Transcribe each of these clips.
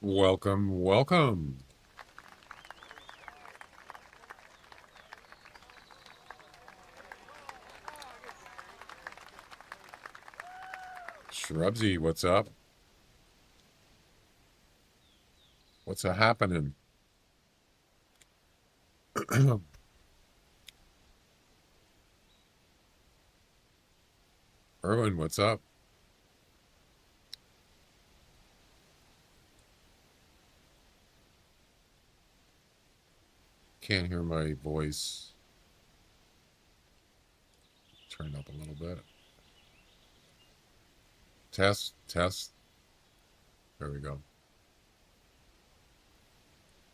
Welcome, welcome. Shrubsy, what's up? What's a happening? Erwin, what's up? Can't hear my voice. Turn up a little bit. Test, test. There we go.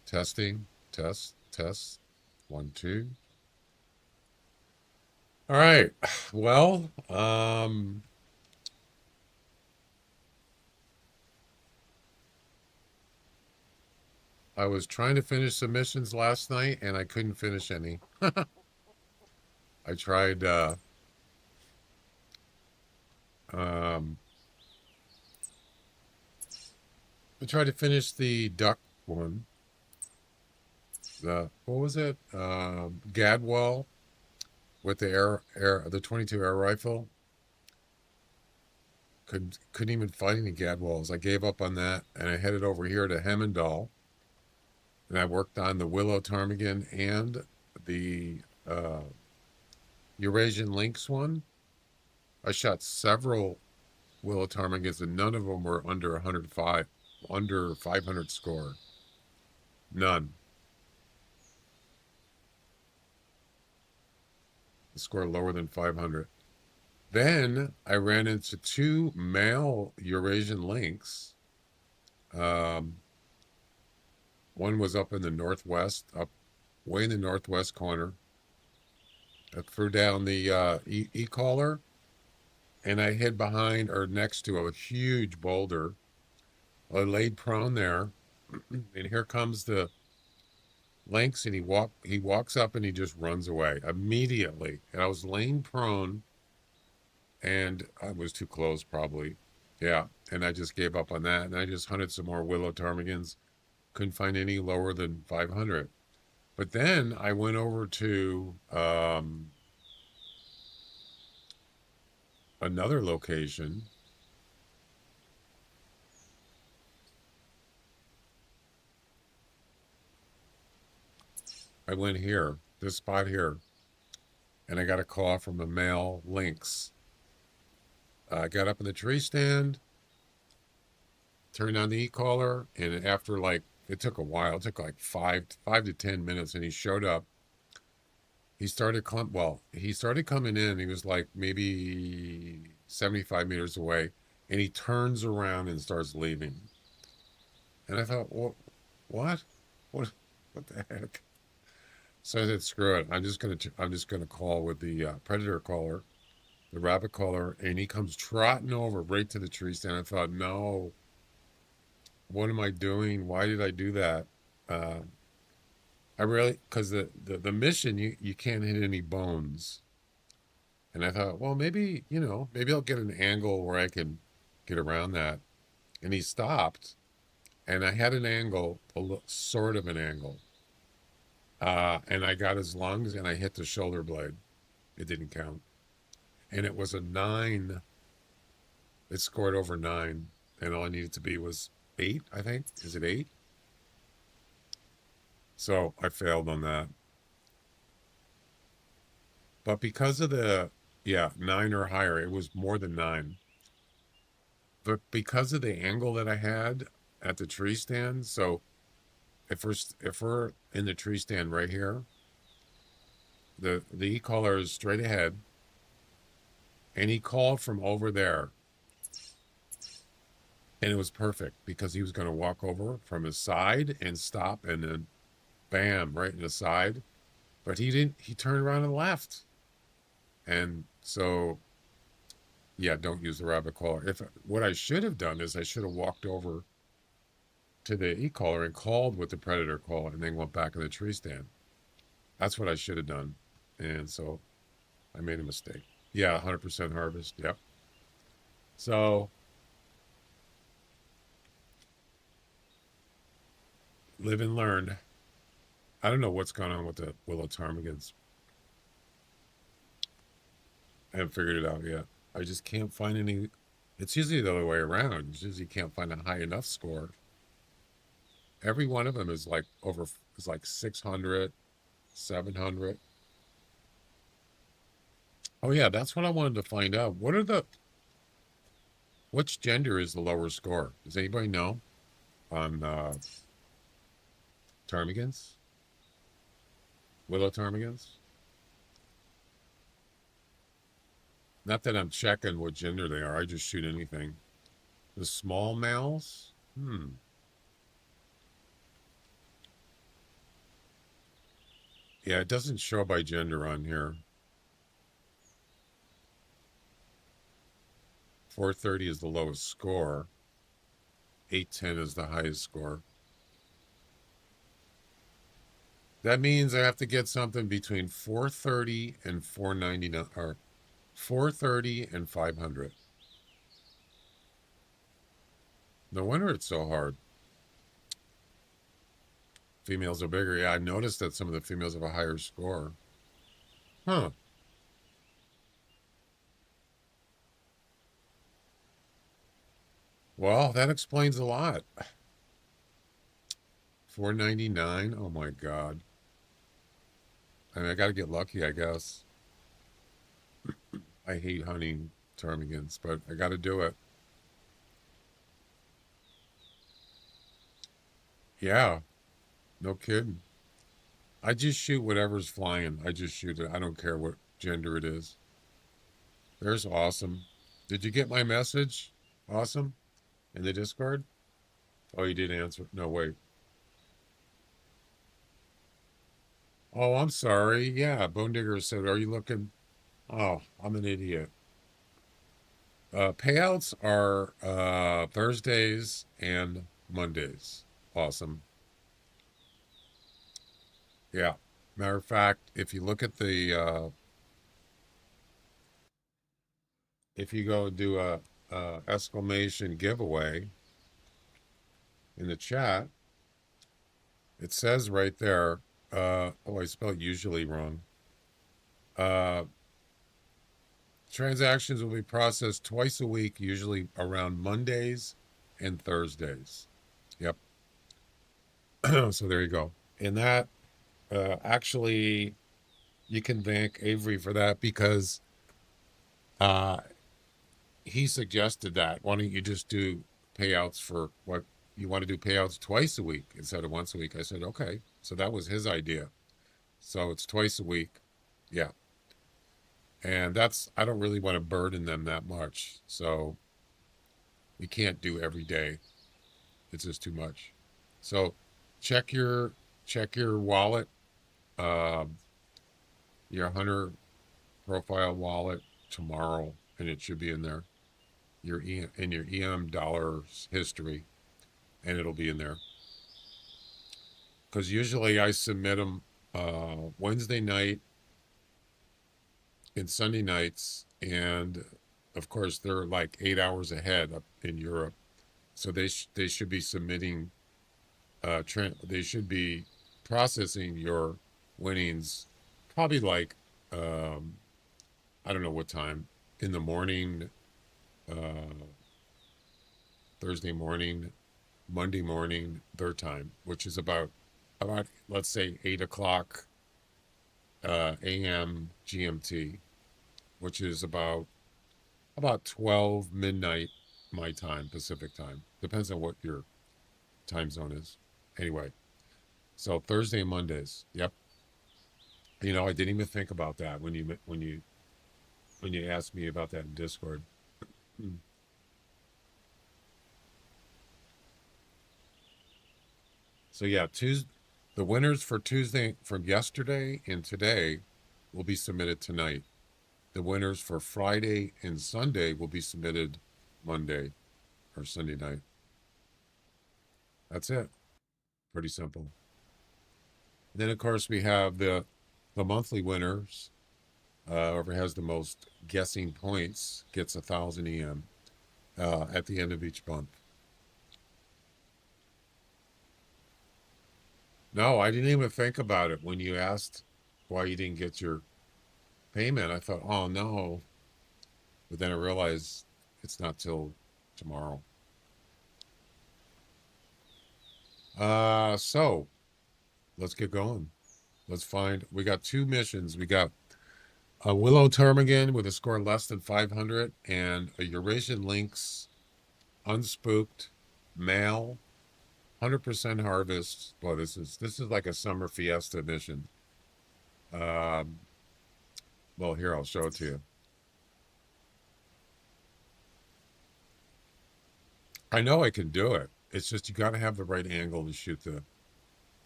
Testing, test, test. 1, 2. All right. Well, I was trying to finish submissions last night and I couldn't finish any. I tried um I tried to finish the duck one. The what was it? Gadwall with the the 22 air rifle. Couldn't even find any Gadwalls. I gave up on that and I headed over here to Hemendal and I worked on the Willow Ptarmigan and the Eurasian Lynx one. I shot several Willow Ptarmigans and none of them were under 105, under 500 score. None. The score lower than 500. Then I ran into two male Eurasian lynx. Um, One was up in the northwest, up way in the northwest corner. I threw down the e-collar and I hid behind or next to a huge boulder. I laid prone there, and here comes the lynx, and he walks up and he just runs away immediately. And I was laying prone, and I was too close probably. Yeah, and I just gave up on that, and I just hunted some more willow ptarmigans. Couldn't find any lower than 500. But then I went over to another location. I went here, this spot here, and I got a call from a male lynx. I got up in the tree stand, turned on the e-collar, and after like it took a while, it took like five to 10 minutes, and he showed up. He started he started coming in. He was like maybe 75 meters away, and he turns around and starts leaving. And I thought, what, what, what the heck? So I said, screw it. I'm just gonna call with the predator caller, the rabbit caller, and he comes trotting over right to the tree stand. I thought, no, what am I doing? Why did I do that? Uh, I really, because the mission, you can't hit any bones. And I thought, well, maybe, maybe I'll get an angle where I can get around that. And he stopped, and I had an angle, sort of an angle. And I got his lungs, and I hit the shoulder blade. It didn't count. And it was a 9. It scored over 9. And all I needed to be was 8, I think. Is it 8? So I failed on that. But because of yeah, 9 or higher, it was more than 9. But because of the angle that I had at the tree stand, so if we're in the tree stand right here, the e-collar is straight ahead, and he called from over there, and it was perfect because he was going to walk over from his side and stop, and then bam, right in the side. But he didn't. He turned around and left. And so, yeah, don't use the rabbit caller. If what I should have done is I should have walked over to the e-collar and called with the predator call, and then went back in the tree stand. That's what I should have done. And so I made a mistake. Yeah, 100% harvest. Yep. So Live and learn. I don't know what's going on with the willow ptarmigans. I haven't figured it out yet. I just can't find any. It's usually the other way around. It's usually you can't find a high enough score. Every one of them is like is like 600, 700. Oh yeah, that's what I wanted to find out. Which gender is the lower score? Does anybody know on ptarmigans? Willow ptarmigans? Not that I'm checking what gender they are. I just shoot anything. The small males? Yeah, it doesn't show by gender on here. 430 is the lowest score. 810 is the highest score. That means I have to get something between 430 and 499, or 430 and 500. No wonder it's so hard. Females are bigger. Yeah, I noticed that some of the females have a higher score. Huh. Well, that explains a lot. 499. Oh my God. I mean, I got to get lucky, I guess. I hate hunting ptarmigans, but I got to do it. Yeah, no kidding. I just shoot whatever's flying. I just shoot it. I don't care what gender it is. There's awesome. Did you get my message? Awesome. In the Discord? Oh, you did answer. No, wait. Oh, I'm sorry. Yeah, Bone Digger said, "Are you looking?" Oh, I'm an idiot. Payouts are Thursdays and Mondays. Awesome. Yeah. Matter of fact, if you look at if you go do a exclamation giveaway in the chat, it says right there. Oh, I spelled usually wrong. Uh, Transactions will be processed twice a week, usually around Mondays and Thursdays. Yep. So there you go. And that actually, you can thank Avery for that because uh, he suggested that. Why don't you just do payouts for what you want to do payouts twice a week instead of once a week? I said, okay. So that was his idea. So it's twice a week. Yeah. And I don't really want to burden them that much. So we can't do every day. It's just too much. So check your wallet, uh, your Hunter profile wallet tomorrow, and it should be in there. Your in your EM dollars history, and it'll be in there. Because usually I submit them Wednesday night and Sunday nights, and of course they're like 8 hours ahead up in Europe, so they should be submitting. They should be processing your winnings, probably like I don't know what time in the morning, uh, Thursday morning, Monday morning, their time, which is about let's say 8 o'clock a.m. GMT, which is about 12 midnight my time, Pacific time. Depends on what your time zone is. Anyway, so Thursday and Mondays. Yep. You know, I didn't even think about that when you asked me about that in Discord. Hmm. So yeah, the winners for Tuesday from yesterday and today will be submitted tonight. The winners for Friday and Sunday will be submitted Monday or Sunday night. That's it. Pretty simple. Then of course we have the monthly winners. Whoever has the most guessing points gets 1,000 EM at the end of each month. No, I didn't even think about it when you asked why you didn't get your payment. I thought, oh no. But then I realized it's not till tomorrow. So let's get going. Let's find, we got two missions. We got a Willow Termagant with a score less than 500 and a Eurasian Lynx unspooked male 100% harvest. Boy, this is like a summer fiesta mission. Um, well, here, I'll show it to you. I know I can do it. It's just you got to have the right angle to shoot the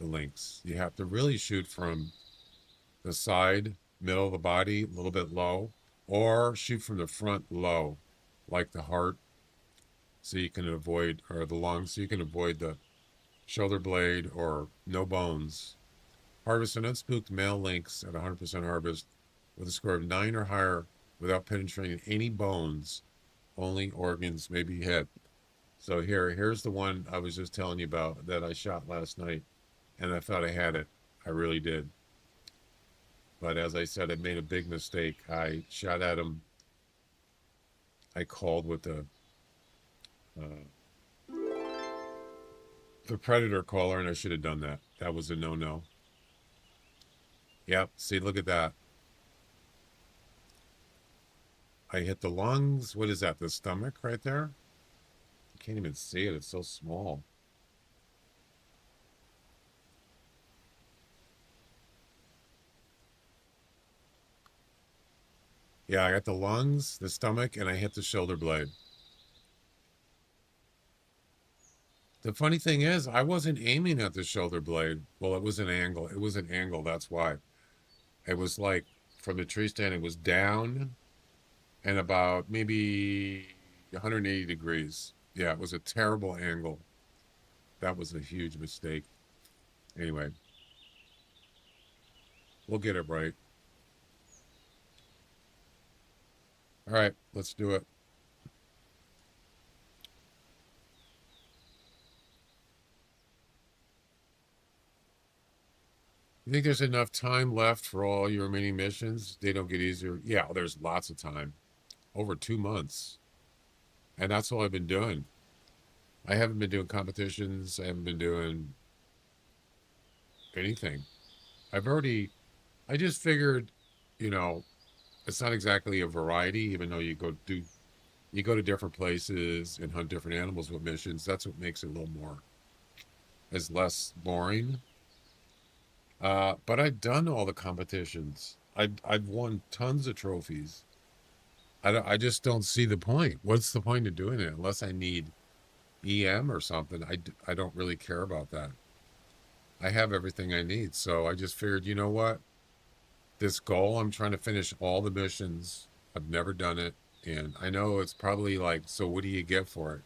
lynx. You have to really shoot from the side, middle of the body, a little bit low, or shoot from the front low, like the heart, so you can avoid, or the lungs, so you can avoid the shoulder blade or no bones. Harvest an unspooked male lynx at 100% harvest with a score of 9 or higher without penetrating any bones. Only organs may be hit. So here's the one I was just telling you about that I shot last night, and I thought I had it. I really did. But as I said, I made a big mistake. I shot at him. I called with uh, the predator caller, and I should have done that. That was a no-no. Yep. See, look at that. I hit the lungs. What is that? The stomach right there? You can't even see it. It's so small. Yeah, I got the lungs, the stomach, and I hit the shoulder blade. The funny thing is, I wasn't aiming at the shoulder blade. Well, it was an angle. It was an angle. That's why. It was like from the tree stand, it was down and about maybe 180 degrees. Yeah, it was a terrible angle. That was a huge mistake. Anyway, we'll get it right. All right, let's do it. You think there's enough time left for all your mini missions? They don't get easier. Yeah, there's lots of time. Over 2 months. And that's all I've been doing. I haven't been doing competitions. I haven't been doing anything. I just figured, you know, it's not exactly a variety, even though you go to different places and hunt different animals with missions. That's what makes it a little more, it's less boring. But I've done all the competitions. I've won tons of trophies. I just don't see the point. What's the point of doing it unless I need EM or something? I don't really care about that. I have everything I need. So I just figured, you know what? This goal, I'm trying to finish all the missions. I've never done it. And I know it's probably like, so what do you get for it?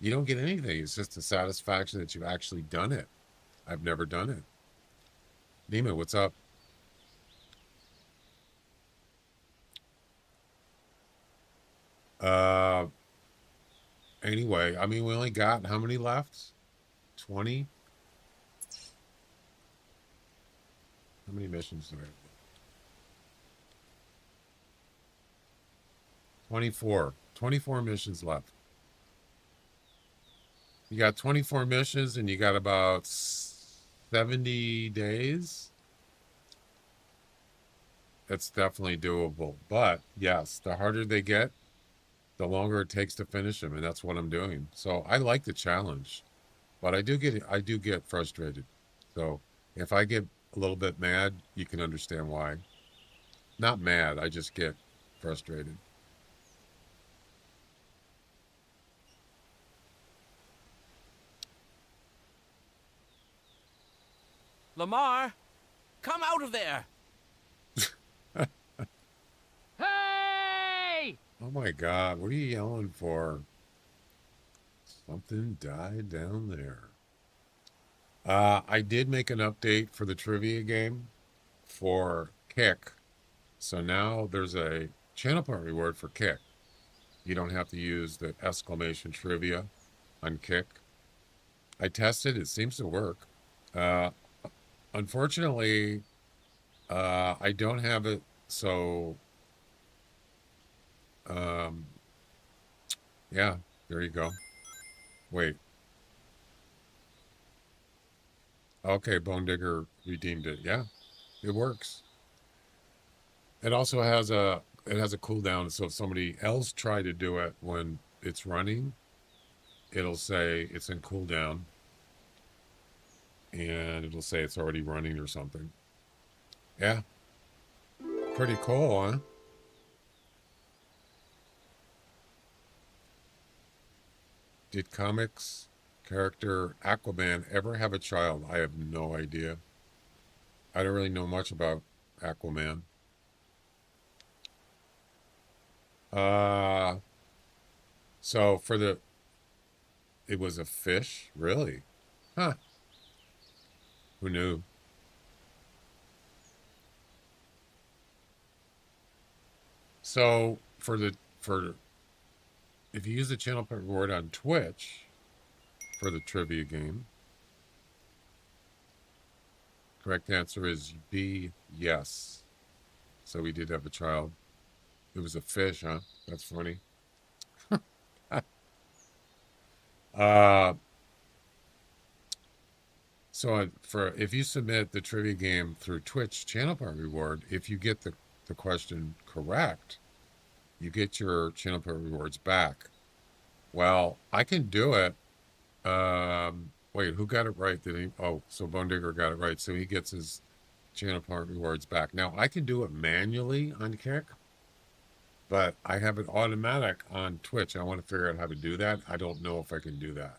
You don't get anything. It's just the satisfaction that you've actually done it. I've never done it. Nima, what's up? Uh, anyway, I mean, we only got how many left? 20? How many missions do we have? 24. 24 missions left. You got 24 missions and you got about 70 days. That's definitely doable. But yes, the harder they get, the longer it takes to finish them, and that's what I'm doing. So I like the challenge, but I do get frustrated. So if I get a little bit mad, you can understand why. Not mad, I just get frustrated. Lamar, come out of there! Hey! Oh my God, what are you yelling for? Something died down there. I did make an update for the trivia game for Kick. So now there's a channel point reward for Kick. You don't have to use the exclamation trivia on Kick. I tested, it seems to work. Uh, Unfortunately, I don't have it. So, um, yeah, there you go. Wait. Okay, Bone Digger redeemed it. Yeah, it works. It has a cooldown, so if somebody else tried to do it when it's running, it'll say it's in cooldown, and it'll say it's already running or something. Yeah, pretty cool, huh? Did comics character Aquaman ever have a child? I have no idea. I don't really know much about Aquaman. Uh, so for the it was a fish, really? Huh? Who knew? So for if you use the channel point reward on Twitch for the trivia game, correct answer is B, yes. So we did have a child. It was a fish, huh? That's funny. uh, so for if you submit the trivia game through Twitch channel point reward, if you get the question correct, you get your channel point rewards back. Well, I can do it. Wait, who got it right? Did he? Oh, so Bone Digger got it right. So he gets his channel point rewards back. Now I can do it manually on Kick, but I have it automatic on Twitch. I want to figure out how to do that. I don't know if I can do that,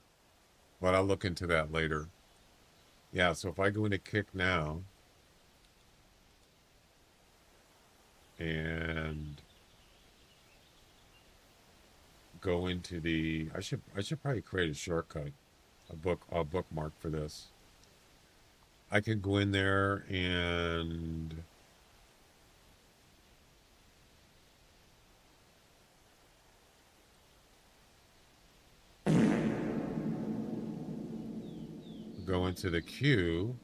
but I'll look into that later. Yeah, so if I go into Kick now and go into the I should probably create a shortcut, a bookmark for this. I can go in there and go into the queue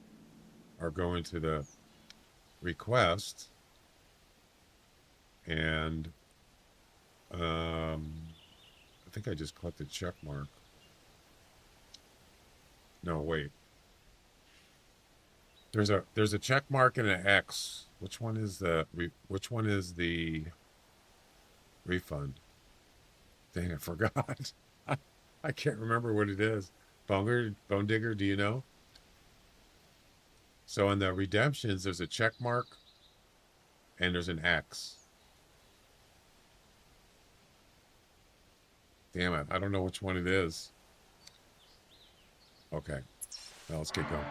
or go into the request and I think I just clicked a check mark. No, wait. There's a check mark and an X. Which one is the refund? Dang, I forgot. I can't remember what it is. Bone Digger, do you know? So in the redemptions, there's a check mark and there's an X. Damn it, I don't know which one it is. Okay, now let's get going.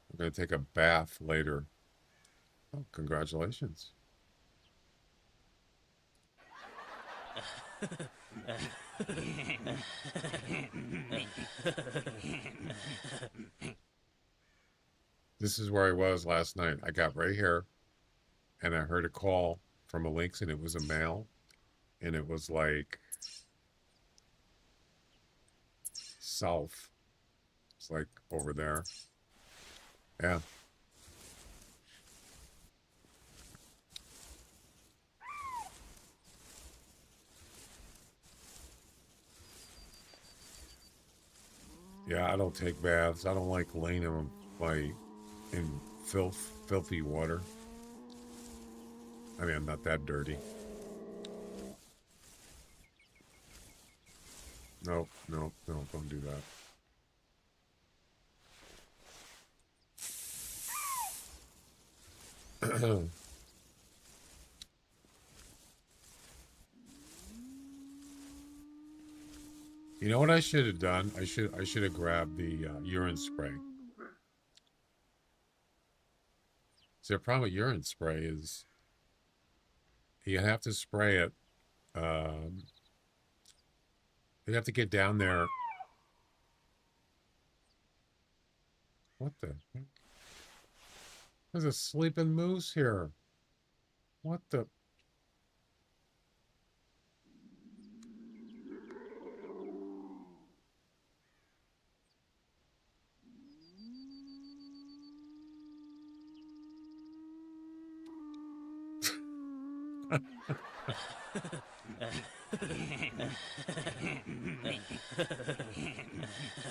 I'm gonna take a bath later. Oh, congratulations. This is where I was last night. I got right here and I heard a call from a Lynx and it was a male and it was like south. It's like over there. Yeah. Yeah, I don't take baths. I don't like laying in filthy water. I mean, I'm not that dirty. Nope, nope, no, don't do that. You know what I should have done? I should have grabbed the urine spray. So the problem with urine spray is you have to spray it. Um, you have to get down there. What the? There's a sleeping moose here. What the?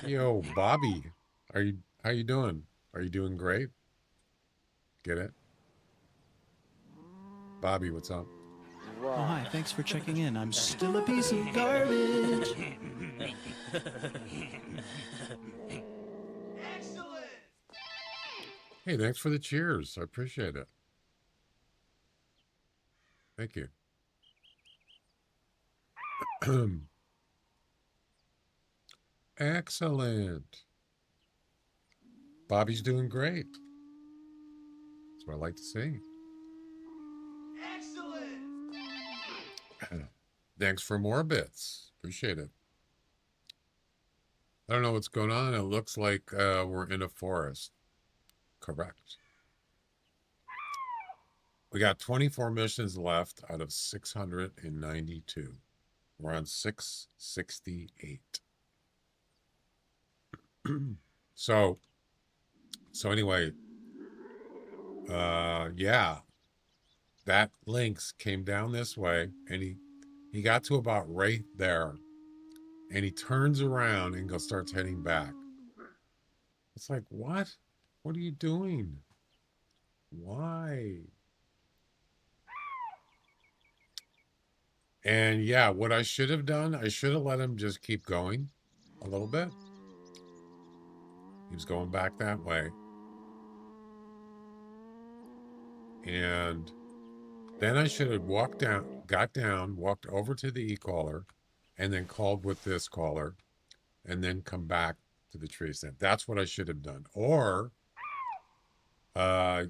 Yo, Bobby, how you doing? Are you doing great? Get it? Bobby, what's up? Oh, hi. Thanks for checking in. I'm still a piece of garbage. Hey, thanks for the cheers. I appreciate it. Thank you. Excellent. Bobby's doing great. That's what I like to see. Excellent. Thanks for more bits. Appreciate it. I don't know what's going on. It looks like we're in a forest. Correct. We got 24 missions left out of 692. We're on 668. So anyway, yeah, that lynx came down this way, and he got to about right there, and he turns around and starts heading back. It's like, what? What are you doing? Why? And yeah, what I should have done, I should have let him just keep going a little bit. He was going back that way. And then I should have got down, walked over to the e-collar, and then called with this collar, and then come back to the tree stand. That's what I should have done. Or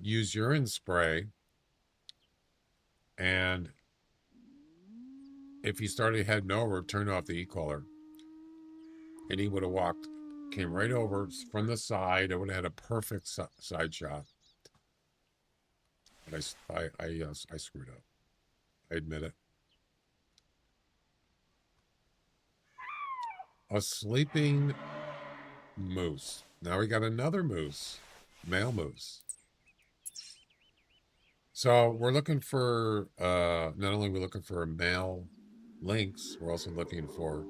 use urine spray, and if he started heading over, turn off the e-collar, and he would have came right over from the side. I would have had a perfect side shot. But I screwed up. I admit it. A sleeping moose. Now we got another moose, male moose. So we're looking for, not only are we looking for a male lynx, we're also looking for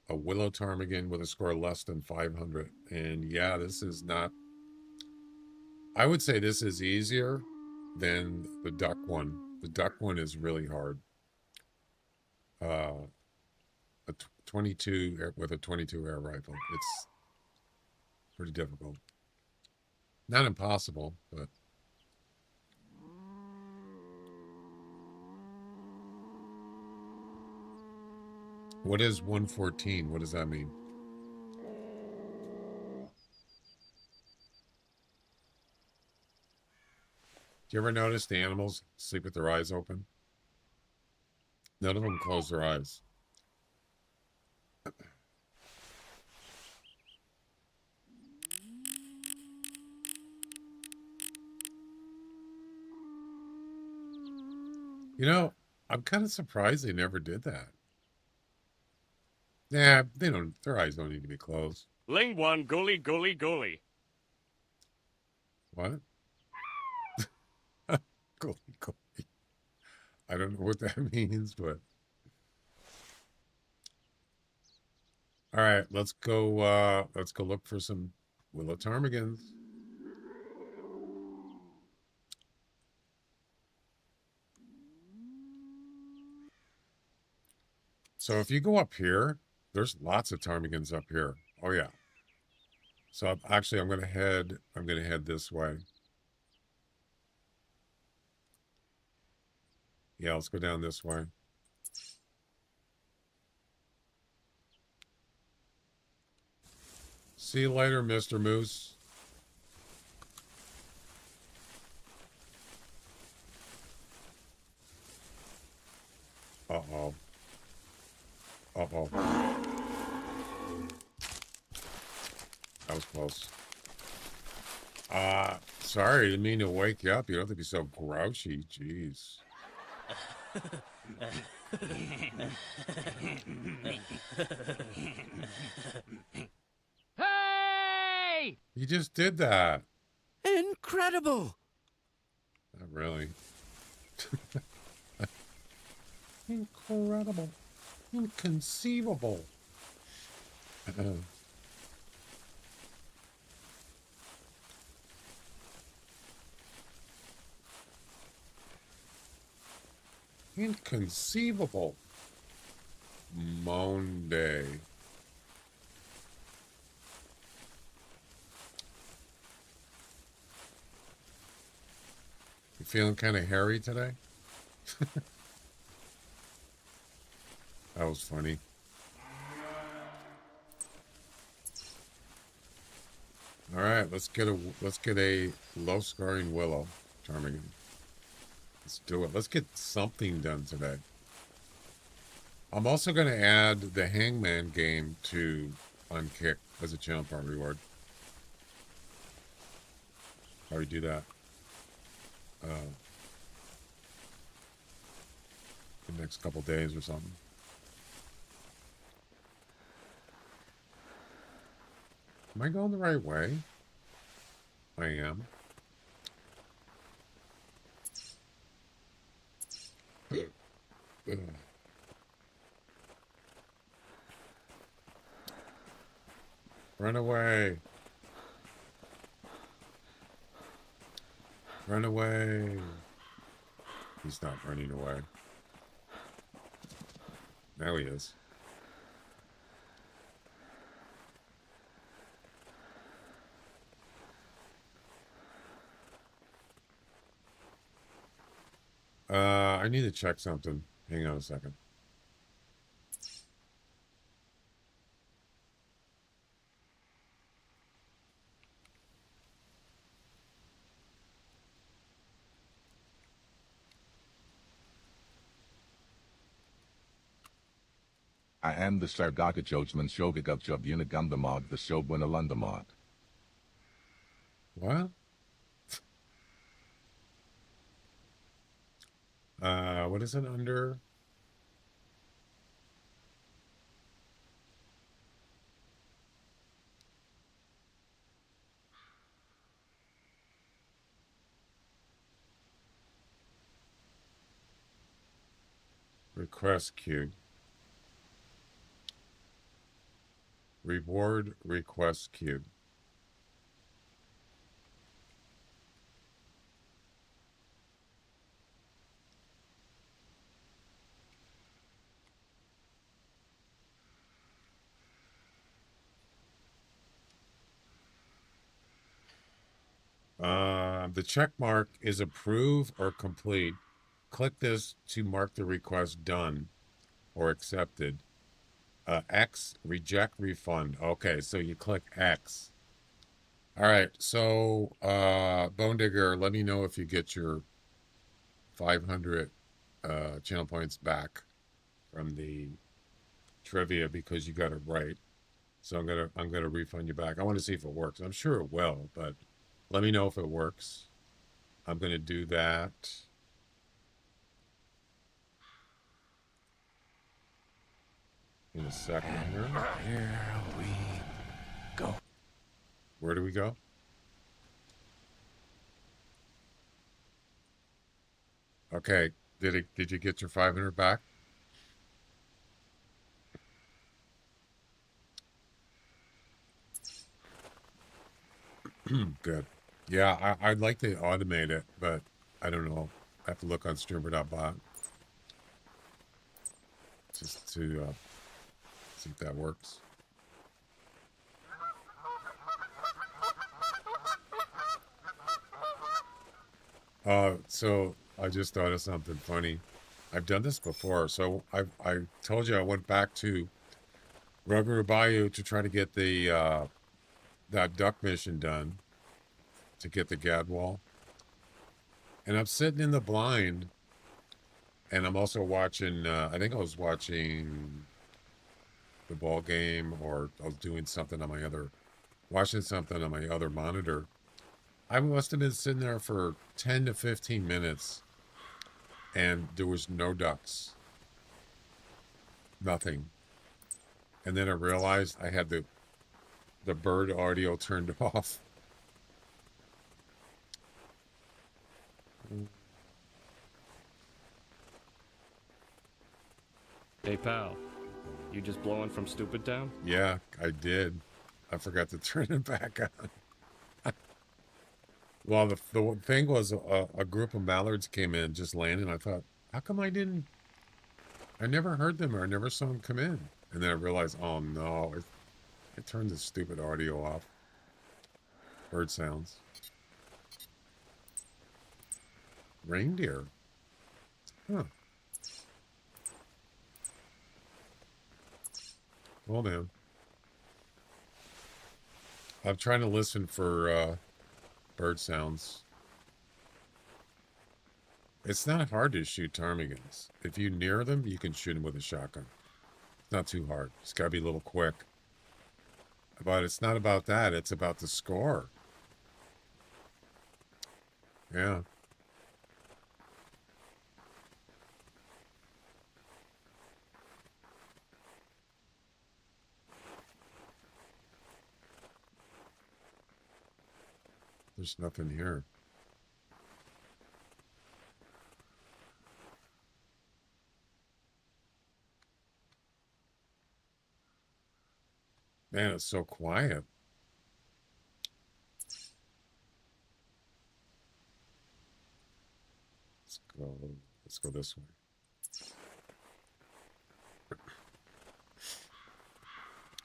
a willow ptarmigan with a score less than 500. And yeah, this is not, I would say this is easier than the duck one. The duck one is really hard. A 22 with a 22 air rifle. It's pretty difficult. Not impossible, but what is 114? What does that mean? Do you ever notice the animals sleep with their eyes open? None of them close their eyes. You know, I'm kind of surprised they never did that. Yeah, they don't. Their eyes don't need to be closed. Ling one, goalie, goalie, goalie. What? Goalie. I don't know what that means, but all right, let's go look for some willow ptarmigans. So if you go up here, there's lots of ptarmigans up here. Oh yeah. So actually I'm gonna head this way. Yeah, let's go down this way. See you later, Mr. Moose. Uh-oh. Uh-oh. That was close. Sorry, I didn't mean to wake you up. You don't have to be so grouchy. Jeez. Hey! You just did that. Incredible! Not really. Incredible. Inconceivable. Inconceivable. Monday. You feeling kind of hairy today? That was funny. All right, let's get a low scoring willow, Ptarmigan. Let's do it. Let's get something done today. I'm also going to add the Hangman game to Unkick as a channel part reward. How do we do that? The next couple days or something. Am I going the right way? I am. Run away. Run away. He's not running away. Now he is. I need to check something. Hang on a second. I am the Sargaka Jojman Shogagov Jobuna Gundamog, the Shobuna Lundamog. What? What is it under? Request queue. Reward request queue. The check mark is approve or complete. Click this to mark the request done or accepted. X, reject refund. Okay, so you click X. All right, so Bone Digger, let me know if you get your 500 channel points back from the trivia because you got it right. So I'm gonna refund you back. I want to see if it works. I'm sure it will, but let me know if it works. I'm gonna do that. In a second here. Here we go. Where do we go? Okay. Did you get your 500 back? Good. Yeah, I'd like to automate it, but I don't know. I have to look on streamer.bot just to see if that works. So I just thought of something funny. I've done this before. So I told you I went back to Ruguru Bayou to try to get the that duck mission done to get the Gadwall. And I'm sitting in the blind and I'm also watching I think I was watching the ball game or I was doing something on my other watching something on my other monitor. I must have been sitting there for 10 to 15 minutes and there was no ducks. Nothing. And then I realized I had the bird audio turned off. Hey, pal. You just blowing from Stupid Town? Yeah, I did. I forgot to turn it back on. Well, the thing was a group of mallards came in, just landing. I thought, how come I never heard them or I never saw them come in. And then I realized, oh no, I turned the stupid audio off. Bird sounds. Reindeer. Huh. Well, man. I'm trying to listen for bird sounds. It's not hard to shoot ptarmigans. If you near them, you can shoot them with a shotgun. It's not too hard. It's got to be a little quick. But it's not about that. It's about the score. Yeah. There's nothing here. Man, it's so quiet. Let's go this way.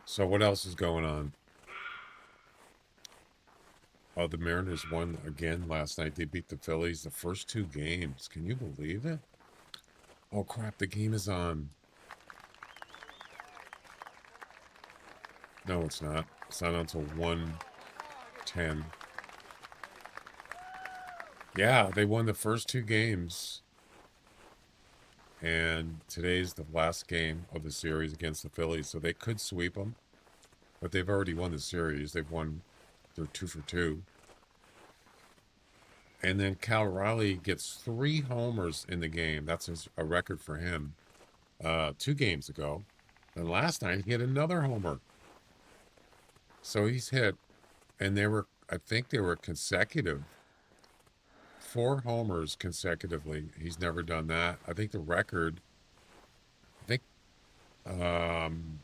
So what else is going on? Oh, the Mariners won again last night. They beat the Phillies the first two games. Can you believe it? Oh crap, the game is on. No, it's not. It's not until 1:10. Yeah, they won the first two games. And today's the last game of the series against the Phillies, so they could sweep them. But they've already won the series. They're 2 for 2. And then Cal Raleigh gets 3 homers in the game. That's a record for him 2 games ago. And last night he hit another homer. So he's hit, and I think they were consecutive. 4 homers consecutively. He's never done that. I think the record, um,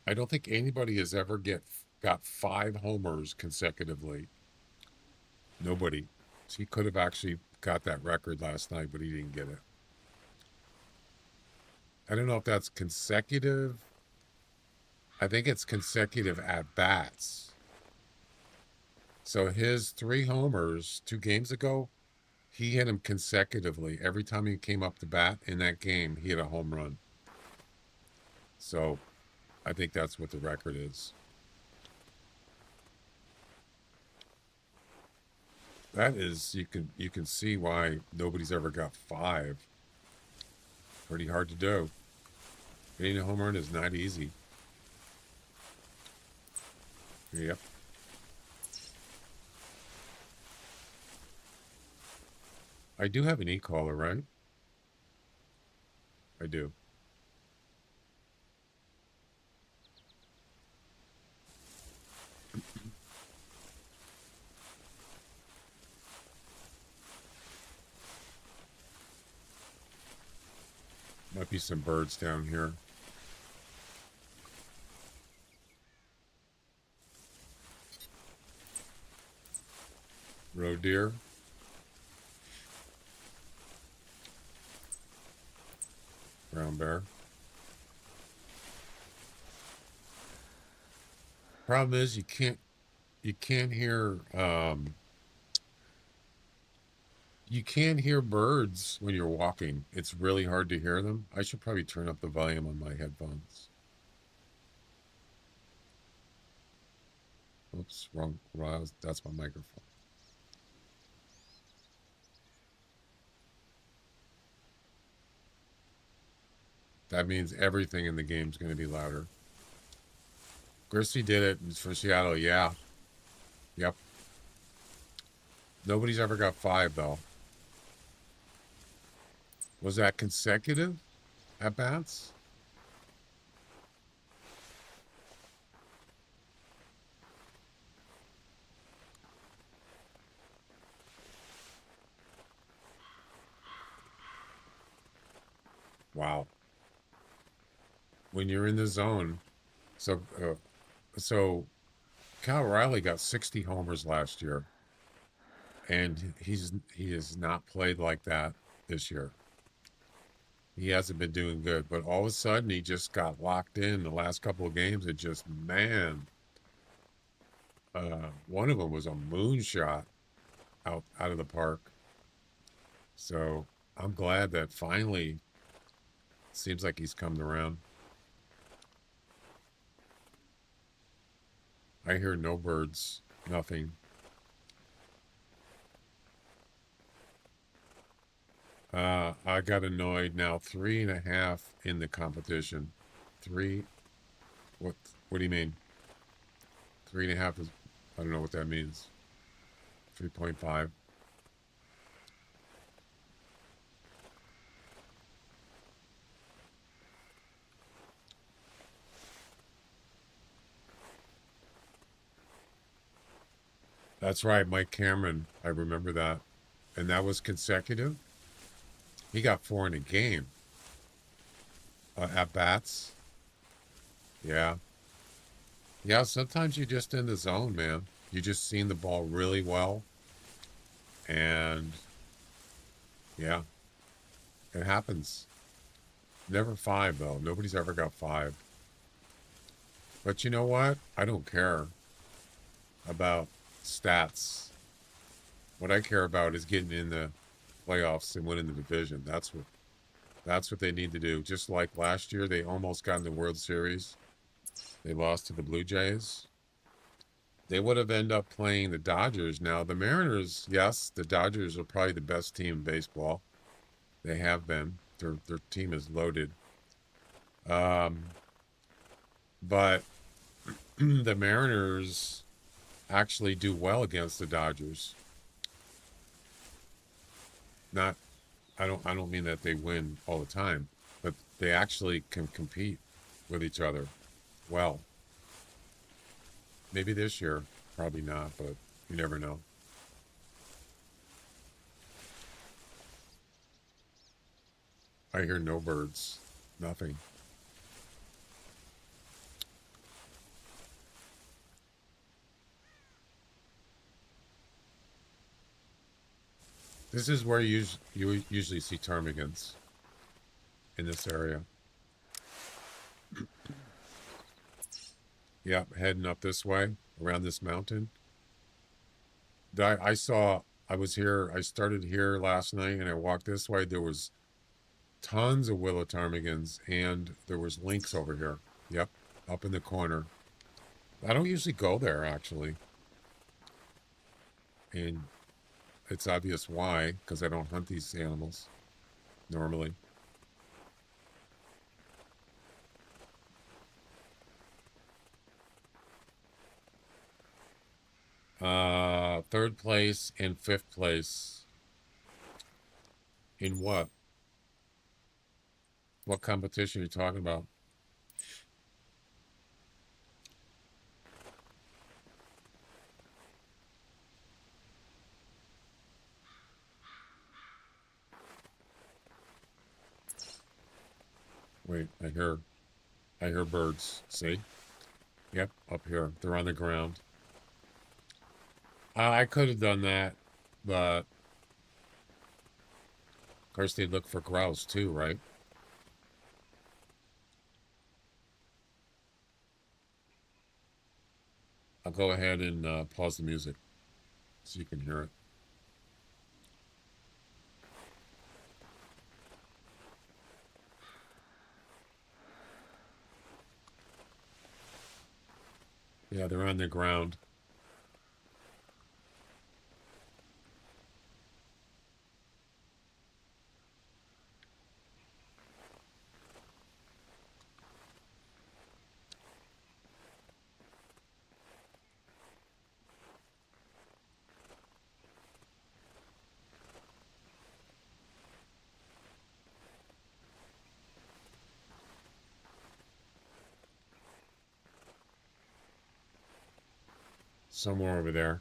I don't think anybody has ever got 5 homers consecutively. Nobody. So he could have actually got that record last night, but he didn't get it. I don't know if that's consecutive. I think it's consecutive at bats. So his 3 homers 2 games ago, he hit them consecutively. Every time he came up to bat in that game, he hit a home run. So I think that's what the record is. That is, you can see why nobody's ever got 5. Pretty hard to do. Hitting a home run is not easy. Yep. I do have an e-collar, right? I do. Might be some birds down here. Roe deer. Brown bear. Problem is you can't hear you can't hear birds when you're walking. It's really hard to hear them. I should probably turn up the volume on my headphones. Oops, wrong. That's my microphone. That means everything in the game is going to be louder. Gristy did it for Seattle, yeah. Yep. Nobody's ever got 5, though. Was that consecutive at bats? Wow. when you're in the zone. So Cal Riley got 60 homers last year, and he has not played like that this year. He hasn't been doing good, but all of a sudden he just got locked in the last couple of games. It just, man, one of them was a moonshot out of the park. So I'm glad that finally seems like he's coming around. I hear no birds, nothing. I got annoyed now. 3.5 in the competition. Three. What? What do you mean? 3.5 is. I don't know what that means. 3.5. That's right, Mike Cameron. I remember that, and that was consecutive. He got 4 in a game. At bats. Yeah. Yeah, sometimes you're just in the zone, man. You just seen the ball really well. And yeah, it happens. Never 5, though. Nobody's ever got 5. But you know what? I don't care about stats. What I care about is getting in the playoffs and winning the division. That's what they need to do. Just like last year, they almost got in the World Series. They lost to the Blue Jays. They would have ended up playing the Dodgers. Now, the Mariners, yes, the Dodgers are probably the best team in baseball. They have been. Their team is loaded. But the Mariners actually do well against the Dodgers. Not, I don't mean that they win all the time, but they actually can compete with each other well. Maybe this year, probably not, but you never know. I hear no birds, nothing. This is where you usually see ptarmigans in this area. Yep, heading up this way around this mountain. I saw. I was here. I started here last night, and I walked this way. There was tons of willow ptarmigans, and there was lynx over here. Yep, up in the corner. I don't usually go there actually, and it's obvious why, because I don't hunt these animals normally. Third place and fifth place in what? What competition are you talking about? Wait, I hear birds. See? Yep, up here. They're on the ground. I could have done that, but of course they'd look for grouse too, right? I'll go ahead and pause the music so you can hear it. Yeah, they're on the ground. Somewhere over there.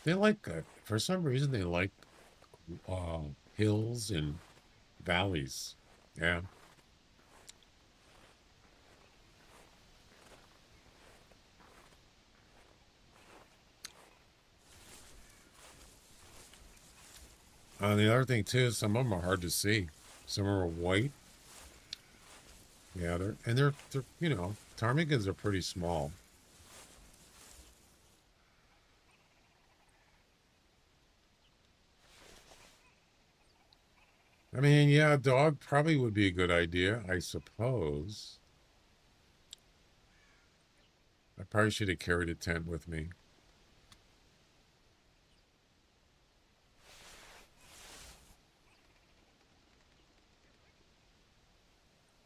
They like, for some reason, they like hills and valleys. Yeah. The other thing too is some of them are hard to see. Some are white. Yeah, they're you know, ptarmigans are pretty small. I mean, yeah, a dog probably would be a good idea, I suppose. I probably should have carried a tent with me.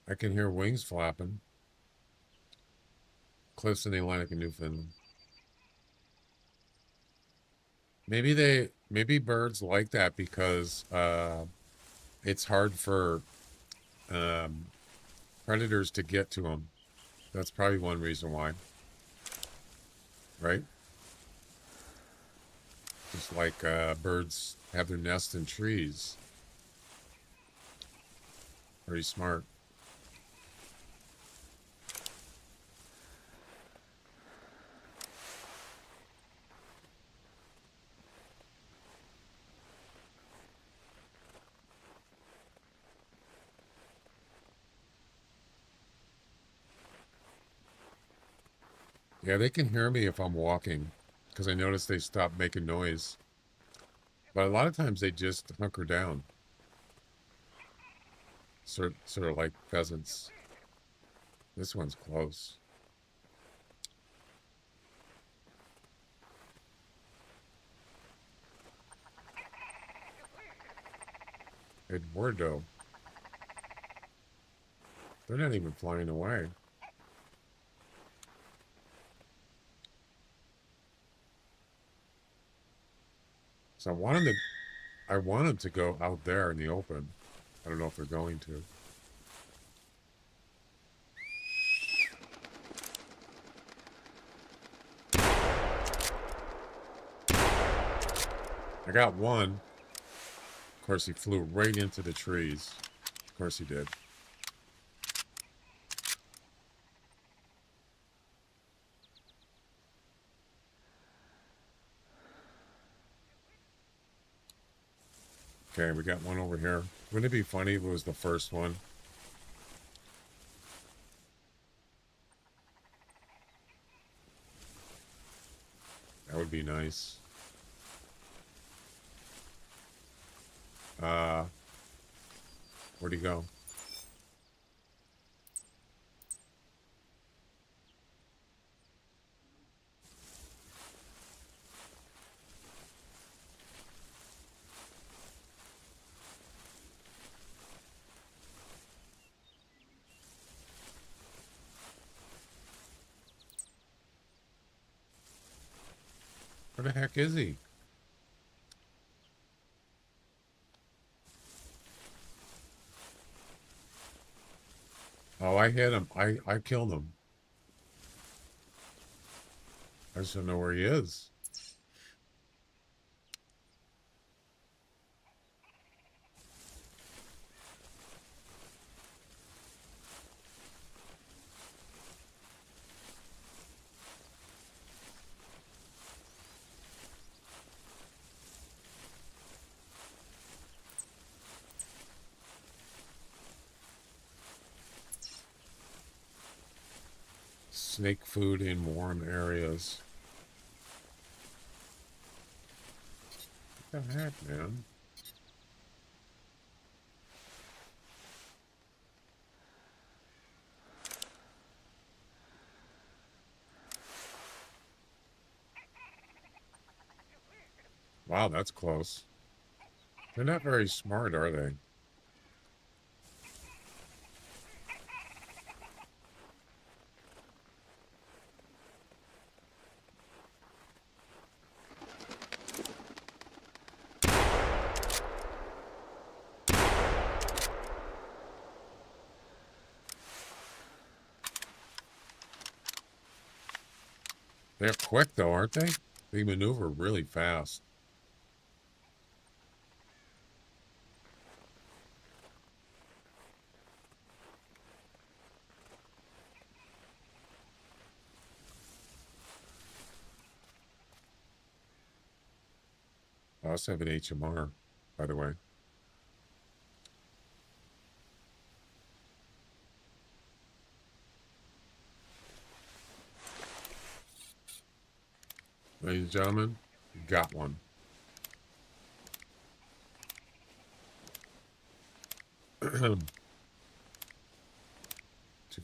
I can hear wings flapping. Cliffs in the Atlantic and Newfoundland. Maybe birds like that because it's hard for um, predators to get to them. That's probably one reason why, right? Just like birds have their nest in trees. Pretty smart. Yeah, they can hear me if I'm walking because I notice they stop making noise. But a lot of times they just hunker down. Sort of like pheasants. This one's close. Eduardo. They're not even flying away. So I want them to go out there in the open. I don't know if they're going to. I got one. Of course, he flew right into the trees. Of course he did. Okay, we got one over here. Wouldn't it be funny if it was the first one? That would be nice. Where'd he go? Where the heck is he? Oh, I hit him. I killed him. I just don't know where he is. Snake food in warm areas. What the heck, man? Wow, that's close. They're not very smart, are they? They're quick, though, aren't they? They maneuver really fast. I also have an HMR. by the way. Ladies and gentlemen, we got one. Two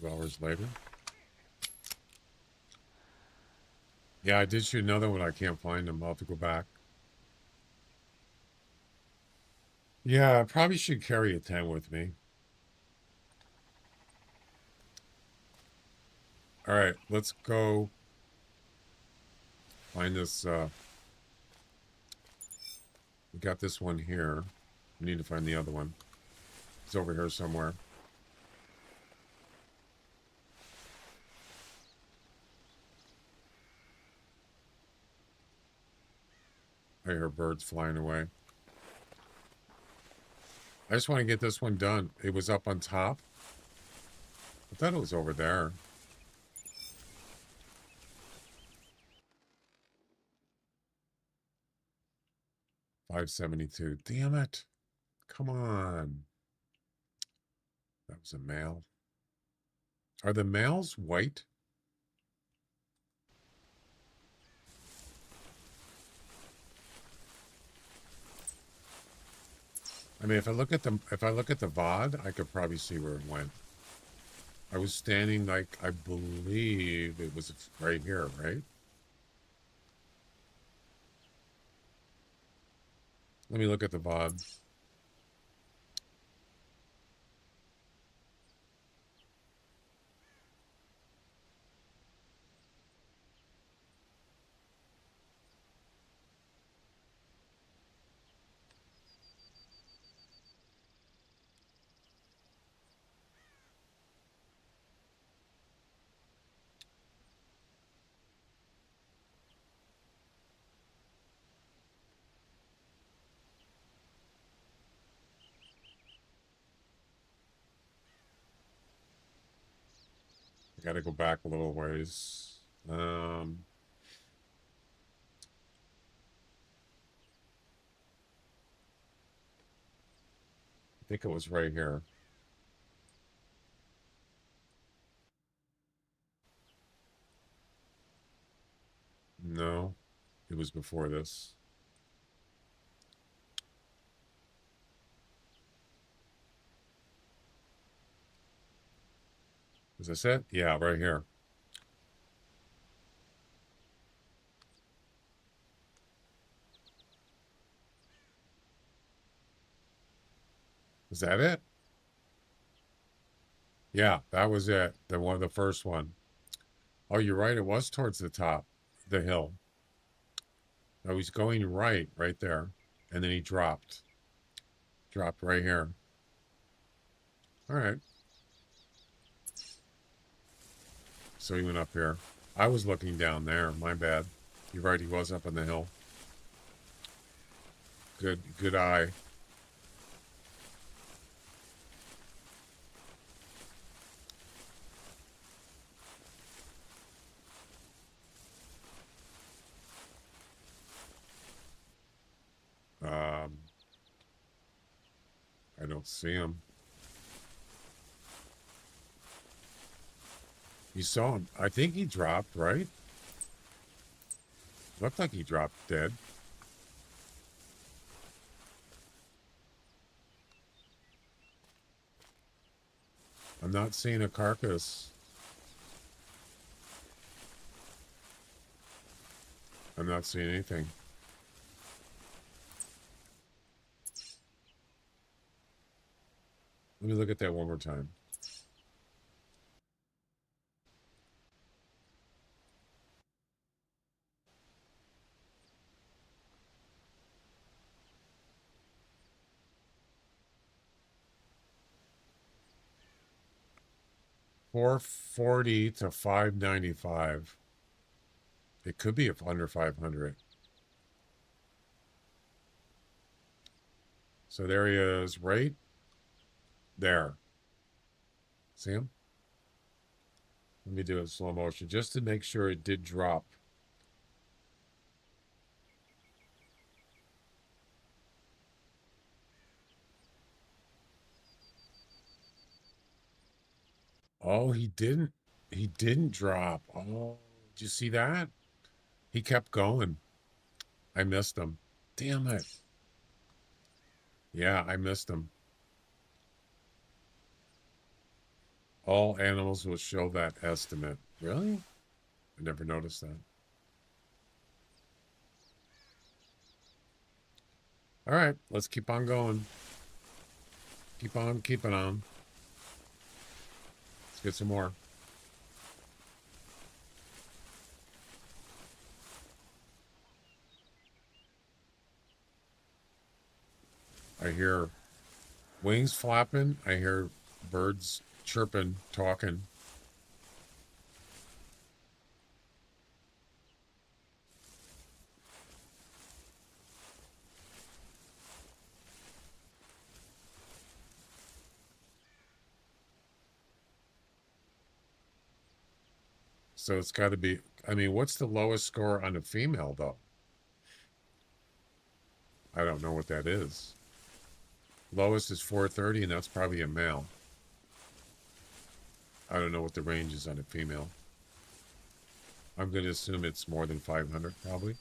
hours later. Yeah, I did shoot another one. I can't find them. I'll have to go back. Yeah, I probably should carry a 10 with me. All right, let's go find this. We got this one here. We need to find the other one. It's over here somewhere. I hear birds flying away. I just want to get this one done. It was up on top. I thought it was over there. $572. Damn it. Come on. That was a male. Are the males white? I mean, if I look at the VOD, I could probably see where it went. I was standing like, I believe it was right here, right? Let me look at the VOD. I gotta go back a little ways. I think it was right here. No, it was before this. Is this it? Yeah, right here. Is that it? Yeah, that was it. The first one. Oh, you're right. It was towards the top, the hill. I was going right there. And then he dropped. Dropped right here. All right. So he went up here. I was looking down there. My bad. You're right. He was up on the hill. Good eye. I don't see him. You saw him. I think he dropped, right? Looked like he dropped dead. I'm not seeing a carcass. I'm not seeing anything. Let me look at that one more time. $440 to $595. It could be under 500. So there he is, right there. See him? Let me do it in slow motion just to make sure it did drop. Oh, he didn't. He didn't drop. Oh, did you see that? He kept going. I missed him. Damn it. Yeah, I missed him. All animals will show that estimate. Really? I never noticed that. All right, let's keep on going. Keep on keeping on. Let's get some more. I hear wings flapping. I hear birds chirping, talking. So it's got to be, I mean, what's the lowest score on a female, though? I don't know what that is. Lowest is 430, and that's probably a male. I don't know what the range is on a female. I'm going to assume it's more than 500, probably.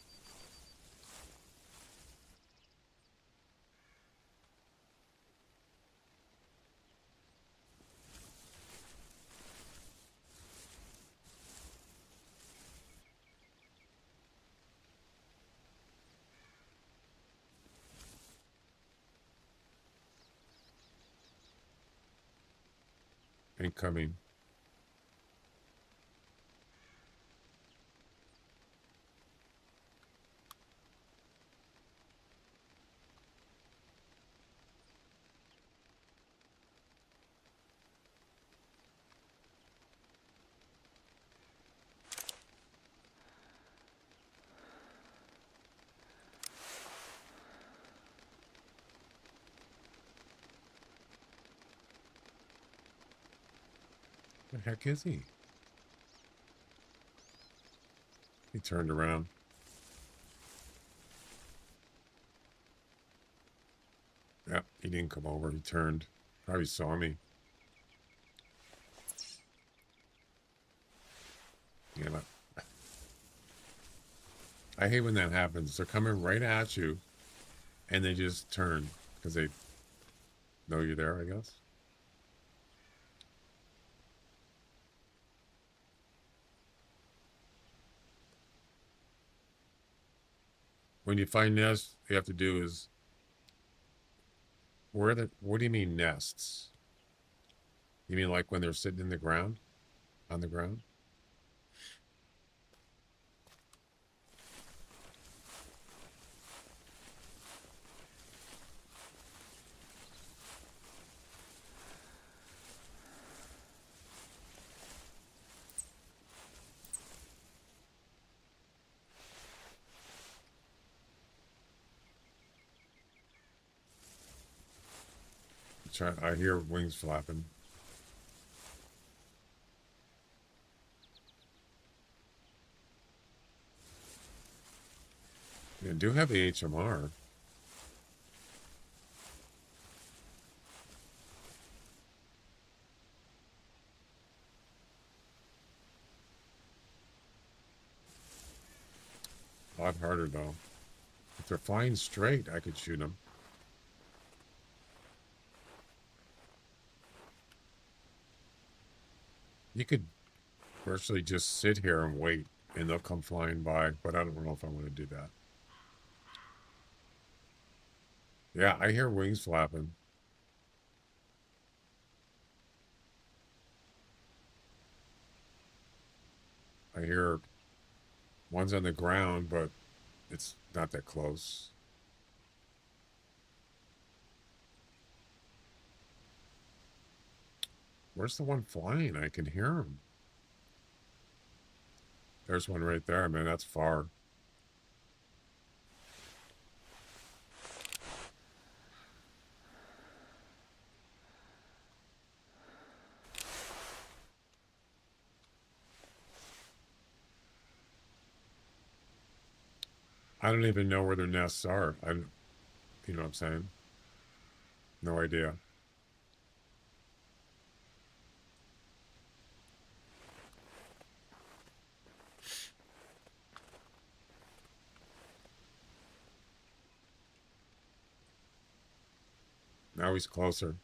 Incoming. The heck is he? He turned around. Yep, he didn't come over. He turned. Probably saw me. Damn it. I hate when that happens. They're coming right at you, and they just turn because they know you're there, I guess. When you find nests, you have to do is what do you mean nests? You mean like when they're sitting in the ground? On the ground? I hear wings flapping. You do have the HMR. A lot harder though. If they're flying straight, I could shoot them. You could virtually just sit here and wait, and they'll come flying by, but I don't know if I want to do that. Yeah, I hear wings flapping. I hear one's on the ground, but it's not that close. Where's the one flying? I can hear him. There's one right there, man. That's far. I don't even know where their nests are. You know what I'm saying? No idea. Now he's closer.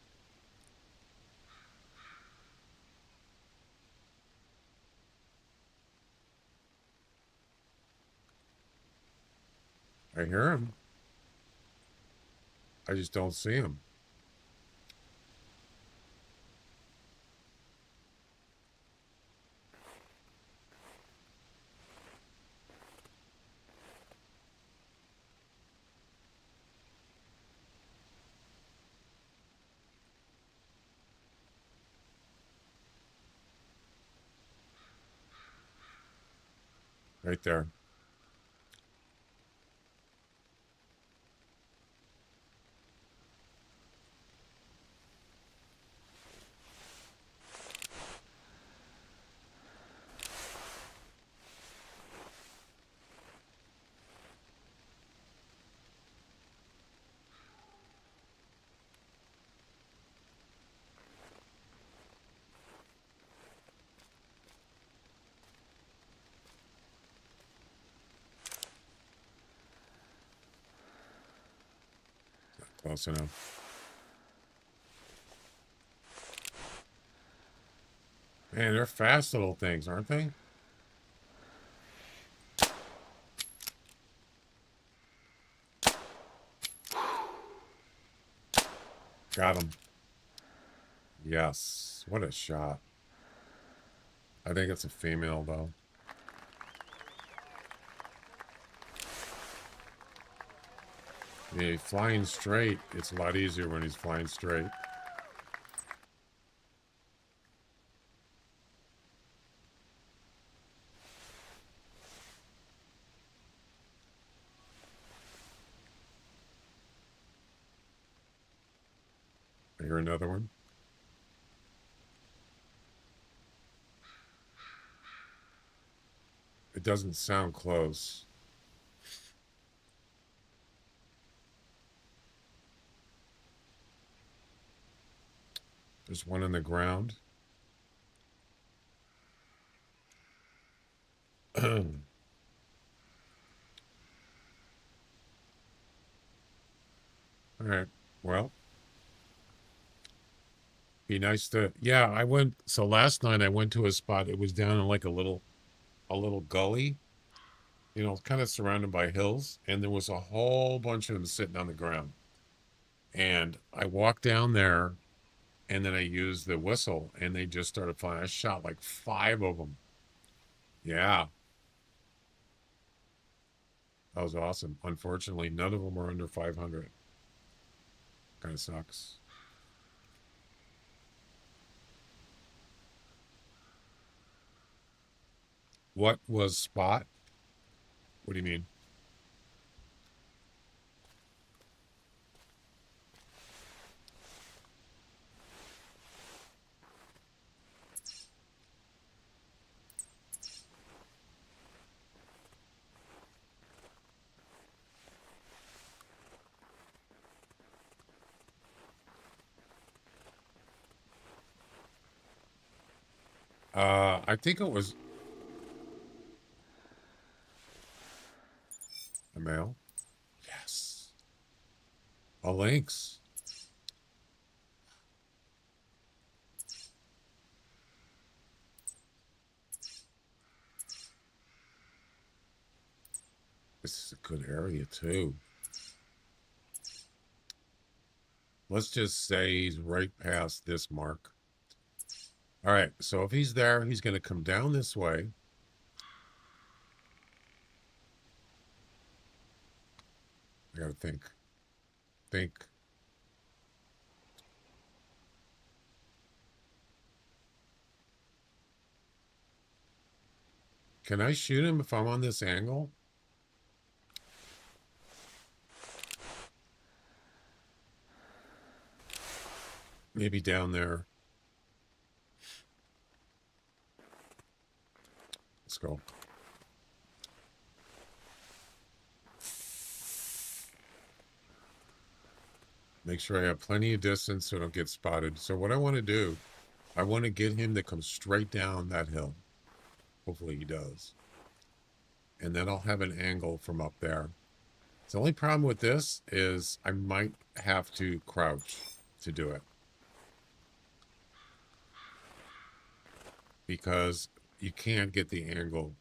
I hear him. I just don't see him. Right there. Close enough. Man, they're fast little things, aren't they? Got him. Yes. What a shot. I think it's a female, though. Yeah, flying straight, it's a lot easier when he's flying straight. I hear another one. It doesn't sound close. There's one on the ground. All right. Well, be nice to. Yeah, I went. So last night I went to a spot. It was down in like a little gully. You know, kind of surrounded by hills, and there was a whole bunch of them sitting on the ground. And I walked down there, and then I used the whistle, and they just started flying. I shot like 5 of them. Yeah, that was awesome. Unfortunately, none of them were under 500. Kind of sucks. What was spot? What do you mean? I think it was a male. Yes. A lynx. This is a good area too. Let's just say he's right past this mark. All right, so if he's there, he's going to come down this way. I got to think. Think. Can I shoot him if I'm on this angle? Maybe down there. Let's go. Make sure I have plenty of distance so I don't get spotted. So what I want to do, I want to get him to come straight down that hill. Hopefully he does. And then I'll have an angle from up there. The only problem with this is I might have to crouch. to do it. Because you can't get the angle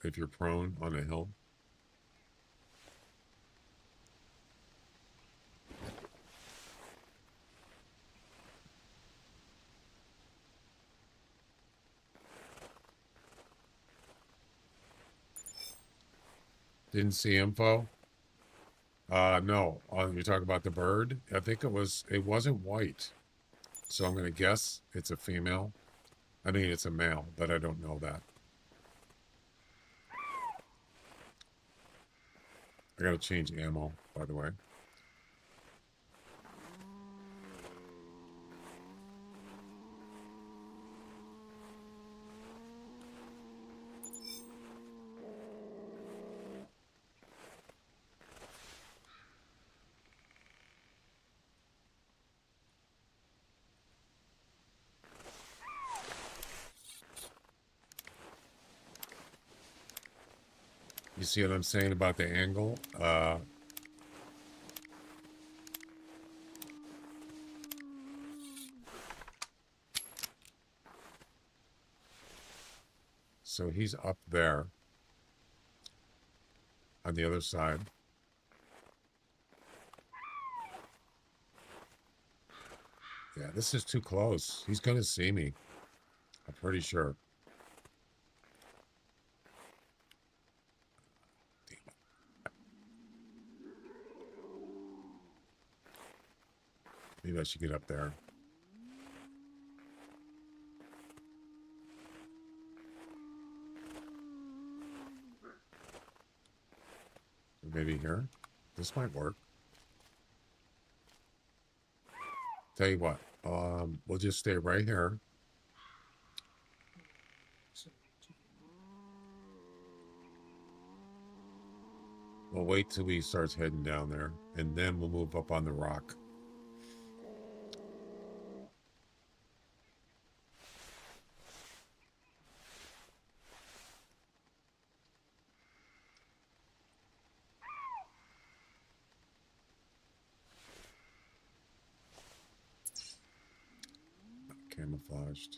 if you're prone on a hill. Didn't see info. No. You're talking about the bird? I think it wasn't white. So I'm going to guess it's a female. I mean, it's a male, but I don't know that. I got to change ammo, by the way. You see what I'm saying about the angle? So he's up there on the other side. Yeah, this is too close. He's going to see me. I'm pretty sure. Maybe I should get up there. Maybe here. This might work. Tell you what, we'll just stay right here. We'll wait till he starts heading down there, and then we'll move up on the rock. Camouflaged.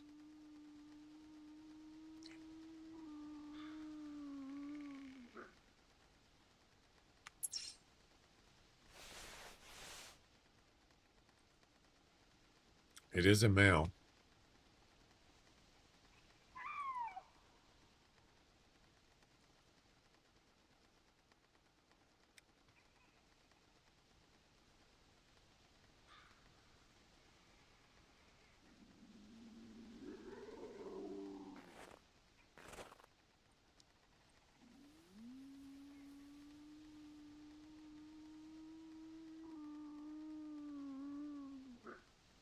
It is a male.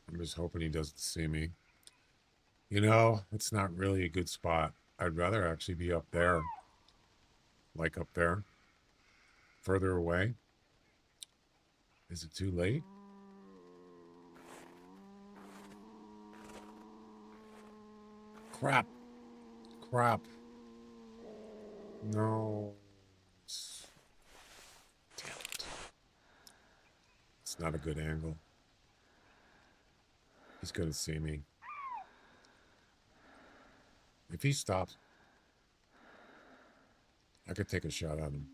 I'm just hoping he doesn't see me. You know, it's not really a good spot. I'd rather actually be up there. Like up there. Further away. Is it too late? Crap. Crap. No. Damn it. It's not a good angle. He's going to see me. If he stops, I could take a shot at him.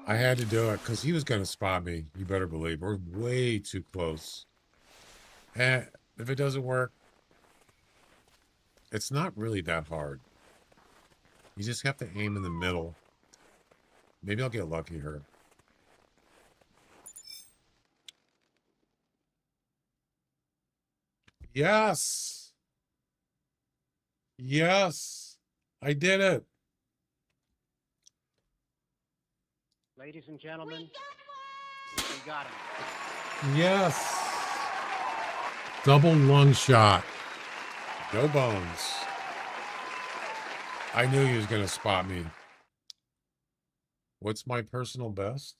I had to do it because he was going to spot me. You better believe. We're way too close. And if it doesn't work, it's not really that hard. You just have to aim in the middle. Maybe I'll get lucky here. Yes. Yes. I did it. Ladies and gentlemen, we got him. Yes. Double lung shot. No bones. I knew he was going to spot me. What's my personal best?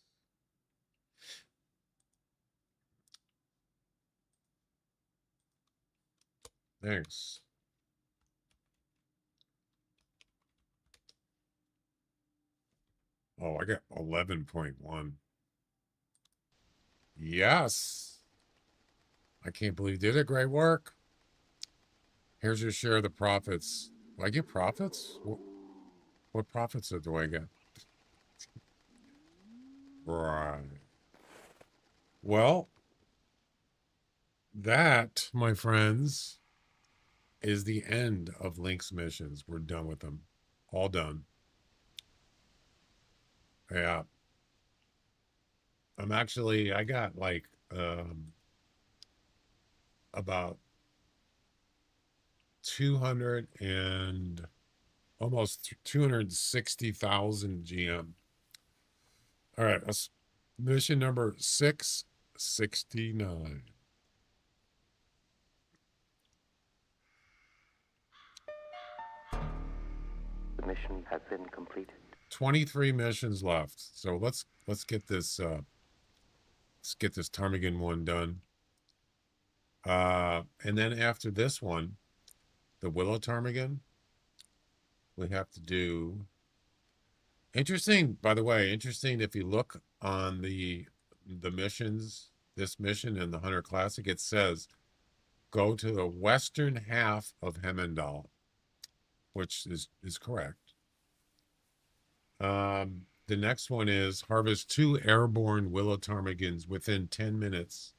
Thanks. Oh, I got 11.1. Yes. I can't believe you did it. Great work. Here's your share of the profits. Do I get profits? What profits do I get? Right. Well, that, my friends, is the end of Link's missions. We're done with them. All done. Yeah. I got like about 200 and almost 260,000 GM. All right, that's mission number 669. The mission has been completed. 23 missions left. So let's get this ptarmigan one done. And then after this one, the willow ptarmigan, we have to do. Interesting, by the way, interesting if you look on the missions, this mission in the Hunter Classic, it says go to the western half of Hemendal, which is correct. The next one is harvest 2 airborne willow ptarmigans within 10 minutes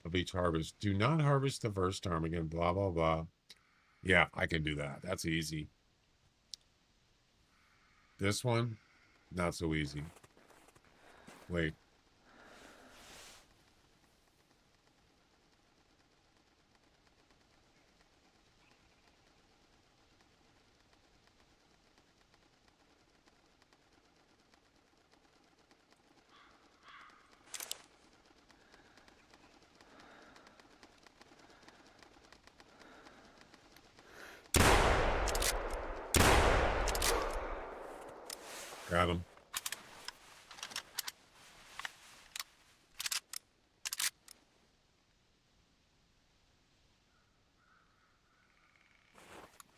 of each harvest. Do not harvest the first ptarmigan, blah, blah, blah. Yeah, I can do that. That's easy. This one, not so easy. Wait. Got him.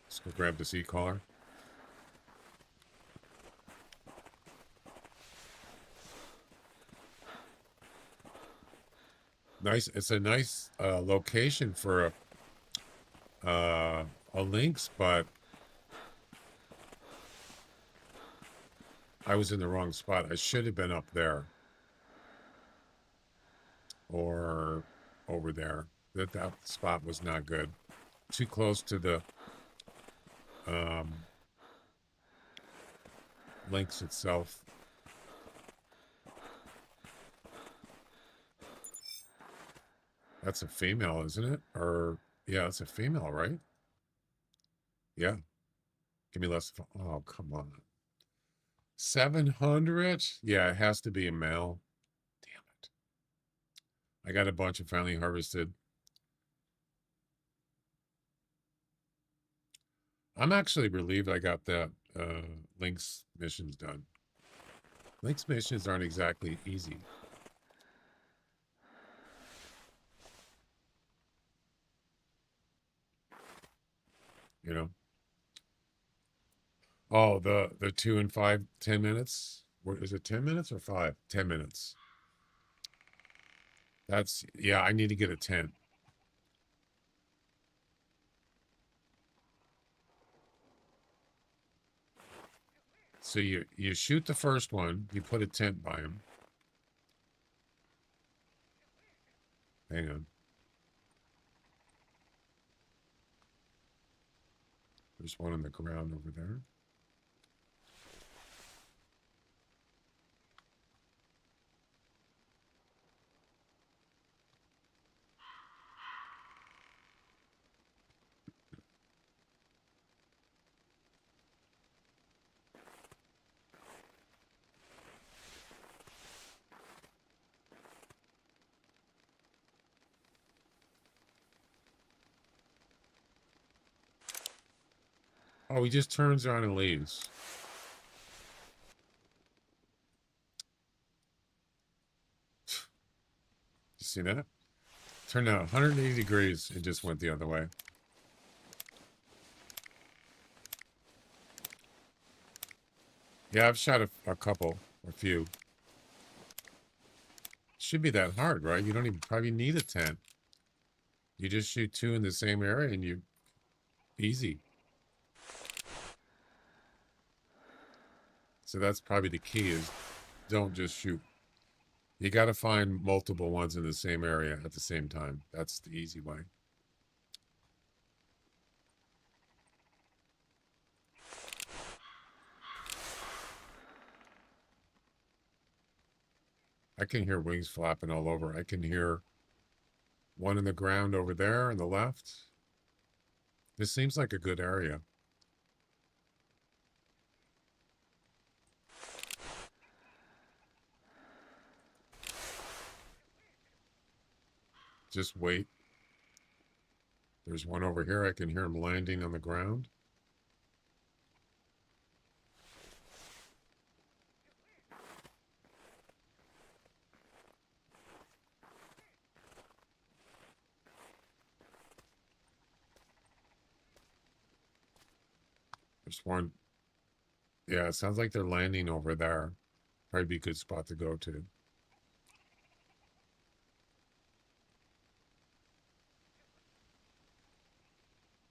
Let's go grab the seat collar. Nice. It's a nice location for a lynx, but I was in the wrong spot. I should have been up there or over there. That spot was not good. Too close to the lynx itself. That's a female, isn't it? Or yeah, it's a female, right? Yeah. Give me less. Oh, come on. 700? Yeah, it has to be a male. Damn it. I got a bunch of finally harvested. I'm actually relieved I got that Lynx missions done. Lynx missions aren't exactly easy. You know? Oh, the 2 and 5, 10 minutes? Is it 10 minutes or 5? 10 minutes. That's, yeah, I need to get a 10. So you shoot the first one, you put a tent by him. Hang on. There's one on the ground over there. Oh, he just turns around and leaves. You see that? Turned out 180 degrees. It just went the other way. Yeah, I've shot a couple. Or few. Should be that hard, right? You don't even probably need a tent. You just shoot 2 in the same area and you easy. So that's probably the key is don't just shoot. You got to find multiple ones in the same area at the same time. That's the easy way. I can hear wings flapping all over. I can hear one in the ground over there on the left. This seems like a good area. Just wait. There's one over here. I can hear him landing on the ground. There's one. Yeah, it sounds like they're landing over there. Probably be a good spot to go to.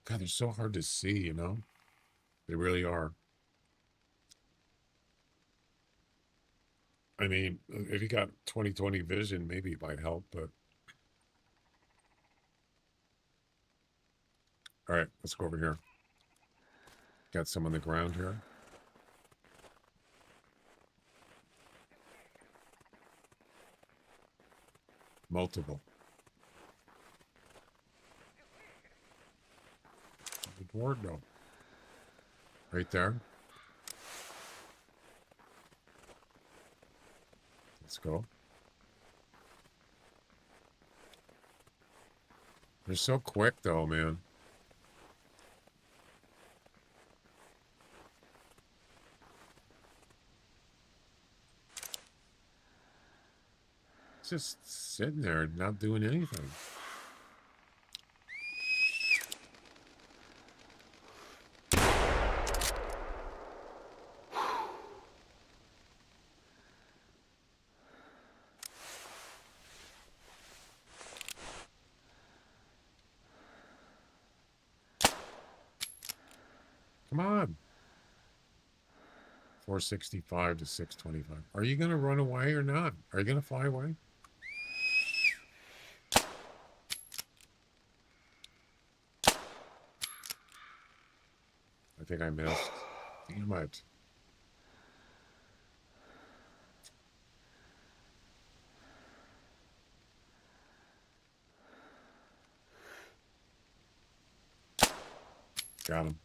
God, they're so hard to see, you know? They really are. I mean, if you got 20/20 vision, maybe it might help, but... All right, let's go over here. Got some on the ground here. Multiple. Good word, though. Right there. Let's go. They're so quick, though, man. Just sitting there, not doing anything. Come on. 465 to 625. Are you going to run away or not? Are you going to fly away? I think I missed. Damn it. Got him.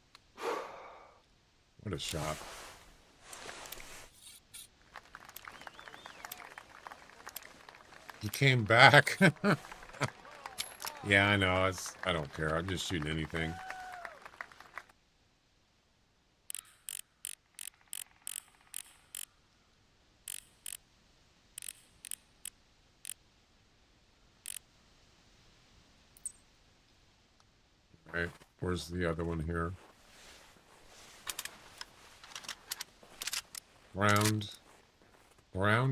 What a shot. He came back. Yeah, I know. I don't care. I'm just shooting anything. All right. Where's the other one here?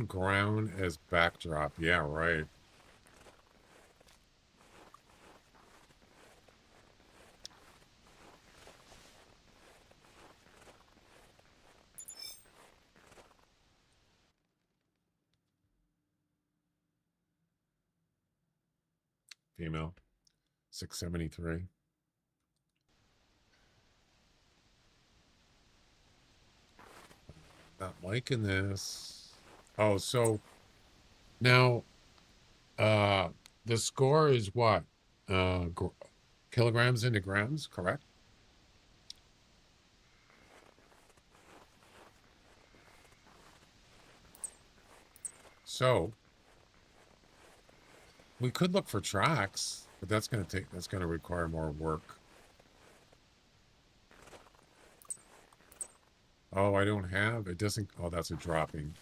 Ground as backdrop. Yeah, right. Female. 673. Not liking this. Oh, so now the score is what? Kilograms into grams, correct? So we could look for tracks, but that's going to require more work. Oh, I don't have, it doesn't, oh, that's a dropping.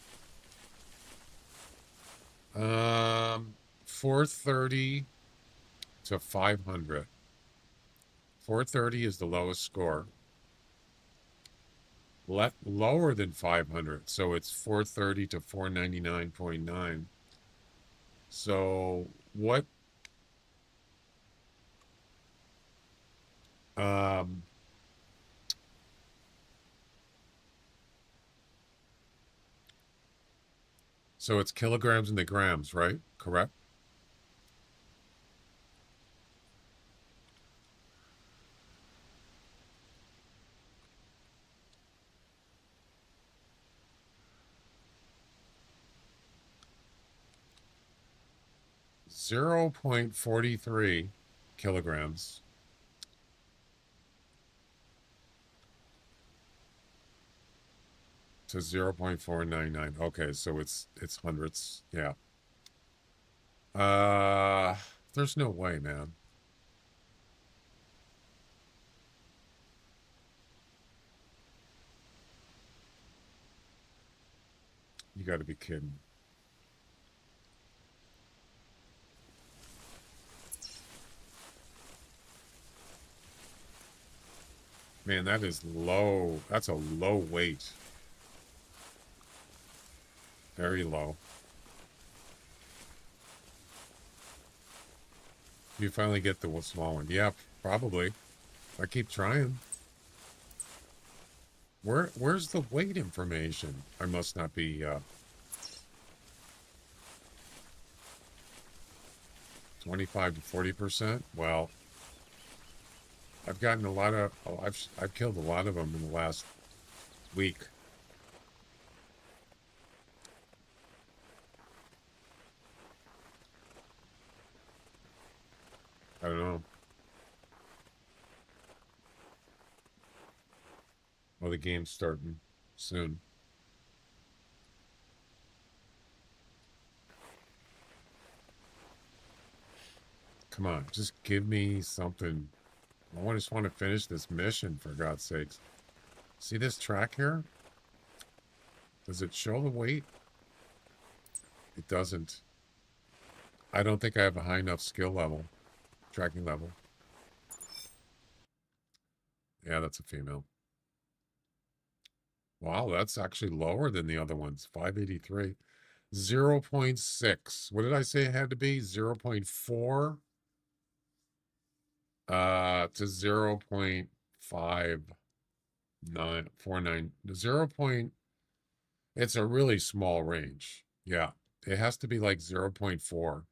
430 to 500. 430 is the lowest score. lower than 500. So it's 430 to 499.9. So what, um, so it's kilograms in the grams, right? Correct? Zero 0.43 kilograms to 0.499. Okay, so it's hundredths. Yeah. There's no way, man. You got to be kidding. Man, that is low. That's a low weight. Very low. You finally get the small one. Yeah, probably. I keep trying. Where's the weight information? I must not be 25 to 40%. Well, I've gotten a lot of I've killed a lot of them in the last week. I don't know. Well, the game's starting soon. Come on, just give me something. I just want to finish this mission, for God's sakes. See this track here? Does it show the weight? It doesn't. I don't think I have a high enough skill level, tracking level. Yeah, that's a female. Wow, that's actually lower than the other ones. 583. 0.6. What did I say it had to be? 0.4 to 0.5949. 0. It's a really small range. Yeah. It has to be like 0.4.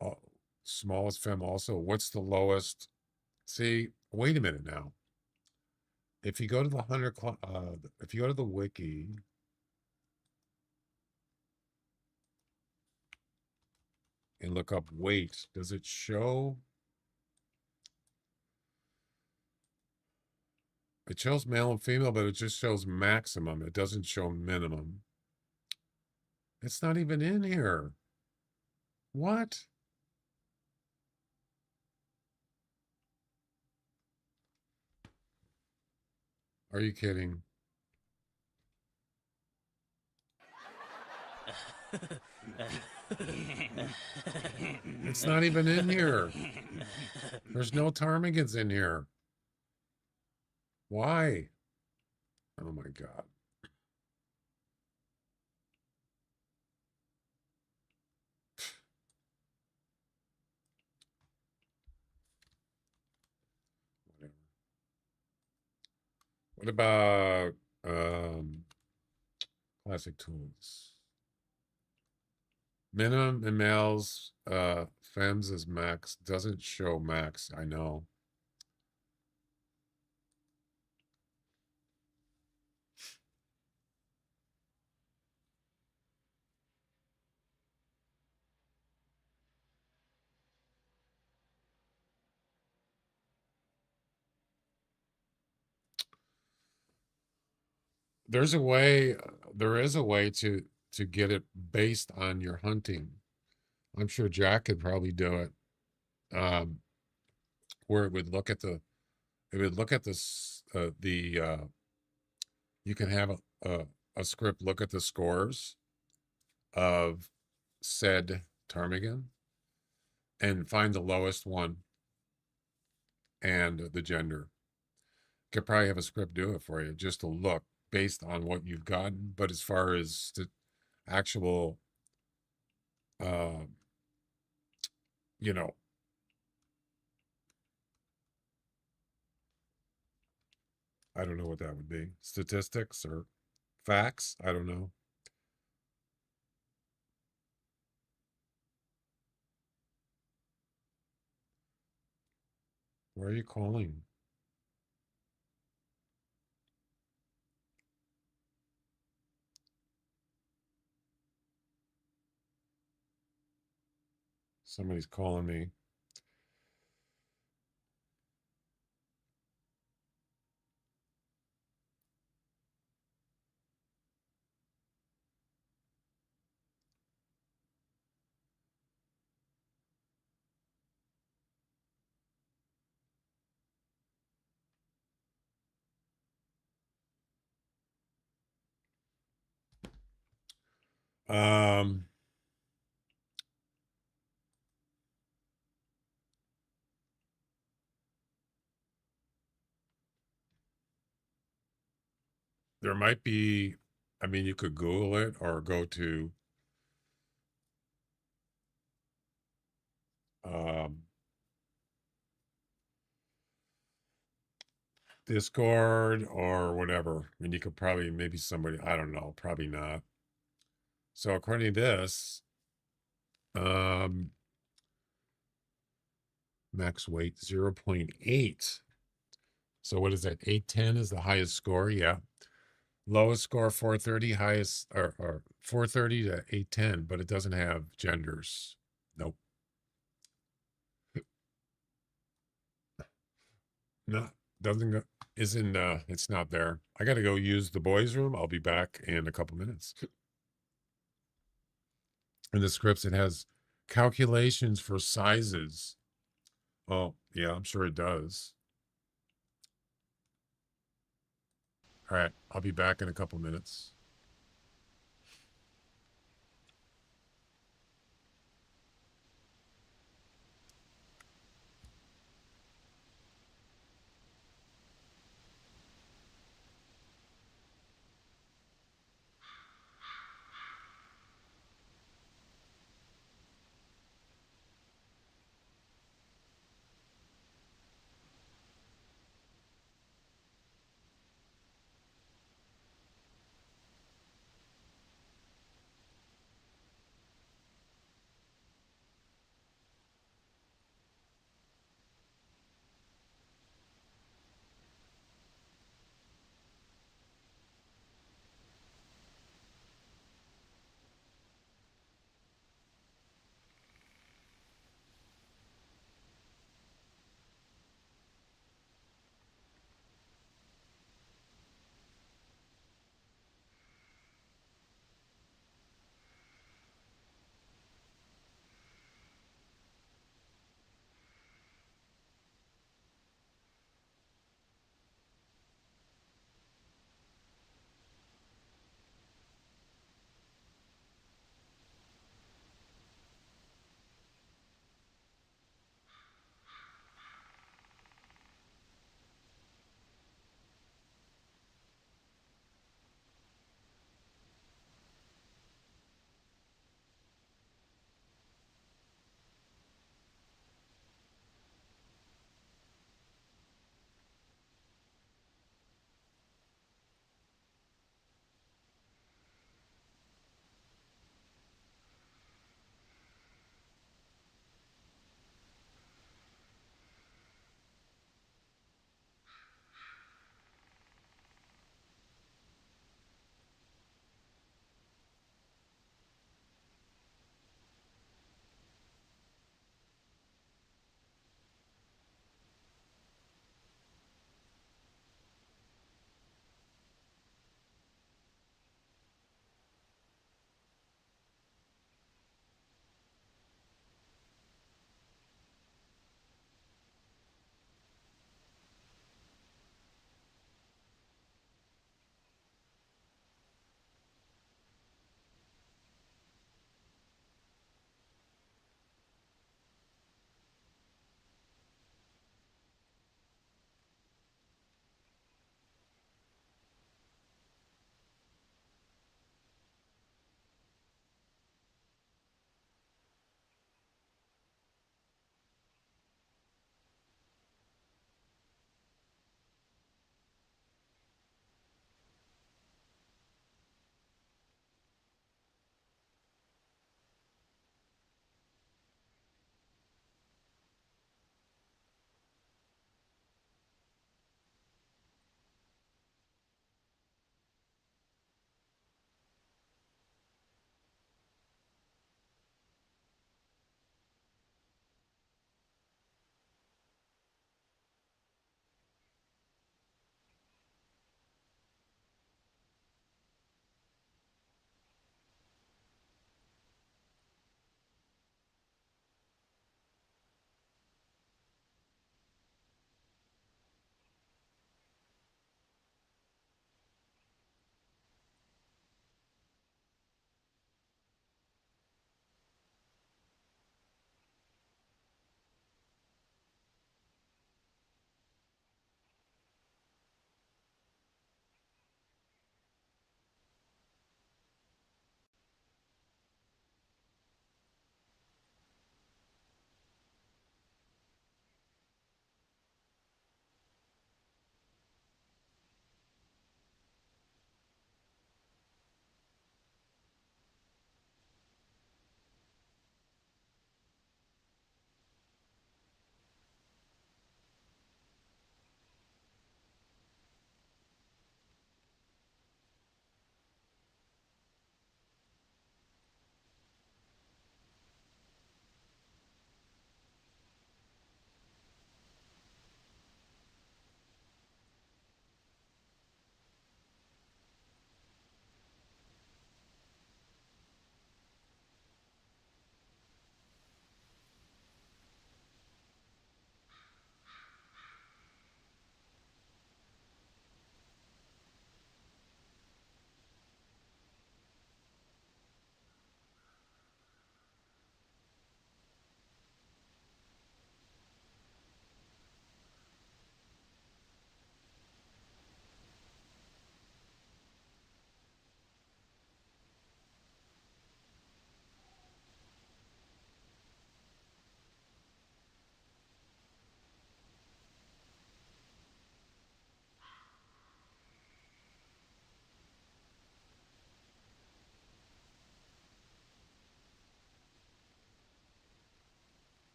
Oh, smallest fem also. What's the lowest? See, wait a minute now. If you go to the Hunter, if you go to the wiki, and look up weight, does it show? It shows male and female, but it just shows maximum. It doesn't show minimum. It's not even in here. What? Are you kidding? It's not even in here. There's no ptarmigans in here. Why? Oh my God. Whatever. What about classic tools? Minimum in males, femmes is max. Doesn't show max, I know. There's a way, there is a way to get it based on your hunting. I'm sure Jack could probably do it. Where it would look at it would look at this, you can have a script look at the scores of said ptarmigan and find the lowest one and the gender. Could probably have a script do it for you, just to look based on what you've gotten. But as far as the actual, uh, you know, I don't know what that would be. Statistics or facts? I don't know. Why are you calling? Somebody's calling me. Um, there might be, I mean, you could Google it or go to um, Discord or whatever. I mean, you could probably, maybe somebody, I don't know, probably not. So according to this, um, max weight 0.8. So what is that? 810 is the highest score. Yeah. Lowest score 430, highest or 430 to 810, but it doesn't have genders. Nope. No, doesn't go, isn't it's not there. I gotta go use the boys' room. I'll be back in a couple minutes. In the scripts, it has calculations for sizes. Oh, yeah, I'm sure it does. All right, I'll be back in a couple minutes.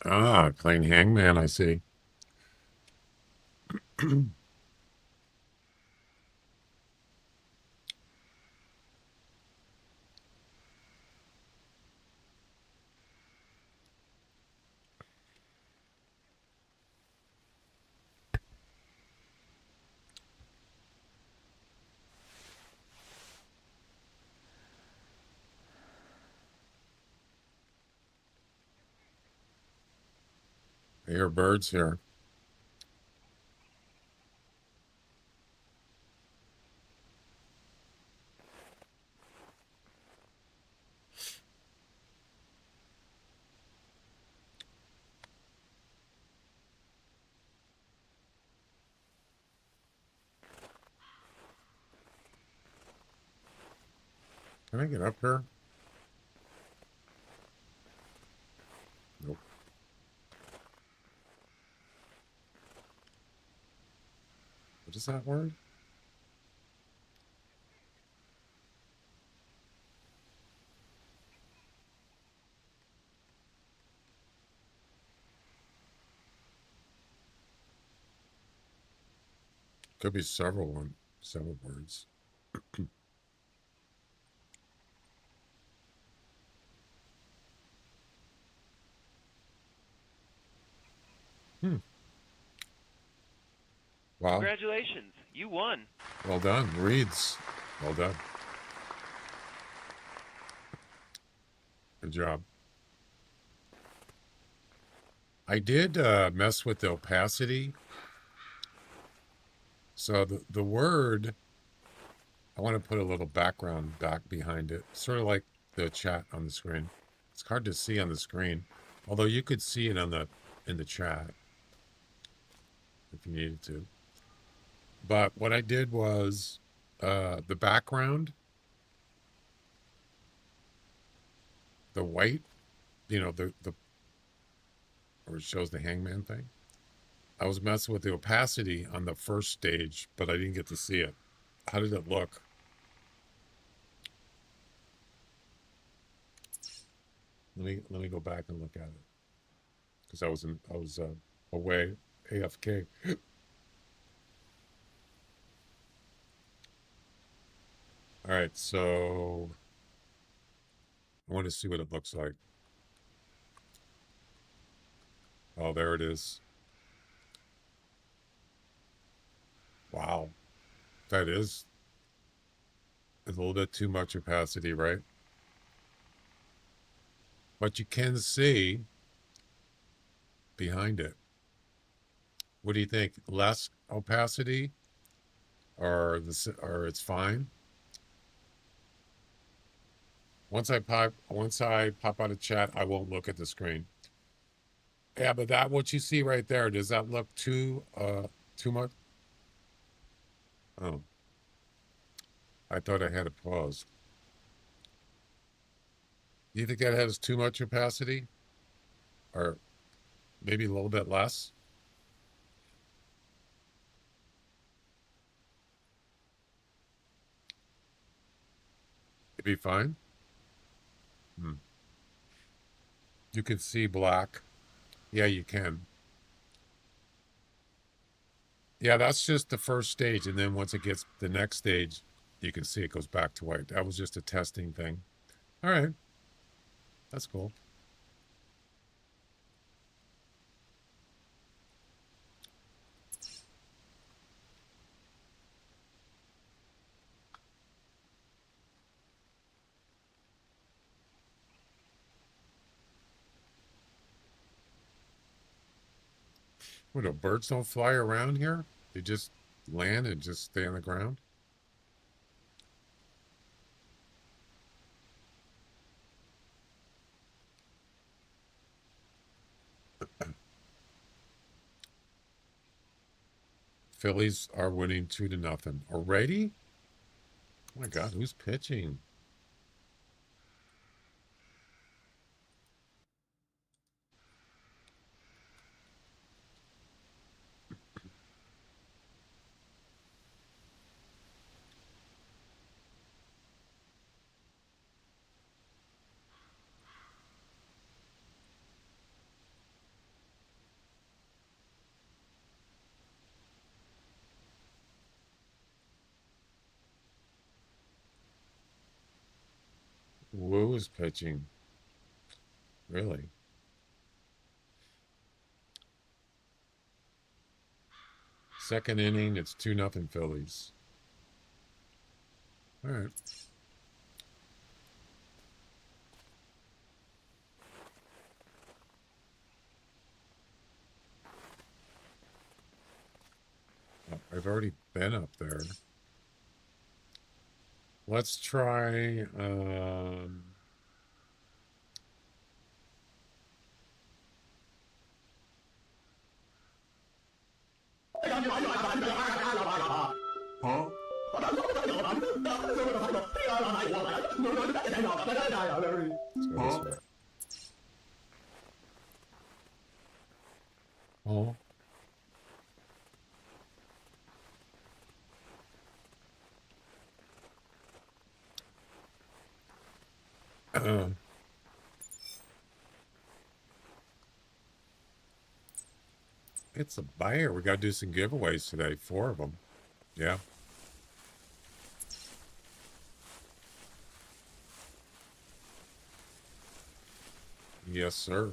Ah, playing hangman, I see. I hear birds here. Can I get up here? Nope. What is that word? Could be several words. Hmm. Wow. Congratulations, you won. Well done. Reads. Well done. Good job. I did mess with the opacity. So the word, I want to put a little background back behind it, sort of like the chat on the screen. It's hard to see on the screen, although you could see it in the chat if you needed to. But what I did was the background, the white, or it shows the hangman thing. I was messing with the opacity on the first stage, but I didn't get to see it. How did it look? Let me go back and look at it because I was away, AFK. All right, so I want to see what it looks like. Oh, there it is. Wow, that is a little bit too much opacity, right? But you can see behind it. What do you think? Less opacity, or it's fine? Once I pop out of chat, I won't look at the screen. Yeah, but that what you see right there, does that look too much? Oh, I thought I had it paused. Do you think that has too much opacity? Or maybe a little bit less? It'd be fine. You can see black. Yeah, you can. Yeah, that's just the first stage, and then once it gets the next stage, you can see it goes back to white. That was just a testing thing. All right. That's cool. What, the birds don't fly around here? They just land and just stay on the ground? Phillies are winning 2-0. Already? Oh my God, who's pitching? Wu is pitching. Really? Second inning, it's 2-0 Phillies. All right. I've already been up there. Let's try let's go this way. Oh. It's a buyer. We got to do some giveaways today. 4 of them. Yeah. Yes, sir.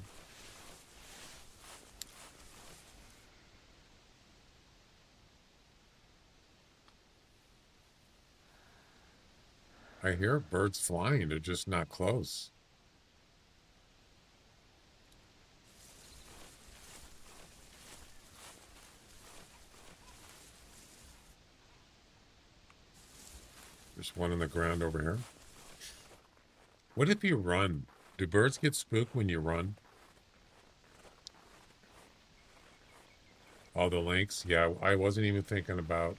I hear birds flying. They're just not close. There's one on the ground over here. What if you run? Do birds get spooked when you run? Oh, the lynx? Yeah, I wasn't even thinking about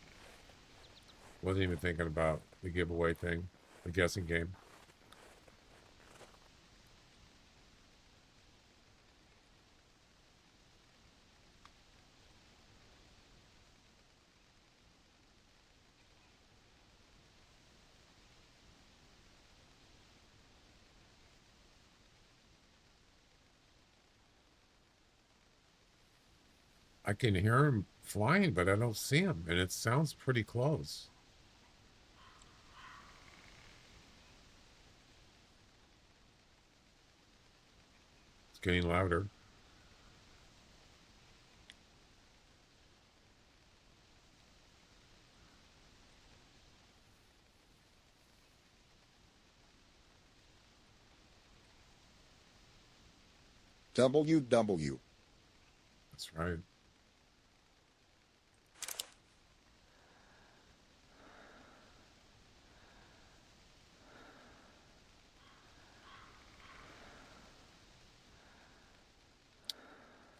the giveaway thing, the guessing game. I can hear him flying, but I don't see him, and it sounds pretty close. It's getting louder. WW. That's right.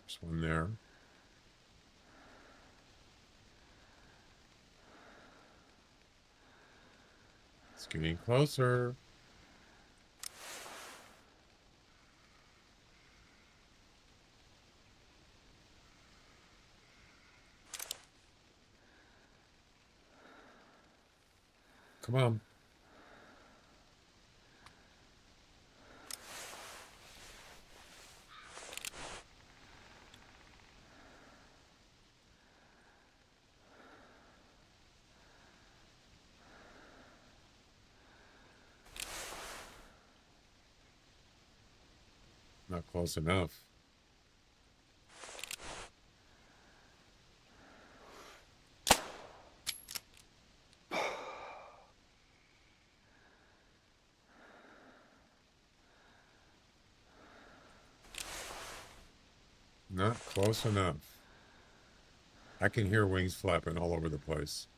There's one there. It's getting closer. Come on. Not close enough. Not close enough. I can hear wings flapping all over the place.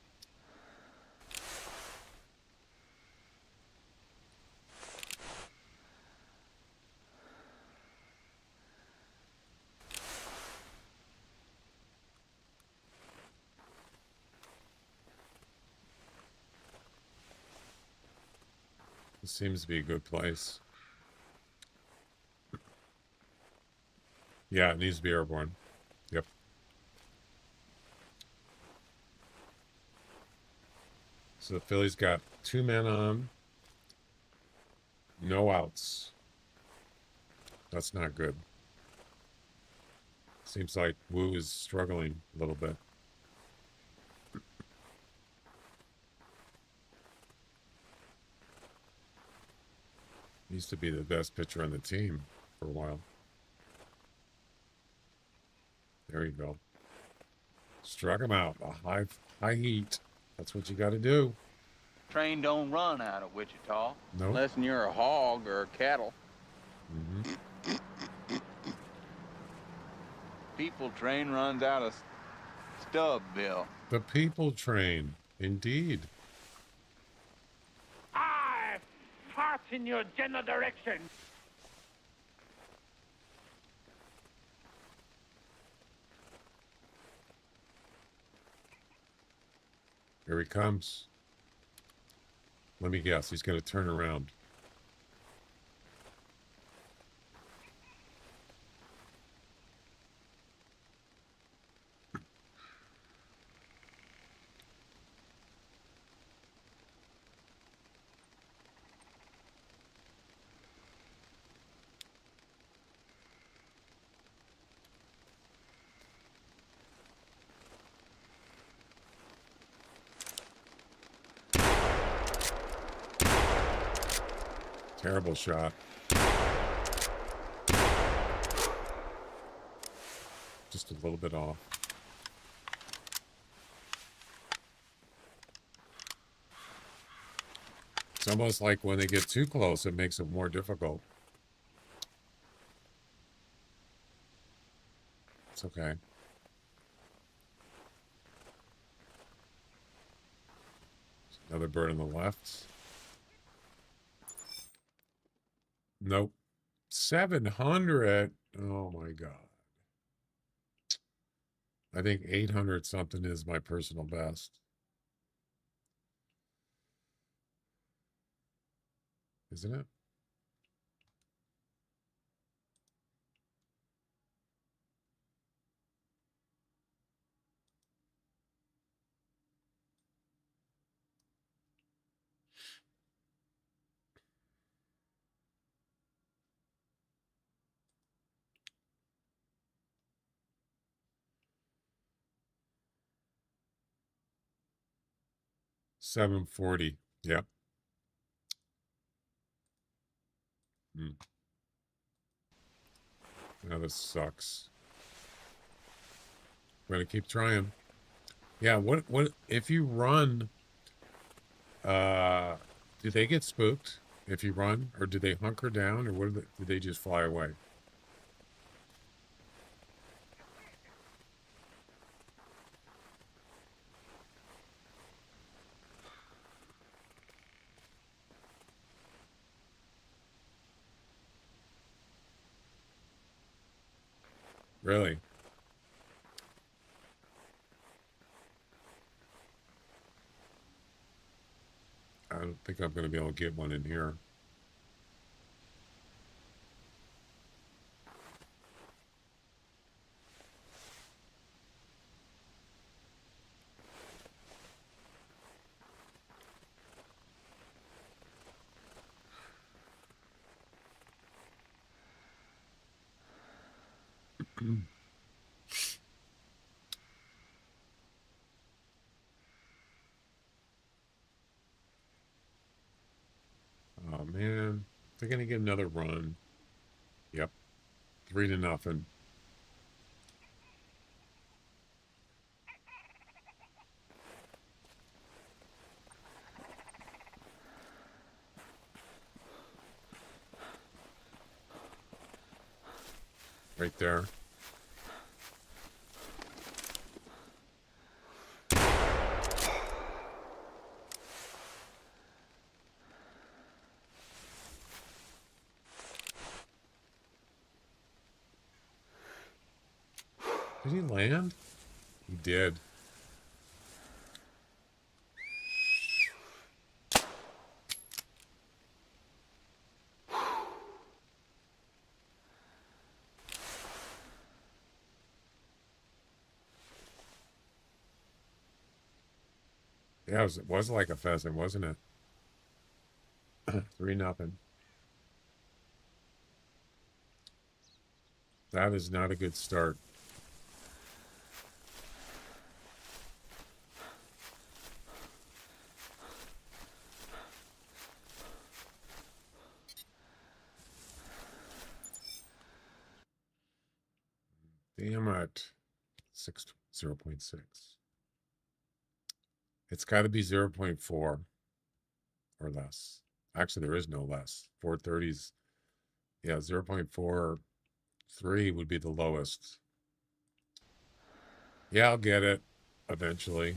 This seems to be a good place. Yeah, it needs to be airborne. Yep. So the Phillies got 2 men on. No outs. That's not good. Seems like Wu is struggling a little bit. Used to be the best pitcher on the team for a while. There you go. Struck him out. A high heat. That's what you got to do. Train don't run out of Wichita. Nope. Unless you're a hog or a cattle. Mm-hmm. People train runs out of Stubbville. The people train. Indeed. I fart in your general direction. Here he comes. Let me guess. He's going to turn around. Terrible shot. Just a little bit off. It's almost like when they get too close, it makes it more difficult. It's okay. Another bird on the left. Nope. 700. Oh my God. I think 800 something is my personal best. Isn't it? $740. Yep. Now this sucks. We're gonna keep trying. Yeah, what if you run, do they get spooked if you run, or do they hunker down, or do they just fly away? Really? I don't think I'm going to be able to get one in here. Oh man, they're gonna get another run. Yep, 3-0. Right there. Did he land? He did. Yeah, it was like a pheasant, wasn't it? 3-0. That is not a good start. Damn it. 0.6. It's got to be 0.4 or less. Actually, there is no less. 430s. Yeah, 0.43 would be the lowest. Yeah, I'll get it eventually.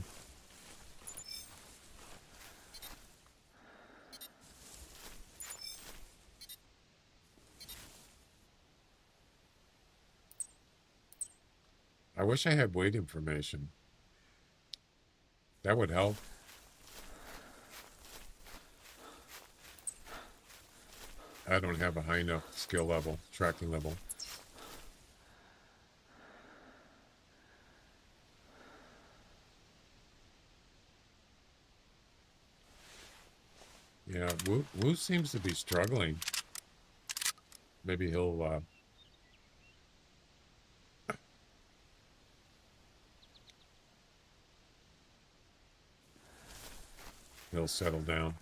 I wish I had weight information. That would help. I don't have a high enough skill level, tracking level. Yeah, Wu seems to be struggling. Maybe he'll settle down.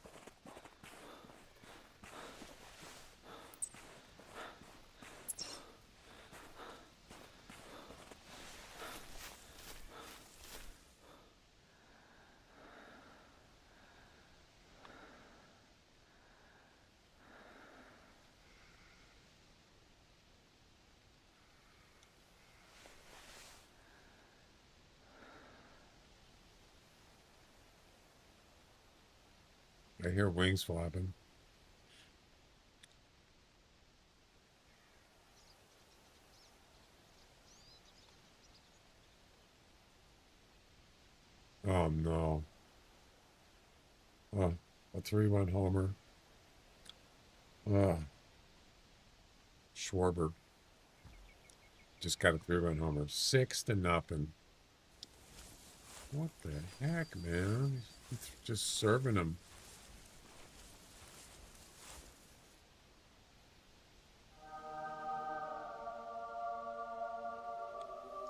I hear wings flapping. Oh no. Oh, a 3-1 homer. Oh, Schwarber just got a 3-run homer. 6-0. What the heck, man? He's just serving him.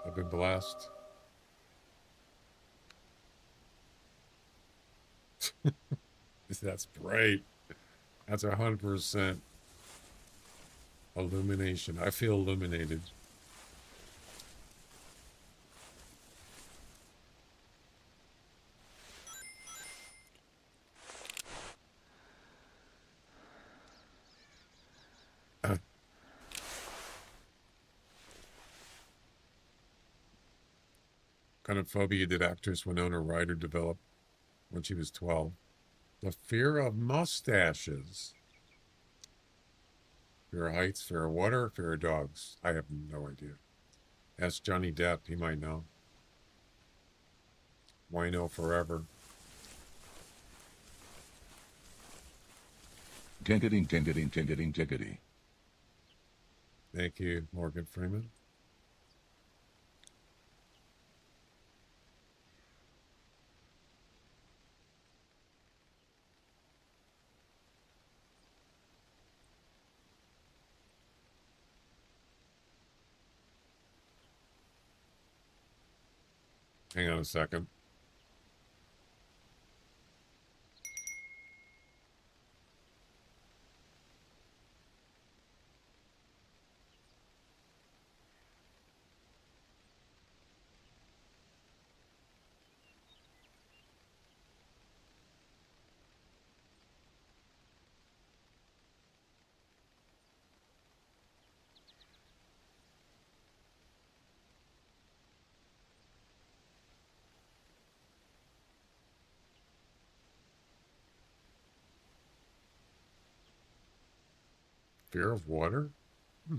I've been blessed. That's bright. That's 100% illumination. I feel illuminated. Kind of phobia did actress Winona Ryder develop when she was 12? The fear of mustaches. Fear of heights, fear of water, fear of dogs. I have no idea. Ask Johnny Depp. He might know. Wino forever. Jiggity, jiggity, jiggity, jiggity. Thank you, Morgan Freeman. Hang on a second. Fear of water? I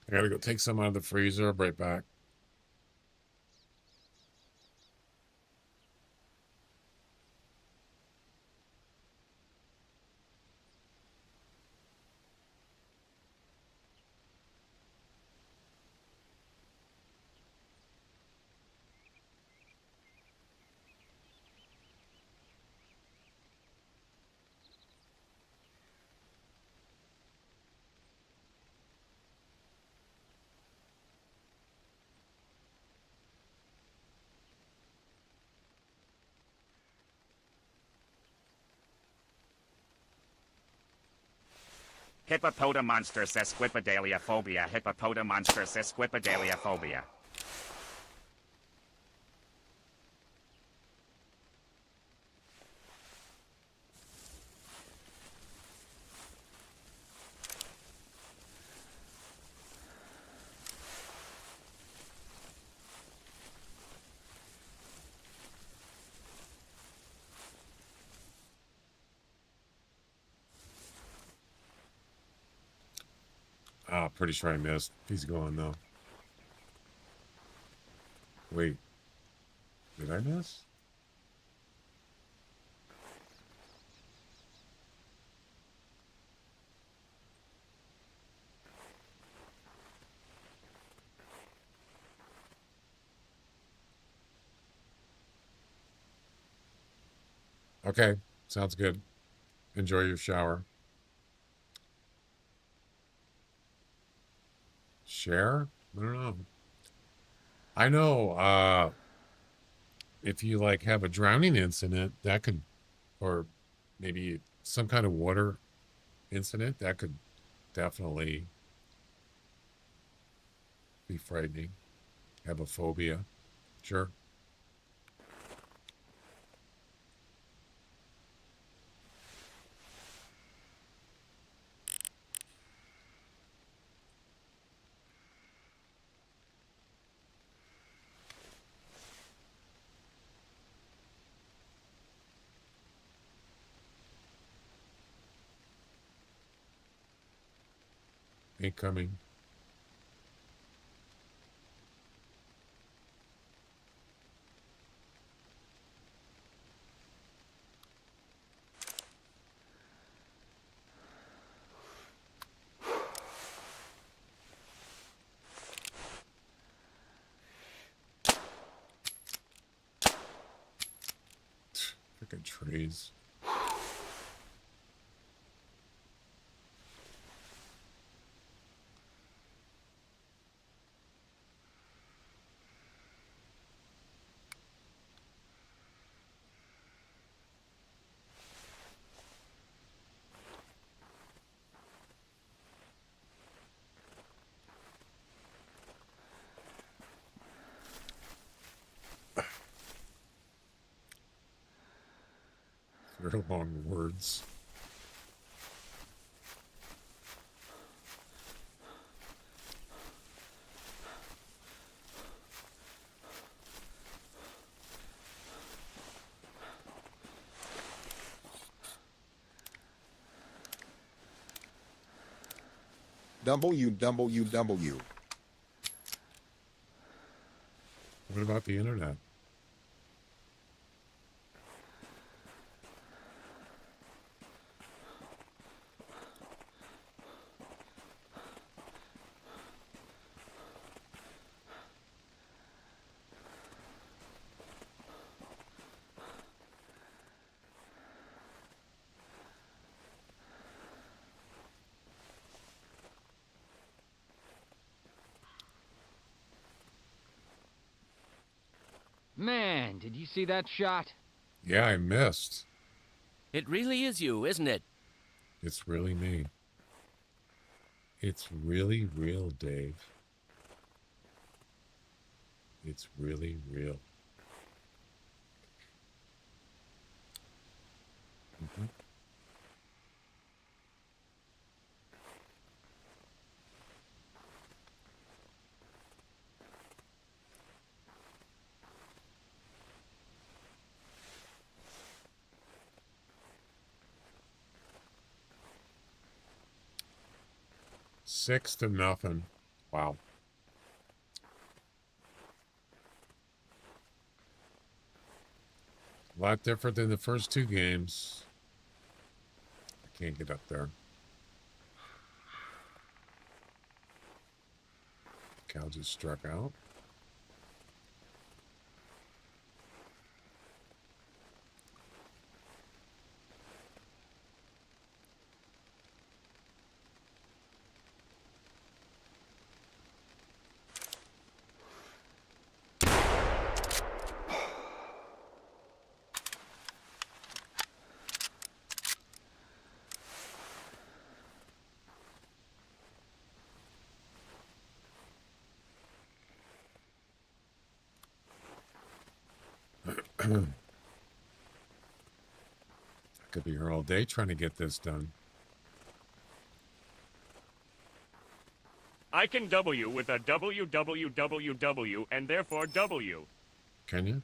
gotta go take some out of the freezer. I'll be right back. Hippopotamonster sesquipedaliophobia. Hippopotamonster sesquipedaliophobia. Oh, pretty sure I missed. He's going though. Wait. Did I miss? Okay. Sounds good. Enjoy your shower. Share? I don't know. I know, if you like have a drowning incident, that could, or maybe some kind of water incident, that could definitely be frightening. Have a phobia. Sure. Incoming. Freaking trees. Very long words. www. What about the internet? Man, did you see that shot? Yeah, I missed. It really is you, isn't it? It's really me. It's really real, Dave. It's really real. Mm-hmm. Six to nothing. Wow. A lot different than the first two games. I can't get up there. Cal just struck out. could be here all day trying to get this done. I can W with a WWWW and therefore W. Can you?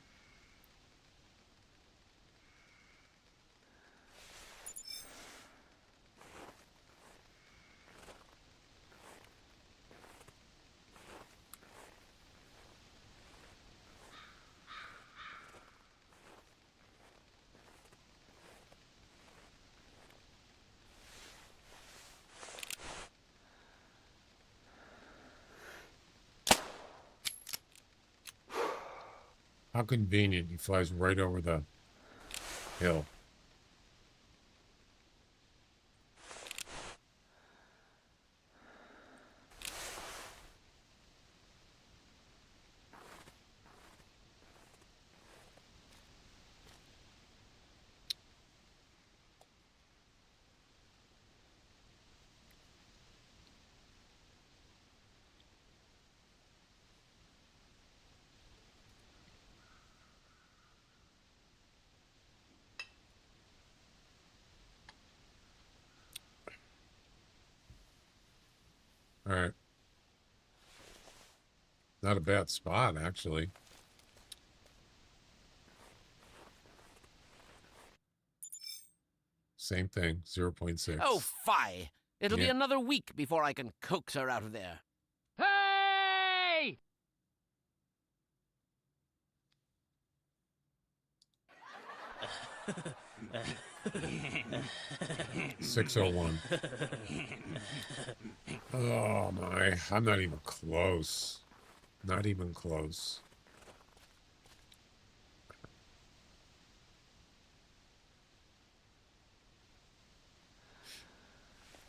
How convenient. He flies right over the hill. All right. Not a bad spot, actually. Same thing, 0.6. Oh, fie! It'll be Yeah. another week before I can coax her out of there. Hey! 601. Oh my, I'm not even close. Not even close.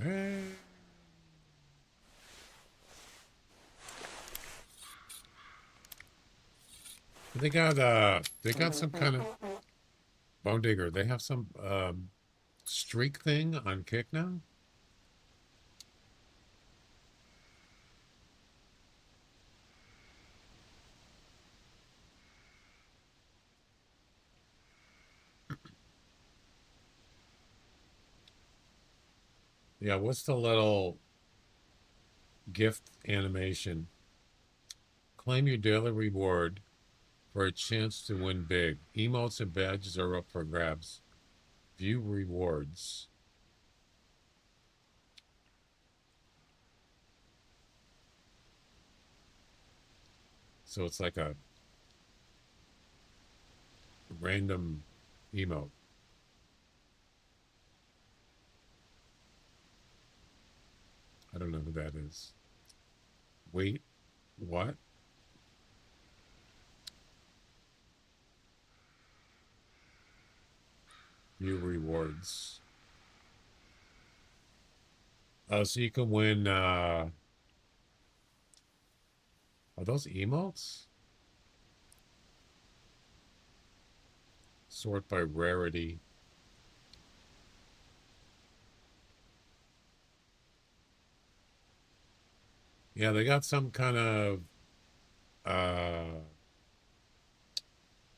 Hey. They got some kind of Bone Digger. They have some streak thing on Kick now. Yeah, what's the little gift animation? Claim your daily reward for a chance to win big. Emotes and badges are up for grabs. View rewards. So it's like a random emote. I don't know who that is. Wait, what? View rewards. So you can win, are those emotes? Sort by rarity. Yeah, they got some kind of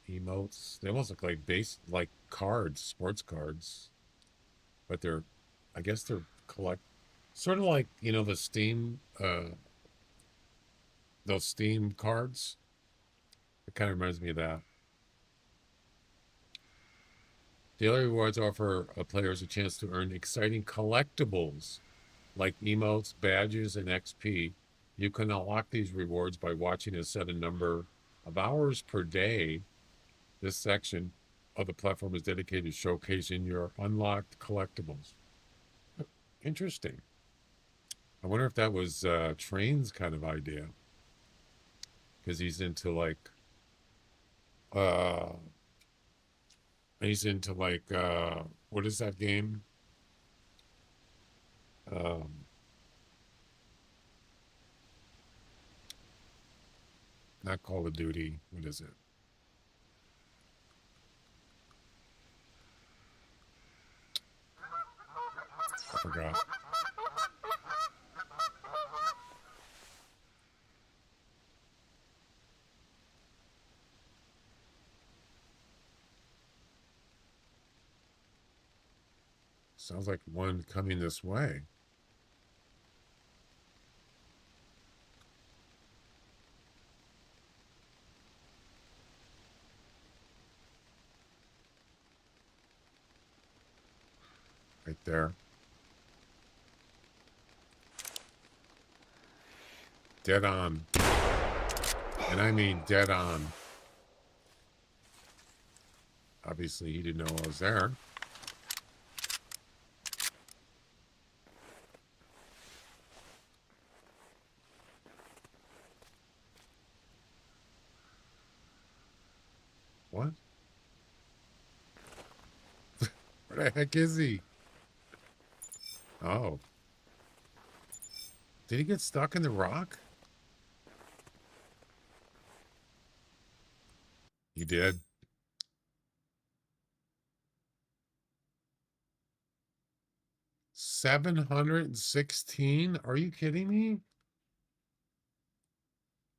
emotes. They almost look like cards, sports cards. But I guess they're sort of like, the Steam, those Steam cards. It kind of reminds me of that. Daily rewards offer players a chance to earn exciting collectibles like emotes, badges, and XP. You can unlock these rewards by watching a set number of hours per day. This section of the platform is dedicated to showcasing your unlocked collectibles. Interesting. I wonder if that was Train's kind of idea. Because he's into what is that game? Not Call of Duty. What is it? I forgot. Sounds like one coming this way. Right there. Dead on. And I mean dead on. Obviously, he didn't know I was there. What? Where the heck is he? Oh. Did he get stuck in the rock? He did. $716? Are you kidding me?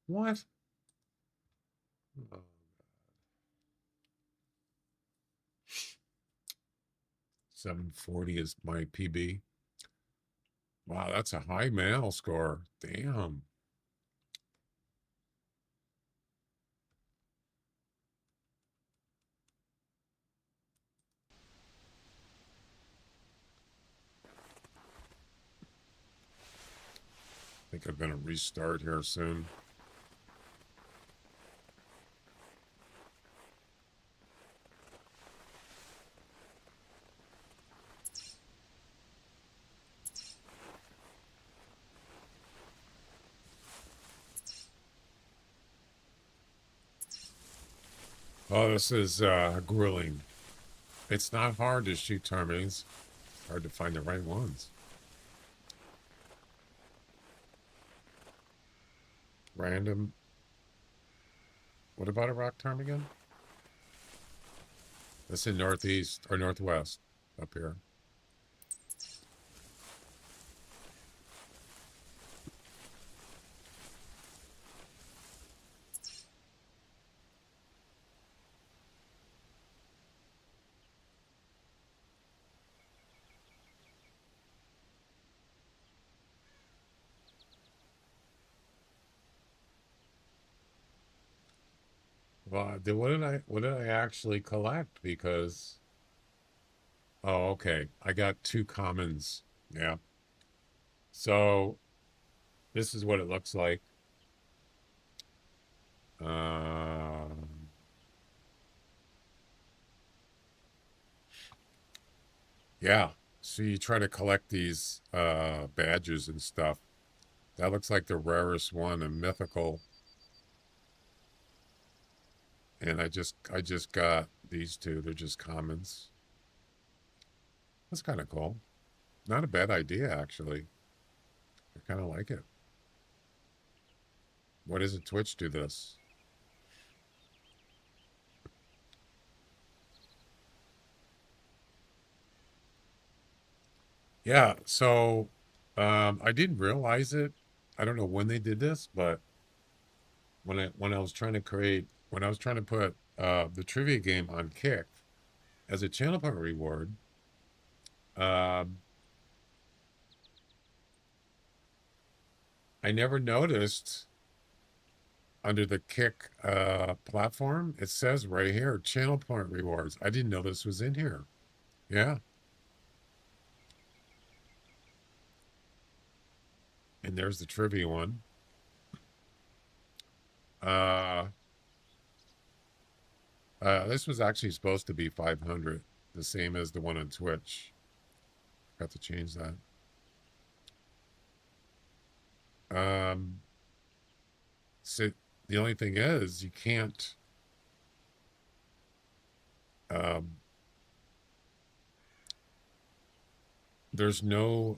What? Oh. 740 is my PB. Wow, that's a high mail score. Damn. I think I'm going to restart here soon. Oh, this is grueling. It's not hard to shoot ptarmigans. It's hard to find the right ones. Random. What about a rock ptarmigan? That's in northeast or northwest up here. Well, what did I actually collect? Because oh, okay, I got 2 commons. Yeah. So this is what it looks like. Yeah. So you try to collect these badges and stuff. That looks like the rarest one, a mythical. And I just got these 2. They're just commons. That's kind of cool. Not a bad idea, actually. I kind of like it. Why doesn't Twitch do this? Yeah, so I didn't realize it. I don't know when they did this, but when I was trying to put the trivia game on Kick as a channel point reward, um, I never noticed under the Kick platform, it says right here, channel point rewards. I didn't know this was in here. Yeah. And there's the trivia one. This was actually supposed to be 500, the same as the one on Twitch. Got to change that. So the only thing is you can't there's no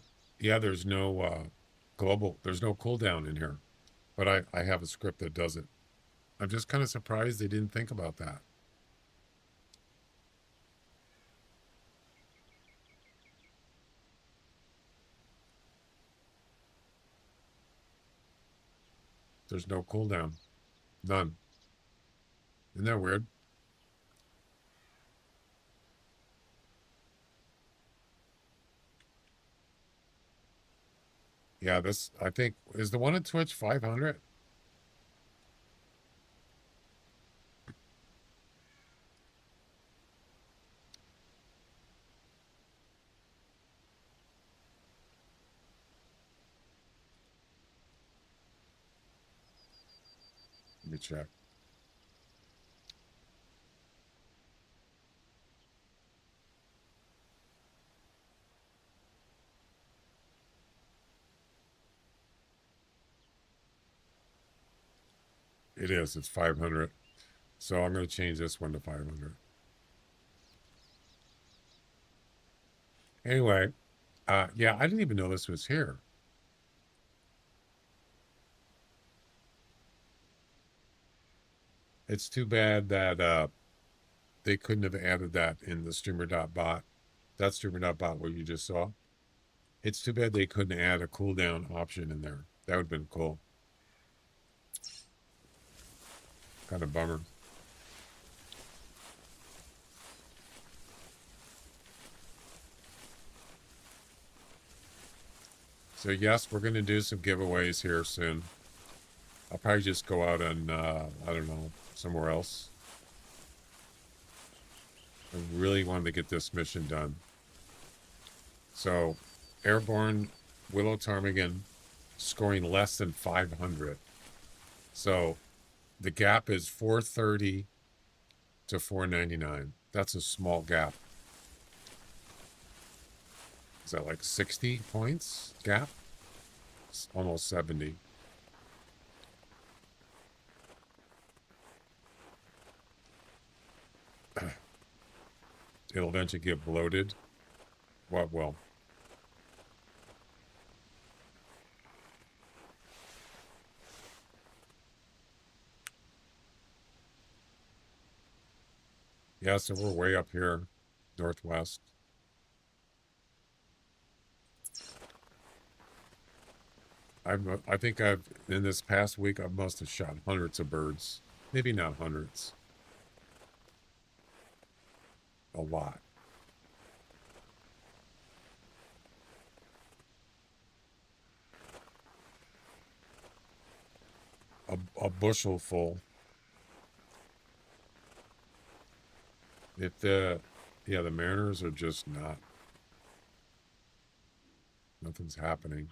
global, there's no cooldown in here. But I have a script that does it. I'm just kind of surprised they didn't think about that. There's no cooldown. None. Isn't that weird? Yeah, this, I think, is the one on Twitch 500? Let me check. It is. It's 500. So I'm going to change this one to 500. Anyway, yeah, I didn't even know this was here. It's too bad that they couldn't have added that in the streamer.bot. That streamer.bot what you just saw. It's too bad they couldn't add a cooldown option in there. That would have been cool. Kind of bummer. So yes, we're going to do some giveaways here soon. I'll probably just go out and, I don't know, somewhere else. I really wanted to get this mission done. So, Airborne Willow Ptarmigan scoring less than 500. So, the gap is 430 to 499. That's a small gap. Is that like 60 points gap? It's almost 70. It'll eventually get bloated. What will? Yeah, so we're way up here, northwest. I think in this past week, I must have shot hundreds of birds. Maybe not hundreds. A lot. A bushel full. Yeah, the mariners are just not. Nothing's happening.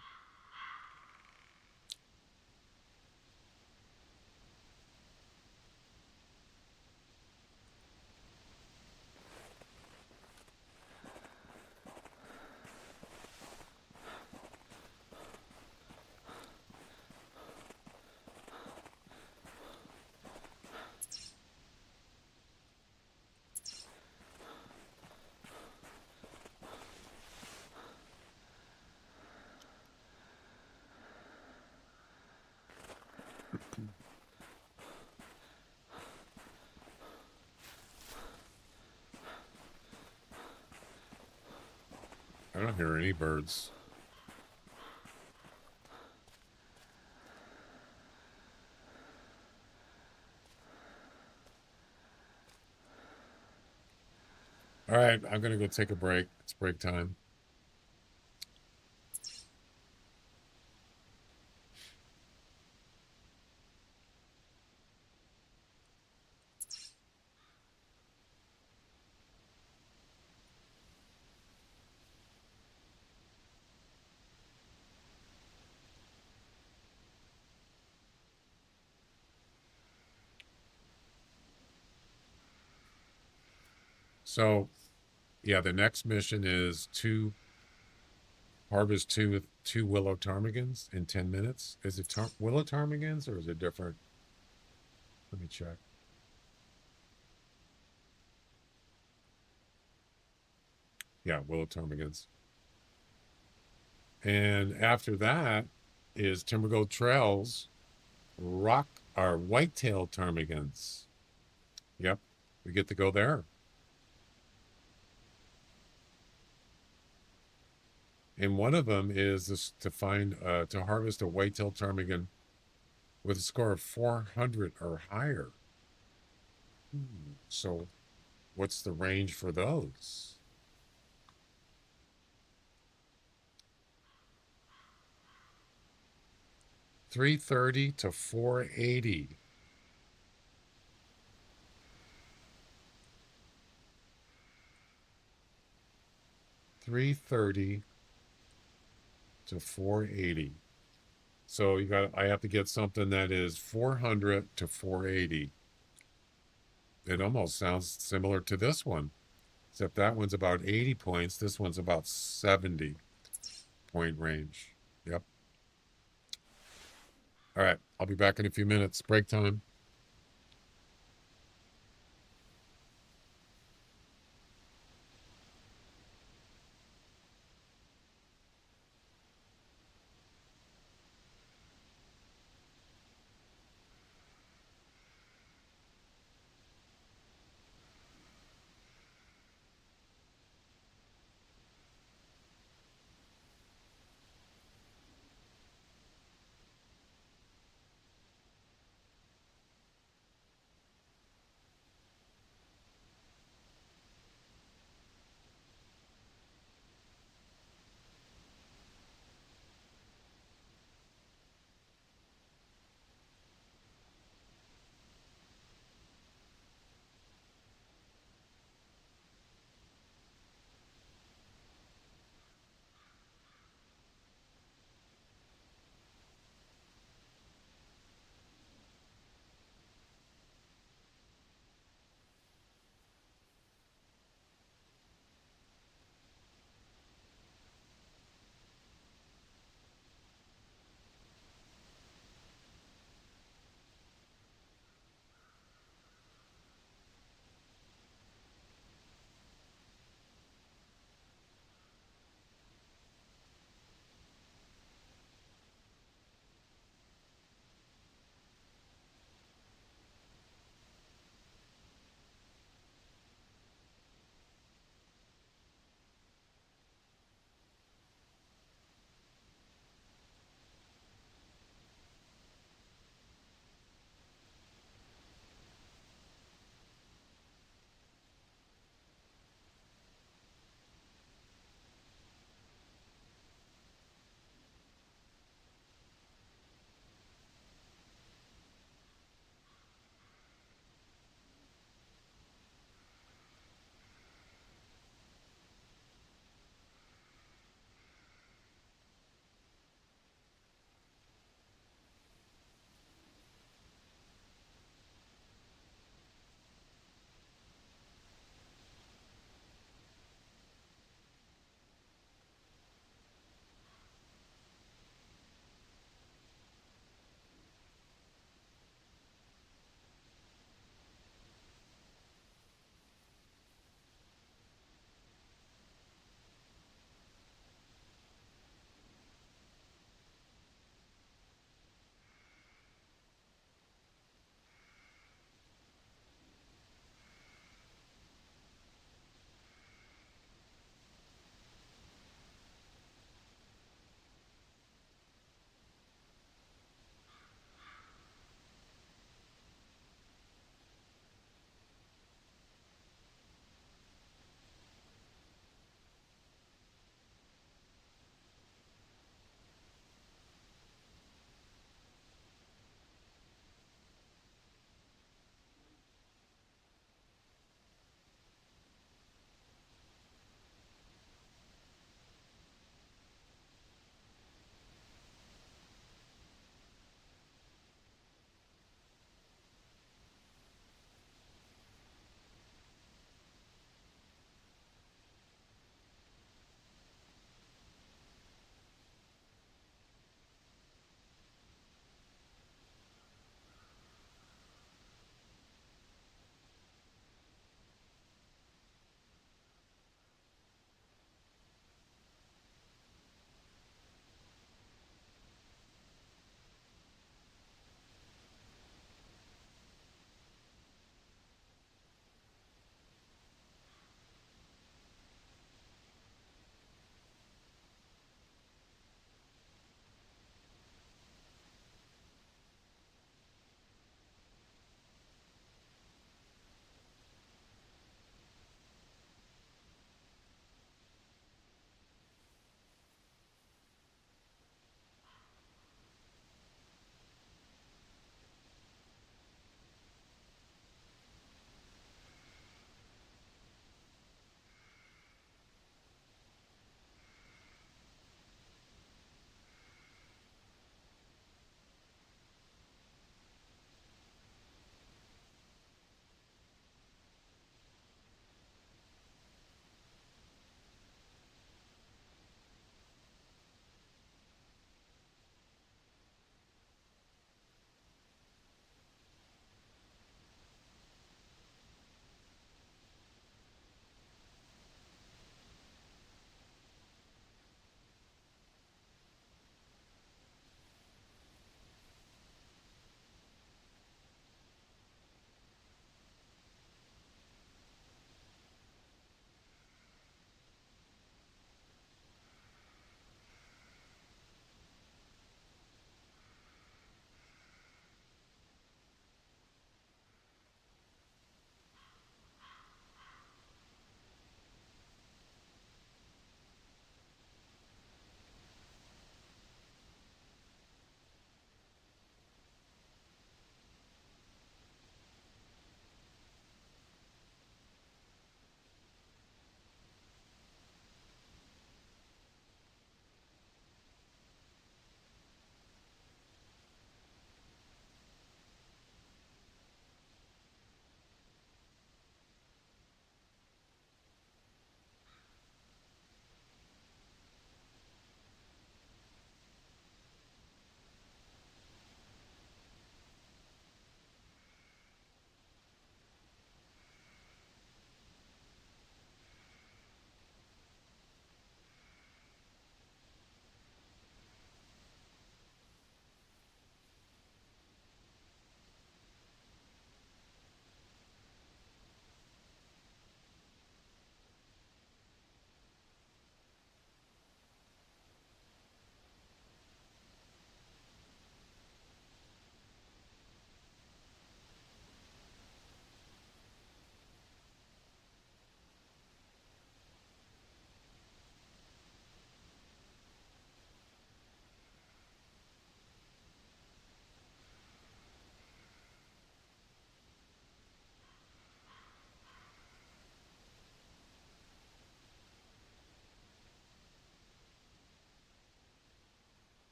I don't hear any birds. All right, I'm going to go take a break. It's break time. So, yeah, the next mission is harvest two willow ptarmigans in 10 minutes. Is it willow ptarmigans or is it different? Let me check. Yeah, willow ptarmigans. And after that is Timbergold Trails whitetail ptarmigans. Yep, we get to go there. And one of them is this, to harvest a whitetail ptarmigan with a score of 400 or higher. So what's the range for those? 330 to 480. $330 to 480. So I have to get something that is 400 to 480. It almost sounds similar to this one, except that one's about 80 points. This one's about 70 point range. Yep. All right, I'll be back in a few minutes. Break time.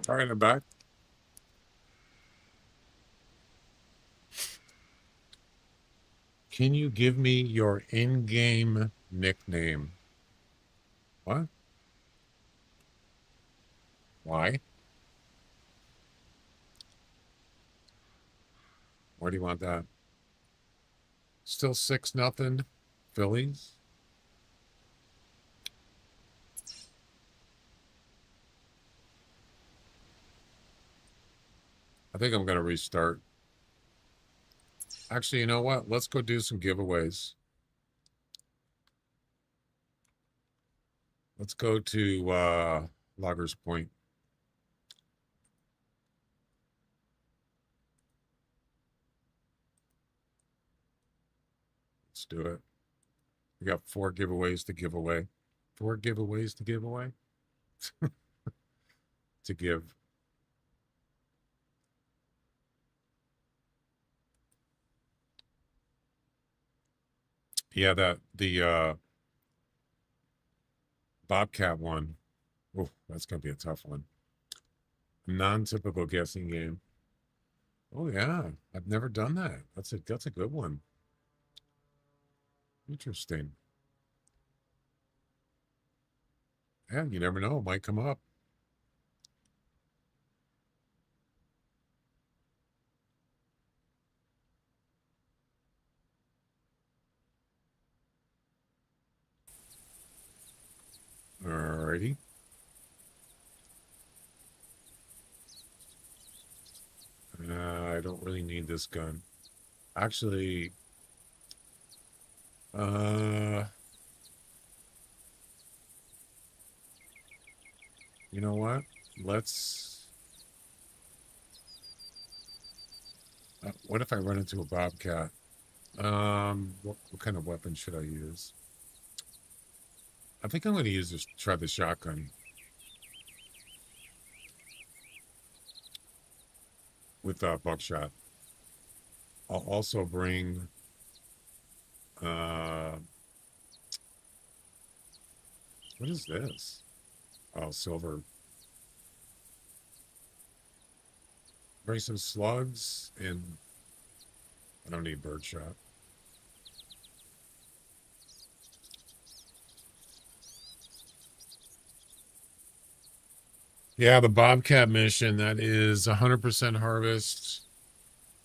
All right, I'm back. Can you give me your in-game nickname? What? Why? Why do you want that? Still 6-0, Phillies. I think I'm going to restart. Actually, you know what? Let's go do some giveaways. Let's go to Loggers Point. Let's do it. We got 4 giveaways to give away. 4 giveaways to give away? To give. Yeah, the Bobcat one. Oh, that's gonna be a tough one. Non-typical guessing game. Oh yeah, I've never done that. That's a good one. Interesting. Yeah, you never know. It might come up. Alrighty. I don't really need this gun. Actually, you know what? Let's. What if I run into a bobcat? What kind of weapon should I use? I think I'm going to use this. Try the shotgun with buckshot. I'll also bring. What is this? Oh, silver. Bring some slugs and I don't need birdshot. Yeah, the Bobcat mission, that is 100% harvest,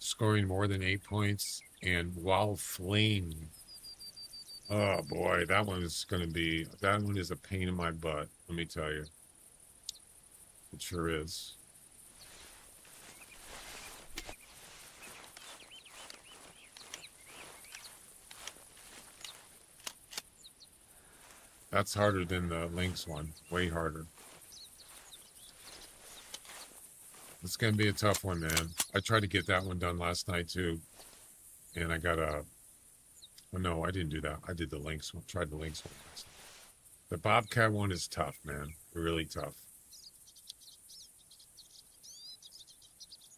scoring more than 8 points, and while fleeing. Oh boy, that one is a pain in my butt, let me tell you. It sure is. That's harder than the Lynx one, way harder. It's going to be a tough one, man. I tried to get that one done last night, too. And I got a... Oh, no, I didn't do that. I did the Lynx one. Tried the Lynx one. The Bobcat one is tough, man. Really tough.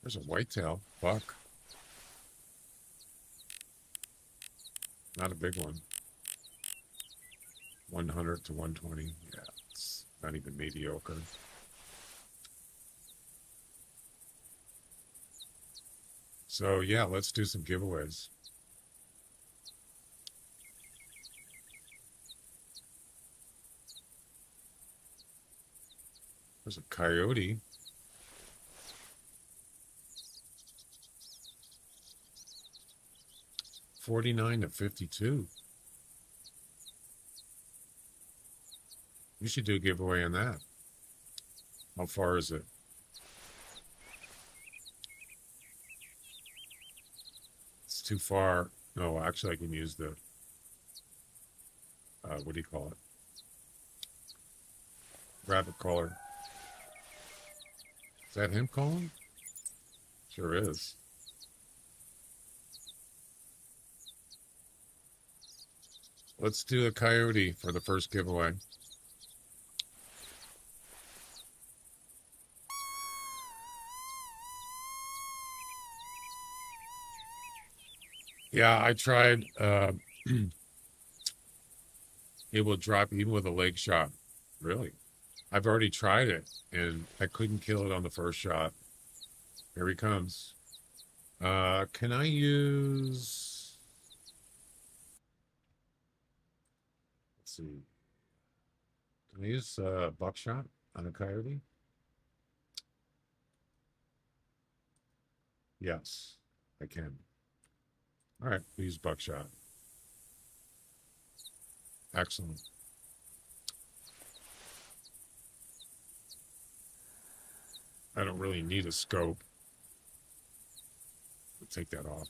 There's a whitetail. Buck. Not a big one. 100 to 120. Yeah, it's not even mediocre. So, yeah, let's do some giveaways. There's a coyote. $49 to $52. You should do a giveaway on that. How far is it? It's too far. No, actually, I can use the, what do you call it? Rabbit caller. Is that him calling? Sure is. Let's do a coyote for the first giveaway. Yeah, I tried. It will drop even with a leg shot. Really? I've already tried it, and I couldn't kill it on the first shot. Here he comes. Can I use... Let's see. Can I use buckshot on a coyote? Yes, I can. All right, we use buckshot. Excellent. I don't really need a scope. I'll take that off.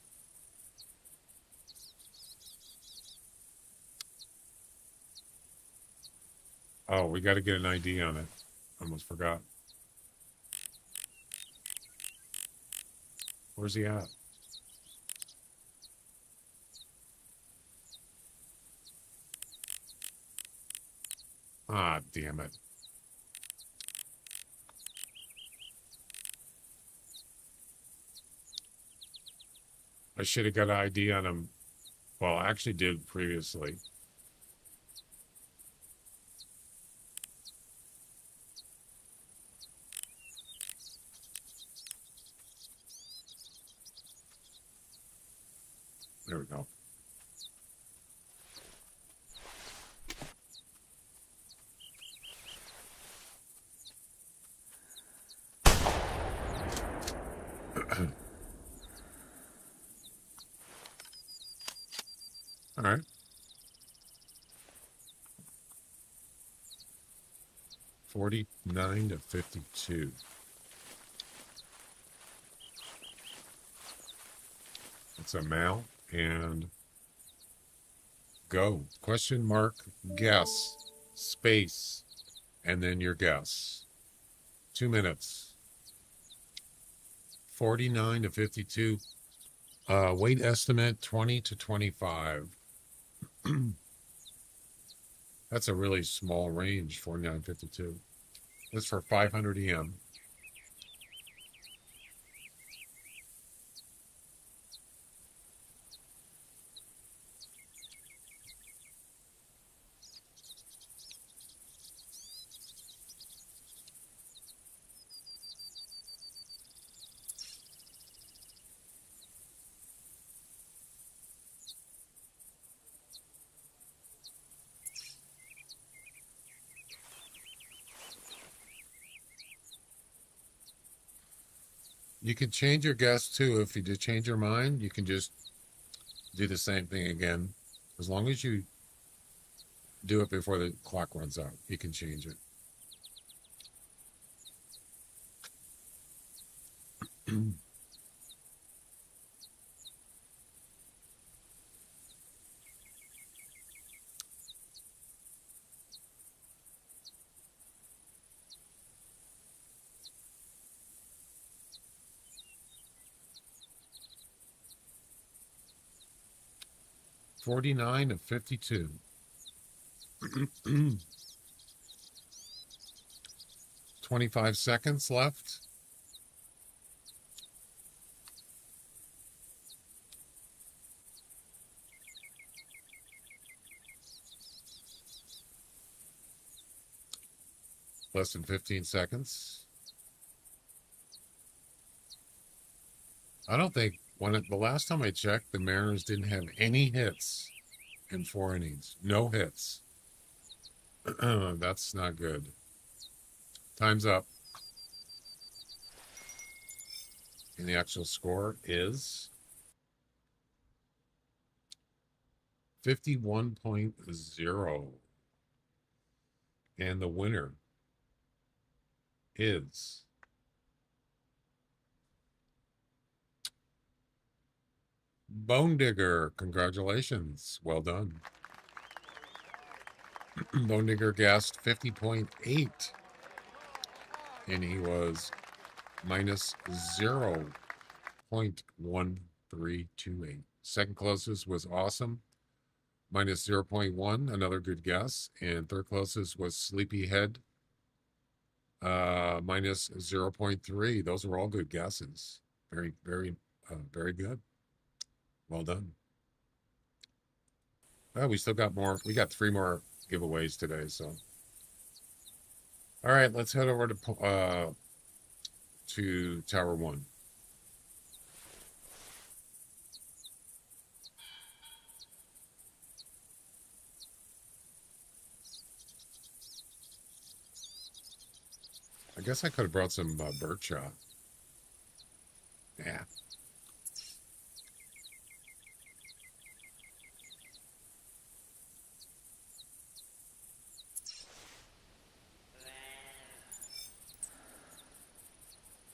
Oh, we got to get an ID on it. Almost forgot. Where's he at? Ah, damn it. I should have got an ID on him. Well, I actually did previously. There we go. All right. 49 to 52. It's a male and go. Question mark, guess, space, and then your guess. 2 minutes. 49 to 52. Weight estimate 20 to 25. That's a really small range, 49, 52. That's for 500 EM. You can change your guess too. If you do change your mind, you can just do the same thing again. As long as you do it before the clock runs out, you can change it. $49 of 52. 25 seconds left. Less than 15 seconds. I don't think the last time I checked, the Mariners didn't have any hits in 4 innings. No hits. That's not good. Time's up. And the actual score is 51.0. And the winner is Bone Digger. Congratulations. Well done. Bone Digger guessed 50.8. And he was minus 0.1328. Second closest was Awesome. Minus 0.1, another good guess. And third closest was Sleepyhead. Minus 0.3. Those were all good guesses. Very, very, very good. Well done. We still got more. We got 3 more giveaways today, so All right, let's head over to Tower 1. I guess I could have brought some birdshot. Yeah.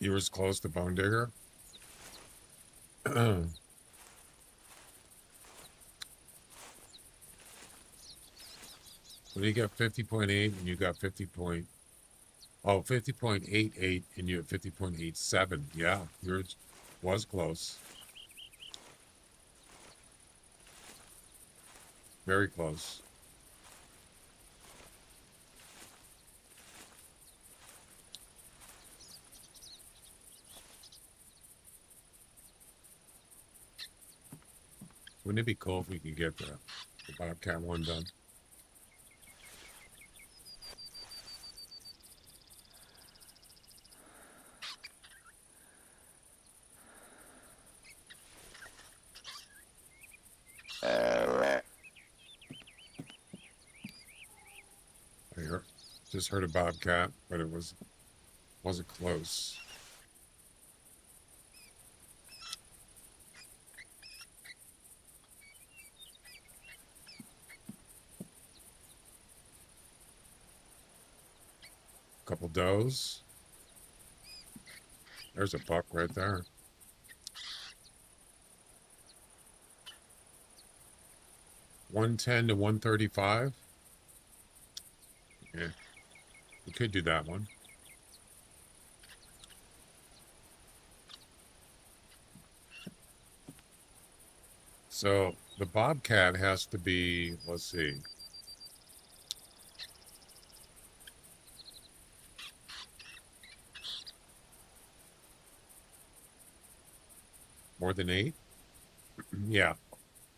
You were as close to Bone Digger? Well, you got 50.8 and you got 50.88 and you have 50.87. Yeah, yours was close. Very close. Wouldn't it be cool if we could get the Bobcat one done? Just heard a bobcat, but it wasn't close. Couple does. There's a buck right there. $110 to $135. Yeah, we could do that one. So the bobcat has to be, let's see. More than 8? Yeah.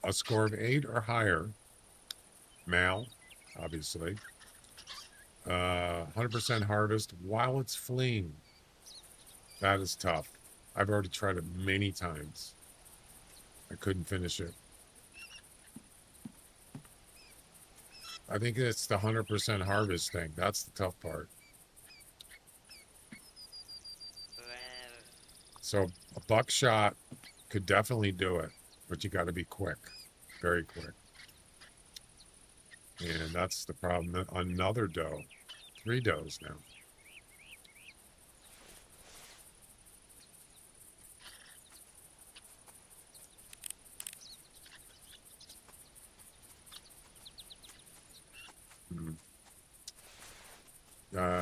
A score of 8 or higher. Male, obviously. 100% harvest while it's fleeing. That is tough. I've already tried it many times. I couldn't finish it. I think it's the 100% harvest thing. That's the tough part. So a buckshot could definitely do it, but you got to be quick, very quick. And that's the problem. Another doe, 3 does now.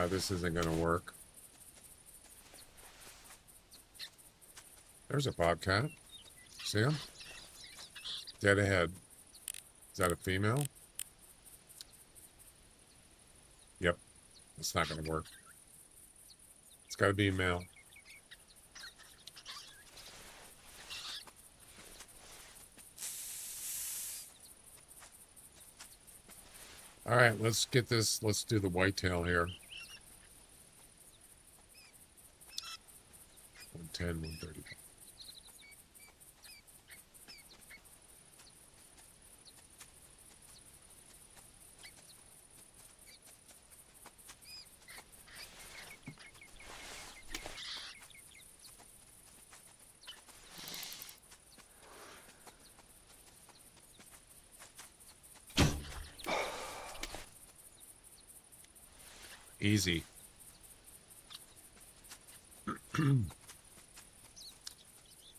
This isn't going to work. There's a bobcat. See him? Dead ahead. Is that a female? Yep. It's not going to work. It's got to be a male. All right, let's get this. Let's do the whitetail here. 110, 130. Easy.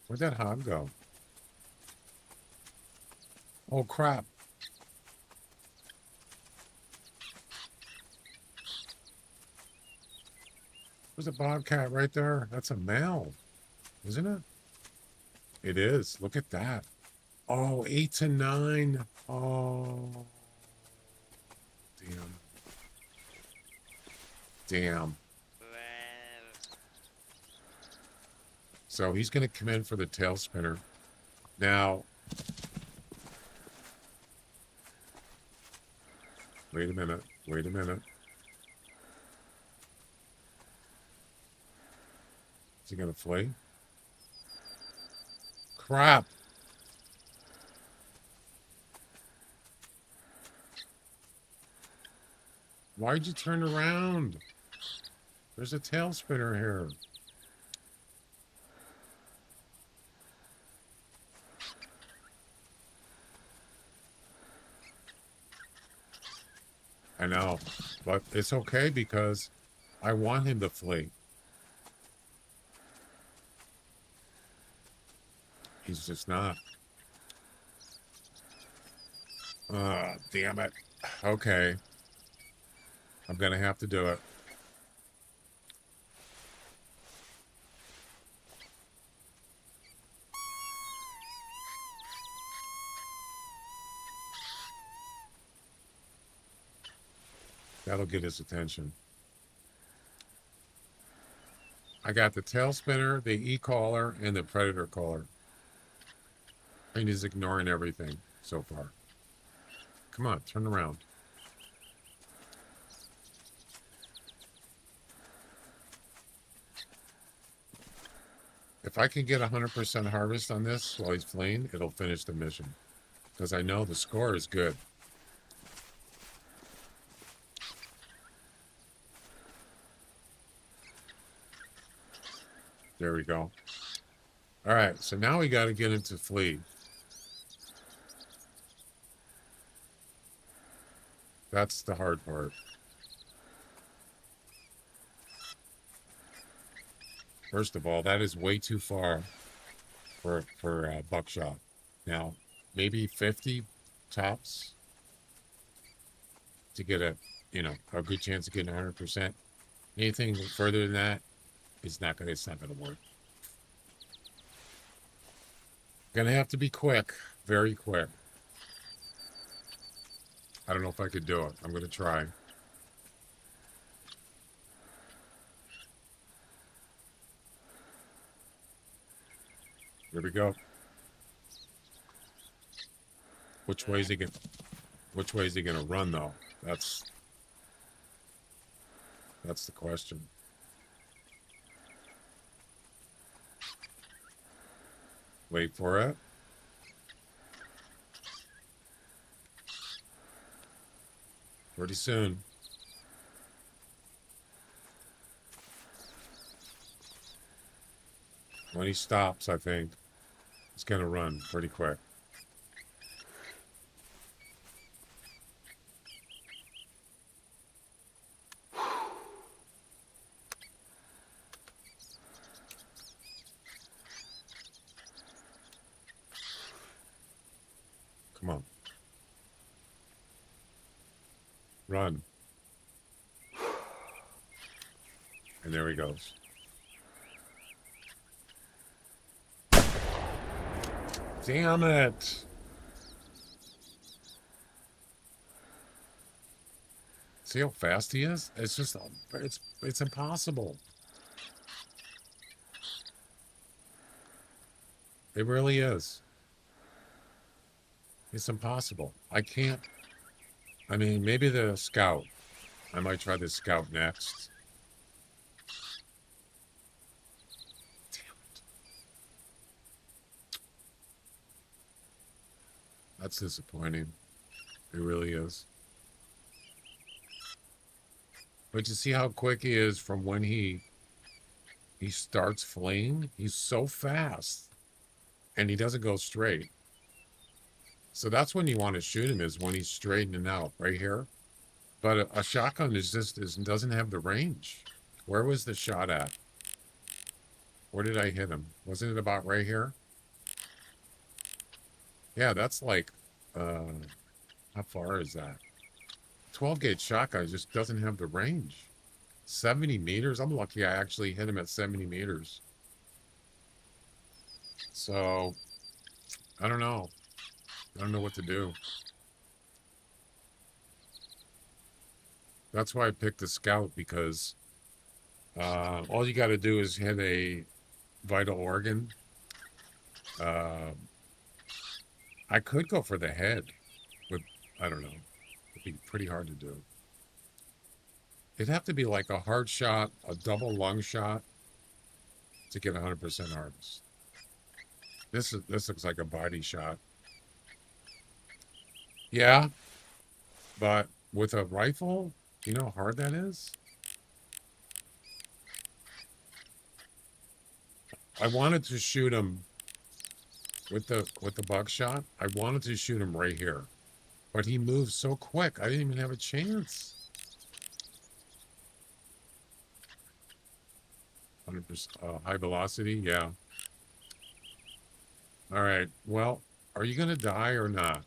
Where'd that hog go? Oh, crap. There's a bobcat right there. That's a male, isn't it? It is. Look at that. Oh, 8 to 9. Oh. Damn. Damn. So he's going to come in for the tail spinner. Now, wait a minute. Wait a minute. Is he gonna flee? Crap. Why'd you turn around? There's a tail spinner here. I know, but it's okay because I want him to flee. He's just not. Damn it. Okay. I'm gonna have to do it. That'll get his attention. I got the tail spinner, the e-collar, and the predator collar. And he's ignoring everything so far. Come on, turn around. If I can get 100% harvest on this while he's fleeing, it'll finish the mission. Because I know the score is good. There we go. All right, so now we got to get into flee. That's the hard part. First of all, that is way too far for buckshot. Now, maybe 50 tops to get a good chance of getting 100%. Anything further than that is not gonna. It's not gonna work. Gonna have to be quick, very quick. I don't know if I could do it. I'm gonna try. Here we go. Which way is he gonna run though? That's the question. Wait for it. Pretty soon. When he stops, I think he's gonna run pretty quick. Come on. Run. And there he goes. Damn it. See how fast he is? It's just, it's impossible. It really is. It's impossible. I can't. I mean, maybe the scout. I might try the scout next. Damn it. That's disappointing. It really is. But you see how quick he is from when he starts fleeing? He's so fast. And he doesn't go straight. So that's when you want to shoot him, is when he's straightening out right here. But a shotgun doesn't have the range. Where was the shot at? Where did I hit him? Wasn't it about right here? Yeah, that's like, how far is that? 12 gauge shotgun just doesn't have the range. 70 meters? I'm lucky I actually hit him at 70 meters. So, I don't know. I don't know what to do. That's why I picked the scout, because all you got to do is hit a vital organ. I could go for the head, but I don't know. It'd be pretty hard to do. It'd have to be like a hard shot, a double lung shot to get 100% harvest. This looks like a body shot. Yeah, but with a rifle, you know how hard that is? I wanted to shoot him with the buckshot. I wanted to shoot him right here, but he moves so quick. I didn't even have a chance. 100% high velocity, yeah. All right. Well, are you gonna die or not?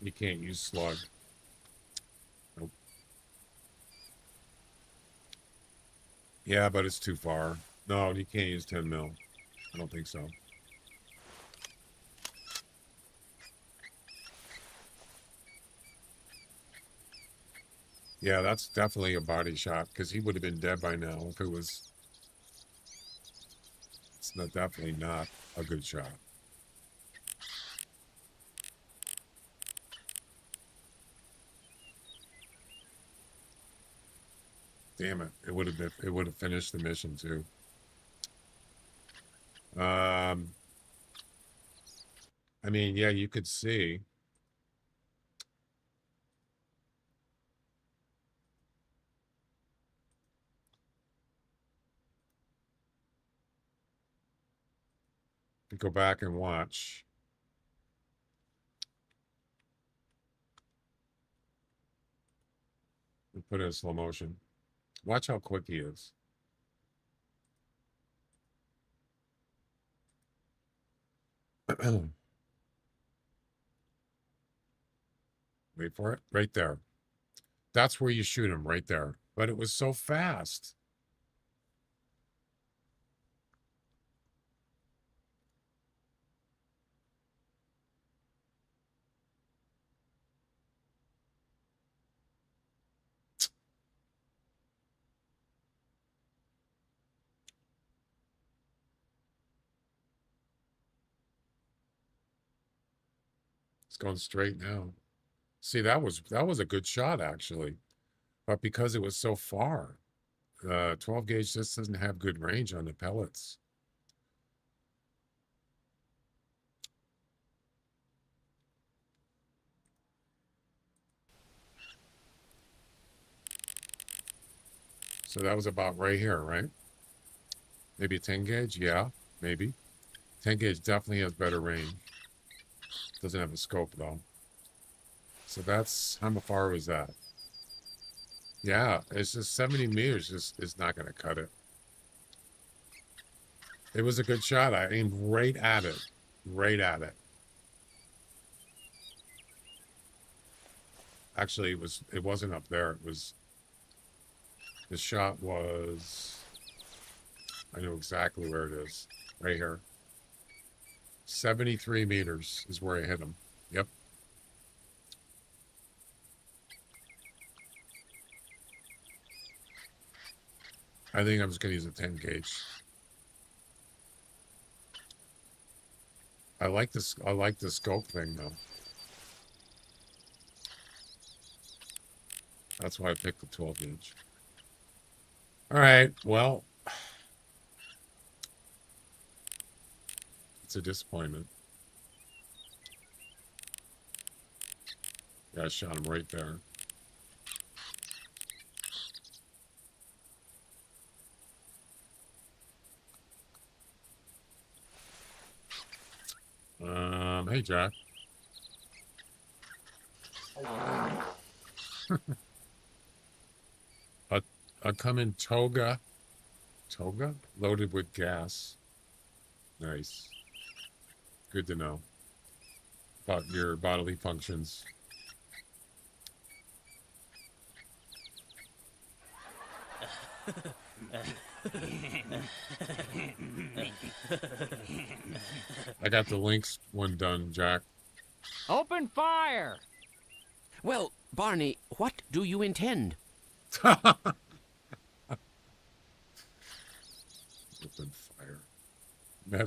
You can't use slug. Nope. Yeah, but it's too far. No, you can't use 10 mil. I don't think so. Yeah, that's definitely a body shot because he would have been dead by now if it was. It's not, definitely not a good shot. Damn it! It would have finished the mission too. I mean, yeah, you could see. Go back and watch. And put it in slow motion. Watch how quick he is. Wait for it. Right there. That's where you shoot him, right there. But it was so fast. It's going straight now. See, that was a good shot actually, but because it was so far, 12 gauge just doesn't have good range on the pellets. So that was about right here, right? Maybe a 10 gauge, yeah, maybe. 10 gauge definitely has better range. Doesn't have a scope though. So that's, how far was that? Yeah, it's just 70 meters is not going to cut it. It was a good shot. I aimed right at it. Right at it. Actually, it wasn't up there. It was, the shot was, I know exactly where it is. Right here. 73 meters is where I hit him. Yep. I think I'm just going to use a 10 gauge. I like this. I like the scope thing though. That's why I picked the 12 gauge. All right. Well, it's a disappointment. Yeah, I shot him right there. Hey, Jack. I come in toga. Toga? Loaded with gas. Nice. Good to know about your bodily functions. I got the links one done, Jack. Open fire! Well, Barney, what do you intend?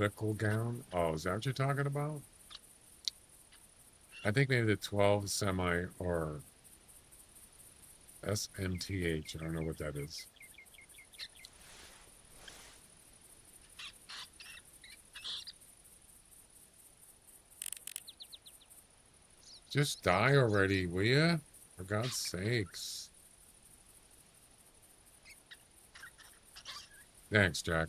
medical gown. Oh, is that what you're talking about? I think maybe the 12 semi or SMTH. I don't know what that is. Just die already, will ya? For God's sakes. Thanks, Jack.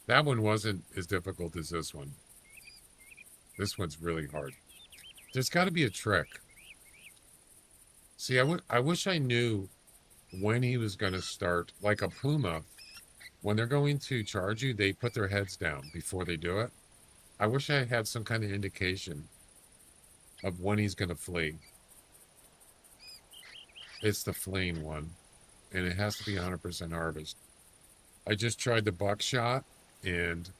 That one wasn't as difficult as this one. This one's really hard. There's got to be a trick. See, I wish I knew when he was going to start. Like a puma, when they're going to charge you, they put their heads down before they do it. I wish I had some kind of indication of when he's going to flee. It's the fleeing one, and it has to be 100% harvest. I just tried the buckshot, and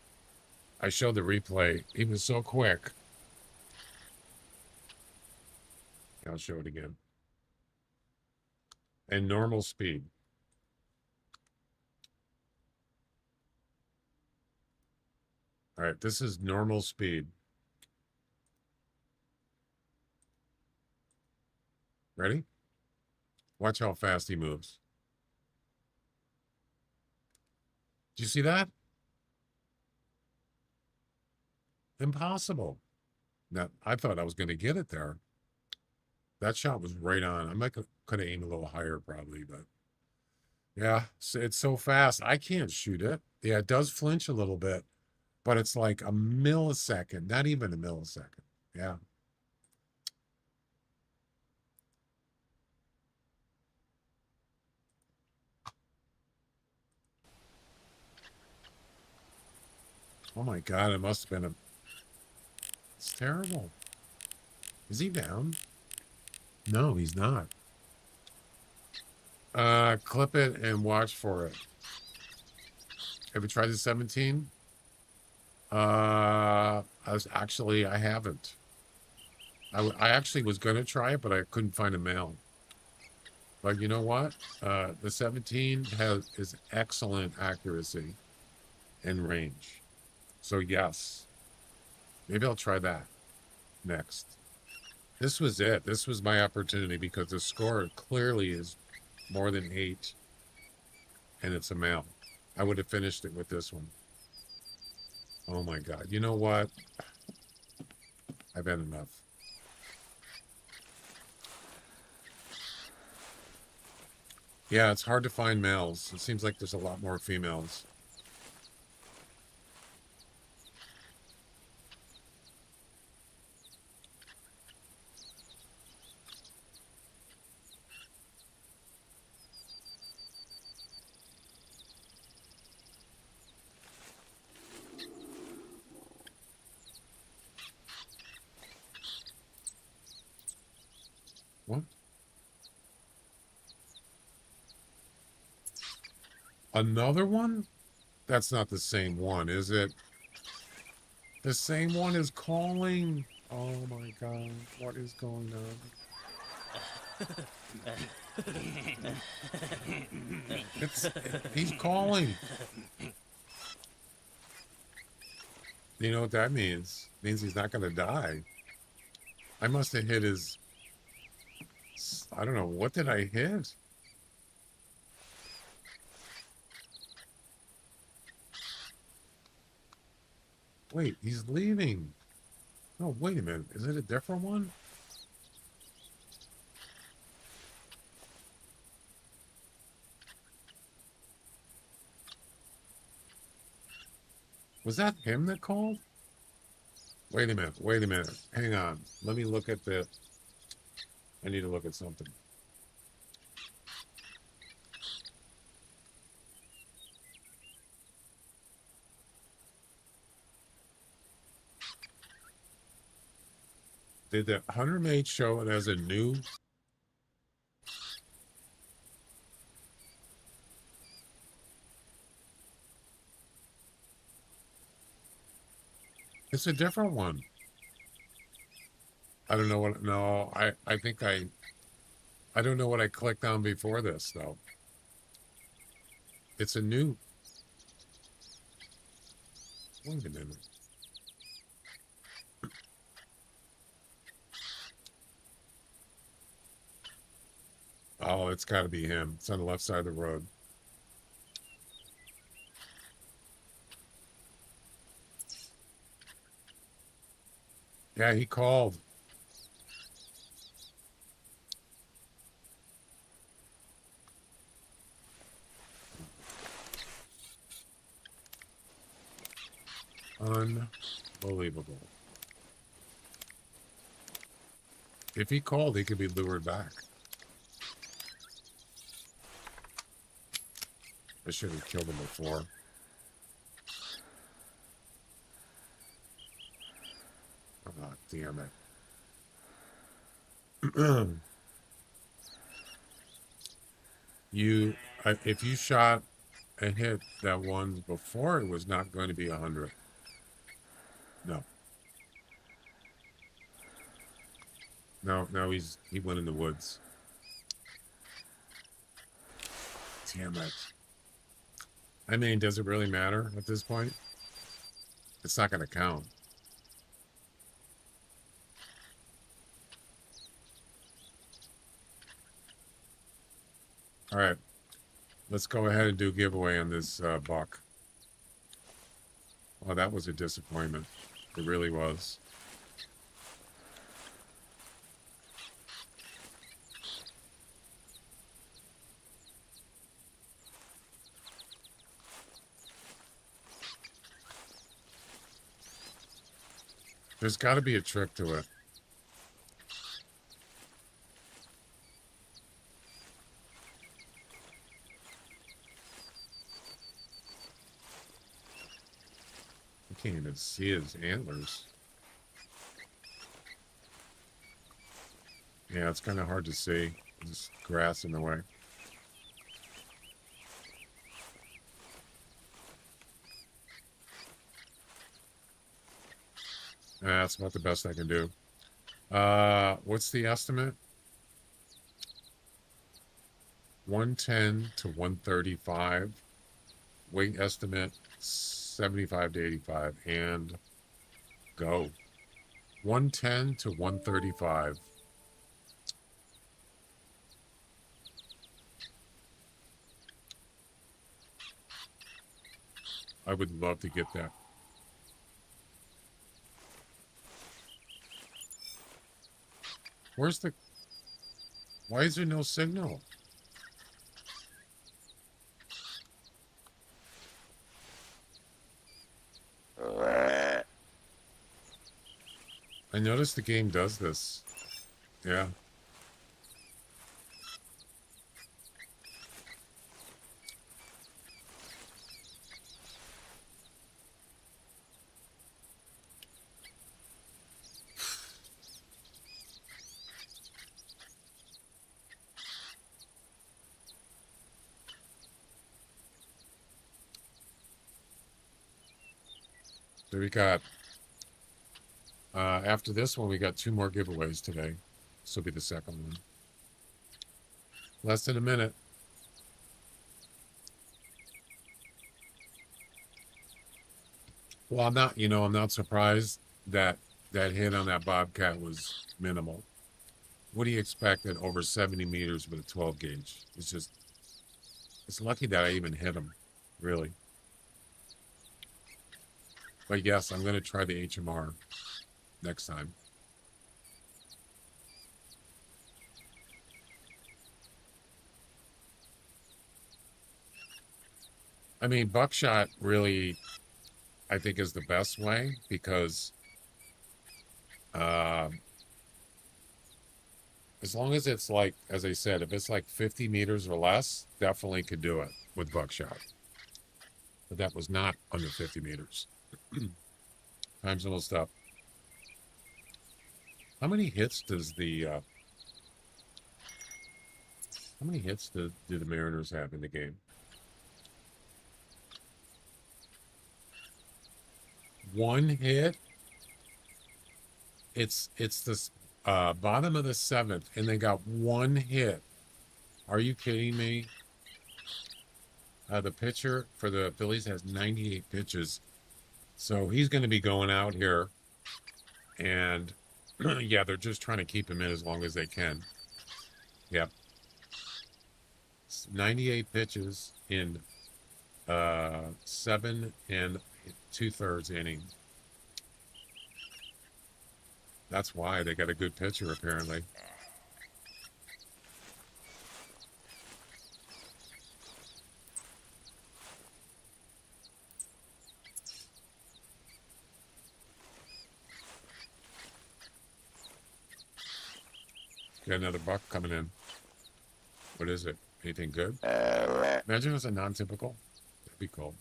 I showed the replay. He was so quick. I'll show it again. And normal speed. All right, this is normal speed. Ready? Watch how fast he moves. Do you see that? Impossible. Now, I thought I was going to get it there. That shot was right on. I might could have aimed a little higher probably, but yeah, it's so fast. I can't shoot it. Yeah, it does flinch a little bit, but it's like a millisecond, not even a millisecond. Yeah. Oh my God, it must have been a... It's terrible. Is he down? No, he's not. Clip it and watch for it. Have you tried the 17? I haven't. I actually was going to try it, but I couldn't find a male. But you know what? The 17 is excellent accuracy and range. So yes, maybe I'll try that next. This was it. This was my opportunity because the score clearly is more than 8, and it's a male. I would have finished it with this one. Oh my God. You know what? I've had enough. Yeah, it's hard to find males. It seems like there's a lot more females. What? Another one? That's not the same one, is it? The same one is calling. Oh my God, what is going on? He's calling. You know what that means? It means he's not going to die. I must have hit his... I don't know. What did I hit? Wait, he's leaving. No, wait a minute. Is it a different one? Was that him that called? Wait a minute. Wait a minute. Hang on. Let me look at the... I need to look at something. Did the Hunter Mate show it as a new? It's a different one. I don't know what... No, I think I don't know what I clicked on before this, though. It's a new... Wait a minute. Oh, it's got to be him. It's on the left side of the road. Yeah, he called. Unbelievable. If he called, he could be lured back. I should have killed him before. Oh, damn it. If you shot a hit that one before, it was not going to be 100. No. No, he went in the woods. Damn it. I mean, does it really matter at this point? It's not going to count. All right. Let's go ahead and do a giveaway on this buck. Oh, that was a disappointment. It really was. There's got to be a trick to it. I can't even see his antlers. Yeah, it's kind of hard to see. There's grass in the way. That's about the best I can do. What's the estimate? 110 to 135. Weight estimate 75 to 85. And go. 110 to 135. I would love to get that. Where's the... Why is there no signal? I noticed the game does this. Yeah. So we got, after this one, we got 2 more giveaways today. This will be the second one. Less than a minute. Well, I'm not surprised that that hit on that Bobcat was minimal. What do you expect at over 70 meters with a 12 gauge? It's lucky that I even hit him, really. But yes, I'm going to try the HMR next time. I mean, buckshot really, I think, is the best way because as long as it's like, as I said, if it's like 50 meters or less, definitely could do it with buckshot. But that was not under 50 meters. Time's almost up. How many hits does the do the Mariners have in the game? 1 hit. It's the bottom of the 7th, and they got 1 hit. Are you kidding me? The pitcher for the Phillies has 98 pitches. So he's going to be going out here, and yeah, they're just trying to keep him in as long as they can. Yep. 98 pitches in 7 2/3 inning. That's why they got a good pitcher, apparently. Got another buck coming in. What is it? Anything good? Imagine it was a non-typical. That'd be cool.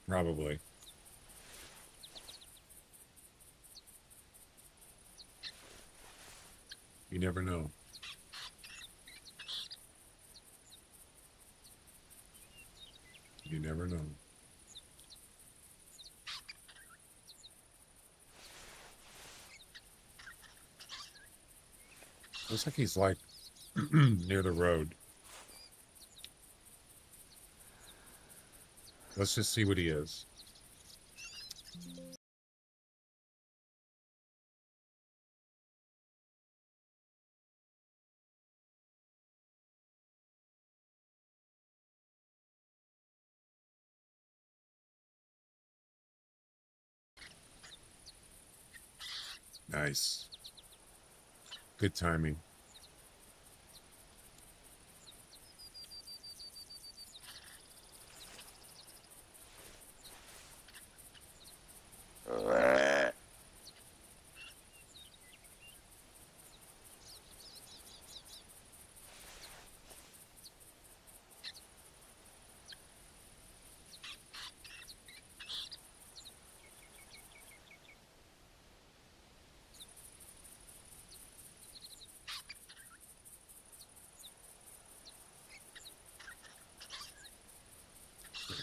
Probably. You never know. You never know. Looks like he's like near the road. Let's just see what he is. Nice. Good timing.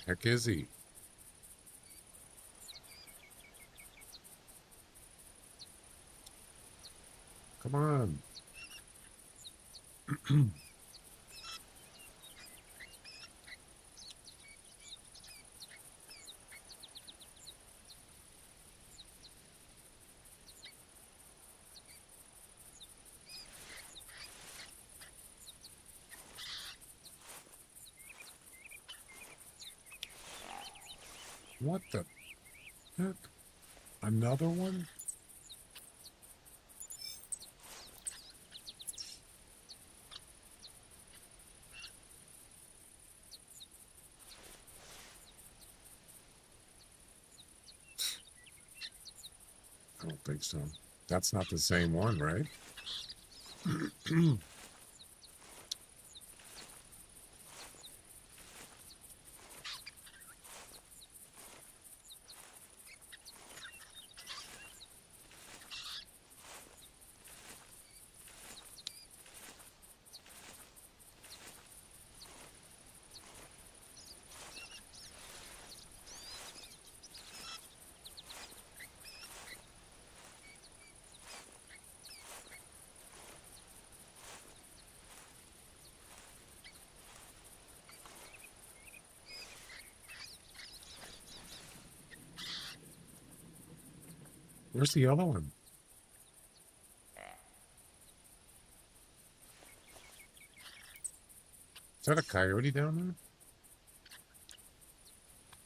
Heck is he? Come on. What the heck? Another one? I don't think so. That's not the same one, right? Where's the other one? Is that a coyote down there?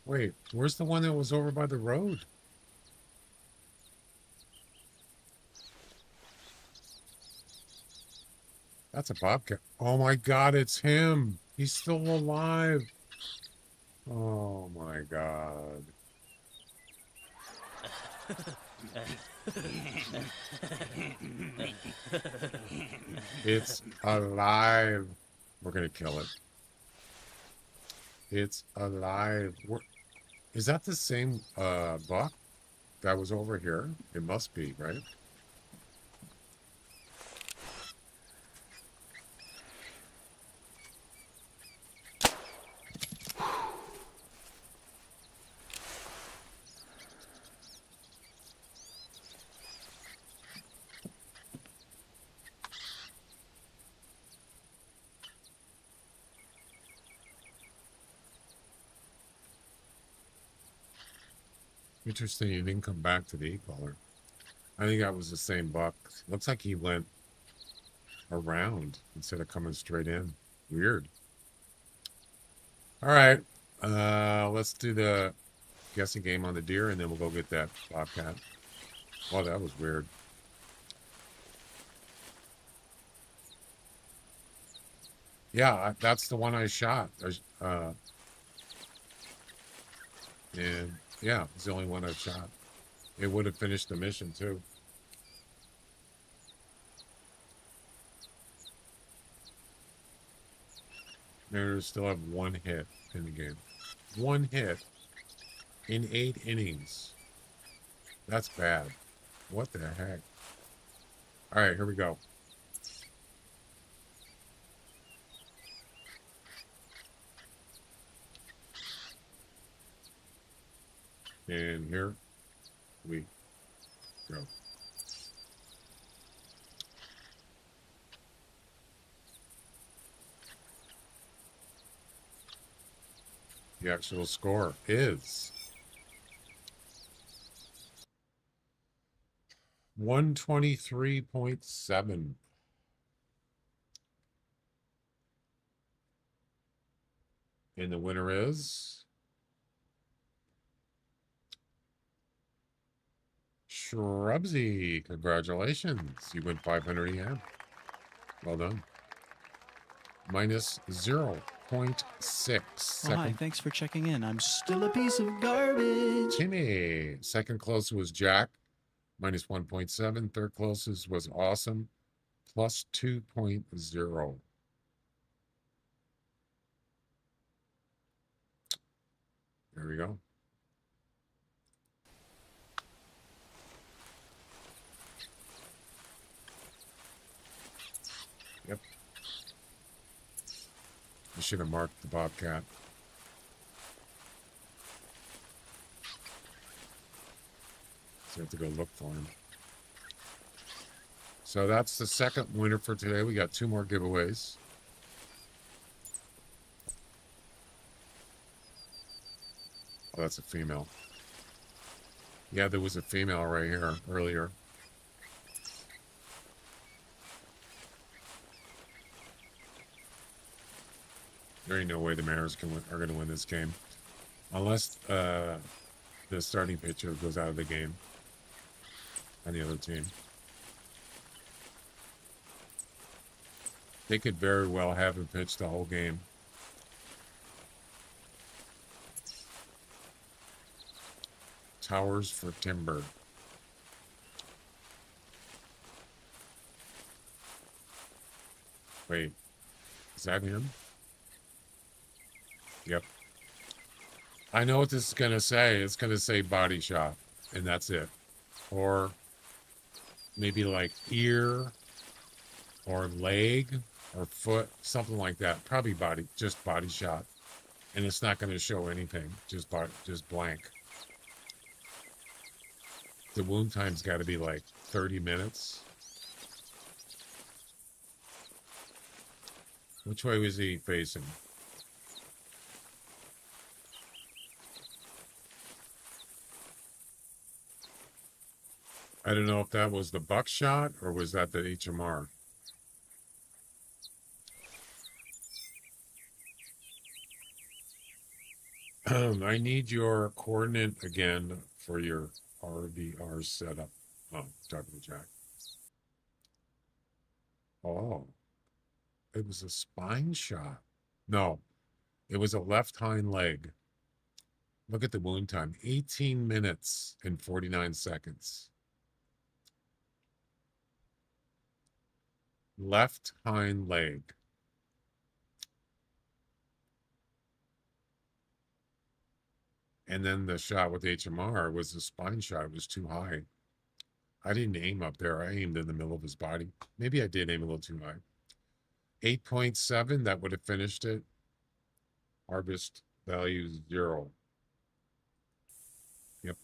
Wait, where's the one that was over by the road? That's a bobcat. Oh my God, it's him. He's still alive. Oh my God. It's alive. We're gonna kill it. It's alive. Is that the same buck that was over here? It must be, right? Interesting, he didn't come back to the e-collar. I think that was the same buck. Looks like he went around instead of coming straight in. Weird. All right. Let's do the guessing game on the deer, and then we'll go get that bobcat. Oh, that was weird. Yeah, that's the one I shot. And yeah, it's the only one I shot. It would have finished the mission too. Mariners still have one hit in the game. One hit in 8 innings. That's bad. What the heck? All right, here we go. And here we go. The actual score is 123.7. And the winner is Shrubsy. Congratulations. You win 500 yen. Well done. Minus 0.6. Oh, hi, thanks for checking in. I'm still a piece of garbage. Timmy. Second closest was Jack. Minus 1.7. Third closest was Awesome. Plus 2.0. There we go. Yep. I should have marked the bobcat. So I have to go look for him. So that's the second winner for today. We got 2 more giveaways. Oh, that's a female. Yeah, there was a female right here earlier. There ain't no way the Mariners are going to win this game. Unless the starting pitcher goes out of the game on the other team. They could very well have him pitch the whole game. Towers for timber. Wait, is that him? Yep. I know what this is going to say. It's going to say body shot, and that's it. Or maybe like ear or leg or foot, something like that. Probably just body shot. And it's not going to show anything, just blank. The wound time's got to be like 30 minutes. Which way was he facing? I don't know if that was the buckshot or was that the HMR. I need your coordinate again for your RVR setup. Oh, talking to Jack. Oh, it was a spine shot. No, it was a left hind leg. Look at the wound time, 18 minutes and 49 seconds. Left hind leg. And then the shot with HMR was the spine shot. It was too high. I didn't aim up there. I aimed in the middle of his body. Maybe I did aim a little too high. 8.7, that would have finished it. Harvest value 0. Yep.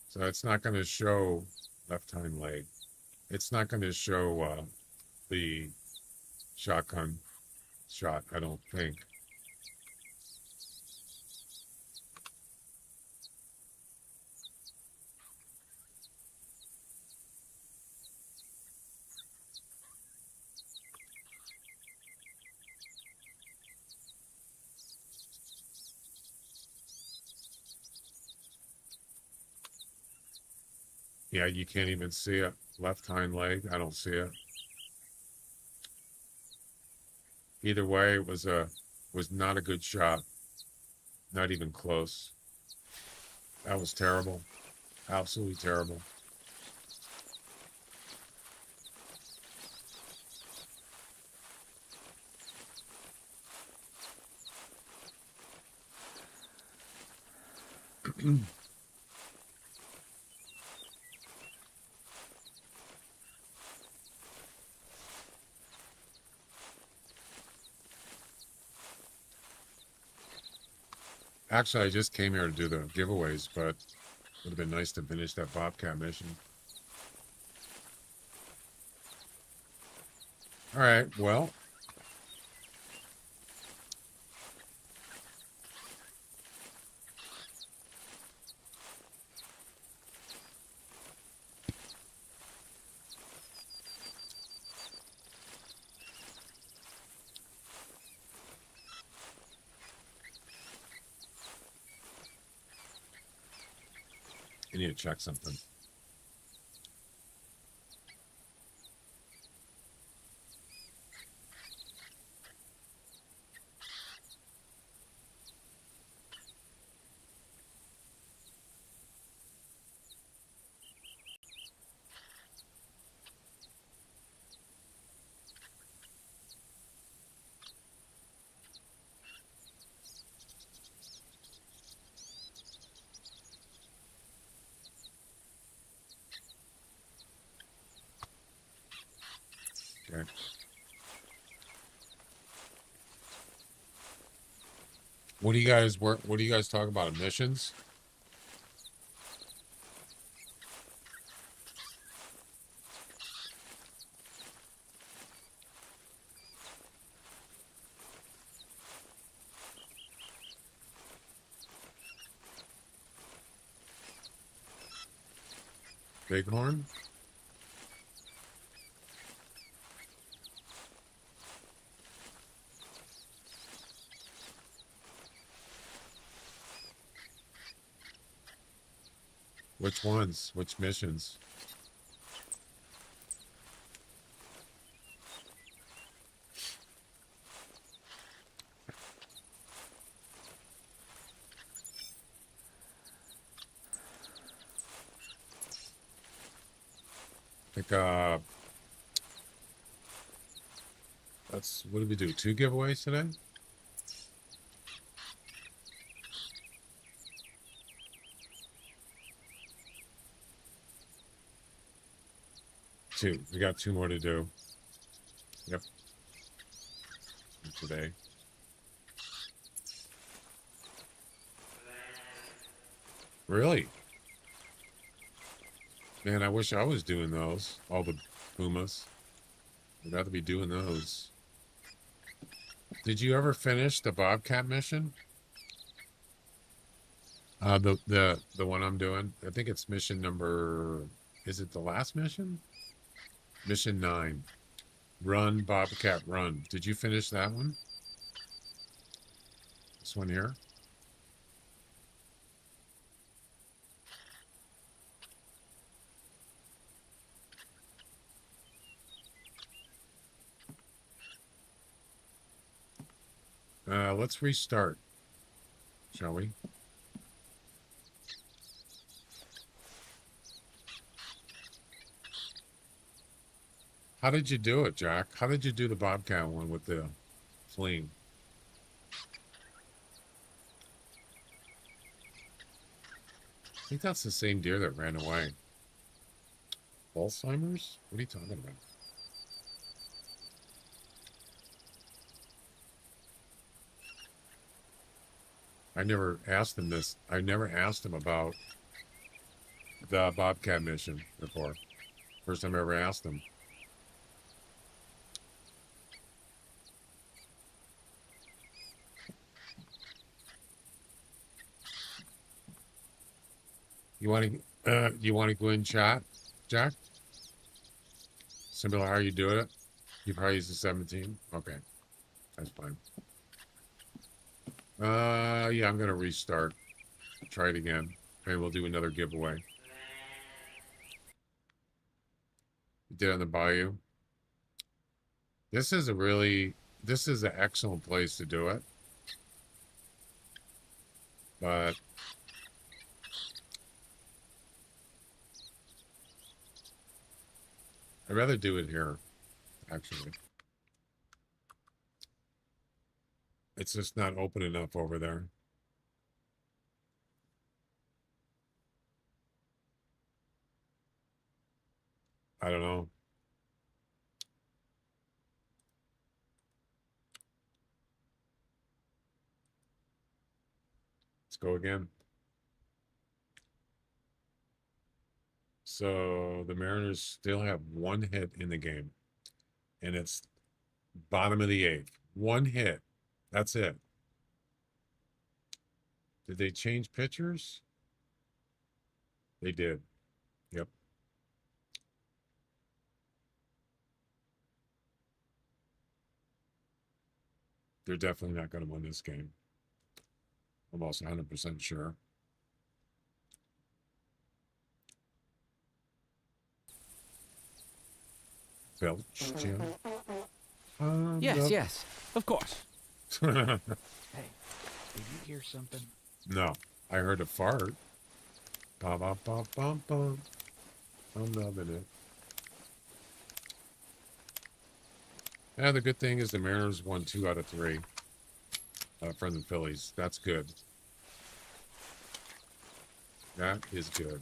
So it's not going to show left hind leg. It's not going to show the shotgun shot, I don't think. Yeah, you can't even see it. Left hind leg, I don't see it. Either way, it was not a good shot. Not even close. That was terrible. Absolutely terrible. Actually, I just came here to do the giveaways, but it would have been nice to finish that Bobcat mission. All right, well. I need to check something. Okay. What do you guys work? What do you guys talk about? Missions? Bighorn? Which ones? Which missions? I think that's what did we do? 2 giveaways today? Two. We got 2 more to do. Yep. Today. Really? Man, I wish I was doing those. All the Pumas. I'd rather be doing those. Did you ever finish the Bobcat mission? The one I'm doing. I think it's mission number. Is it the last mission? Mission 9. Run, Bobcat, run. Did you finish that one? This one here? Let's restart, shall we? How did you do it, Jack? How did you do the Bobcat one with the fleeing? I think that's the same deer that ran away. Alzheimer's? What are you talking about? I never asked him this. I never asked him about the Bobcat mission before. First time I ever asked him. You want to go in chat, Jack? Similar how you do it? You probably use the 17? Okay. That's fine. Yeah, I'm gonna restart. Try it again. Maybe we'll do another giveaway. We did on the bayou. This is an excellent place to do it. But I'd rather do it here, actually. It's just not open enough over there. I don't know. Let's go again. So the Mariners still have one hit in the game. And it's bottom of the eighth. One hit. That's it. Did they change pitchers? They did. Yep. They're definitely not going to win this game. Almost 100% sure. Belch, Jim. Yes, of course. Hey, did you hear something? No, I heard a fart. Bum, bum, bum, bum, bum. I'm loving it. Yeah, the good thing is the Mariners won 2 out of 3 from the Phillies. That's good. That is good.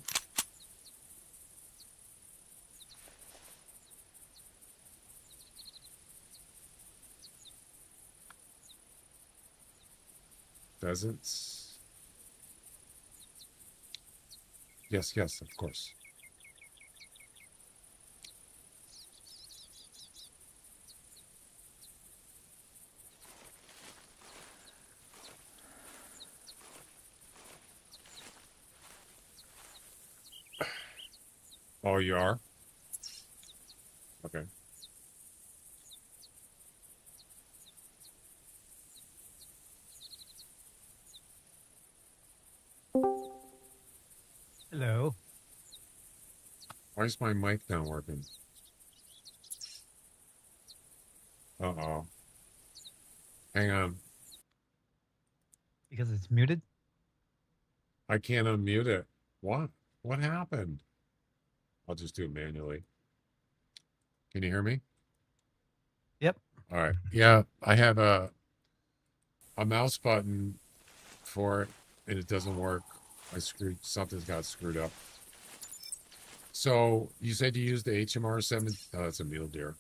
Pheasants. Yes, of course. Oh, you are? Okay. Hello. Why is my mic not working? Uh-oh. Hang on. Because it's muted? I can't unmute it. What? What happened? I'll just do it manually. Can you hear me? Yep. All right. Yeah, I have a mouse button for it, and it doesn't work. Something's got screwed up. So you said you used the HMR 7. Oh, that's a mule deer.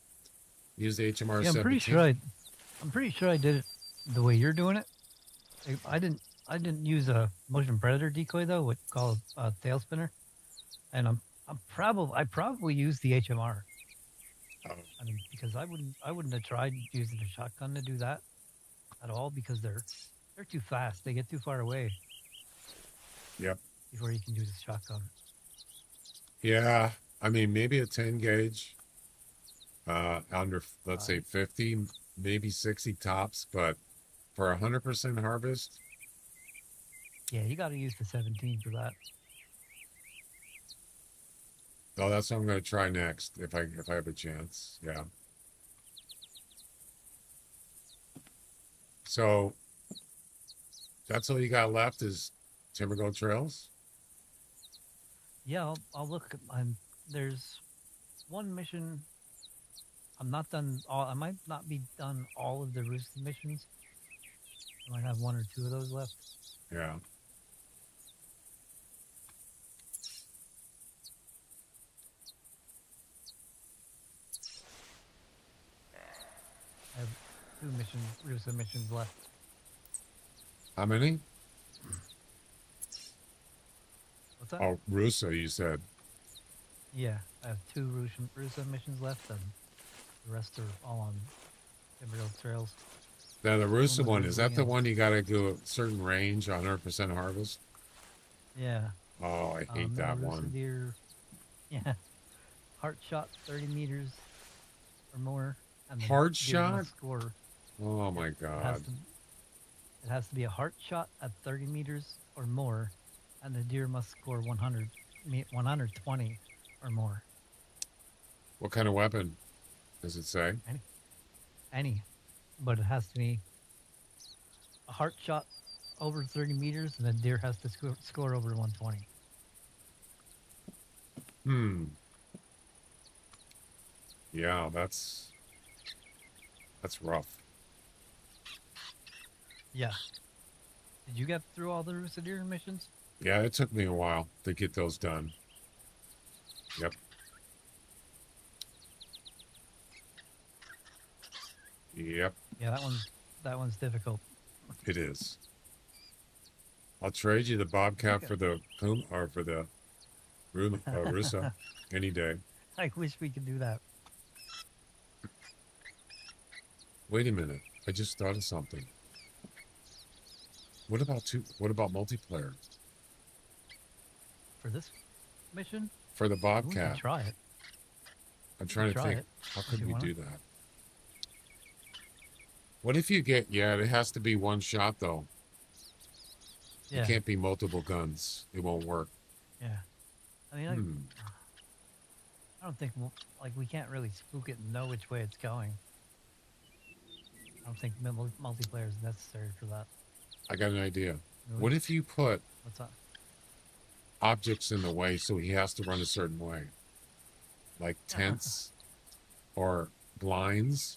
You used the HMR 17. I'm pretty sure I did it the way you're doing it. I didn't use a motion predator decoy though, what's called a tail spinner, and I probably used the HMR. Oh. I mean, because I wouldn't have tried using the shotgun to do that at all because they're too fast. They get too far away. Yep. Before you can use the shotgun. Yeah, I mean maybe a 10 gauge, under let's say 50, maybe 60 tops, but for 100% harvest. Yeah, you got to use the 17 for that. Oh, that's what I'm going to try next if I have a chance. Yeah. So that's all you got left is Timber Gold Trails? Yeah, I'll look. There's one mission. I'm not done all. I might not be done all of the roost missions. I might have 1 or 2 of those left. Yeah. I have 2 roost missions left. How many? What's that? Oh, Russo, you said. Yeah, I have 2 roost missions left, and the rest are all on Timberhill Trails. Now the Russo one, is that the one you got to do a certain range, 100% harvest? Yeah. Oh, I hate that one. Deer, yeah. Heart shot 30 meters or more. And Heart shot? Score. Oh my God. It has to be a heart shot at 30 meters or more, and the deer must score 120 or more. What kind of weapon does it say? Any, but it has to be a heart shot over 30 meters, and a deer has to score over 120. Yeah, that's rough. Yeah. Did you get through all the Rooster Deer missions? Yeah, it took me a while to get those done. Yep. Yep. Yeah, that one's difficult. It is. I'll trade you the Bobcat for the Puma or for the Rusa any day. I wish we could do that. Wait a minute. I just thought of something. What about multiplayer? For this mission? For the We Bobcat. can try it. I'm trying to try think. it, How if could you we wanna. do that? What if you get, yeah, it has to be one shot though. Yeah. It can't be multiple guns. It won't work. Yeah. I mean, I don't think, we can't really spook it and know which way it's going. I don't think multiplayer is necessary for that. I got an idea. Really? What if you put What's that? objects in the way so he has to run a certain way? Like tents or blinds.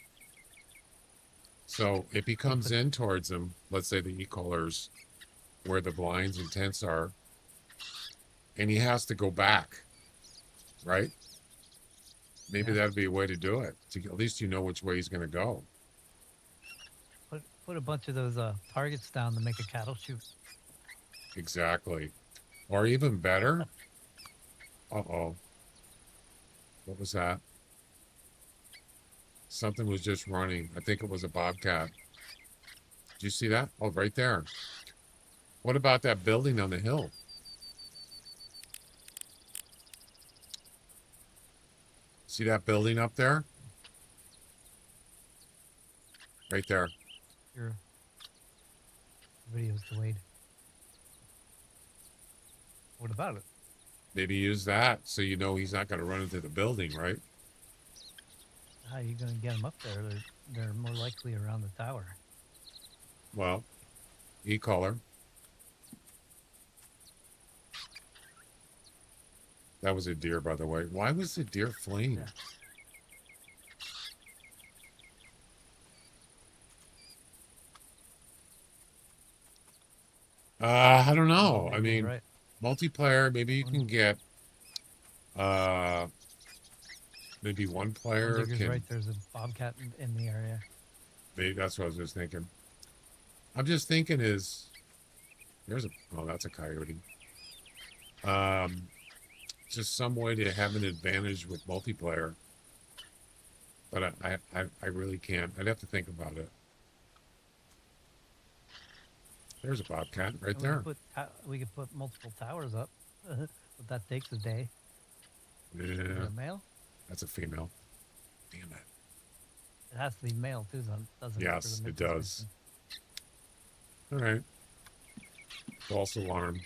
So if he comes in towards them, let's say the e-collars where the blinds and tents are, and he has to go back, right? Maybe that'd be a way to do it. At least you know which way he's going to go. Put a bunch of those targets down to make a cattle chute. Exactly. Or even better. Uh-oh. What was that? Something was just running. I think it was a bobcat. Did you see that? Oh, right there. What about that building on the hill? See that building up there? Right there. Your video's delayed. What about it? Maybe use that so you know he's not going to run into the building, right? How are you going to get them up there? They're more likely around the tower. Well, e-collar. That was a deer, by the way. Why was the deer fleeing? I don't know. I mean, multiplayer, maybe you can get, maybe one player can... right, there's a bobcat in the area. Maybe that's what I was just thinking. I'm just thinking is, there's a, oh, that's a coyote. Just some way to have an advantage with multiplayer. But I really can't. I'd have to think about it. There's a bobcat right there. We could put multiple towers up, but that takes a day. Yeah. Is it a male? That's a female. Damn it. It has to be male too, doesn't it? Yes, it does. All right. False alarm.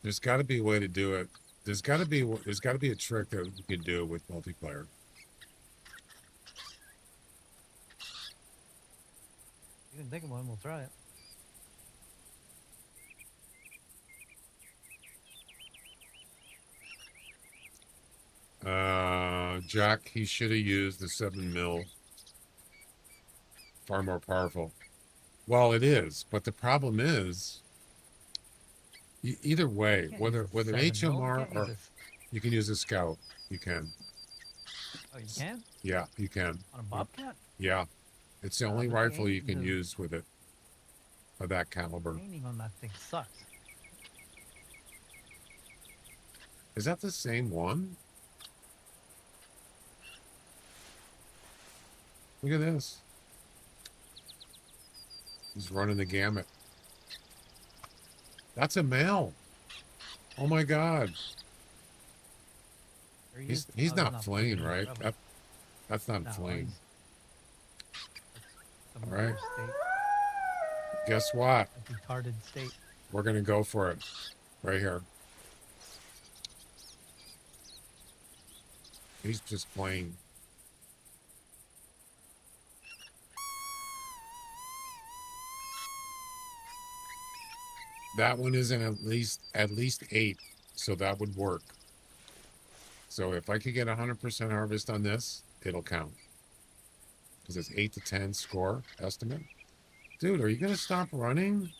There's got to be a way to do it. There's got to be a trick that you can do with multiplayer. You can think of one. We'll try it. Jack, he should have used the 7mm. Far more powerful. Well, it is, but the problem is, either way, whether HMR or you can use a scout, you can. Oh, you can? Yeah, you can. On a bobcat? Yeah, it's the only rifle you can use with it of that caliber. Aiming on that thing sucks. Is that the same one? Look at this. He's running the gamut. That's a male. Oh my God. He's not fleeing, right? That's not fleeing. All right. Guess what? A retarded state. We're gonna go for it, right here. He's just playing. That one isn't at least 8, so that would work. So if I could get 100% harvest on this, it'll count. Because it's 8 to 10 score estimate. Dude, are you gonna stop running?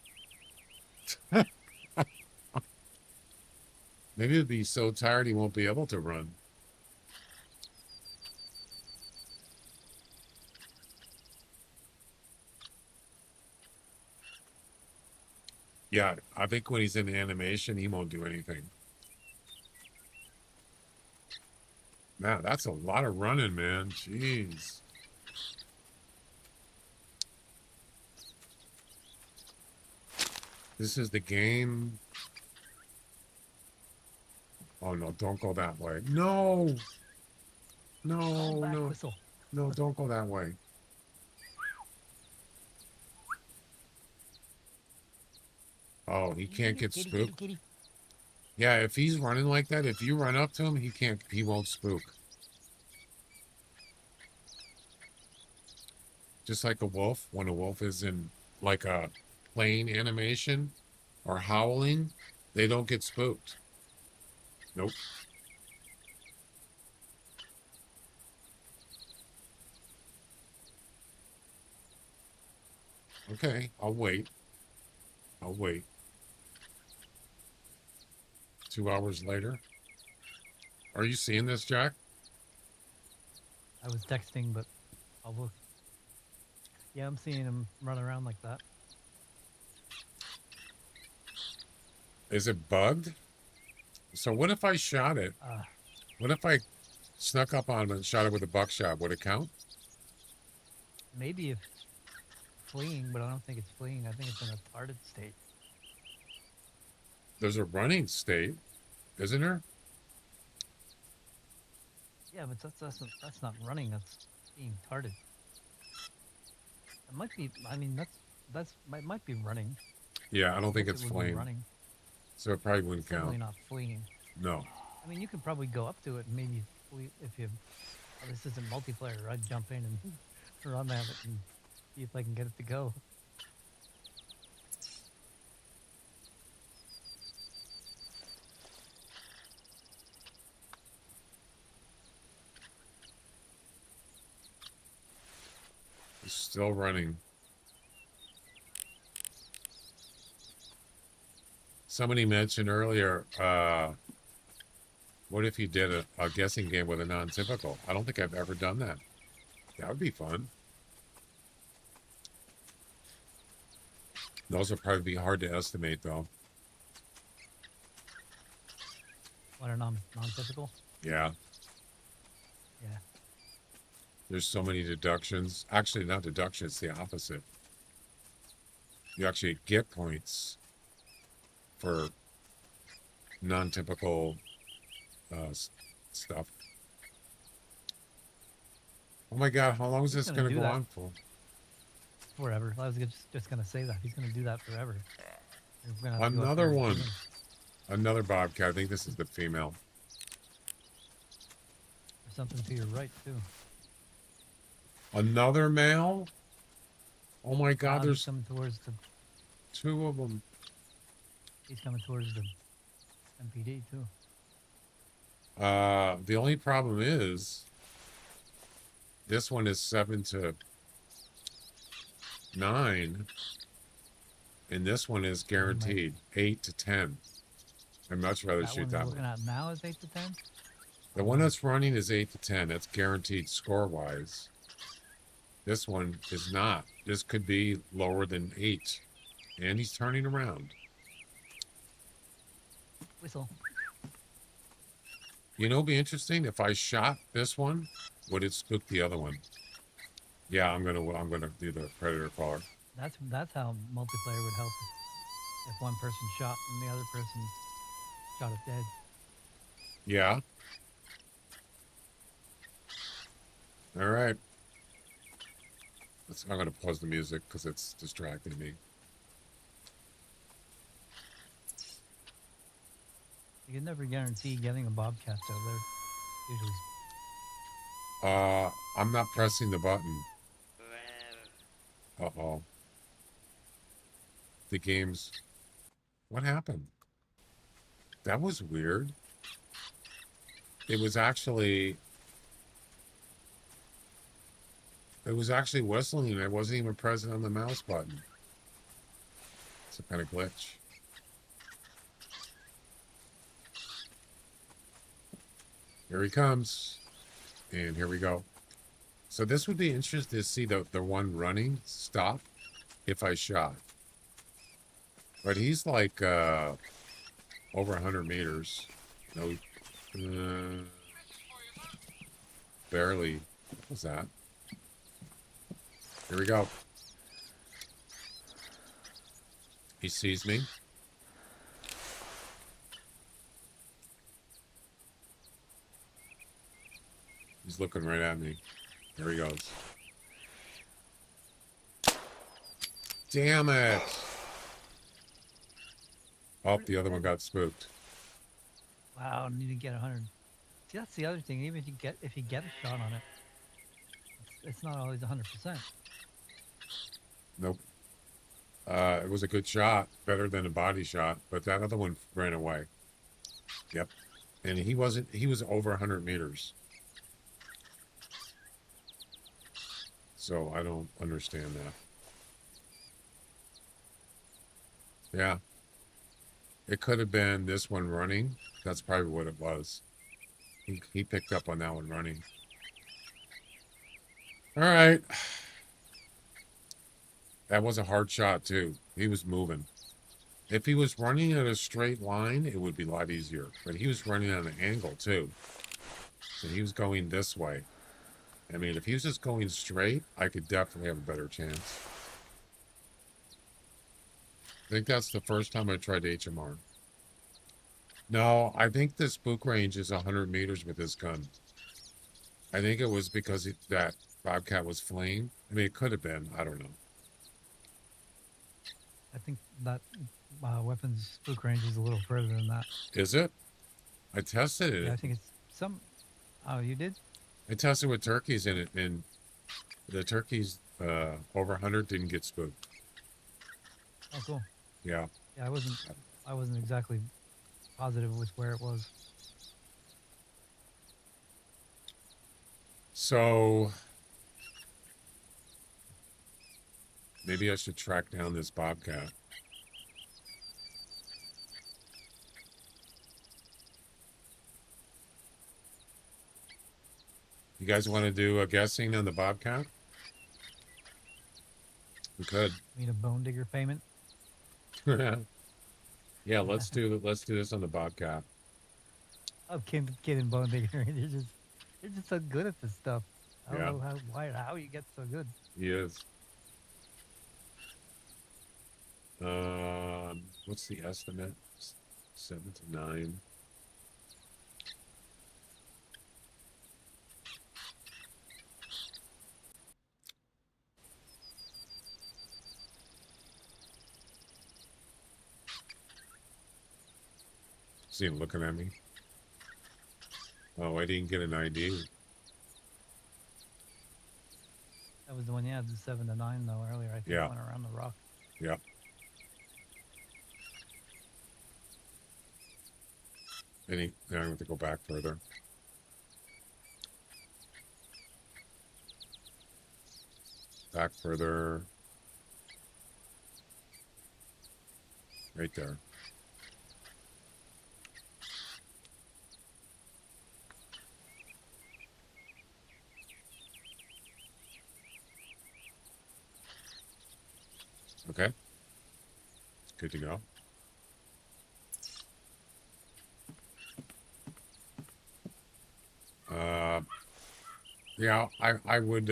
Maybe he'll be so tired he won't be able to run. Yeah, I think when he's in animation, he won't do anything. Man, that's a lot of running, man. Jeez. This is the game. Oh, no, don't go that way. No! No, Back no. whistle. No, don't go that way. Oh, he can't get Kitty, spooked. kitty, kitty. Yeah, if he's running like that, if you run up to him, he won't spook. Just like a wolf, when a wolf is in like a playing animation or howling, they don't get spooked. Nope. Okay, I'll wait. I'll wait. 2 hours later. Are you seeing this, Jack? I was texting, but I'll look. Yeah, I'm seeing him run around like that. Is it bugged? So what if I shot it? What if I snuck up on him and shot it with a buckshot? Would it count? Maybe if fleeing, but I don't think it's fleeing. I think it's in a retarded state. There's a running state, isn't there? Yeah, but that's not running. That's being tarded. It might be. I mean, might be running. Yeah, I don't think it's It would be fleeing. running. So it probably wouldn't It's definitely count. not fleeing. No. I mean, you could probably go up to it and maybe flee if you. Oh, this isn't multiplayer. I'd jump in and run at it and see if I can get it to go. It's still running. Somebody mentioned earlier, what if you did a guessing game with a non-typical? I don't think I've ever done that. That would be fun. Those would probably be hard to estimate, though. What are non-typical? Yeah. Yeah. There's so many deductions. Actually, not deductions, it's the opposite. You actually get points for non-typical stuff. Oh my God, how long is this going to go on for? Forever. I was just going to say that. He's going to do that forever. We're gonna have to go up Another there and one. get him. Another bobcat. I think this is the female. There's something to your right, too. Another male? Oh my God, He's there's coming towards the. 2 of them. He's coming towards the MPD, too. The only problem is this one is 7 to 9, and this one is guaranteed 8 to 10. I'd much rather That shoot one that we're looking one. at now is 8 to 10? The one that's running is 8 to 10. That's guaranteed score-wise. This one is not. This could be lower than 8. And he's turning around. Whistle. You know, it'd be interesting if I shot this one, would it spook the other one? Yeah, I'm gonna do the predator caller. That's how multiplayer would help. If one person shot and the other person shot it dead. Yeah. All right. I'm gonna pause the music because it's distracting me. You can never guarantee getting a bobcat, though. They're usually I'm not pressing the button. Uh-oh. The game's... What happened? That was weird. It was actually whistling and I wasn't even pressing on the mouse button. It's a kind of glitch. Here he comes. And here we go. So this would be interesting to see the one running stop if I shot. But he's like over 100 meters. No, barely. What was that? Here we go. He sees me. He's looking right at me. There he goes. Damn it. Oh, the other one got spooked. Wow, need to get 100. See, that's the other thing. Even if you get a shot on it, it's not always 100%. Nope. It was a good shot, better than a body shot, but that other one ran away. Yep. And he was over 100 meters. So I don't understand that. Yeah. It could have been this one running. That's probably what it was. He picked up on that one running. All right. That was a hard shot, too. He was moving. If he was running at a straight line, it would be a lot easier. But he was running at an angle, too. So he was going this way. I mean, if he was just going straight, I could definitely have a better chance. I think that's the first time I tried HMR. No, I think the spook range is 100 meters with this gun. I think it was because that Bobcat was fleeing. I mean, it could have been. I don't know. I think that weapon's spook range is a little further than that. Is it? I tested it. Yeah, I think it's some... Oh, you did? I tested with turkeys in it, and the turkeys over 100 didn't get spooked. Oh, cool. Yeah. Yeah, I wasn't exactly positive with where it was. So maybe I should track down this Bobcat. You guys want to do a guessing on the Bobcat? We could. Need a bone digger payment? Yeah, let's do this on the Bobcat. I'm kidding, bone digger. You're just so good at this stuff. I don't know how you get so good. He is. What's the estimate? 7 to 9. See him looking at me. Oh, I didn't get an ID. That was the one you had, the 7 to 9 though earlier. I think Yeah. went around the rock. Yeah. Now I have to go back further. Back further. Right there. Okay. Good to go. Yeah, I would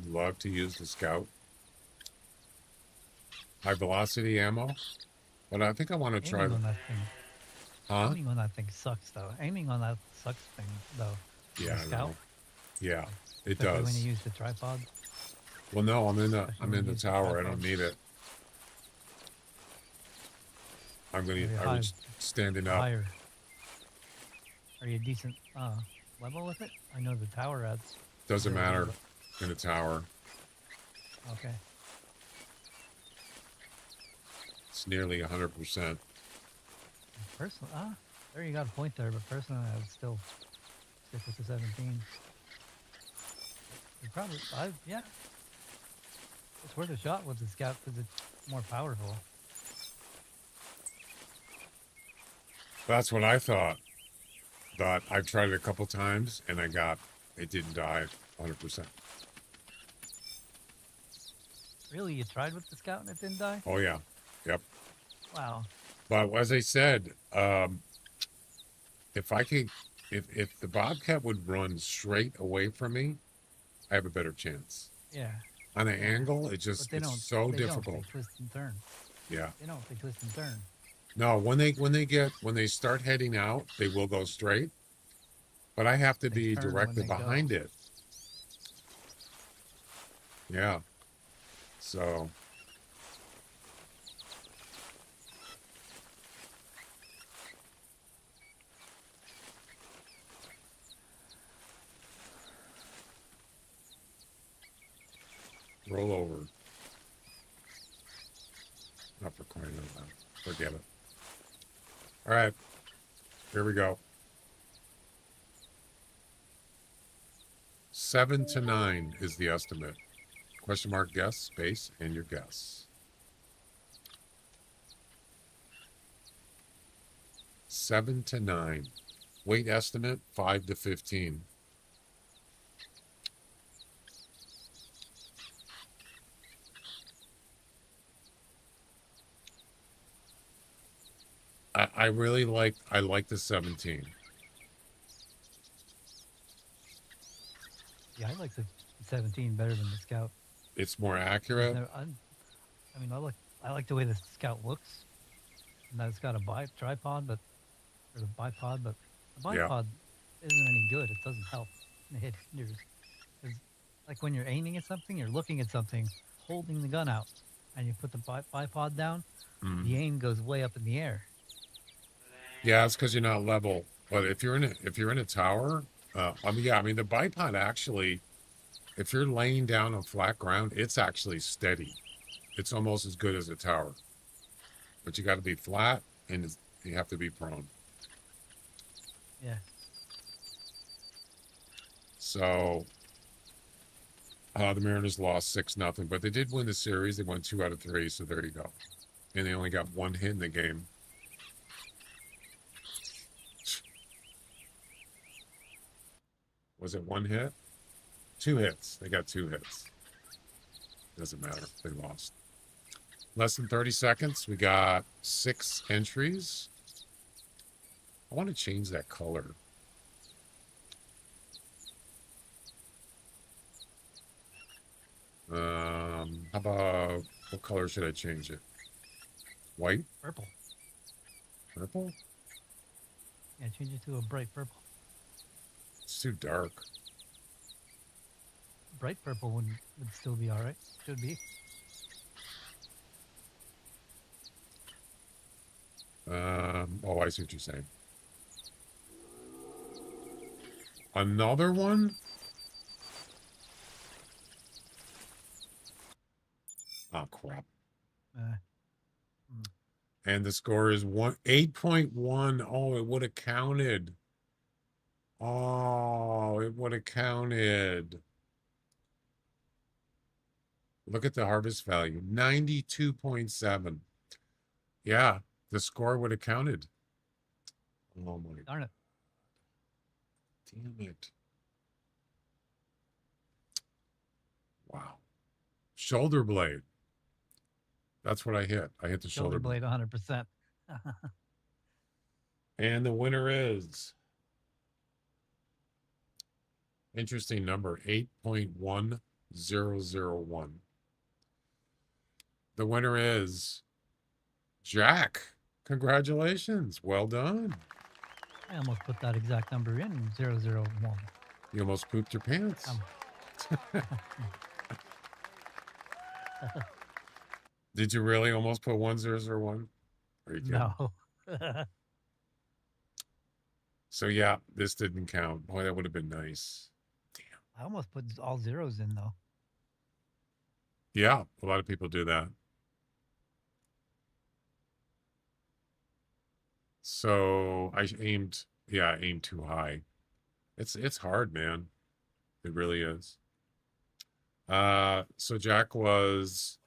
love to use the Scout. High velocity ammo. But I think I want to try Aiming on that thing. Huh? Aiming on that thing sucks though. Aiming on that sucks thing though. Yeah, The I Scout. know. Yeah, it Especially does. when you use the tripod. Well, no, I'm in Especially when the you use the tower. I tripod. don't need it. I Maybe was standing up. higher. Are you decent? level with it? I know the tower adds. Doesn't zero, matter but- in a tower. Okay. It's nearly 100%. Personally, there you got a point there, but personally, I would still stick with the 17. You probably, yeah. It's worth a shot with the scout because it's more powerful. That's what I thought. But I've tried it a couple times and it didn't die 100%. Really, you tried with the scout and it didn't die? Oh yeah. Yep. Wow. But as I said, if the Bobcat would run straight away from me, I have a better chance. Yeah. On an angle, it's so difficult. They twist and turn. Yeah. They twist and turn. No, when they start heading out, they will go straight. But I have to be directly behind it. Yeah. So roll over. Not for crying out loud. Forget it. All right. Here we go. 7 to 9 is the estimate. Question mark, guess, space, and your guess. 7 to 9. Weight estimate, 5 to 15. I like the 17. Yeah, I like the 17 better than the scout. It's more accurate. I like the way the scout looks. And that it's got a tripod, but the bipod, but the bipod isn't any good. It doesn't help. It hinders. It's like when you're aiming at something, you're looking at something, holding the gun out, and you put the bipod down, the aim goes way up in the air. Yeah, it's because you're not level. But if you're in a tower, the bipod actually, if you're laying down on flat ground, it's actually steady. It's almost as good as a tower. But you got to be flat and you have to be prone. Yeah. So the Mariners lost 6-0, but they did win the series. They won 2 out of 3, so there you go. And they only got 1 hit in the game. Was it 1 hit? 2 hits. They got 2 hits. Doesn't matter. They lost. Less than 30 seconds. We got 6 entries. I want to change that color. How about, what color should I change it? White? Purple. Purple? Yeah, change it to a bright purple. It's too dark. Bright purple would still be all right. Should be. Oh, I see what you're saying. Another one? Oh, crap. And the score is 8.1. Oh, it would have counted. Oh, it would have counted. Look at the harvest value. 92.7. Yeah, the score would have counted. Oh my. Darn it. Damn it. Wow. Shoulder blade. That's what I hit. I hit the shoulder blade. 100%. And the winner is, interesting number, 8.1001. The winner is Jack. Congratulations. Well done. I almost put that exact number in 001. You almost pooped your pants. Did you really almost put 1001? Are you kidding? No. So yeah, this didn't count. Boy, that would have been nice. I almost put all zeros in though. Yeah, a lot of people do that. So I aimed too high. It's hard, man. It really is. So Jack was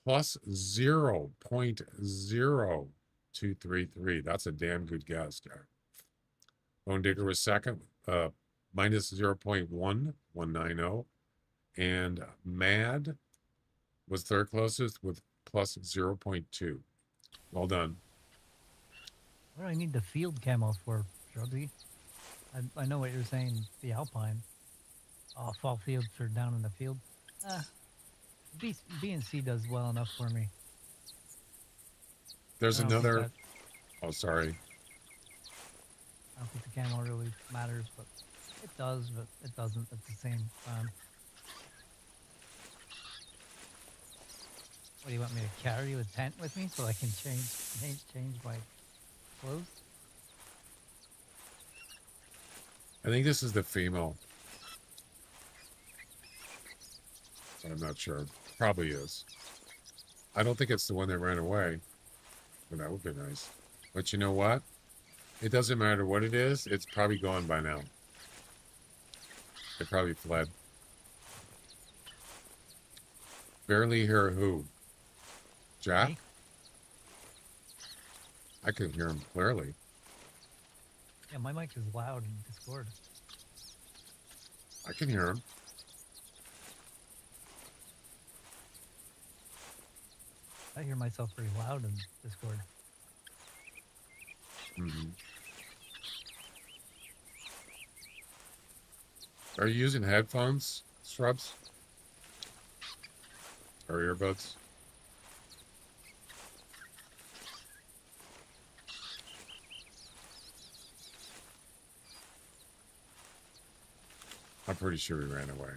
plus 0.0233. That's a damn good guess, Jack. Bone Digger was second, minus 0.1190. And Mad was third closest with plus 0.2. Well done. What do I need the field camo for, Shrubsy? I know what you're saying, the Alpine. Fall fields are down in the field. B and C does well enough for me. There's I don't think another. that- Oh, sorry. I don't think the camo really matters, but it does, but it doesn't at the same time. What do you want me to carry a tent with me so I can change my clothes? I think this is the female. I'm not sure. Probably is. I don't think it's the one that ran away. But that would be nice. But you know what? It doesn't matter what it is. It's probably gone by now. It probably fled. Barely hear who? Jack? Me? I could hear him clearly. Yeah, my mic is loud in Discord. I can hear him. I hear myself pretty loud in Discord. Mm-hmm. Are you using headphones, Shrubs? Or earbuds? I'm pretty sure he ran away.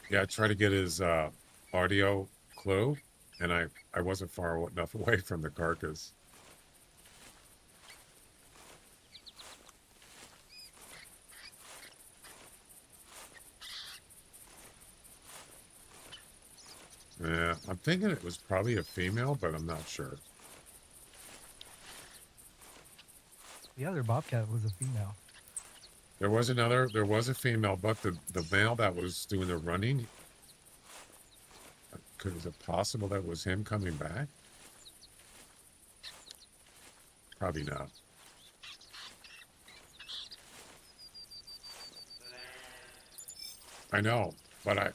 Yeah, I tried to get his audio clue, and I wasn't far enough away from the carcass. Yeah, I'm thinking it was probably a female, but I'm not sure. The other Bobcat was a female. There was a female, but the male that was doing the running, is it possible that was him coming back? Probably not. I know, but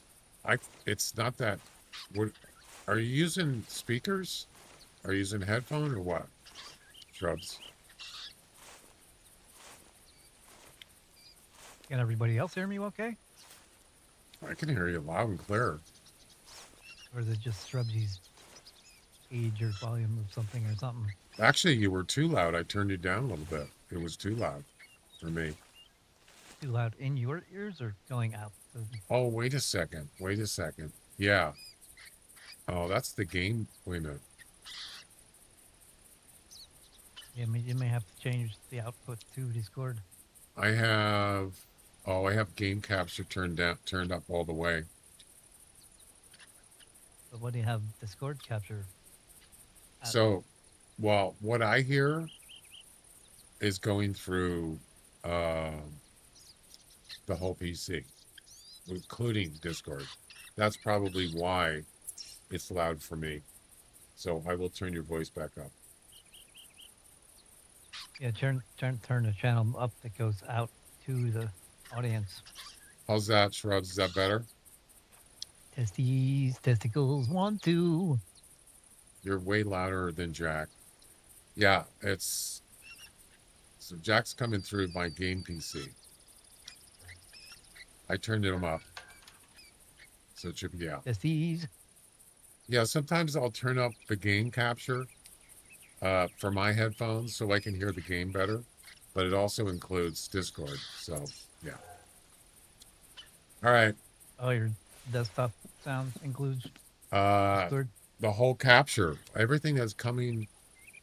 it's not that. Are you using speakers? Are you using headphone or what? Shrubs. Can everybody else hear me okay? I can hear you loud and clear. Or is it just Shrubsy's age or volume of something or something? Actually, you were too loud. I turned you down a little bit. It was too loud for me. Too loud in your ears or going out? Oh, wait a second. Wait a second. Yeah. Oh, that's the game. Wait a minute. Yeah, you may have to change the output to Discord. I have game capture turned up all the way. But what do you have Discord capture at? So, well, what I hear is going through the whole PC, including Discord. That's probably why it's loud for me. So I will turn your voice back up. Yeah, turn the channel up that goes out to the audience. How's that, Shrubs? Is that better? Testicles, 1, 2. You're way louder than Jack. Yeah, so Jack's coming through my game PC. I turned him up. So it should be out. Testes. Yeah, sometimes I'll turn up the game capture for my headphones so I can hear the game better. But it also includes Discord. So, yeah. All right. Oh, your desktop sound includes Uh, Discord? the whole capture, everything that's coming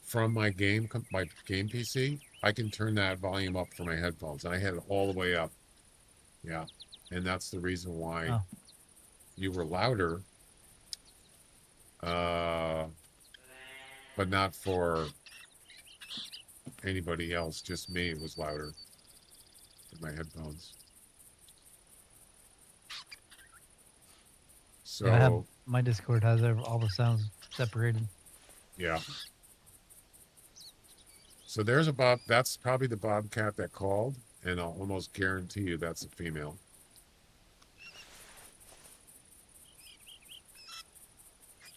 from my game PC, I can turn that volume up for my headphones. And I had it all the way up. Yeah. And that's the reason why you were louder. But not for anybody else. Just me was louder with my headphones. So yeah, my Discord has all the sounds separated. Yeah. So there's a bob. That's probably the bobcat that called, and I'll almost guarantee you that's a female.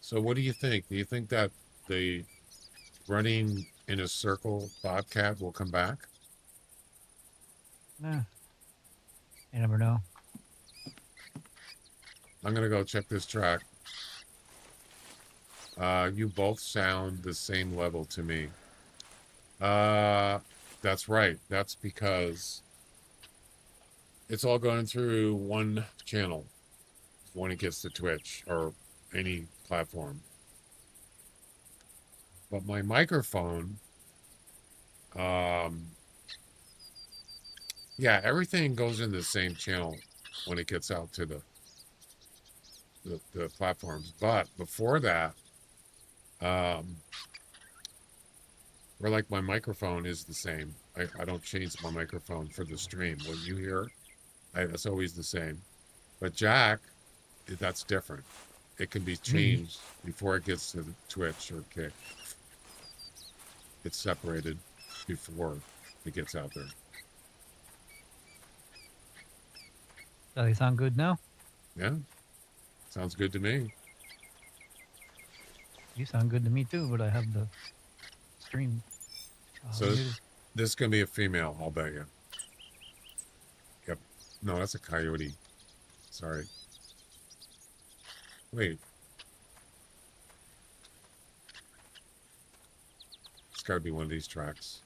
So what do you think? Do you think that the running in a circle bobcat will come back? Nah. You never know. I'm gonna go check this track. You both sound the same level to me. That's right. That's because it's all going through one channel when it gets to Twitch or any platform. But my microphone, yeah, everything goes in the same channel when it gets out to the platforms. But before that, or like my microphone is the same. I don't change my microphone for the stream. When you hear it, it's always the same. But Jack, that's different. It can be changed before it gets to the Twitch or Kick. It's separated before it gets out there. Do they sound good now? Yeah. Sounds good to me. You sound good to me too, but I have the stream. So this is going to be a female, I'll bet you. Yep. No, that's a coyote. Sorry. Wait. It's got to be one of these tracks.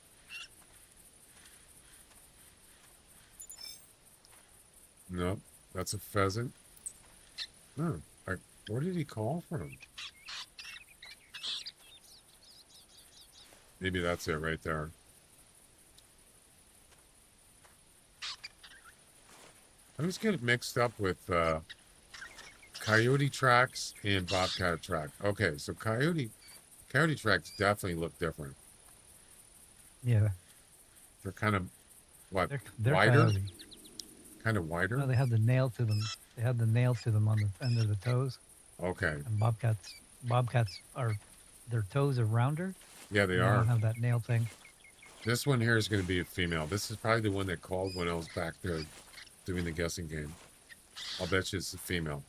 Nope. That's a pheasant. No. Where did he call from? Maybe that's it right there. I always get it mixed up with coyote tracks and bobcat track. Okay, so coyote tracks definitely look different. Yeah. They're kind of what? They're wider? coyote. Kind of wider? No, they have the nail to them. They have the nail to them on the end of the toes. Okay. And bobcats are, their toes are rounder. Yeah, they They are. don't have that nail thing. This one here is going to be a female. This is probably the one that called when I was back there doing the guessing game. I'll bet you it's a female.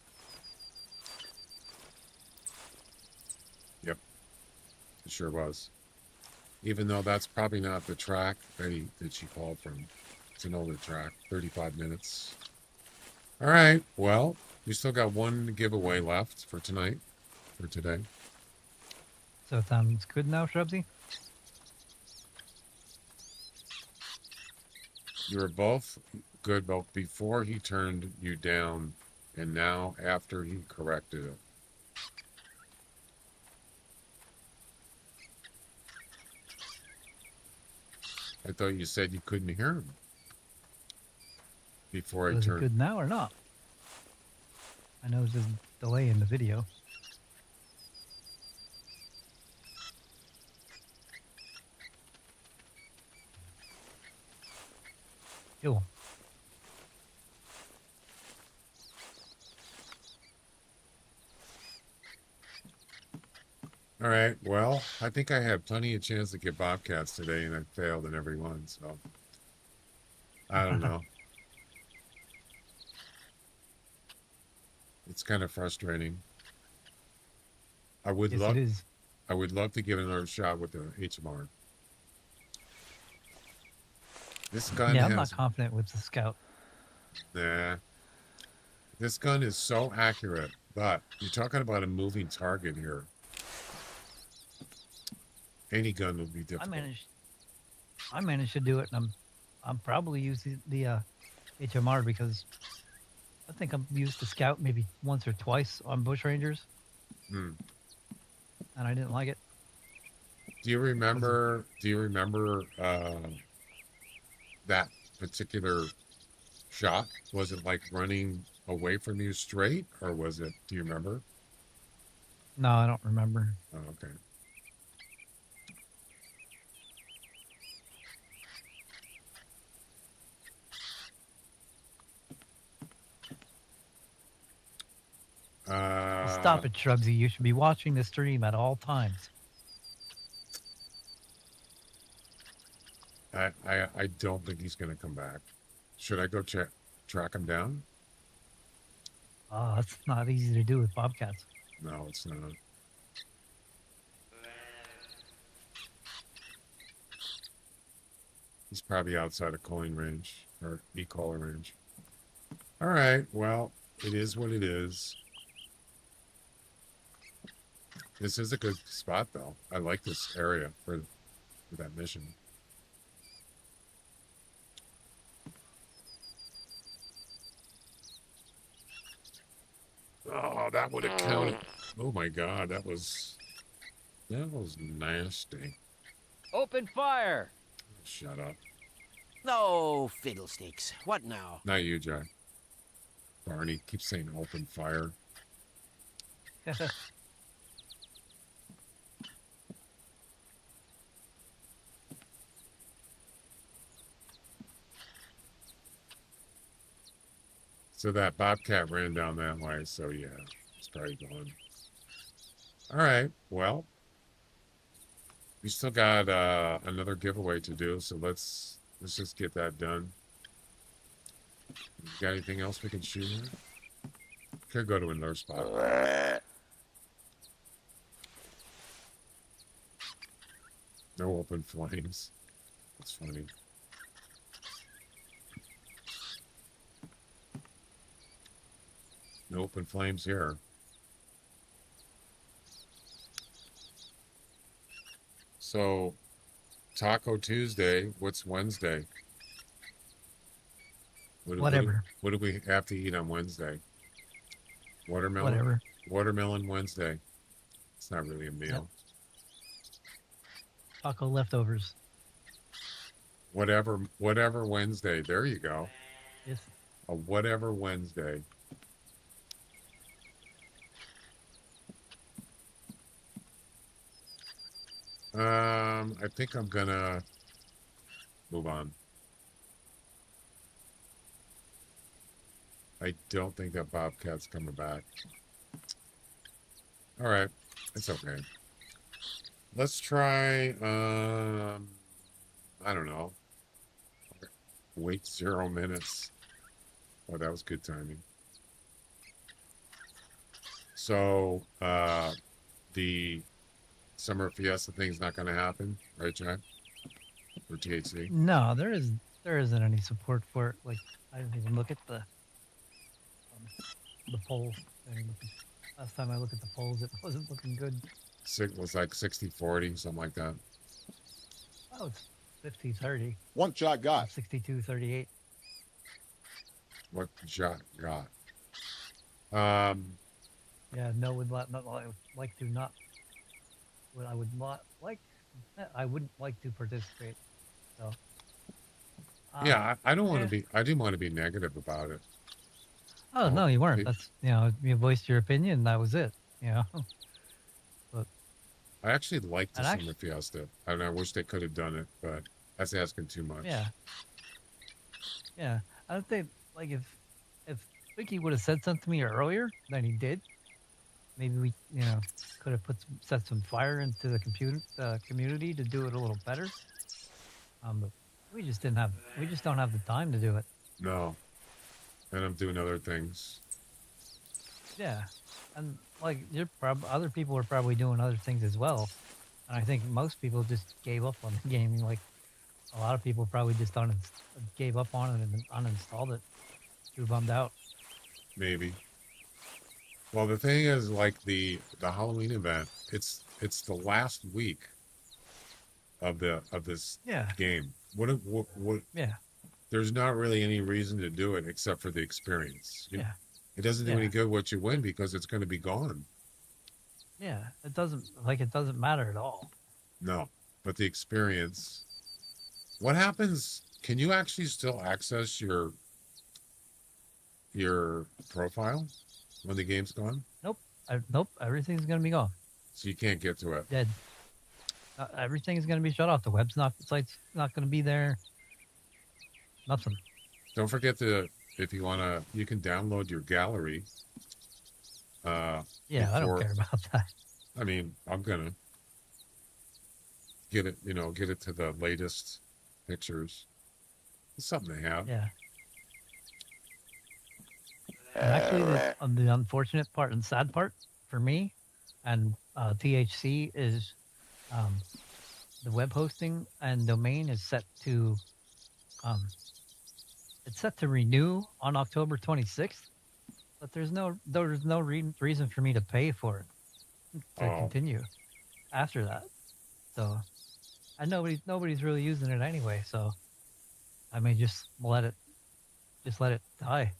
Yep. It sure was. Even though that's probably not the track that she called from. It's an older track, 35 minutes. All right, well, we still got one giveaway left for tonight, for today. So it sounds good now, Shrubsy? You were both good both before he turned you down and now after he corrected it. I thought you said you couldn't hear him before I Is it turned. good now or not? I know there's a delay in the video. Cool. All right, well, I think I had plenty of chance to get bobcats today, and I failed in every one, so I don't know. It's kind of frustrating. I would Yes, love it is. I would love to give it another shot with the HMR. This gun Yeah, has I'm not confident with the Scout. nah. This gun is so accurate, but you're talking about a moving target here. Any gun would be difficult. I managed to do it, and I'm probably using the HMR because I think I've used the Scout maybe once or twice on bush rangers. and I didn't like it. Do you remember? That particular shot? Was it like running away from you straight, or was it? Do you remember? No, I don't remember. Oh, okay. Stop it, Shrugsy. You should be watching the stream at all times. I don't think he's going to come back. Should I go track him down? Oh, that's not easy to do with bobcats. No, it's not. He's probably outside of calling range or e-caller range. All right, well, it is what it is. This is a good spot, though. I like this area for that mission. Oh, that would have counted. Oh my God, that was nasty. Open fire! Shut up. No fiddlesticks. What now? Not you, Jack. Barney keeps saying open fire. So that bobcat ran down that way, so yeah, it's probably gone. All right, well, we still got another giveaway to do, so let's just get that done. Got anything else we can shoot here? Could go to another spot. No open flames. That's funny. No open flames here. So, Taco Tuesday, what's Wednesday? Whatever. What do we have to eat on Wednesday? Watermelon? Whatever. Watermelon Wednesday. It's not really a meal. Yep. Taco leftovers. Whatever Wednesday. There you go. Yes. A whatever Wednesday. I think I'm gonna move on. I don't think that bobcat's coming back. All right, it's okay. Let's try. I don't know. Wait 0 minutes. Oh, that was good timing. So the Summer Fiesta thing's not going to happen, right, Jack? Or THC? No, there isn't any support for it. Like, I didn't even look at the polls. Last time I looked at the polls, it wasn't looking good. It was like 60-40, something like that. Oh, it's 50-30. One shot got. 62-38. What Jack got? Yeah, no, would not like to not. What I would not like. I wouldn't like to participate. So. Yeah, I don't want to be. I didn't want to be negative about it. Oh no, you weren't. That's you voiced your opinion. And that was it. But I actually liked the Summer Fiesta, and I wish they could have done it, but that's asking too much. Yeah. Yeah, I don't think if Vicky would have said something to me earlier than he did, maybe we could have set some fire into the community to do it a little better. But we just don't have the time to do it. No. And I'm doing other things. Yeah, and like other people are probably doing other things as well, and I think most people just gave up on the game. Like a lot of people probably just gave up on it and uninstalled it. Too bummed out. Maybe. Well, the thing is, like the Halloween event, it's the last week of this game. What? Yeah. There's not really any reason to do it except for the experience. It doesn't do any good what you win because it's going to be gone. Yeah, it doesn't matter at all. No, but the experience. What happens? Can you actually still access your profile when the game's gone? Nope. Nope. Everything's gonna be gone. So you can't get to it. Dead. Everything's gonna be shut off. The site's not gonna be there. Nothing. Don't forget to, if you wanna, you can download your gallery. Yeah, I don't care about that. I mean, I'm gonna get it, get it to the latest pictures. It's something to have. Yeah. And actually, the unfortunate part and sad part for me and THC is the web hosting and domain is set to it's set to renew on October 26th, but there's no reason for me to pay for it to continue after that. So, and nobody's really using it anyway. So, I may just let it die.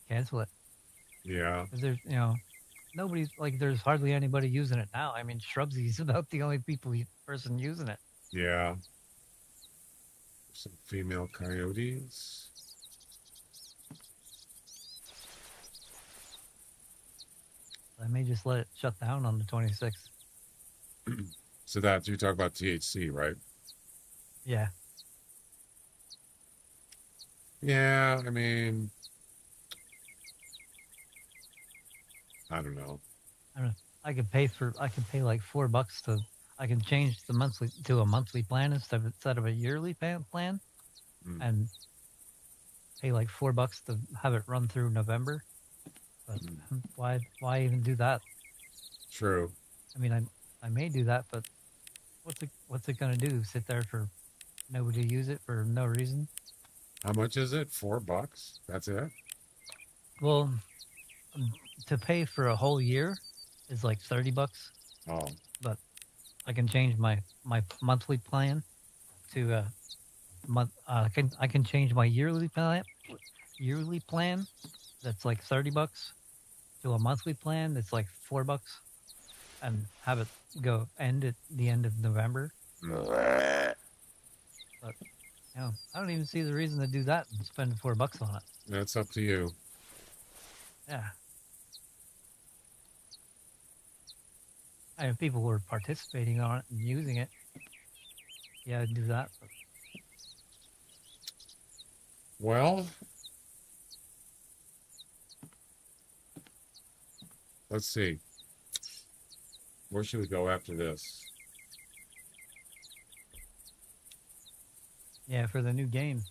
Cancel it. Yeah. Because there's nobody's there's hardly anybody using it now. I mean, Shrubsy's about the only person using it. Yeah. Some female coyotes. I may just let it shut down on the 26th. So that you talk about THC, right? Yeah. Yeah, I mean, I don't know. I could pay like $4 I can change the monthly to a monthly plan instead of a yearly plan, and pay like $4 to have it run through November. But why even do that? True. I mean, I may do that, but what's it gonna do? Sit there for nobody to use it for no reason? How much is it? $4? That's it? Well, to pay for a whole year is like $30. Oh. But I can change my monthly plan to I can change my yearly plan that's like $30 to a monthly plan that's like $4 and have it end at the end of November. But I don't even see the reason to do that and spend $4 on it. That's up to you. Yeah. And if people were participating on it and using it, yeah, I'd do that. But... Well, let's see. Where should we go after this? Yeah, for the new game.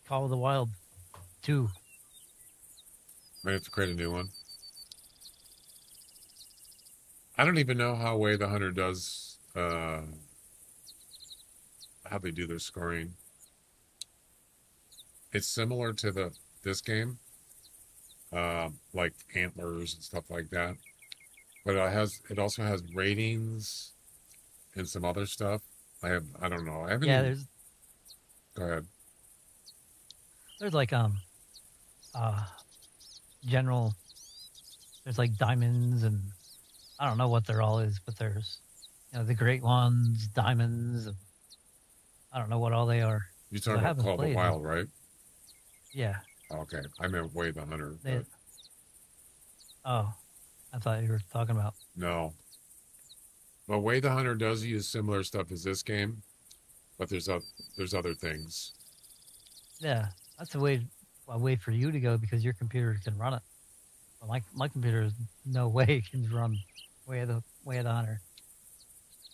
Call of the Wild 2. Might have to create a new one. I don't even know how Way the Hunter does, how they do their scoring. It's similar to this game, like antlers and stuff like that. But it also has ratings and some other stuff. I don't know. I haven't. Yeah, even... Go ahead. There's like general. There's like diamonds and I don't know what they're all is, but there's the great ones, diamonds. And I don't know what all they are. You're talking about Call of the Wild, right? Yeah. Okay, I meant Way the Hunter. Oh, I thought you were talking about. No. But Way the Hunter does use similar stuff as this game, but there's other things. Yeah, that's a way for you to go because your computer can run it. Well, my computer is no way can run Way of the Hunter.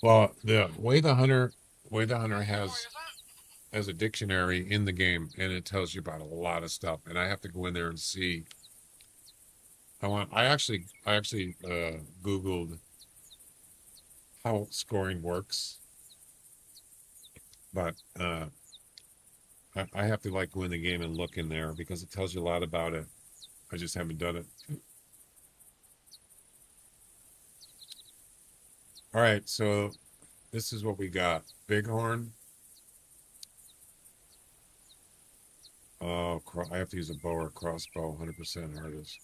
Well, the Way the Hunter has a dictionary in the game, and it tells you about a lot of stuff. And I have to go in there and see. I actually Googled how scoring works, but I have to go in the game and look in there because it tells you a lot about it. I just haven't done it. All right, so this is what we got. Bighorn. Oh, I have to use a bow or crossbow, 100% artist.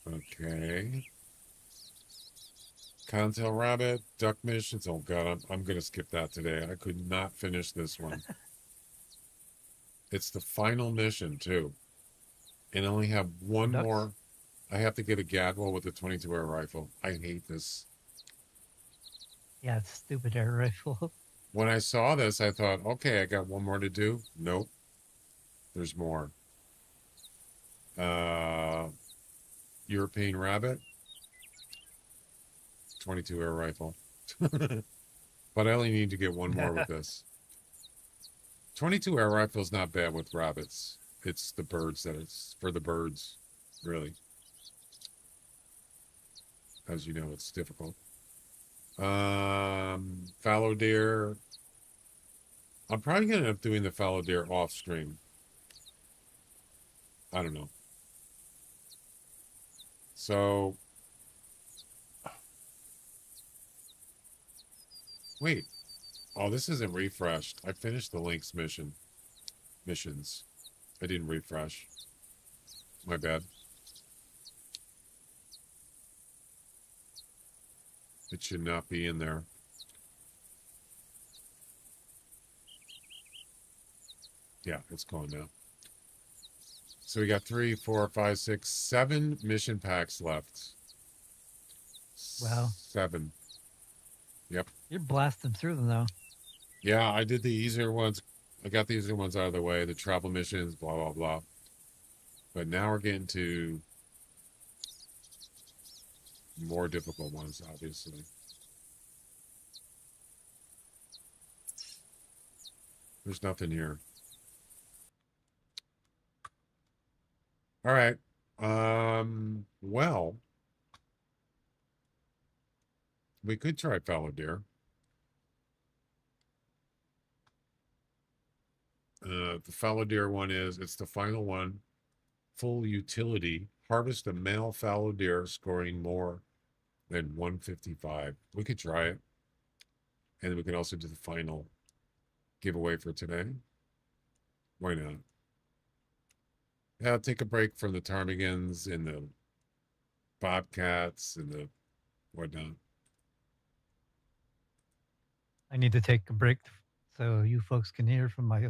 Okay. Contail rabbit, duck missions. Oh god, I'm gonna skip that today. I could not finish this one. It's the final mission too, and I only have one Ducks? more. I have to get a Gadwall with a 22 air rifle. I hate this. Yeah, it's stupid air rifle. When I saw this, I thought, okay, I got one more to do. Nope, there's more. European rabbit, 22 air rifle. But I only need to get one more with this. 22 air rifle is not bad with rabbits. It's the birds that it's for the birds, really. As you know, it's difficult. Fallow deer. I'm probably gonna end up doing the fallow deer off stream. I don't know. So wait. Oh, this isn't refreshed. I finished the Lynx missions. I didn't refresh. My bad. It should not be in there. Yeah, it's gone now. So we got 3, 4, 5, 6, 7 mission packs left. Wow. 7. Yep. You're blasting through them though. Yeah, I did the easier ones. I got the easier ones out of the way. The travel missions, blah, blah, blah. But now we're getting to more difficult ones, obviously. There's nothing here. All right. Well, we could try fallow deer. The fallow deer one it's the final one. Full utility. Harvest a male fallow deer scoring more than 155. We could try it. And then we can also do the final giveaway for today. Why not? Yeah, take a break from the ptarmigans and the bobcats and the whatnot. I need to take a break so you folks can hear from my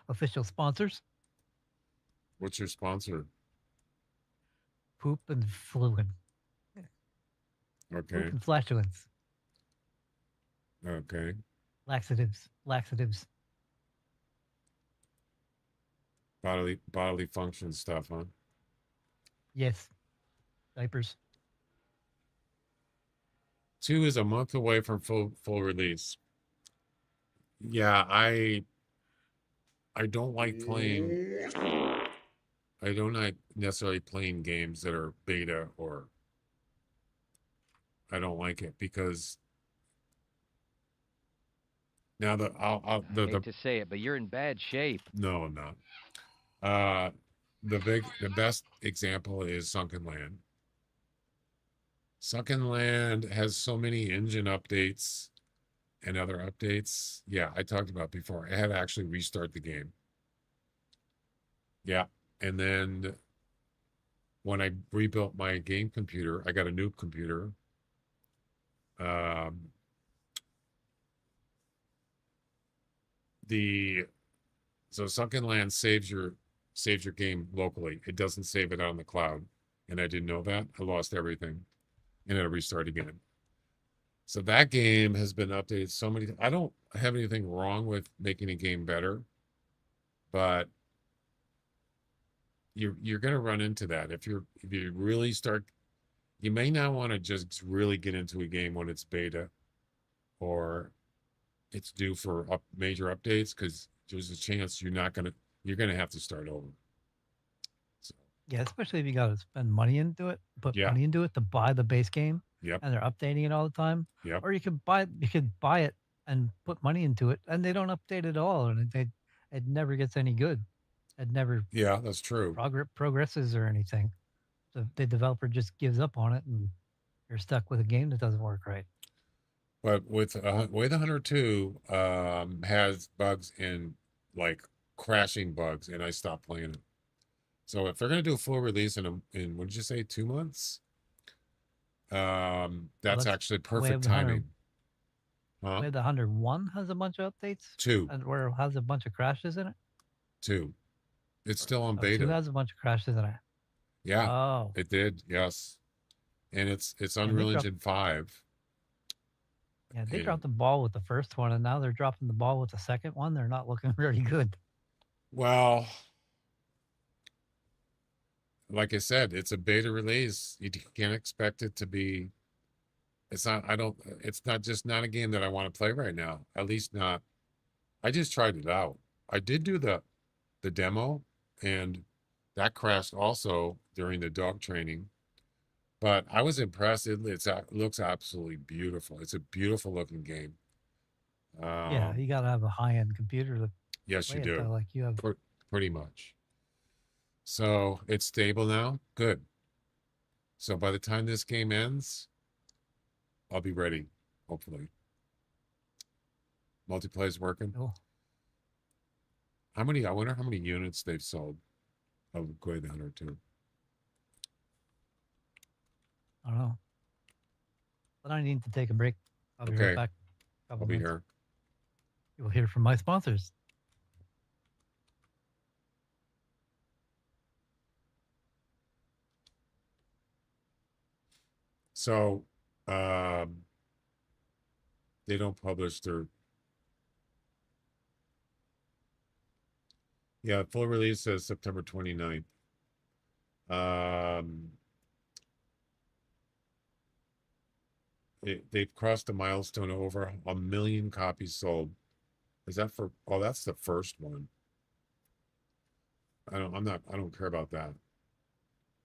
official sponsors. What's your sponsor? Poop and fluid. Okay. Poop and flatulence. Okay. Laxatives. Bodily function stuff, huh? Yes. Diapers. 2 is a month away from full release. Yeah, I don't like playing. I don't like necessarily playing games that are beta, or I don't like it because now I hate to say it, but you're in bad shape. No, I'm not. The best example is Sunken Land. Sunken Land has so many engine updates and other updates. Yeah, I talked about before. I had to actually restart the game. Yeah, and then when I rebuilt my game computer, I got a new computer. So Sunken Land saves your game locally. It doesn't save it on the cloud, and I didn't know that. I lost everything, and it'll restart again. So that game has been updated so many. I don't have anything wrong with making a game better, but you're going to run into that if you really start. You may not want to just really get into a game when it's beta, or it's due for major updates, because there's a chance you're going to have to start over. So, yeah, especially if you got to spend money into it, put Yeah. money into it to buy the base game. Yep. And they're updating it all the time. Yep. Or you could buy it and put money into it, and they don't update it at all, and it never gets any good. It never Yeah, that's true. progresses or anything. So the developer just gives up on it, and you're stuck with a game that doesn't work right. But with the Hunter 2 has bugs and like crashing bugs, and I stopped playing it. So if they're going to do a full release in what did you say, 2 months? That's actually perfect timing. Huh? Where the Hunter 1 has a bunch of updates? 2. And where it has a bunch of crashes in it? 2. It's still on Oh, beta. 2 has a bunch of crashes in it. Yeah. Oh. It did, yes. And it's Unreal Engine 5. Yeah, they dropped the ball with the first one, and now they're dropping the ball with the second one. They're not looking very good. Well, like I said, it's a beta release. You can't expect it to be. It's not. It's not just not a game that I want to play right now. At least not. I just tried it out. I did do the demo, and that crashed also during the dog training. But I was impressed. It looks absolutely beautiful. It's a beautiful looking game. Yeah, you gotta have a high-end computer to Yes, play you it, do. though, like you have. Pretty much. So it's stable now. Good. So by the time this game ends, I'll be ready. Hopefully, multiplayer's working. Cool. I wonder how many units they've sold of Go the Hunter 2. I don't know. But I need to take a break. I'll be right back. I'll be here. You'll hear from my sponsors. So, they don't publish their. Yeah, full release says September 29th. They've crossed a milestone of over 1 million copies sold. Is that for? Oh, that's the first one. I don't care about that.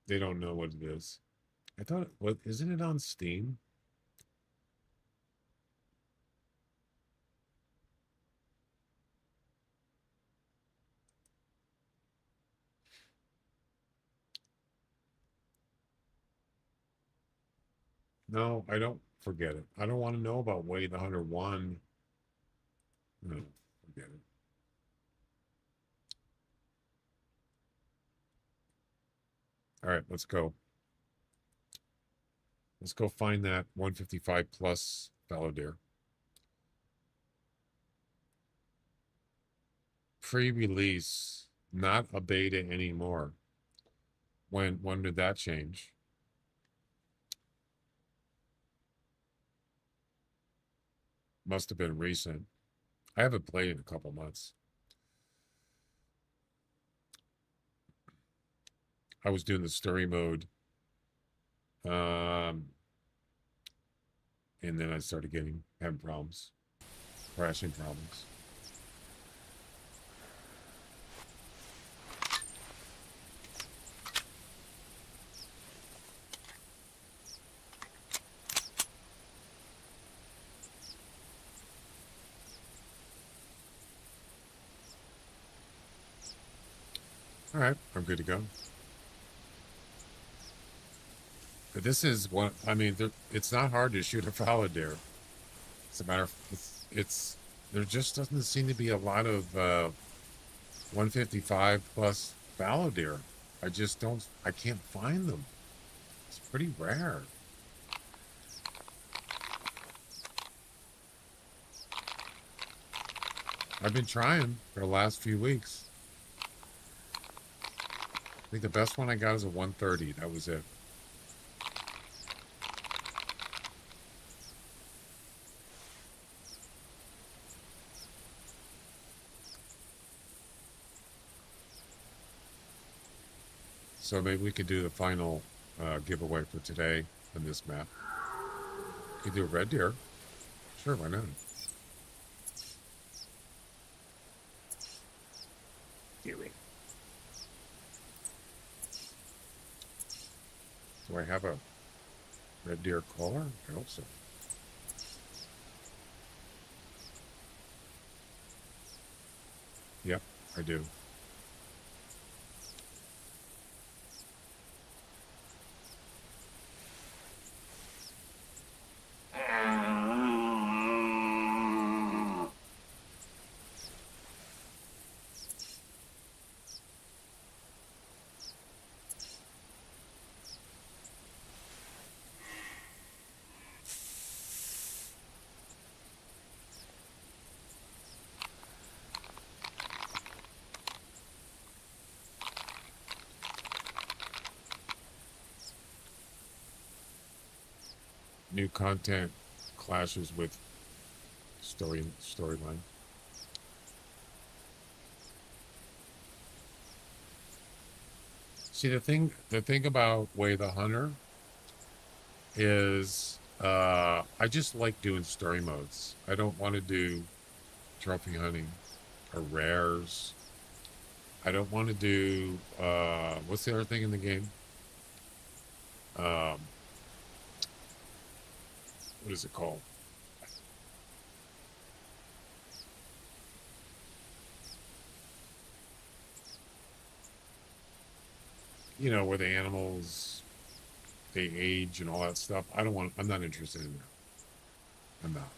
They don't know what it is. I thought isn't it on Steam? No, I don't. Forget it. I don't want to know about Way the Hunter 1. No, forget it. All right, let's go. Let's go find that 155 plus fallow deer. Pre-release, not a beta anymore. When did that change? Must have been recent. I haven't played in a couple months. I was doing the story mode. And then I started having problems. Crashing problems. All right, I'm good to go. But this is one. I mean, it's not hard to shoot a fallow deer. As a matter of, there just doesn't seem to be a lot of 155 plus fallow deer. I can't find them. It's pretty rare. I've been trying for the last few weeks. I think the best one I got is a 130. That was it. So maybe we could do the final giveaway for today on this map. We could do a red deer. Sure, why not? Do I have a red deer collar? I hope so. Yep, I do. new content clashes with storyline. See, the thing about Way the Hunter is I just like doing story modes. I don't want to do trophy hunting or rares. I don't want to do what's the other thing in the game? What is it called? You know, where the animals, they age and all that stuff. I'm not interested in that. I'm not.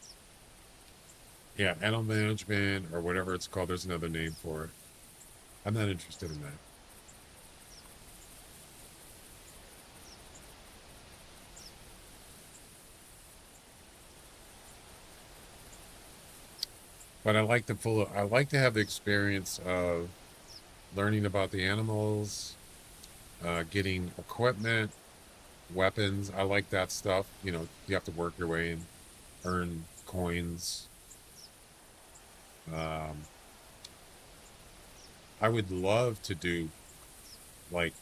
Yeah, animal management or whatever it's called. There's another name for it. I'm not interested in that. But I like to have the experience of learning about the animals, getting equipment, weapons. I like that stuff. You know, you have to work your way and earn coins. I would love to do like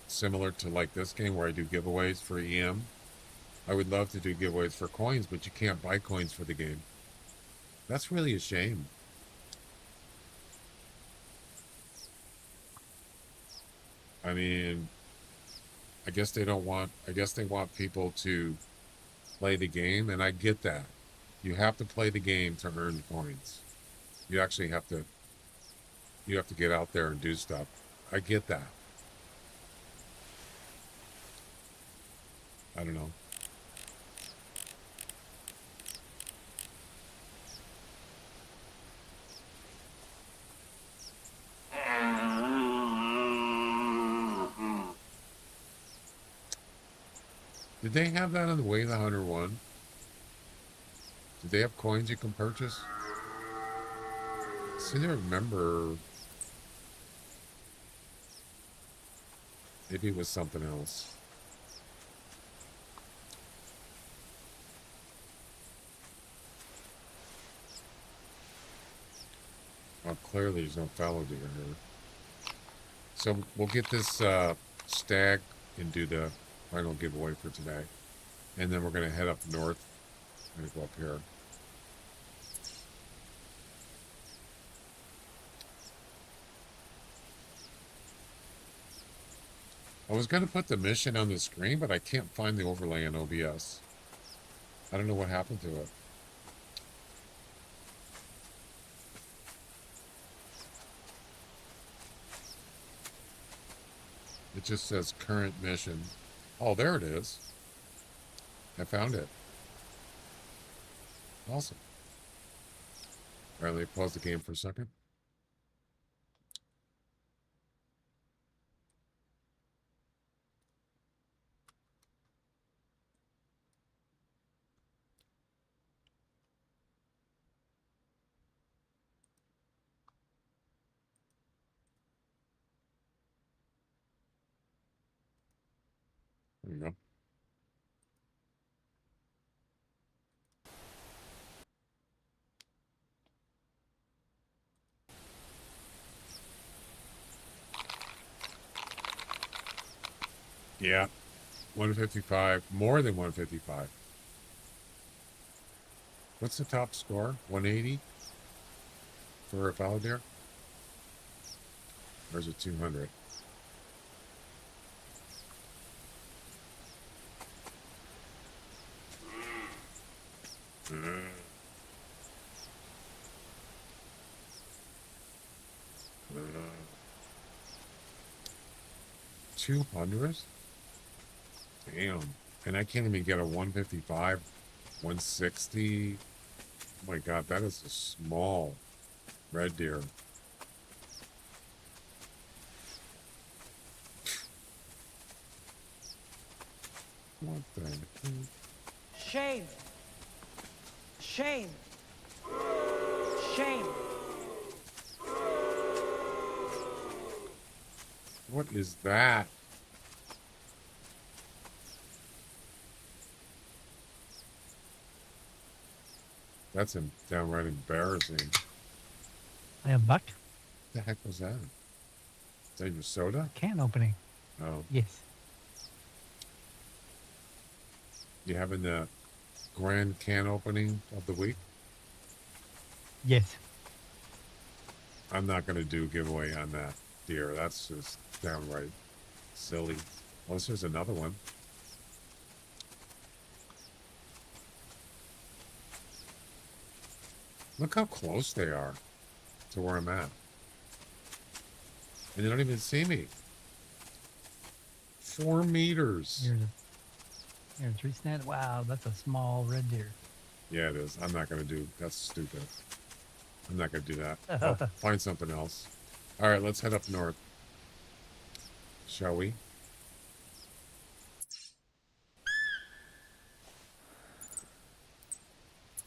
similar to like this game where I do giveaways for EM. I would love to do giveaways for coins, but you can't buy coins for the game. That's really a shame. I mean, I guess they want people to play the game, and I get that. You have to play the game to earn coins. You actually have to get out there and do stuff. I get that. I don't know. Did they have that on the Way the Hunter 1? Did they have coins you can purchase? I seem to remember. Maybe it was something else. Well, clearly there's no fallow deer here. So we'll get this stag and do the final giveaway for today. And then we're going to head up north. I'm going to go up here. I was going to put the mission on the screen, but I can't find the overlay in OBS. I don't know what happened to it. It just says current mission. Oh, there it is. I found it. Awesome. All right, let me pause the game for a second. There you go. Yeah, 155, more than 155. What's the top score? 180 for a fallow deer? Or is it 200? Uh, 200? Damn. And I can't even get a 155, 160. Oh my god, that is a small red deer. What the? Shame. Shame. Shame. What is that? That's downright embarrassing. I have buck. What the heck was that? Is that your soda? Can opening. Oh. Yes. You having the grand can opening of the week? Yes. I'm not going to do a giveaway on that, dear. That's just downright silly. Unless there's another one. Look how close they are to where I'm at. And they don't even see me. 4 meters. Here's a tree stand. Wow, that's a small red deer. Yeah, it is. I'm not going to do. That's stupid. I'm not going to do that. I'll find something else. All right, let's head up north. Shall we?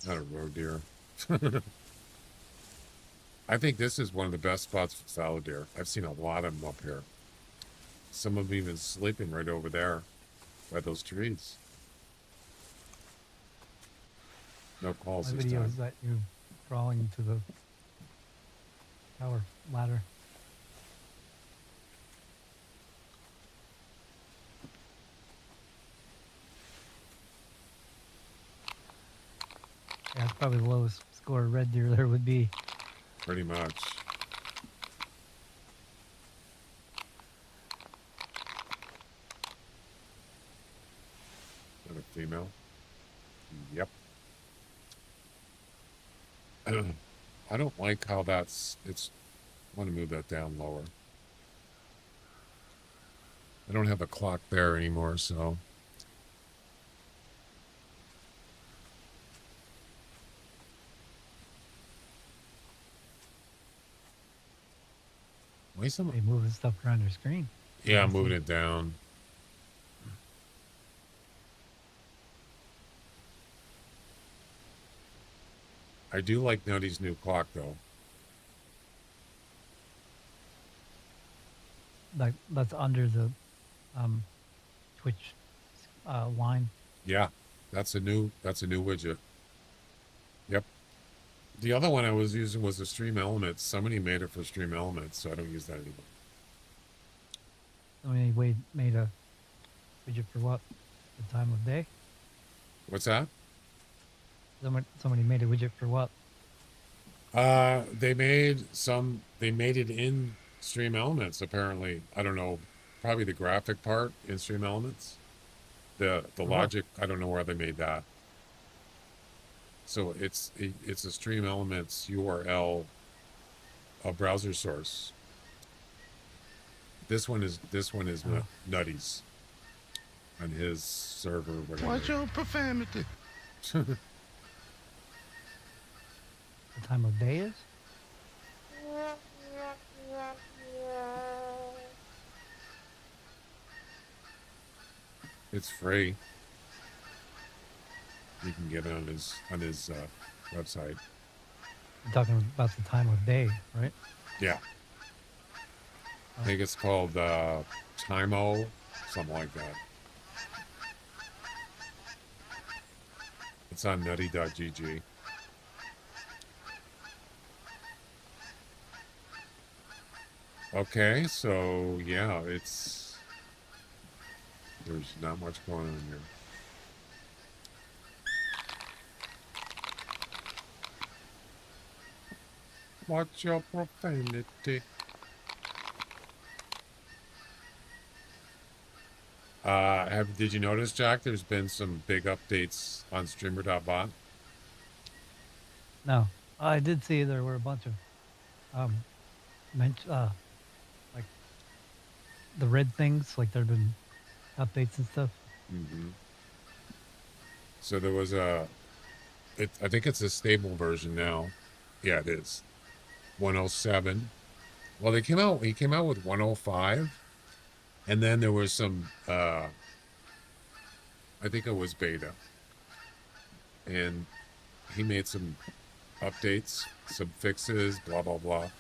Not a road deer. I think this is one of the best spots for fallow deer. I've seen a lot of them up here. Some of them even sleeping right over there by those trees. No calls My this video time. is that you crawling to the tower ladder. Yeah, that's probably the lowest score red deer there would be. Pretty much. Is that a female? Yep. I don't like how I want to move that down lower. I don't have a clock there anymore, so. Why some? They moving stuff around your screen. Yeah, I'm moving it down. I do like Nutty's new clock, though. That's under the Twitch line. Yeah, that's a new widget. Yep. The other one I was using was the Stream Elements. Somebody made it for Stream Elements, so I don't use that anymore. Somebody made a widget for what? The time of day? What's that? Somebody made a widget for what? They made it in Stream Elements, apparently. I don't know, probably the graphic part in Stream Elements. The logic, I don't know where they made that. So it's a Stream Elements URL, a browser source. This one is Nutty's on his server. Whatever. Watch your profanity. The time of day is? It's free. You can get it on his website. You're talking about the time of day, right? Yeah. I think it's called Timo, something like that. It's on nutty.gg. Okay, so yeah, there's not much going on here. Watch your profanity. Did you notice, Jack, there's been some big updates on streamer.bot? No. I did see there were a bunch of like the red things, like there've been updates and stuff. Mm-hmm. So there was I think it's a stable version now. Yeah, it is. 107. Well, he came out with 105. And then there was some, I think it was beta. And he made some updates, some fixes, blah, blah, blah.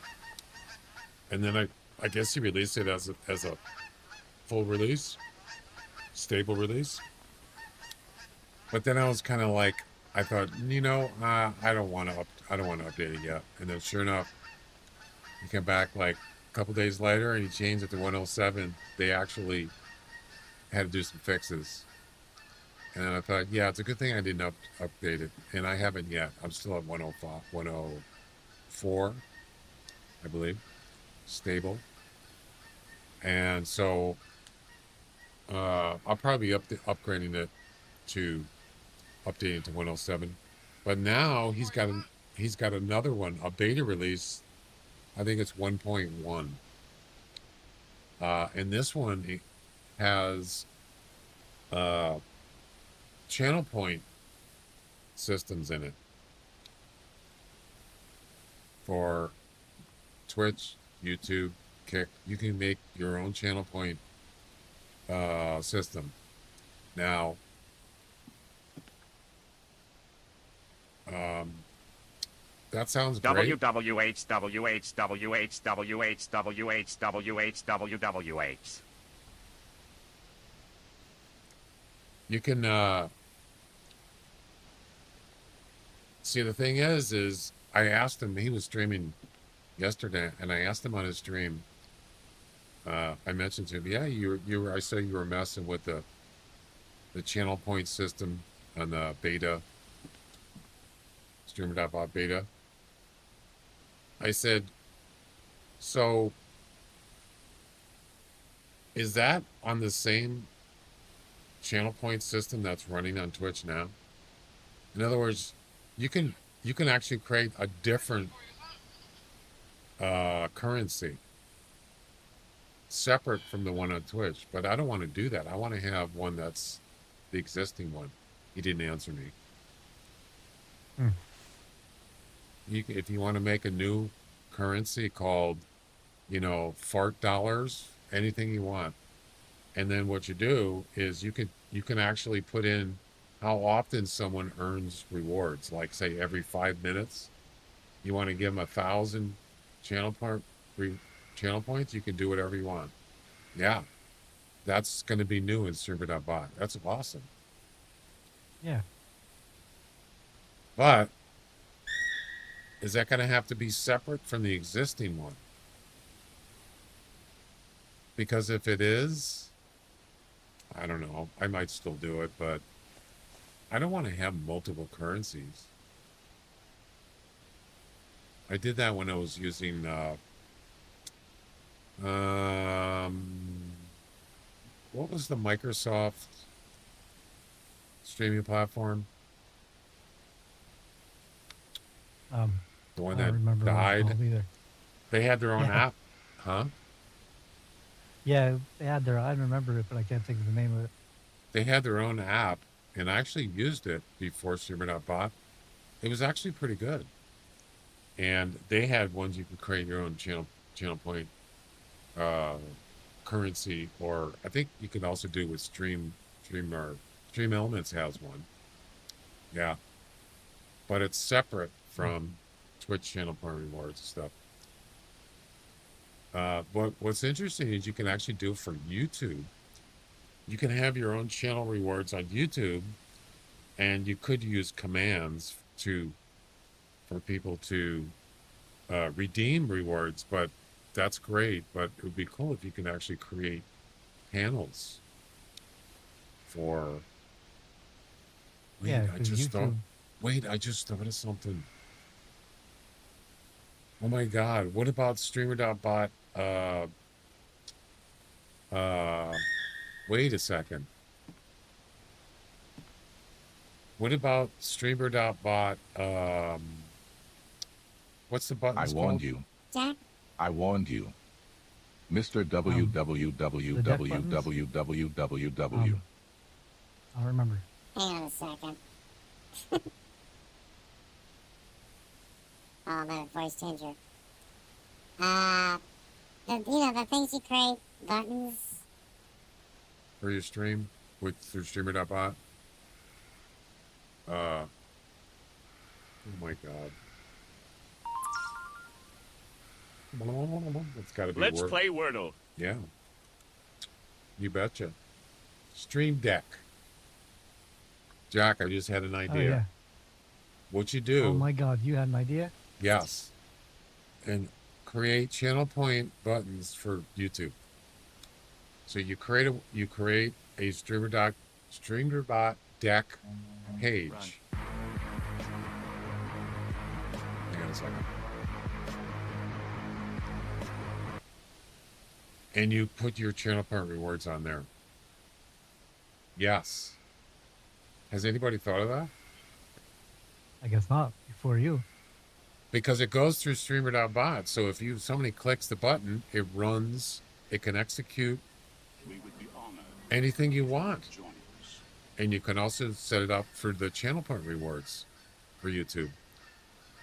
And then I guess he released it as a full release, stable release. But then I was kind of like, I thought, I don't want to update it yet. And then sure enough, he came back like a couple days later and he changed it to 107. They actually had to do some fixes. And then I thought, yeah, it's a good thing I didn't update it. And I haven't yet. I'm still at 105, 104, I believe, stable. And so I'll probably be upgrading it to updating to 107. But now he's got another one, a beta release. I think it's 1.1. And this one has channel point systems in it for Twitch, YouTube, Kick. You can make your own channel point system. Now, that sounds great. WWH. You can see, the thing is I asked him, he was streaming yesterday, and I asked him on his stream, I mentioned to him, yeah, I saw you were messing with the channel point system on the beta, streamer.bot beta. I said, so is that on the same channel point system that's running on Twitch now? In other words, you can actually create a different currency separate from the one on Twitch, but I don't want to do that. I want to have one that's the existing one. He didn't answer me. If you want to make a new currency called, fart dollars, anything you want, and then what you do is you can actually put in how often someone earns rewards. Like, say, every 5 minutes, you want to give them 1,000 channel points. You can do whatever you want. Yeah, that's going to be new in streamer.bot. That's awesome. Yeah. But is that going to have to be separate from the existing one? Because if it is, I don't know. I might still do it, but I don't want to have multiple currencies. I did that when I was using what was the Microsoft streaming platform? The one that died. They had their own app, huh? Yeah, they had their. I remember it, but I can't think of the name of it. They had their own app, and I actually used it before streamer.bot. It was actually pretty good. And they had ones you could create your own channel point currency, or I think you could also do with Stream Elements has one. Yeah. But it's separate from Twitch channel point rewards and stuff. But what's interesting is you can actually do it for YouTube. You can have your own channel rewards on YouTube, and you could use commands for people to redeem rewards, but that's great. But it would be cool if you can actually create panels for. Wait, I just thought of something. Oh my God! What about streamer.bot? Wait a second. What about streamer.bot? What's the button? I warned you. Jack? I warned you. Mr. www. I'll remember. Hang on a second. Oh, my voice changer. The things you create, buttons. For your stream through streamer.bot. Oh my God. It's got to be Let's play Wordle. Yeah. You betcha. Stream Deck. Jack, I just had an idea. what you do. Oh my God, you had an idea? Yes. And create channel point buttons for YouTube. So you create a streamer.bot deck page. Hang on a second. And you put your channel point rewards on there. Yes. Has anybody thought of that? I guess not. Before you. Because it goes through streamer.bot. So if somebody clicks the button, it can execute anything you want. And you can also set it up for the channel point rewards for YouTube.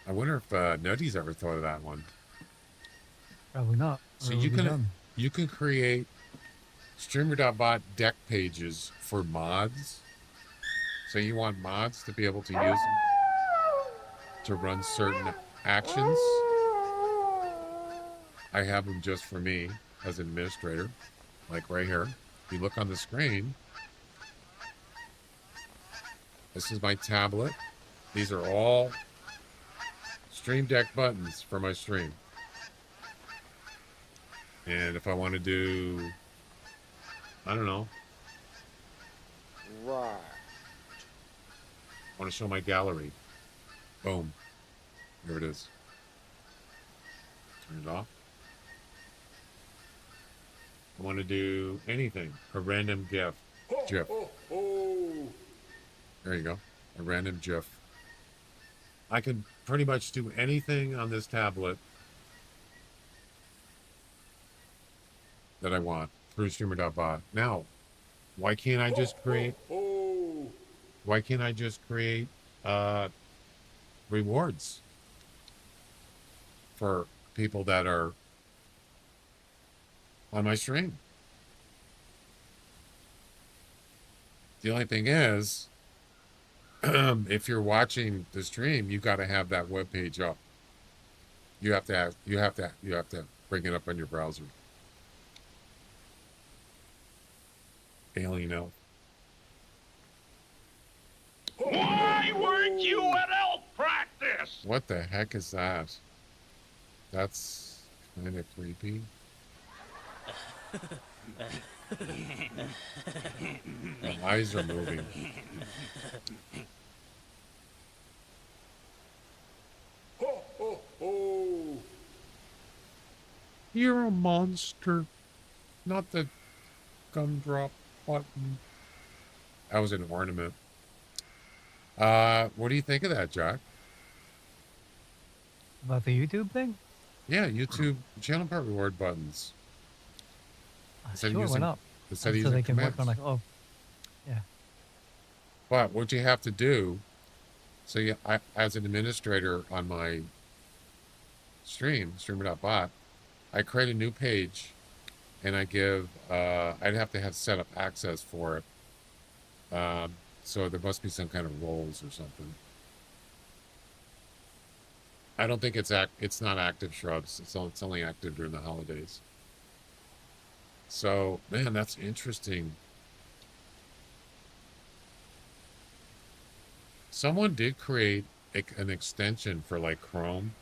I wonder if Nutty's ever thought of that one. Probably not. So you can create streamer.bot deck pages for mods. So you want mods to be able to use them to run certain actions. I have them just for me as an administrator, like right here. If you look on the screen, this is my tablet. These are all stream deck buttons for my stream. And if I want to do, I don't know. Right. I want to show my gallery. Boom. Here it is. Turn it off. I want to do anything. A random GIF. There you go. A random GIF. I can pretty much do anything on this tablet that I want through streamer.bot. Now, why can't I just create rewards for people that are on my stream? The only thing is, if you're watching the stream, you got to have that web page up. You have to bring it up on your browser. Alien Elf. Why weren't you at elk practice? What the heck is that? That's kind of creepy. The eyes are moving. You're a monster. Not the gumdrop button. That was an ornament. What do you think of that, Jack? About the YouTube thing? Yeah, YouTube channel part reward buttons. Sure, why not? So they can work on like, oh, yeah. But what you have to do, so I, as an administrator on my streamer.bot, I create a new page and I give, I'd have to have set up access for it. So there must be some kind of roles or something. I don't think it's not active shrubs. It's only active during the holidays. So, man, that's interesting. Someone did create an extension for like Chrome,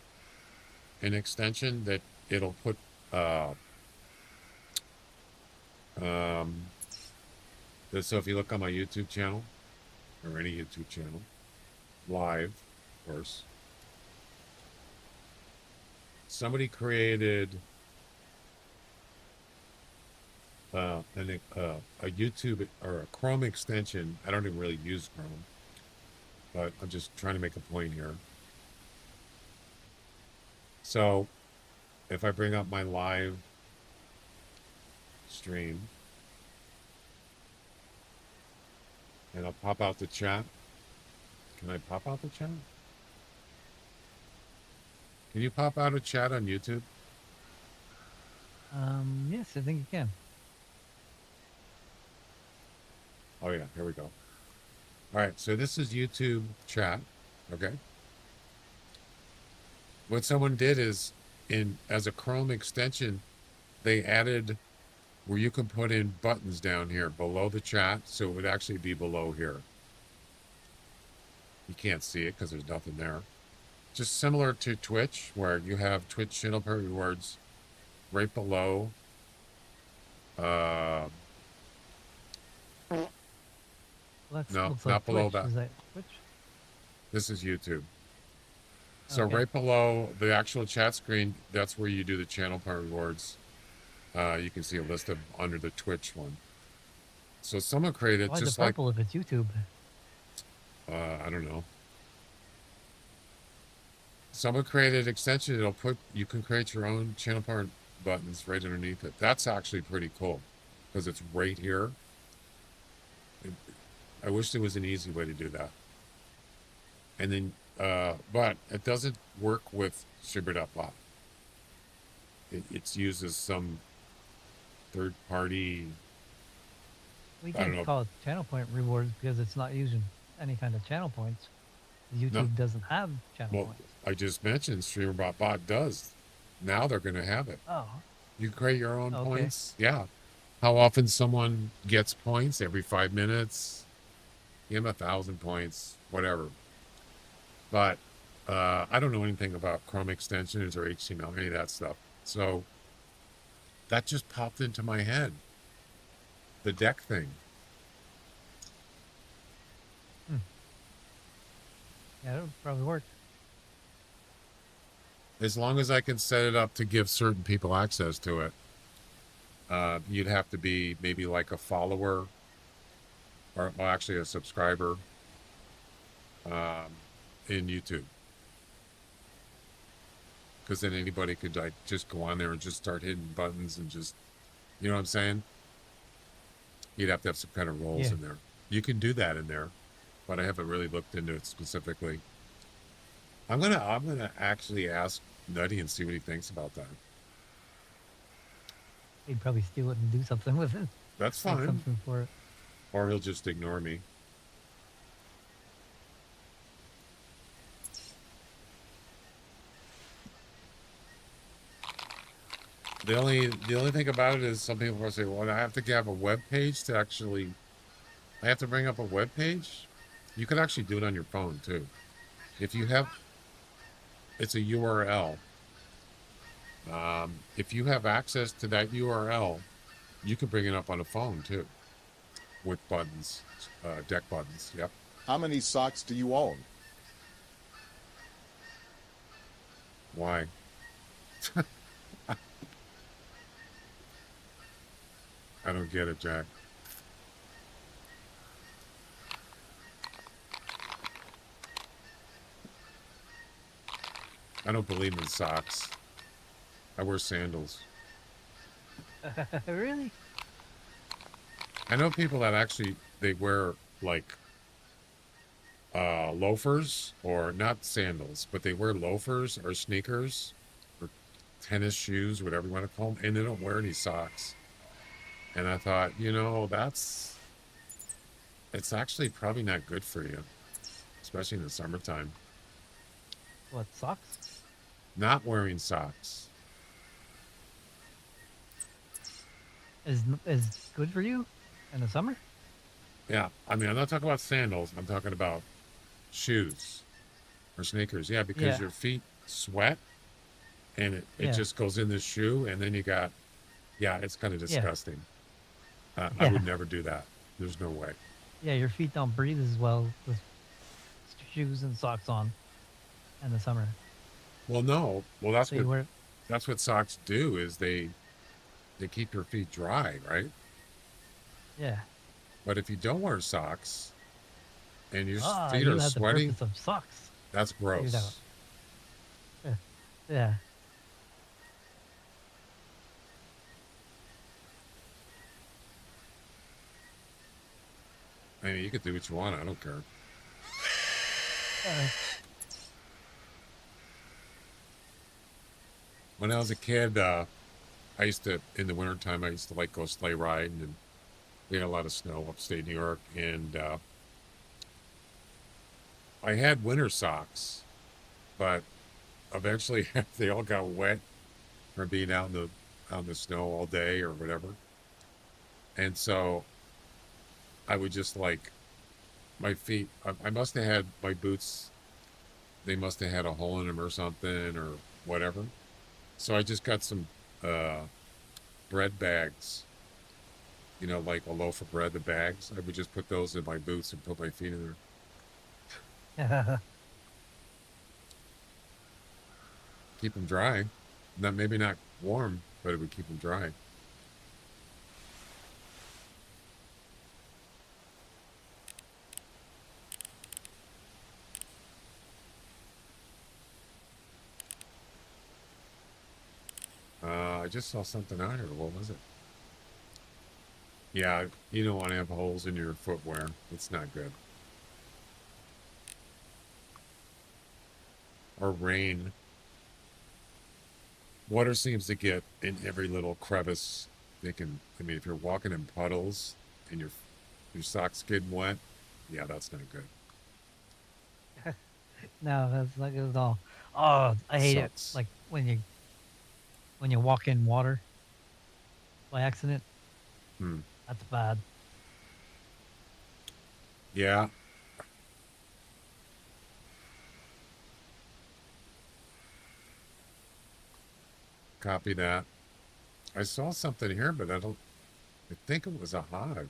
an extension that it'll put so if you look on my YouTube channel or any YouTube channel, live, of course, somebody created a YouTube or a Chrome extension. I don't even really use Chrome, but I'm just trying to make a point here. So if I bring up my live stream and I'll pop out the chat. Can I pop out the chat? Can you pop out a chat on YouTube? Yes, I think you can. Oh yeah, here we go. All right, so this is YouTube chat, okay? What someone did is, as a Chrome extension, they added where you can put in buttons down here below the chat, so it would actually be below here. You can't see it because there's nothing there. Just similar to Twitch, where you have Twitch channel per rewards right below. Well, No, looks not like below Twitch. that. Is that Twitch? This is YouTube. So Okay. right below the actual chat screen, that's where you do the channel per rewards. You can see a list of under the Twitch one. So someone created Why is just it purple if it's YouTube? I don't know. Someone created extension. You can create your own channel part buttons right underneath it. That's actually pretty cool because it's right here. I wish there was an easy way to do that. And then, but it doesn't work with Shibber.bot. It's used as some third party. We I don't can't know. call it channel point rewards because it's not using any kind of channel points. YouTube doesn't have channel points. I just mentioned Streamer.bot does. Now they're going to have it. Oh. You create your own Okay. points. Yeah. How often someone gets points? Every 5 minutes. Give them 1,000 points, whatever. But I don't know anything about Chrome extensions or HTML, any of that stuff. So that just popped into my head. The deck thing. Yeah, it would probably work. As long as I can set it up to give certain people access to it. You'd have to be maybe like a follower or well, actually a subscriber in YouTube. Because then anybody could like just go on there and just start hitting buttons and just, you know what I'm saying? You'd have to have some kind of roles in there. You can do that in there, but I haven't really looked into it specifically. I'm gonna actually ask Nutty and see what he thinks about that. He'd probably steal it and do something with it. That's Make fine. something for it. Or he'll just ignore me. The only thing about it is some people will say, well, I have to have a web page to actually, I have to bring up a web page. You can actually do it on your phone too. If you have, it's a URL. If you have access to that URL, you can bring it up on a phone too. With buttons, deck buttons, yep. How many socks do you own? Why? I don't get it, Jack. I don't believe in socks. I wear sandals. Really? I know people that actually, they wear like loafers or not sandals, but they wear loafers or sneakers or tennis shoes, whatever you want to call them, and they don't wear any socks. And I thought, you know, it's actually probably not good for you, especially in the summertime. What, socks? Not wearing socks. Is good for you in the summer? Yeah, I mean, I'm not talking about sandals. I'm talking about shoes or sneakers. Yeah, because your feet sweat and it just goes in the shoe, and then you got, it's kind of disgusting. I would never do that. There's no way. Yeah, your feet don't breathe as well with shoes and socks on in the summer. Well, no. Well, that's So what socks do is they keep your feet dry, right? Yeah. But if you don't wear socks and your feet you are have sweating, the purpose of socks. that's gross. Yeah. I mean, you can do what you want. I don't care. When I was a kid, I used to, in the wintertime, I used to like go sleigh riding, and we had a lot of snow upstate New York, and I had winter socks, but eventually they all got wet from being out in the snow all day or whatever. And so I would just like My feet, I must have had my boots, they must have had a hole in them or something or whatever. So I just got some bread bags, you know, like a loaf of bread, the bags. I would just put those in my boots and put my feet in there. Keep them dry. Not maybe not warm, but it would keep them dry. I just saw something out here. What was it? Yeah, you don't want to have holes in your footwear. It's not good. Or rain. Water seems to get in every little crevice. They can. I mean, if you're walking in puddles and your socks getting wet, yeah, that's not good. No, that's not good at all. Oh, I hate Sucks. it. Like when you walk in water by accident. That's bad. Yeah. Copy that. I saw something here, but I think it was a hog.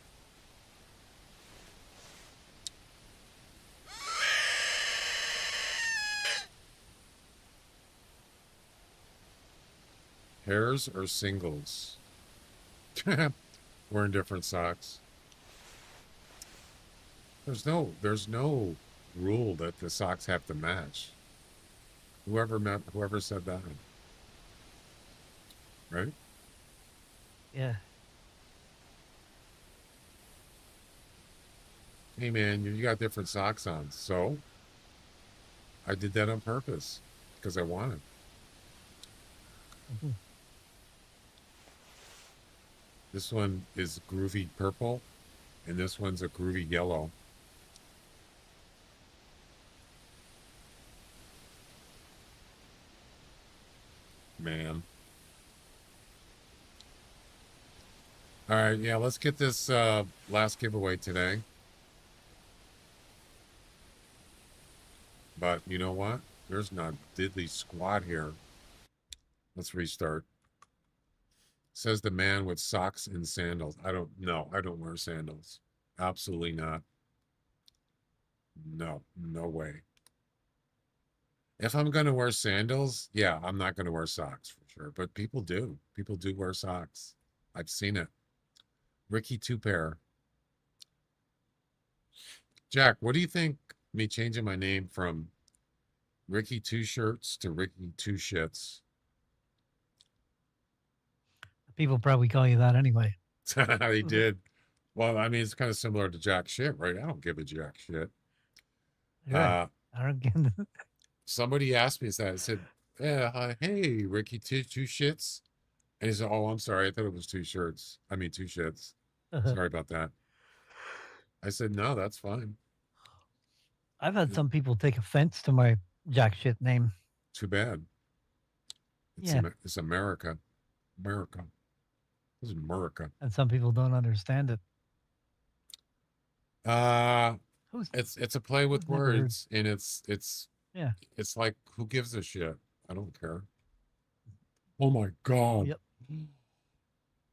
Pairs or singles? Wearing different socks. There's no rule that the socks have to match. Whoever said that. Right? Yeah. Hey man, you got different socks on. So I did that on purpose because I wanted. This one is groovy purple, and this one's a groovy yellow. Man. All right, yeah, let's get this last giveaway today. But you know what? There's not diddly squat here. Let's restart. Says the man with socks and sandals. I don't wear sandals. Absolutely not. No way. If I'm going to wear sandals, yeah, I'm not going to wear socks for sure. But people do. People do wear socks. I've seen it. Ricky Two Pair. Jack, what do you think me changing my name from Ricky Two Shirts to Ricky Two Shits? People probably call you that anyway. They did. Well, I mean, it's kind of similar to Jack Shit, right? I don't give a Jack Shit. Right. I don't get it. Somebody asked me that. I said, yeah, hey, Ricky, two shits. And he said, oh, I'm sorry. I thought it was two shirts. I mean, two shits. Sorry about that. I said, no, that's fine. I've had some people take offense to my Jack Shit name. Too bad. It's America. America. This is America. And some people don't understand it. It's a play with words, and it's like, who gives a shit? I don't care. Oh my God. Yep.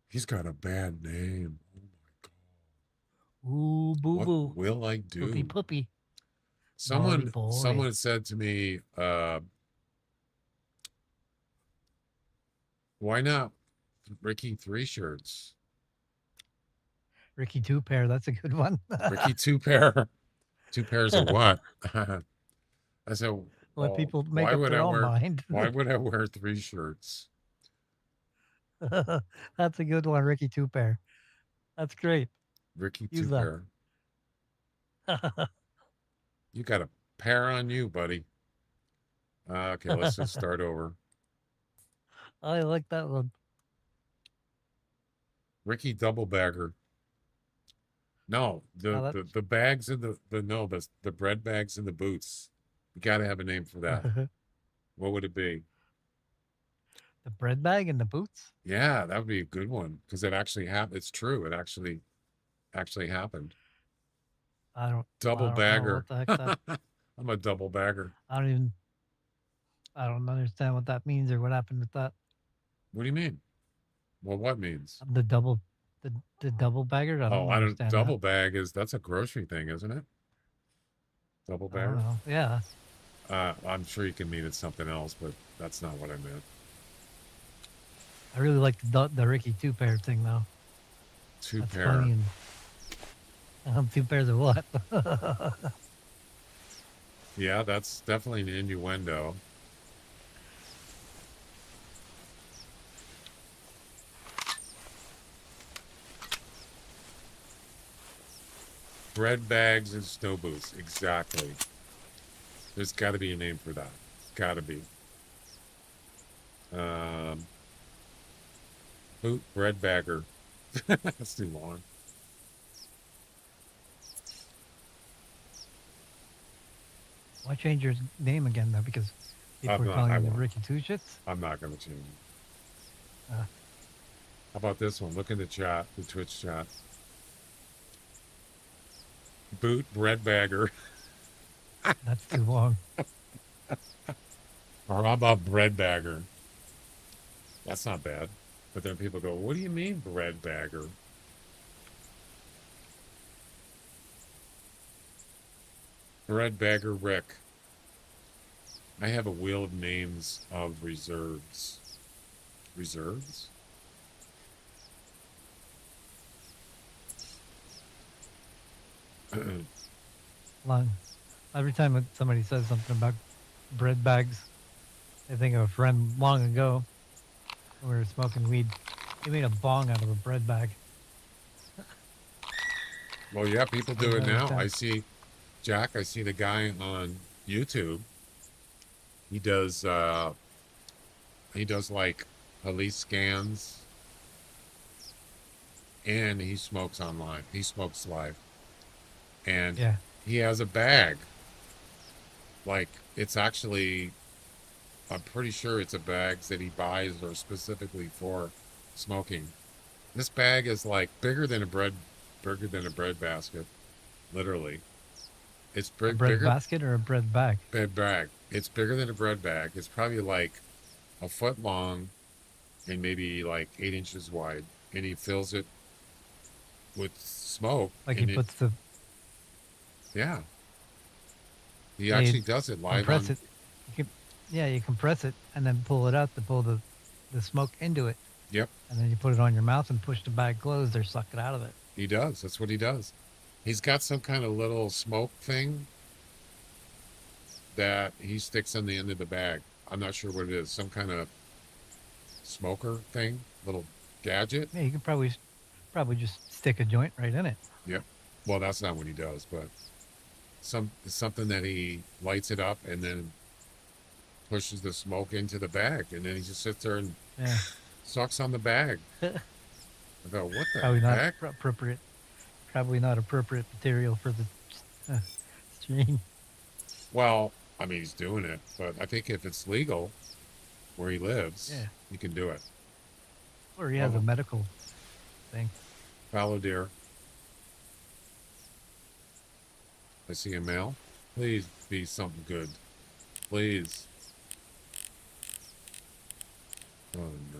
He's got a bad name. Oh my God. Ooh, boo boo. What will I do? Poopy poopy. Someone said to me, why not Ricky Three Shirts? Ricky Two Pair, that's a good one. Ricky Two Pair. Two pairs of what? I said, let people make up their own mind. Why would I wear three shirts? That's a good one, Ricky Two Pair. That's great. Ricky Two Pair. You got a pair on you, buddy. Okay, let's just start over. I like that one. Ricky Double Bagger. No, the bags and the bread bags and the boots. You got to have a name for that. What would it be? The bread bag and the boots? Yeah, that would be a good one because it actually happened. It's true. It actually happened. I don't. Double I don't know bagger. what the heck that. I'm a double bagger. I don't even. I don't understand what that means or what happened with that. What do you mean? Well, what means? The double, the double bagger. I don't understand double that. bag that's a grocery thing, isn't it? Double I don't bagger? know. Yeah. I'm sure you can mean it's something else, but that's not what I meant. I really like the Ricky 2-pair thing though. That's Two-pair. funny. And 2 pairs of what? Yeah, that's definitely an innuendo. Bread bags and snow boots. Exactly. There's got to be a name for that. Got to be. Boot bread bagger. That's too long. Why change your name again though? Because people are calling you the Ricky 2 shits. I'm not going to change it. How about this one? Look in the chat, the Twitch chat. Boot bread bagger. That's too long. Or how about bread bagger? That's not bad. But then people go, what do you mean bread bagger? Bread bagger Rick. I have a wheel of names of reserves. Reserves? Long. Every time somebody says something about bread bags, I think of a friend long ago when we were smoking weed. He made a bong out of a bread bag. Well, yeah, people do it now. I see, Jack, I see the guy on YouTube. He does like police scans, and he smokes online. He smokes live. And yeah, he has a bag. Like, it's actually, I'm pretty sure it's a bag that he buys or specifically for smoking. This bag is like bigger than a bread basket, literally. It's a bread bigger. Basket or a bread bag? Bread bag. It's bigger than a bread bag. It's probably like a foot long and maybe like 8 inches wide. And he fills it with smoke. Like he puts the. Yeah. He actually does it live on. It. You compress it and then pull it out to pull the smoke into it. Yep. And then you put it on your mouth and push the bag closed or suck it out of it. He does. That's what he does. He's got some kind of little smoke thing that he sticks on the end of the bag. I'm not sure what it is. Some kind of smoker thing, little gadget. Yeah, you could probably just stick a joint right in it. Yep. Well, that's not what he does, but something that he lights it up and then pushes the smoke into the bag, and then he just sits there and sucks on the bag. I go, what the probably heck? Not appropriate. Probably not appropriate material for the stream. Well, I mean, he's doing it, but I think if it's legal where he lives, he can do it. Or he has a medical thing. Fallow deer. I see a male. Please be something good. Please. Oh, no.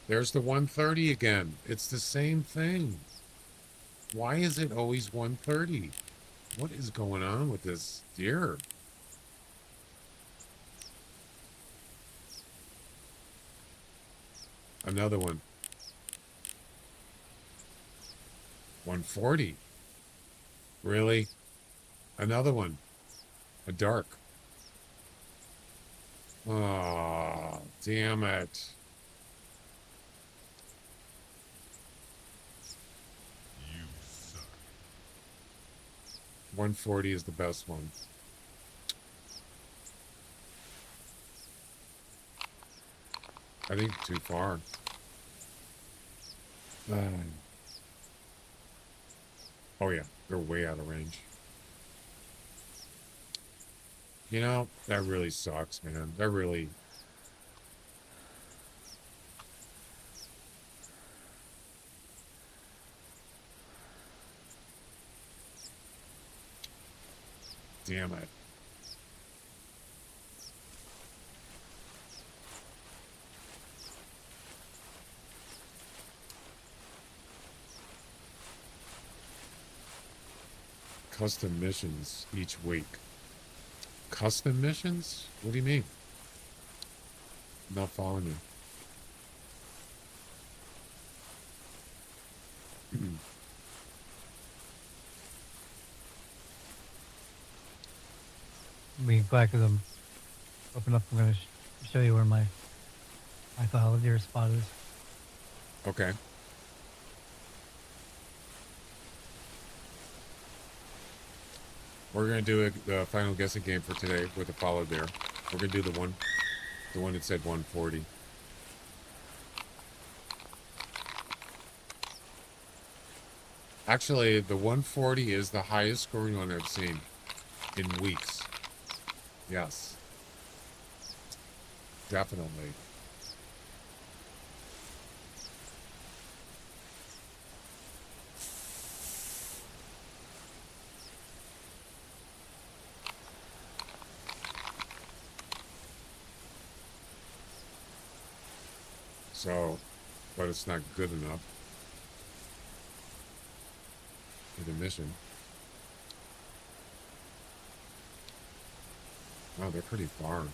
There's the 130 again. It's the same thing. Why is it always 130? What is going on with this deer? Another one. 140. Really? Another one. A dark. Oh, damn it. You suck. 140 is the best one. I think too far. Oh yeah, they're way out of range. You know, that really sucks, man. That really... Damn it. Custom missions each week. Custom missions? What do you mean? I'm not following you. Be back to them. Open up. I'm going to show you where my fallow deer spot is. Okay. We're gonna do the final guessing game for today with the fallow deer. We're gonna do the one that said 140. Actually, the 140 is the highest scoring one I've seen in weeks. Yes. Definitely. So, but it's not good enough for the mission. Wow, they're pretty far.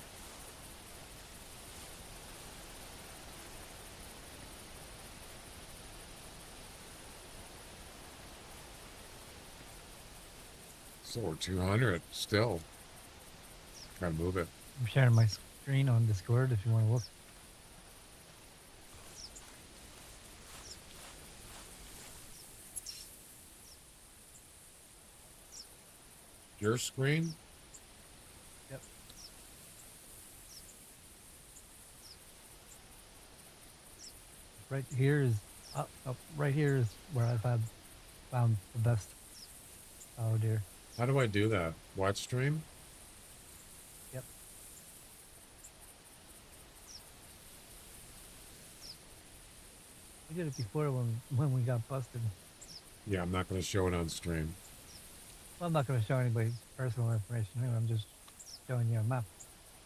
So we're 200 still. Gotta move it. I'm sharing my screen on Discord if you want to look. Your screen? Yep. Right here is right here is where I've found the best fallow deer. How do I do that? Watch stream? Yep. We did it before when we got busted. Yeah, I'm not going to show it on stream. Well, I'm not going to show anybody's personal information here. I'm just showing you a map.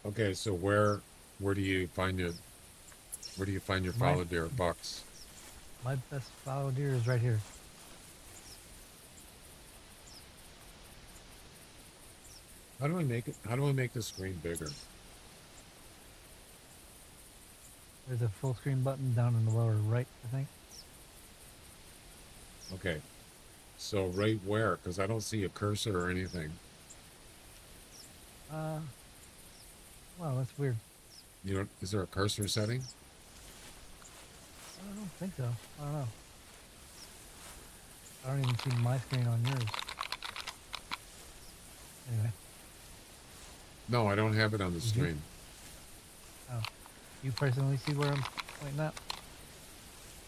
Okay, so where do you find it? Where do you find your fallow deer bucks? My best fallow deer is right here. How do I make it? How do I make the screen bigger? There's a full screen button down in the lower right, I think. Okay. So right where? Because I don't see a cursor or anything. Well, that's weird. You know, is there a cursor setting? I don't think so. I don't know. I don't even see my screen on yours. Anyway. No, I don't have it on the stream. Oh. You personally see where I'm pointing at?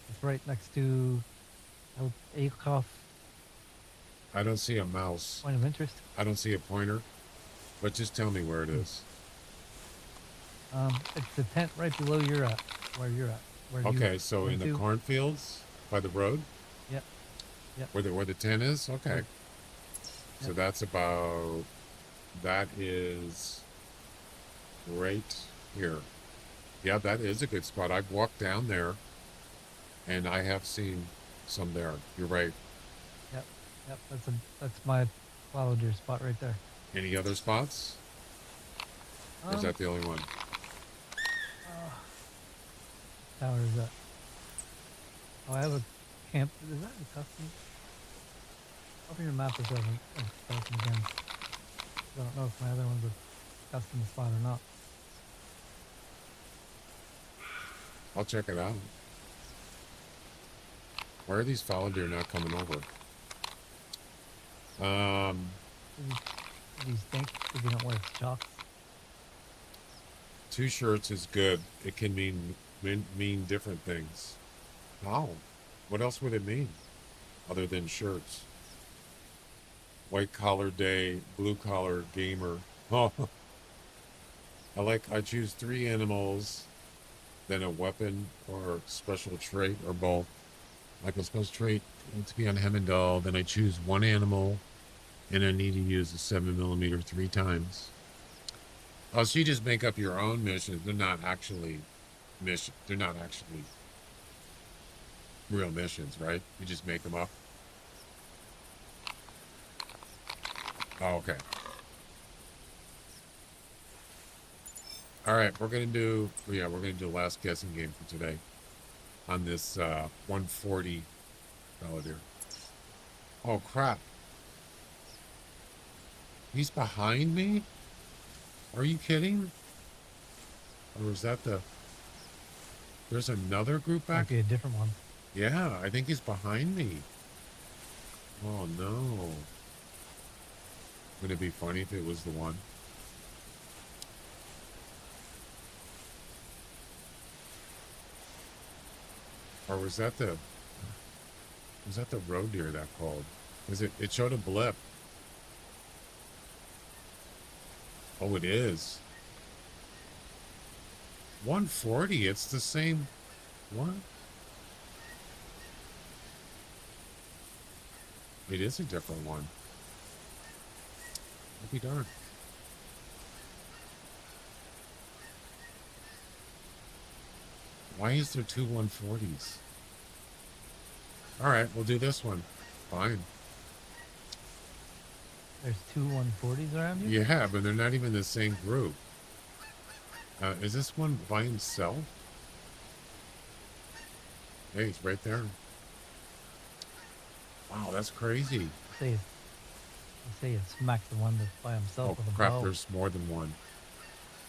It's right next to Akoff. I don't see a mouse. Point of interest? I don't see a pointer. But just tell me where it is. It's the tent right below where you're at. Okay, so in the cornfields by the road? Yep. Yep. Where the tent is? Okay. Yep. So that's that is right here. Yeah, that is a good spot. I've walked down there and I have seen some there. You're right. Yep. Yep. That's my fallow deer spot right there. Any other spots? Or is that the only one? Tower is that? Oh, I have a camp. Is that a custom? Open your map or something. Custom again. I don't know if my other one's a custom spot or not. I'll check it out. Why are these fallow deer not coming over? These stink if you don't wear socks. 2 shirts is good. It can mean different things. How? What else would it mean other than shirts? White collar day, blue collar gamer. Oh, I choose 3 animals, then a weapon or special trait or both. Like a special trait to be on Hemendal, then I choose 1 animal, And I need to use the 7mm 3 times. Oh, so you just make up your own missions. They're not actually missions. They're not actually real missions, right? You just make them up. Oh, okay. All right, we're gonna do the last guessing game for today on this 140 Paladin. Oh crap! He's behind me? Are you kidding? Or is that the? There's another group back. Might be a different one. Yeah, I think he's behind me. Oh no! Would it be funny if it was the one? Or was that the road deer that called? Was it showed a blip. Oh, it is. 140, it's the same. What? It is a different one. I'll be darned. Why is there two 140s? Alright, we'll do this one. Fine. There's two 140s around you? Yeah, but they're not even the same group. Is this one by himself? Hey, he's right there. Wow, that's crazy. You say you smacked the one that's by himself with a crap, bow. there's more than one.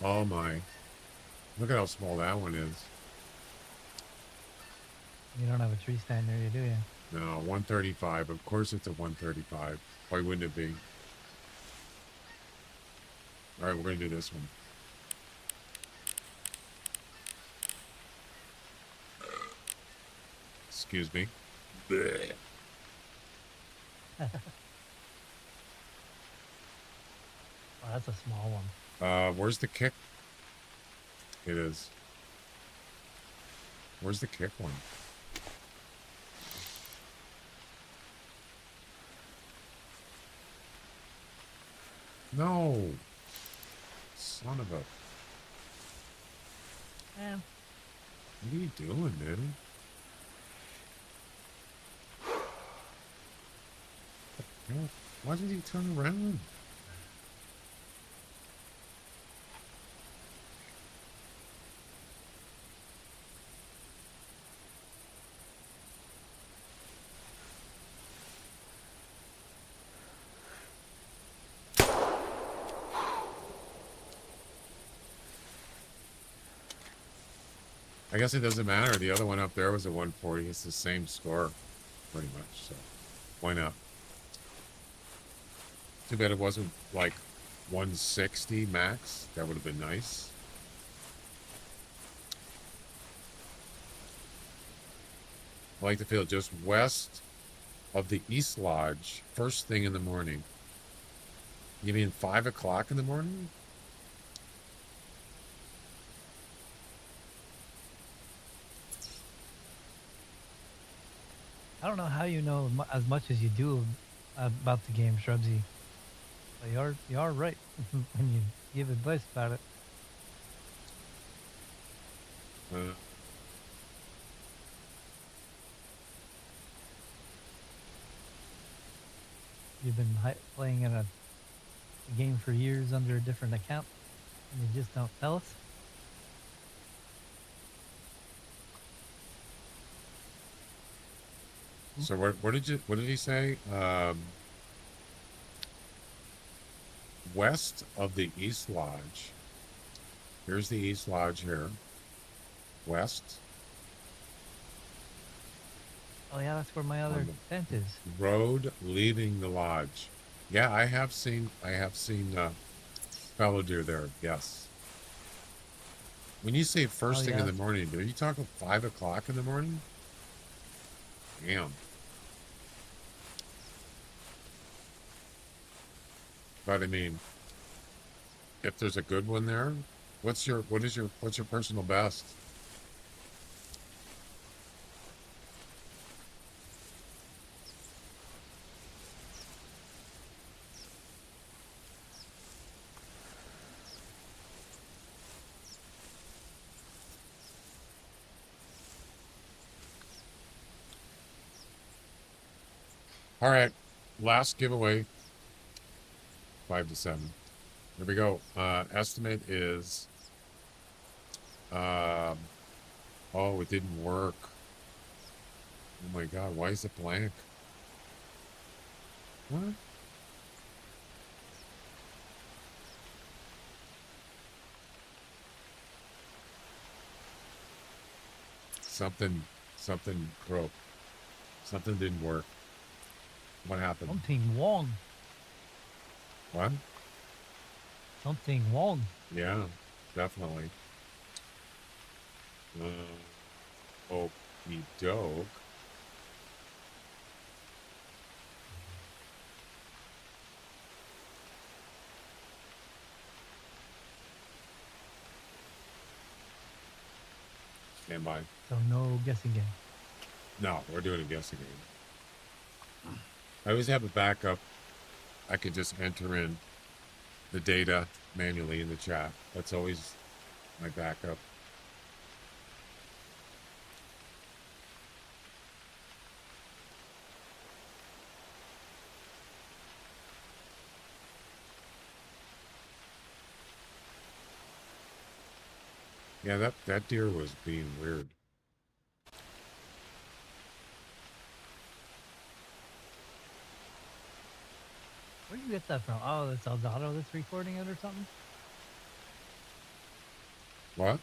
Oh my. Look at how small that one is. You don't have a tree stand near you, do you? No, 135. Of course it's a 135. Why wouldn't it be? Alright, we're going to do this one. Excuse me. Blech. Oh, that's a small one. Where's the kick? It is. Where's the kick one? No. Son of a... Yeah. What are you doing, man? Why did he turn around? I guess it doesn't matter. The other one up there was a 140. It's the same score, pretty much. So, why not? Too bad it wasn't like 160 max. That would have been nice. I like to feel just west of the East Lodge, first thing in the morning. You mean 5 o'clock in the morning? I don't know how you know as much as you do about the game, Shrubsy. But you are right when you give advice about it. You've been playing in a game for years under a different account, and you just don't tell us? So what did he say? West of the East Lodge. Here's the East Lodge here. West. Oh yeah, that's where my other tent is. Road leaving the lodge. Yeah, I have seen fallow deer there. Yes. When you say first thing in the morning, are you talking 5 o'clock in the morning? Damn. But I mean, if there's a good one there, what's your personal best? All right, last giveaway, 5 to 7. Here we go. Estimate is, oh, it didn't work. Oh my God, why is it blank? What? Something broke. Something didn't work. What happened? Something wrong. What? Something wrong. Yeah, definitely. Okey doke. Stand by. So no guessing game. No, we're doing a guessing game. I always have a backup. I could just enter in the data manually in the chat. That's always my backup. Yeah, that deer was being weird. Where did you get that from? Oh, that's Elgato that's recording it or something? What?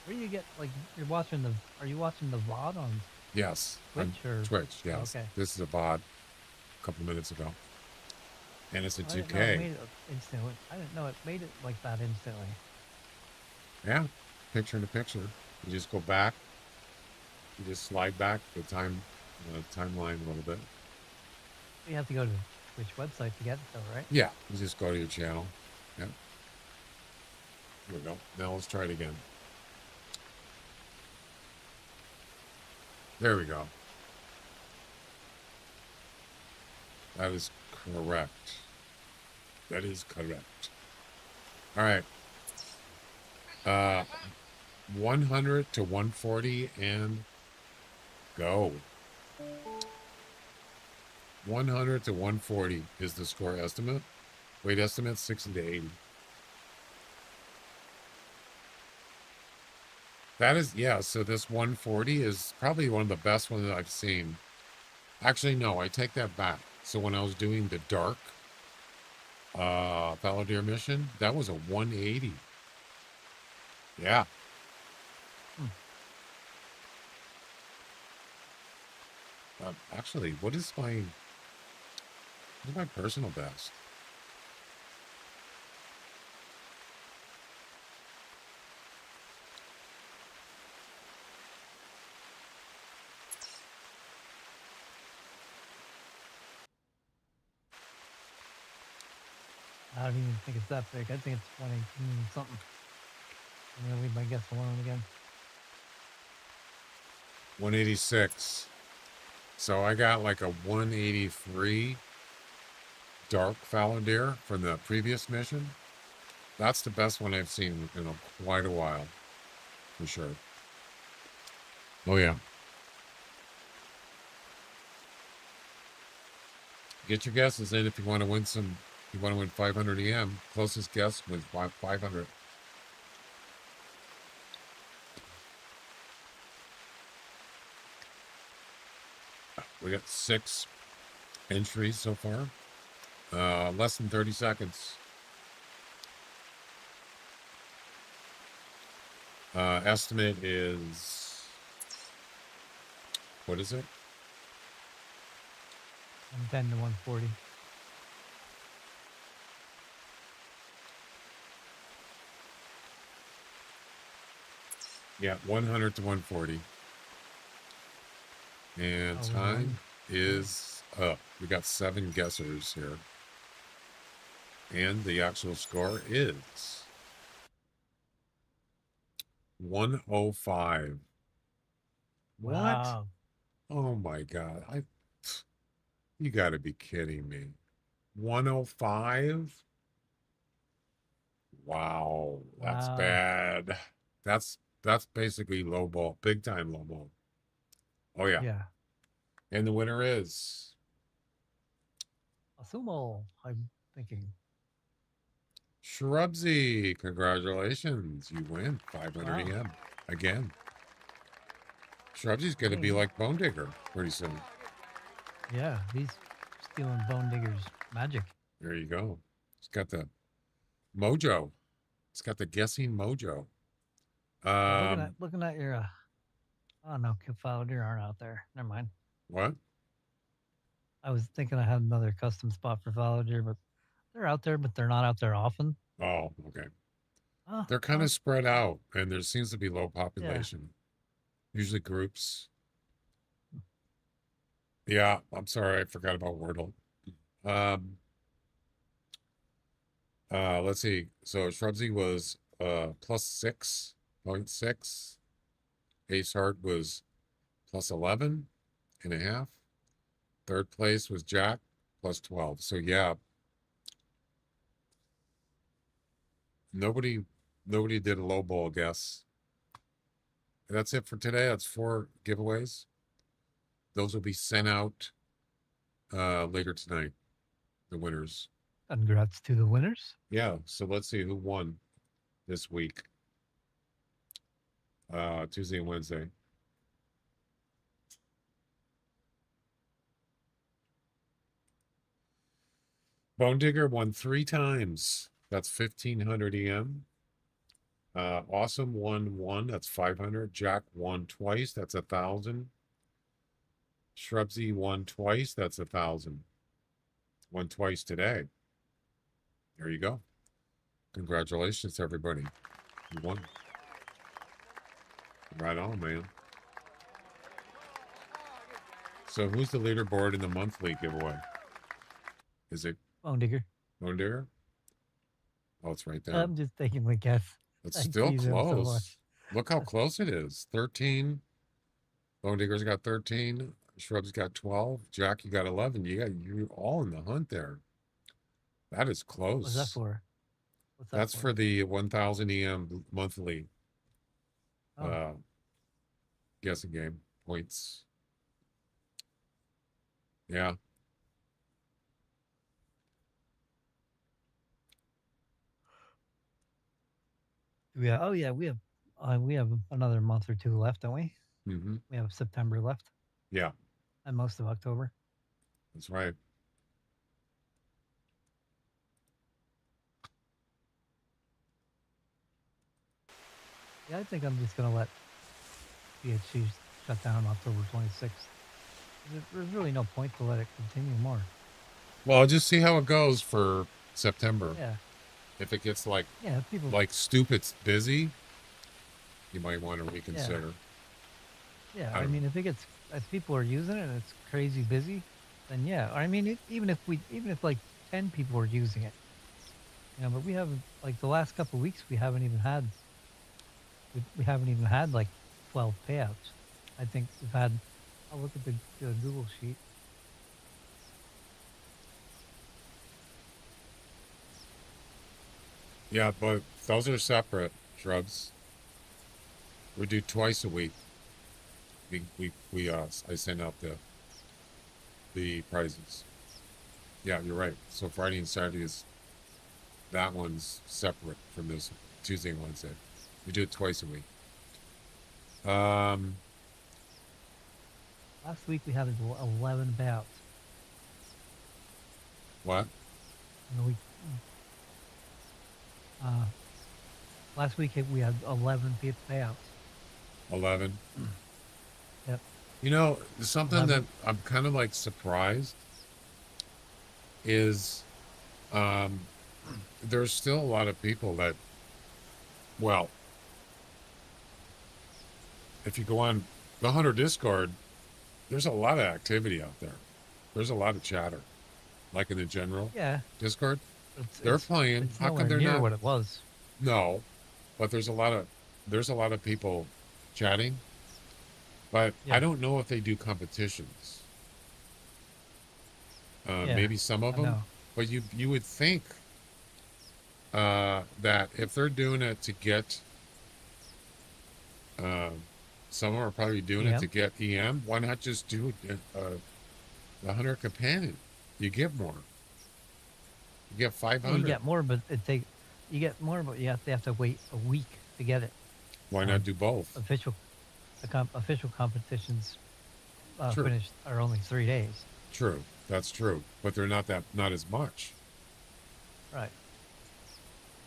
Where do you get, like, are you watching the VOD on Yes. Twitch or? Twitch, yes. Okay. This is a VOD a couple minutes ago. And it's a 2K. I didn't know it made it instantly. I didn't know it made it like that instantly. Yeah, picture in a picture. You just go back. You just slide back the timeline a little bit. You have to go to the Twitch website to get it though, right? Yeah, you just go to your channel. Yep. Here we go. Now let's try it again. There we go. That is correct. That is correct. All right. 100 to 140 and go. 100 to 140 is the score estimate. Weight estimate 60 to 80. That is, yeah, so this 140 is probably one of the best ones that I've seen. Actually, no, I take that back. So when I was doing the dark fallow deer mission, that was a 180. Yeah. Actually, what is my personal best? I don't even think it's that big. I think it's 118 something. I'm gonna leave my guess alone again. 186. So I got like a 183 dark fallow deer from the previous mission. That's the best one I've seen in quite a while, for sure. Oh yeah. Get your guesses in if you want to win some. If you want to win 500 EM, closest guess with 500. We got 6 entries so far. Less than 30 seconds. Estimate is, what is it? 110 to 140. Yeah, 100 to 140. And time is up. We got 7 guessers here. And the actual score is 105. Wow. What? Oh my God. You got to be kidding me. 105? Wow. That's bad. That's basically low ball, big time low ball. Oh yeah. Yeah. And the winner is Asumo, I'm thinking. Shrubsy. Congratulations. You win 500 Wow. EM again. Shrubsy's going to be Dang. like Bone Digger pretty soon. Yeah, he's stealing Bone Digger's magic. There you go. It's got the mojo. It's got the guessing mojo. Looking at your oh no, Kefaudir aren't out there. Never mind. What? I was thinking I had another custom spot for Valor, but they're out there, but they're not out there often. Oh, okay. Oh, They're kind of spread out, and there seems to be low population. Yeah. Usually groups. Yeah, I'm sorry, I forgot about Wordle. Let's see. So Shrubsy was plus 6.6. Ace Heart was plus 11.5. Third place was Jack plus 12. So yeah. Nobody did a low ball guess. And that's it for today. That's 4 giveaways. Those will be sent out later tonight. The winners. Congrats to the winners. Yeah. So let's see who won this week. Tuesday and Wednesday. Bone Digger won 3 times. That's 1,500 EM. Awesome won 1. That's 500. Jack won twice. That's 1,000. Shrubsy won twice. That's 1,000. Won twice today. There you go. Congratulations, everybody. You won. Right on, man. So who's the leaderboard in the monthly giveaway? Is it Bone Digger? Bone Digger? Oh, it's right there. I'm just taking a guess. It's I still tease him so close. much. Look how close it is. 13. Bone Digger's got 13. Shrub's got 12. Jack, you got 11. You're all in the hunt there. That is close. What's that for? What's that That's for the 1,000 EM monthly guessing game points. Yeah. Yeah. Oh yeah, we have another month or 2 left, don't we? Mm-hmm. We have September left. Yeah. And most of October. That's right. Yeah, I think I'm just gonna let PHC shut down October 26th. There's really no point to let it continue more. Well, I'll just see how it goes for September. Yeah. If it gets like people like stupid busy, you might want to reconsider. Yeah, I mean, if people are using it and it's crazy busy, then yeah. I mean, even if like 10 people are using it, but we haven't, like the last couple of weeks, we haven't even had like 12 payouts. I think we've had. I'll look at the Google sheet. Yeah, but those are separate, Shrubs. We do twice a week. I send out the prizes. Yeah, you're right. So Friday and Saturday that one's separate from this Tuesday and Wednesday. We do it twice a week. Last week we had 11 payouts. What? Last week we had 11 payouts. 11. Yep. You know, something 11. That I'm kind of like surprised is there's still a lot of people that, well, if you go on the Hunter Discord, there's a lot of activity out there. There's a lot of chatter, like in the general Discord. They're playing. It's How come they're near not? What it was? No, but there's a lot of people chatting. But I don't know if they do competitions. Maybe some of them. But you would think that if they're doing it to get Some of them are probably doing it Yeah. to get EM. Why not just do the Hunter Companion? You get more. You get 500. You get more, but you get more, but they have to wait a week to get it. Why not do both? Official competitions True. finished are only 3 days. True, that's true, but they're not as much. Right.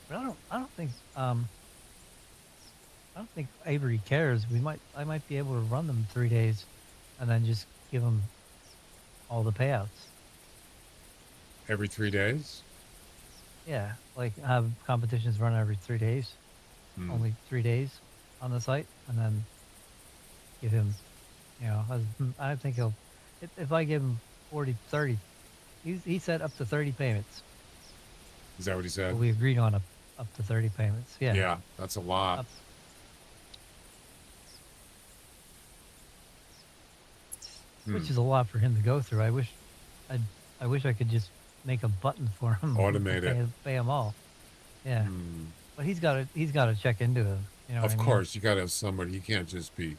But I don't think Avery cares. I might be able to run them 3 days, and then just give them all the payouts. Every 3 days? Yeah, like have competitions run every 3 days. Only 3 days on the site, and then give him, I think he'll, if I give him 30, he said up to 30 payments. Is that what he said? We agreed on up to 30 payments. Yeah. Yeah, that's a lot. Which is a lot for him to go through. I wish I could just make a button for him. Automate it. Pay them all. Yeah. But he's got to check into it. You know Of what I mean? course, you got to have somebody. You can't just be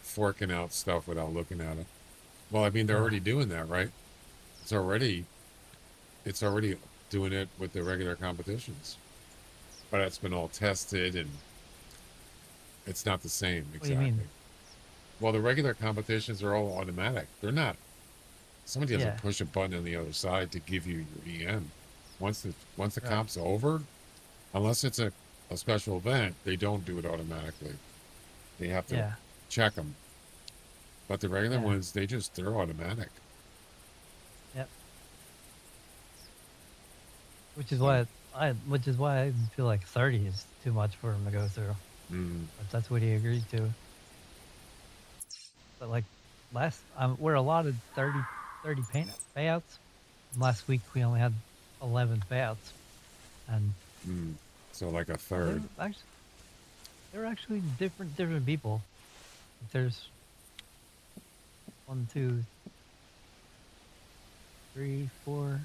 forking out stuff without looking at it. Well, I mean, they're already doing that, right? It's already doing it with the regular competitions, but it's been all tested and it's not the same exactly. What do you mean? Well, the regular competitions are all automatic. They're not. Somebody doesn't Yeah. push a button on the other side to give you your EM. Once the comp's over, unless it's a special event, they don't do it automatically. They have to check them. But the regular ones, they're automatic. Yep. Which is why I feel like 30 is too much for him to go through. But that's what he agreed to. But like we're allotted 30 payouts. Last week we only had 11 payouts, and so like a third. They're actually different people. There's 1, 2, 3, 4.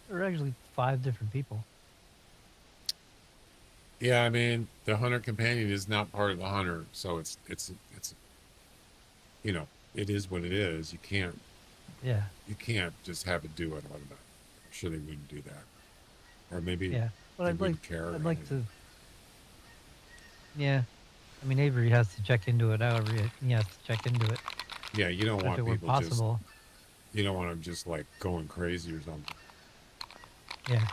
There are actually 5 different people. Yeah, I mean, the Hunter Companion is not part of the Hunter, so it's it is what it is. You can't just have it do it automatically. I'm sure they wouldn't do that. Or maybe but they wouldn't care. I'd like to. Yeah, I mean Avery has to check into it. However, he has to check into it. Yeah, you don't want if it were people possible. You don't want them just like going crazy or something. Yeah.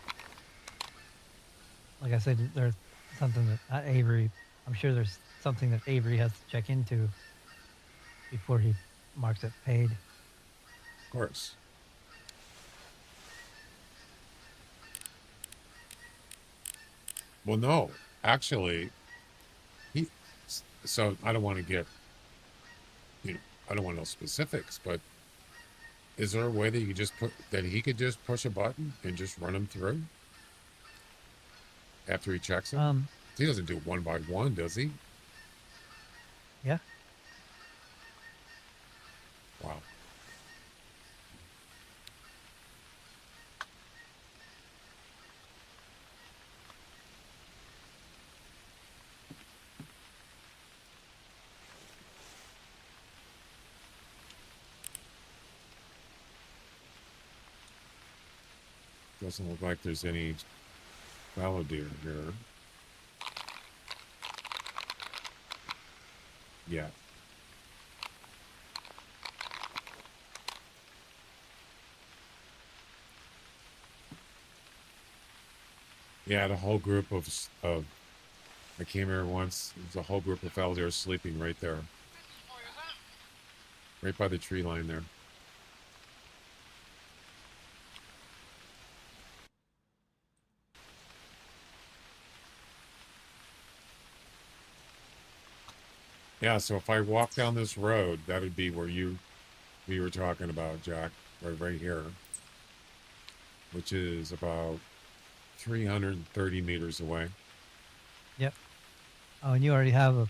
Like I said, there's something that Avery. I'm sure there's something that Avery has to check into before he marks it paid. Of course. Well, no, actually, so I don't want to get, I don't want to know specifics, but is there a way that he could just push a button and just run them through after he checks them? He doesn't do it one by one, does he? Yeah. Wow. Doesn't look like there's any fallow deer here. Yeah. Yeah, the whole group of I came here once. There's a whole group of fallow deer sleeping right there, right by the tree line there. Yeah, so if I walk down this road, that would be where we were talking about, Jack, right here, which is about 330 meters away. Yep. Oh, and you already have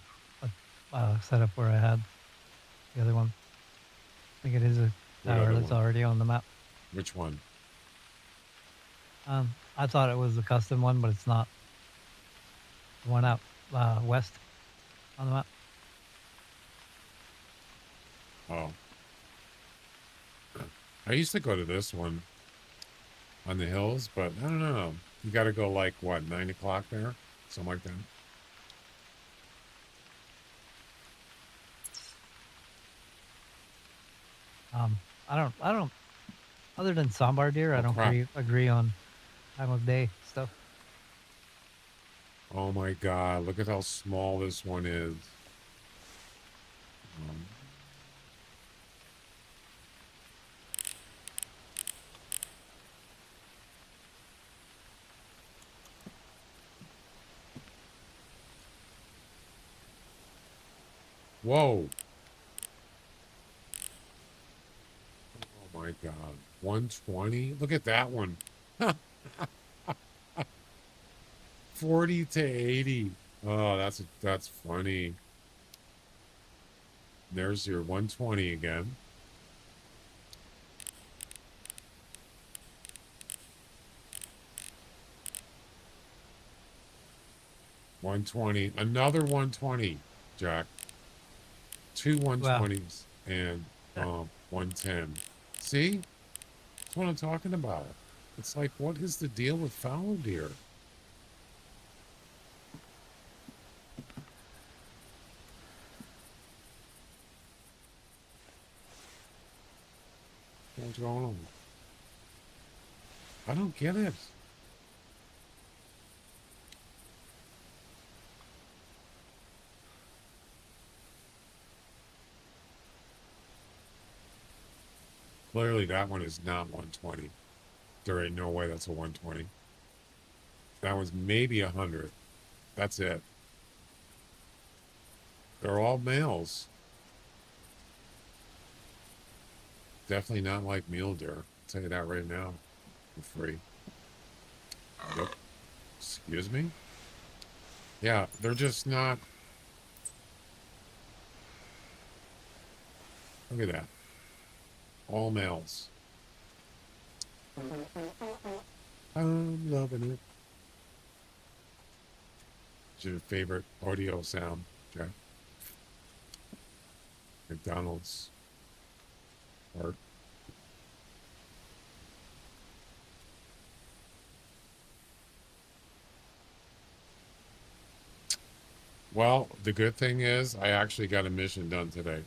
a setup where I had the other one. I think it is a tower that's already on the map. Which one? I thought it was a custom one, but it's not. The one out west on the map. Oh. I used to go to this one on the hills, but I don't know. You got to go like, what, 9 o'clock there? Something like that. I don't, other than sambar deer, I Oh, don't crap. agree on time of day stuff. Oh my God, look at how small this one is. Whoa. Oh my God. 120? Look at that one. 40 to 80. Oh, that's funny. There's your 120 again. $120. Another 120, Jack. Two 120s and 110. See? That's what I'm talking about. It's like, what is the deal with fallow deer? What's going on? I don't get it. Clearly, that one is not 120. There ain't no way that's a 120. That was maybe 100. That's it. They're all males. Definitely not like mule deer. I'll tell you that right now. For free. Nope. Excuse me? Yeah, they're just not. Look at that. All males. I'm loving it. What's your favorite audio sound, Jack? McDonald's. Art. Well, the good thing is I actually got a mission done today.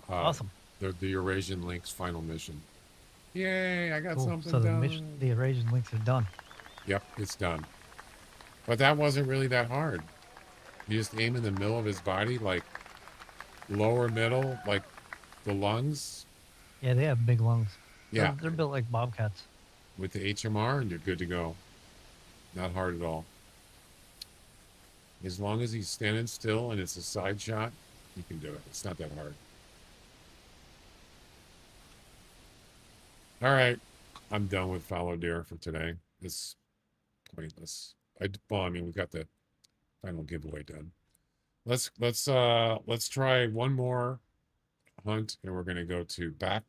Awesome. The Eurasian Link's final mission. Yay, I got Cool. something So done. the Eurasian links are done. Yep, it's done. But that wasn't really that hard. You just aim in the middle of his body, like lower middle, like the lungs. Yeah, they have big lungs. Yeah. They're built like bobcats. With the HMR, and you're good to go. Not hard at all. As long as he's standing still and it's a side shot, you can do it. It's not that hard. All right. I'm done with fallow deer for today. It's pointless. I mean, we got the final giveaway done. Let's try one more hunt, and we're gonna go to back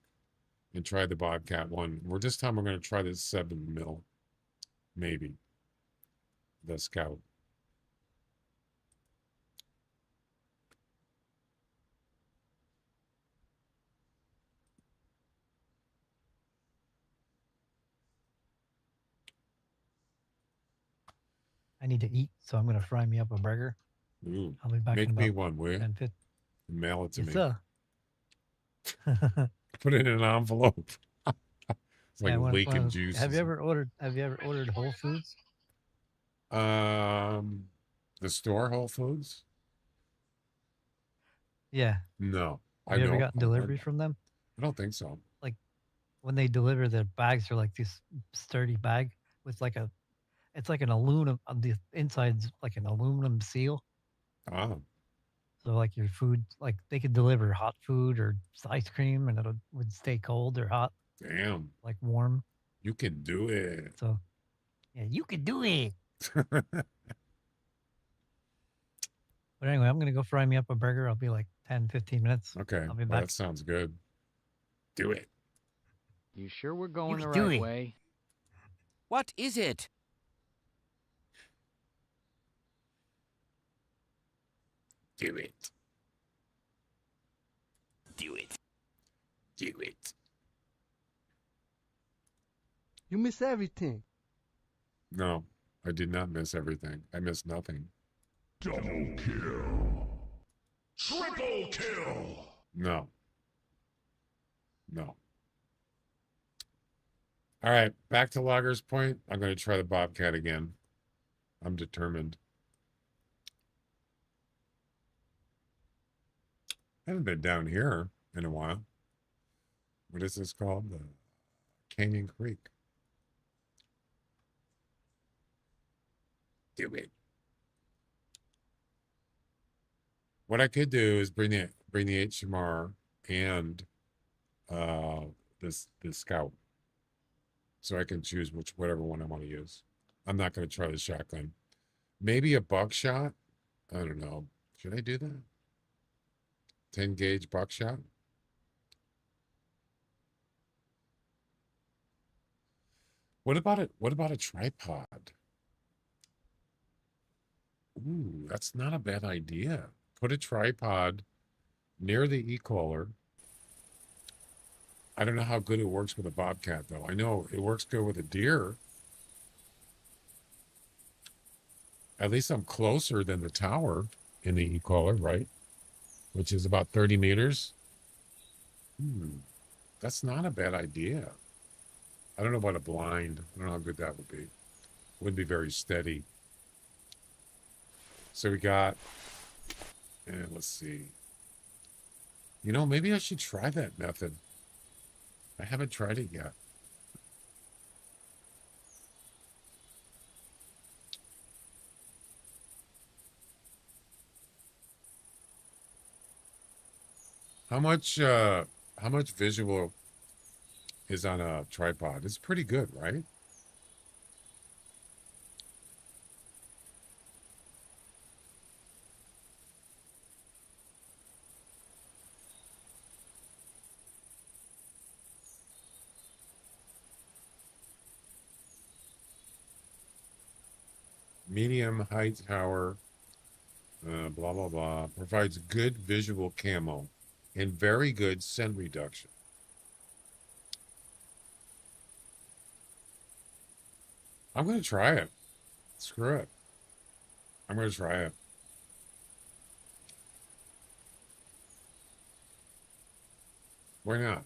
and try the Bobcat one. This time we're gonna try the 7mm, maybe. The Scout. I need to eat, so I'm gonna fry me up a burger. Ooh, I'll be back make in about me one, will you? 10, Mail it to yes, me. Put it in an envelope. It's like leaking juice. Have you ever ordered Whole Foods? The store Whole Foods? Yeah. No. Have you ever gotten deliveries from them? I don't think so. Like when they deliver, their bags are like this sturdy bag with it's like an aluminum, the inside's like an aluminum seal. Oh. So like your food, like they could deliver hot food or ice cream and would stay cold or hot. Damn. Like warm. You can do it. So yeah, you can do it. But anyway, I'm going to go fry me up a burger. I'll be like 10, 15 minutes. Okay. I'll be back. That sounds good. Do it. You sure we're going the do right it. way? What is it? Do it. Do it. Do it. You miss everything. No, I did not miss everything. I missed nothing. Double kill. Triple kill. No. No. All right, back to Logger's Point. I'm going to try the Bobcat again. I'm determined. I haven't been down here in a while. What is this called? The Canyon Creek. Do it. What I could do is bring the HMR and this Scout, so I can choose whatever one I want to use. I'm not going to try the shotgun. Maybe a buckshot. I don't know. Should I do that? 10 gauge buckshot. What about it? What about a tripod? Ooh, that's not a bad idea. Put a tripod near the e-collar. I don't know how good it works with a bobcat, though. I know it works good with a deer. At least I'm closer than the tower in the e-collar, right? Which is about 30 meters. That's not a bad idea. I don't know about a blind. I don't know how good that would be. Wouldn't be very steady. So we got, and let's see. You know, maybe I should try that method. I haven't tried it yet. How much visual is on a tripod? It's pretty good, right? Medium height tower, blah, blah, blah. Provides good visual camo and very good scent reduction. I'm going to try it. Screw it. I'm going to try it. Why not?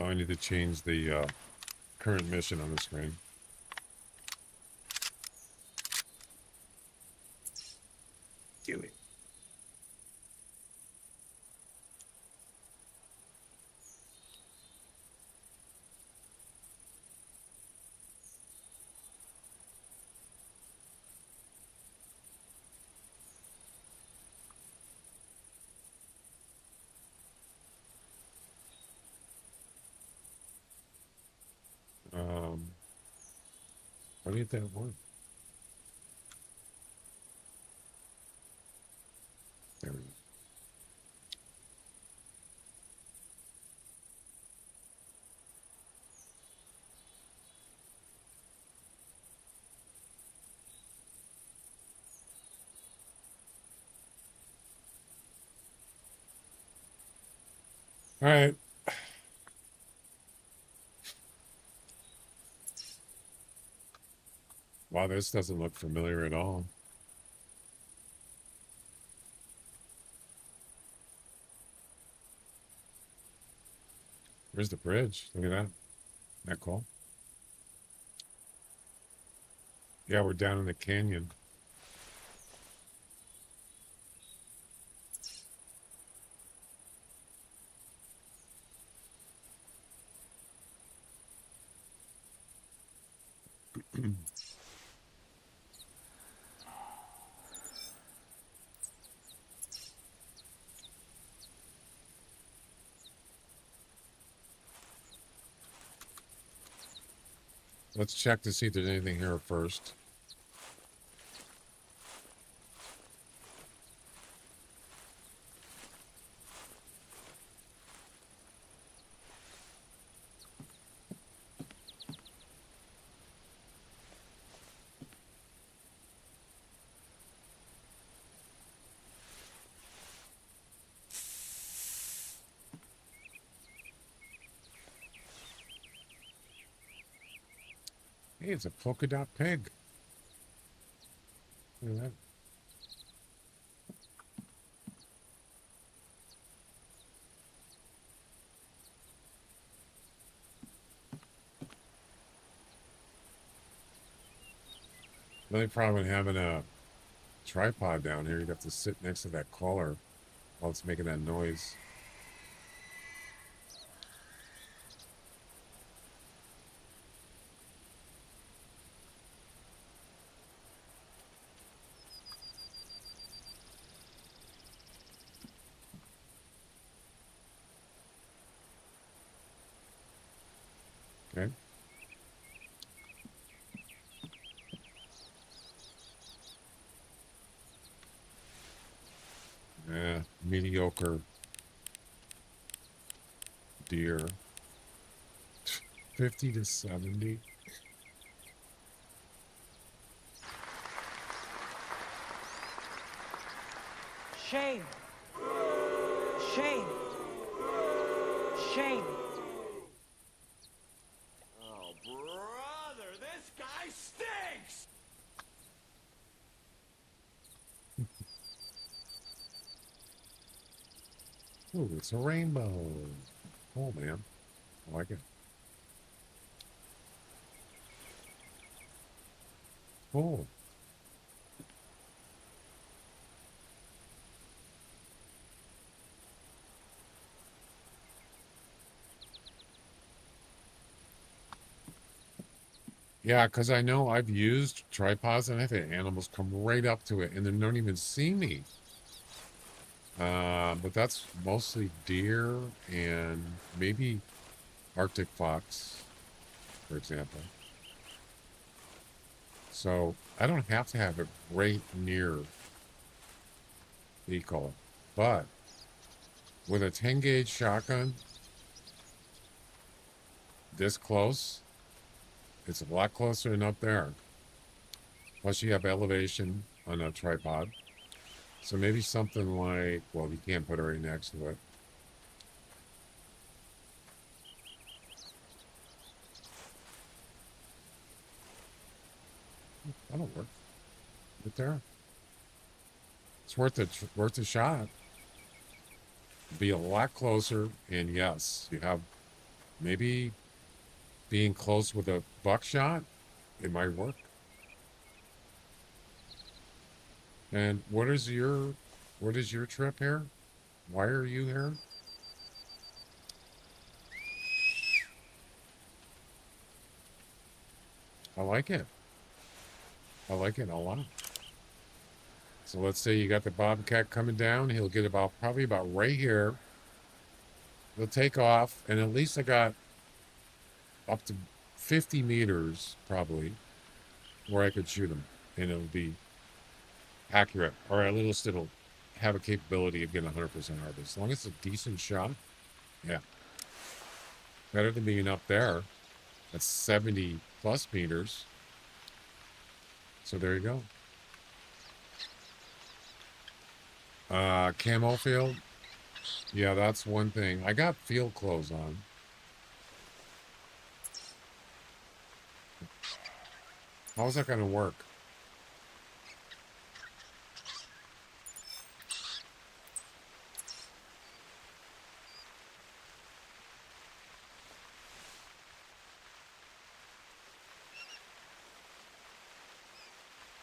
Oh, I need to change the current mission on the screen. Do it. Why did that work? There we go. All right. Wow, this doesn't look familiar at all. Where's the bridge? Look at that. Isn't that cool? Yeah, we're down in the canyon. Let's check to see if there's anything here first. Hey, it's a polka dot pig. Look at that. The only problem with having a tripod down here, you'd have to sit next to that collar while it's making that noise. Okay. Yeah, mediocre deer. 50 to 70. Shame. Shame. Shame. Oh, brother, this guy stinks! Ooh, it's a rainbow. Oh, man. I like it. Oh. Yeah, because I know I've used tripods and I've had animals come right up to it and they don't even see me. But that's mostly deer and maybe Arctic fox, for example. So I don't have to have it right near the e-collar. But with a 10 gauge shotgun this close, it's a lot closer than up there. Plus you have elevation on a tripod. So maybe something like, well, you can't put it right next to it. That'll work. Right there. It's worth a shot. Be a lot closer, and yes, you have maybe being close with a buckshot, it might work. And what is your trip here? Why are you here? I like it. I like it a lot. So let's say you got the bobcat coming down. He'll get probably about right here. He'll take off, and at least I got up to 50 meters probably where I could shoot him, and it'll be accurate, or at least it'll have a capability of getting 100% harvest. As long as it's a decent shot, yeah. Better than being up there at 70 plus meters. So there you go. Camo field. Yeah, that's one thing. I got field clothes on. How's that going to work?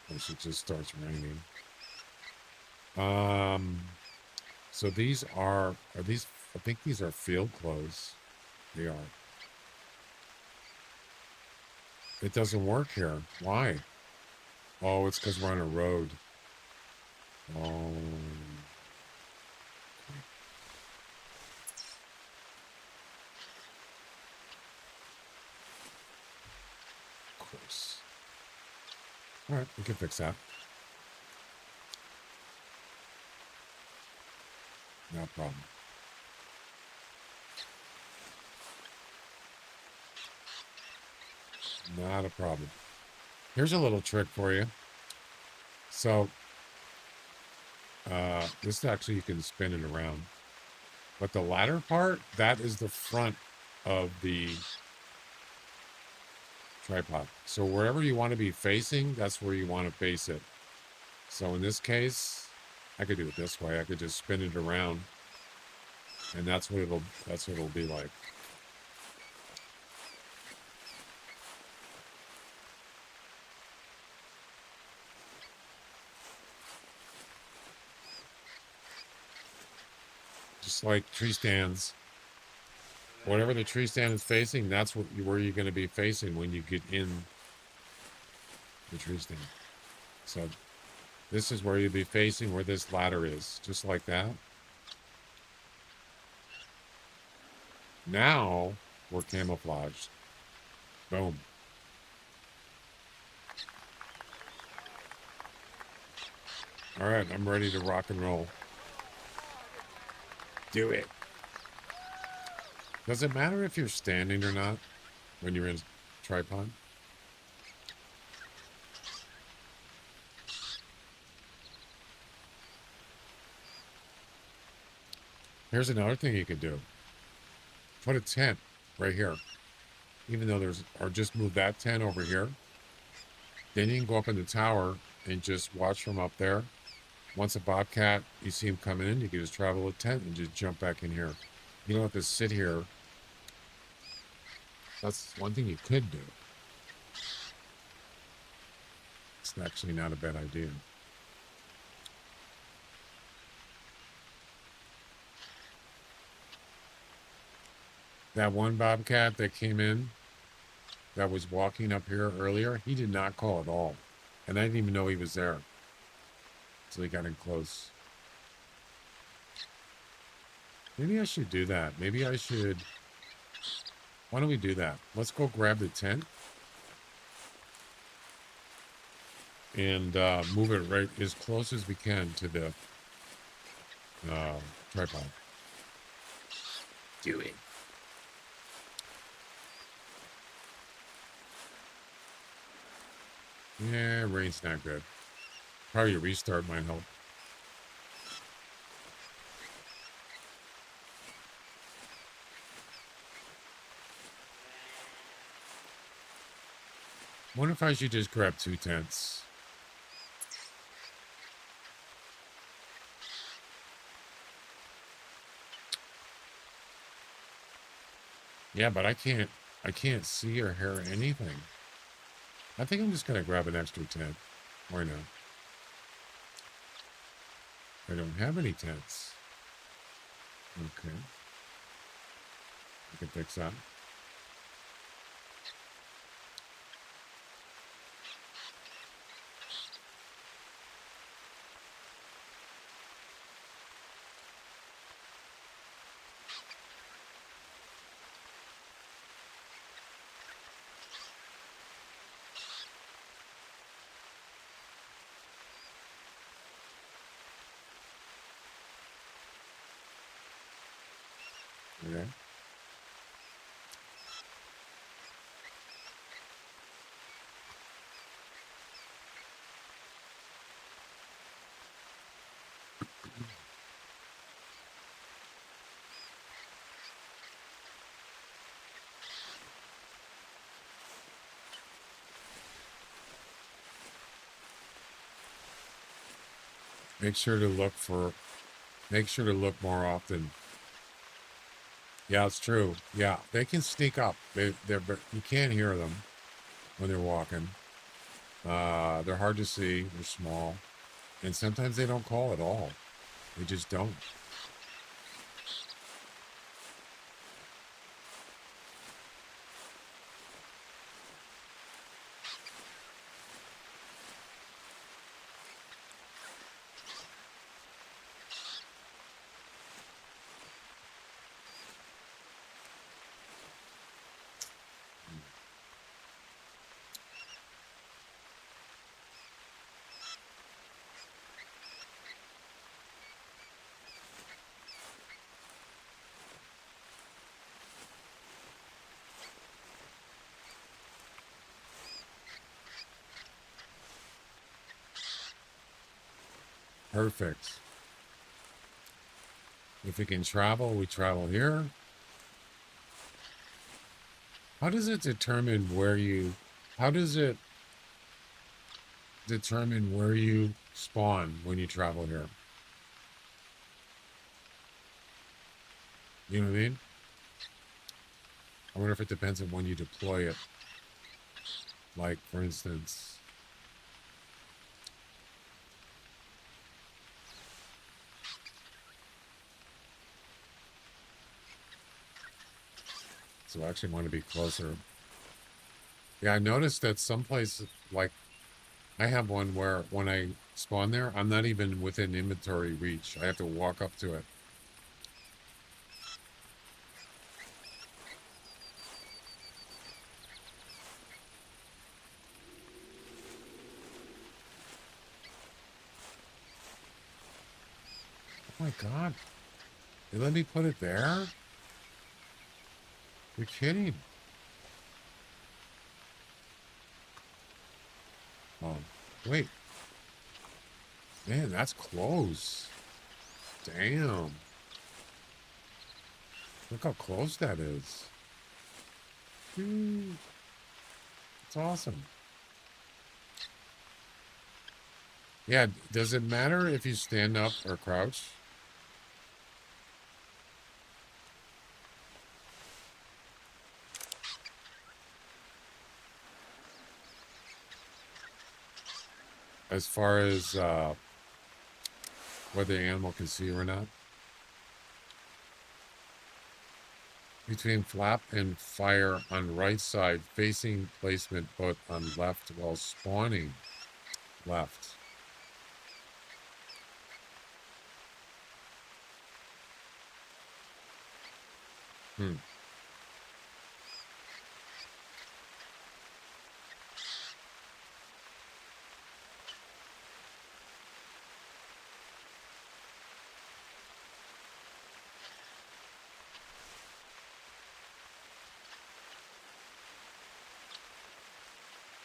Unless it just starts raining. So these are these, I think these are field clothes. They are. It doesn't work here. Why? Oh, it's because we're on a road. Oh. All right, we can fix that. No problem. Not a problem. Here's a little trick for you. So, this actually you can spin it around. But the latter part, that is the front of the tripod. So wherever you want to be facing, that's where you want to face it. So in this case, I could do it this way. I could just spin it around, and that's what it'll be like. Just like tree stands. Whatever the tree stand is facing, that's where you're going to be facing when you get in the tree stand. So this is where you'll be facing where this ladder is, just like that. Now we're camouflaged. Boom. All right, I'm ready to rock and roll. Do it. Does it matter if you're standing or not when you're in tripod? Here's another thing you could do. Put a tent right here. Even though or just move that tent over here. Then you can go up in the tower and just watch from up there. Once a bobcat, you see him coming in, you can just travel a tent and just jump back in here. You don't have to sit here. That's one thing you could do. It's actually not a bad idea. That one bobcat that came in, that was walking up here earlier, he did not call at all. And I didn't even know he was there. So he got in close. Maybe I should do that. Maybe I should... Why don't we do that? Let's go grab the tent. And move it right as close as we can to the tripod. Do it. Yeah, rain's not good. Probably a restart might help. Wonder if I should just grab 2 tents. Yeah, but I can't see or hear anything. I think I'm just gonna grab an extra tent. Why not? I don't have any tents. Okay. I can fix that. Okay. Make sure to look more often. Yeah, it's true. Yeah, they can sneak up. You can't hear them when they're walking. They're hard to see. They're small. And sometimes they don't call at all. They just don't. Perfect. If we can travel, we travel here. How does it determine where you... How does it determine where you spawn when you travel here? You know what I mean? I wonder if it depends on when you deploy it. Like, for instance... So I actually want to be closer. Yeah, I noticed that some places, like, I have one where when I spawn there, I'm not even within inventory reach. I have to walk up to it. Oh my god. They let me put it there? You're kidding. Oh, wait. Man, that's close. Damn. Look how close that is. It's awesome. Yeah, does it matter if you stand up or crouch? As far as whether the animal can see you or not? Between flap and fire on right side, facing placement, but on left while spawning. Left.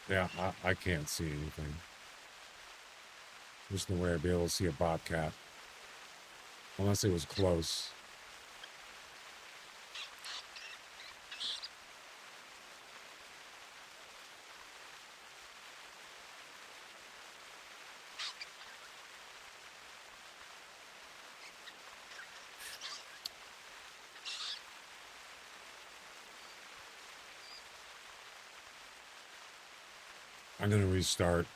Yeah, I can't see anything. There's no way I'd be able to see a bobcat. Unless it was close. I'm going to restart.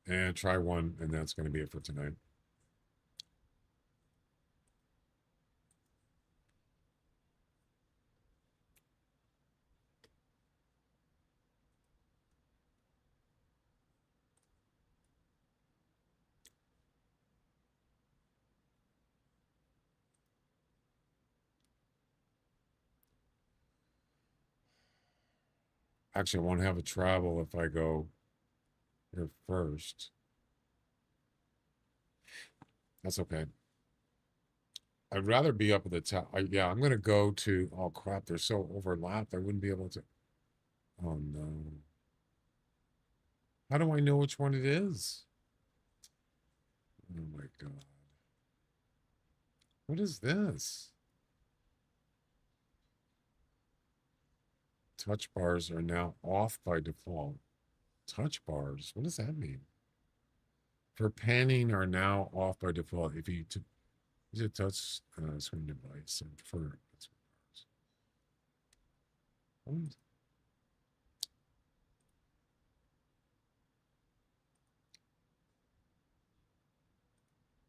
And try one, and that's going to be it for tonight. Actually, I won't have a travel if I go here first. That's okay. I'd rather be up at the top. Yeah, I'm going to go to... Oh, crap. They're so overlapped. I wouldn't be able to... Oh, no. How do I know which one it is? Oh, my God. What is this? Touch bars are now off by default. Touch bars? What does that mean? For panning are now off by default. If you use a touch screen device and for... What?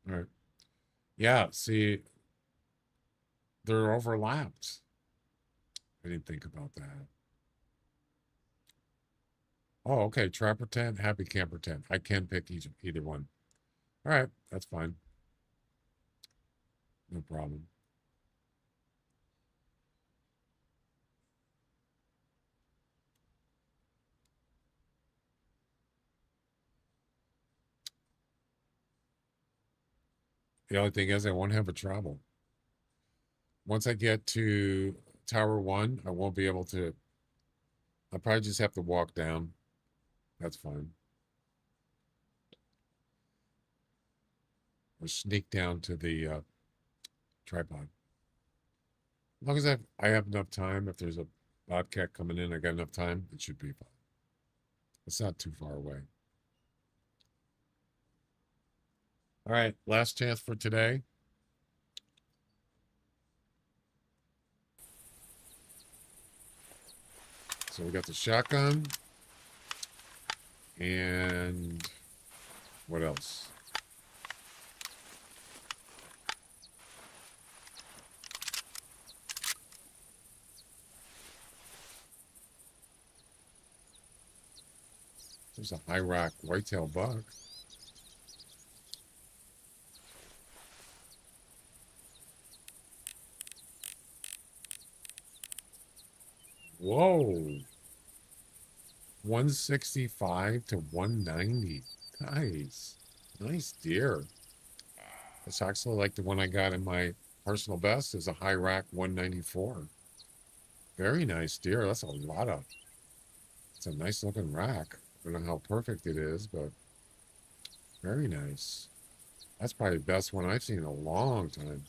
All right. Yeah, see, they're overlapped. I didn't think about that. Oh, okay. Trapper tent, happy camper tent. I can pick either one. All right, that's fine. No problem. The only thing is I won't have a travel. once I get to Tower 1, I won't be able to. I'll probably just have to walk down. That's fine. Or sneak down to the tripod. As long as I have enough time, if there's a bobcat coming in, I got enough time, it should be fine. It's not too far away. All right, last chance for today. So we got the shotgun. And what else? There's a high rock whitetail buck. Whoa. 165 to 190. Nice. Nice deer. It's actually like the one I got in my personal best is a high rack 194. Very nice deer. That's a lot of. It's a nice looking rack. I don't know how perfect it is, but very nice. That's probably the best one I've seen in a long time.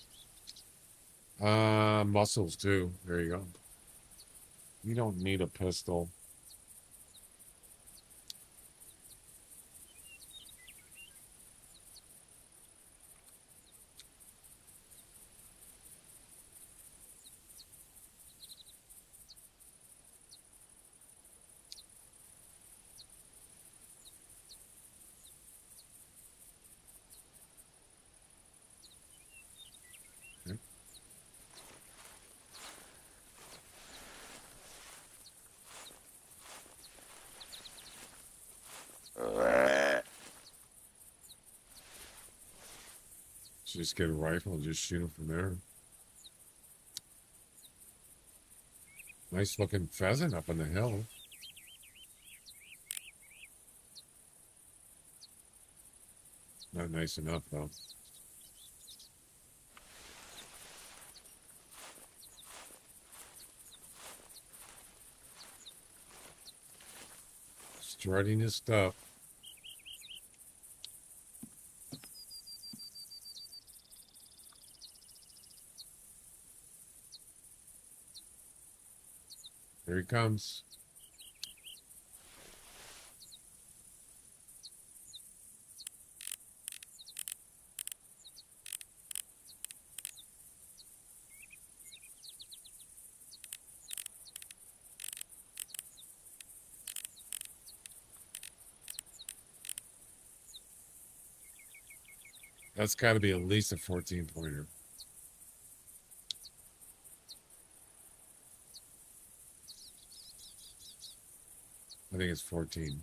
Muscles too. There you go. You don't need a pistol. Just get a rifle and just shoot him from there. Nice looking pheasant up on the hill. Not nice enough though. Strutting his stuff. Here he comes. That's got to be at least a 14-pointer. I think it's 14.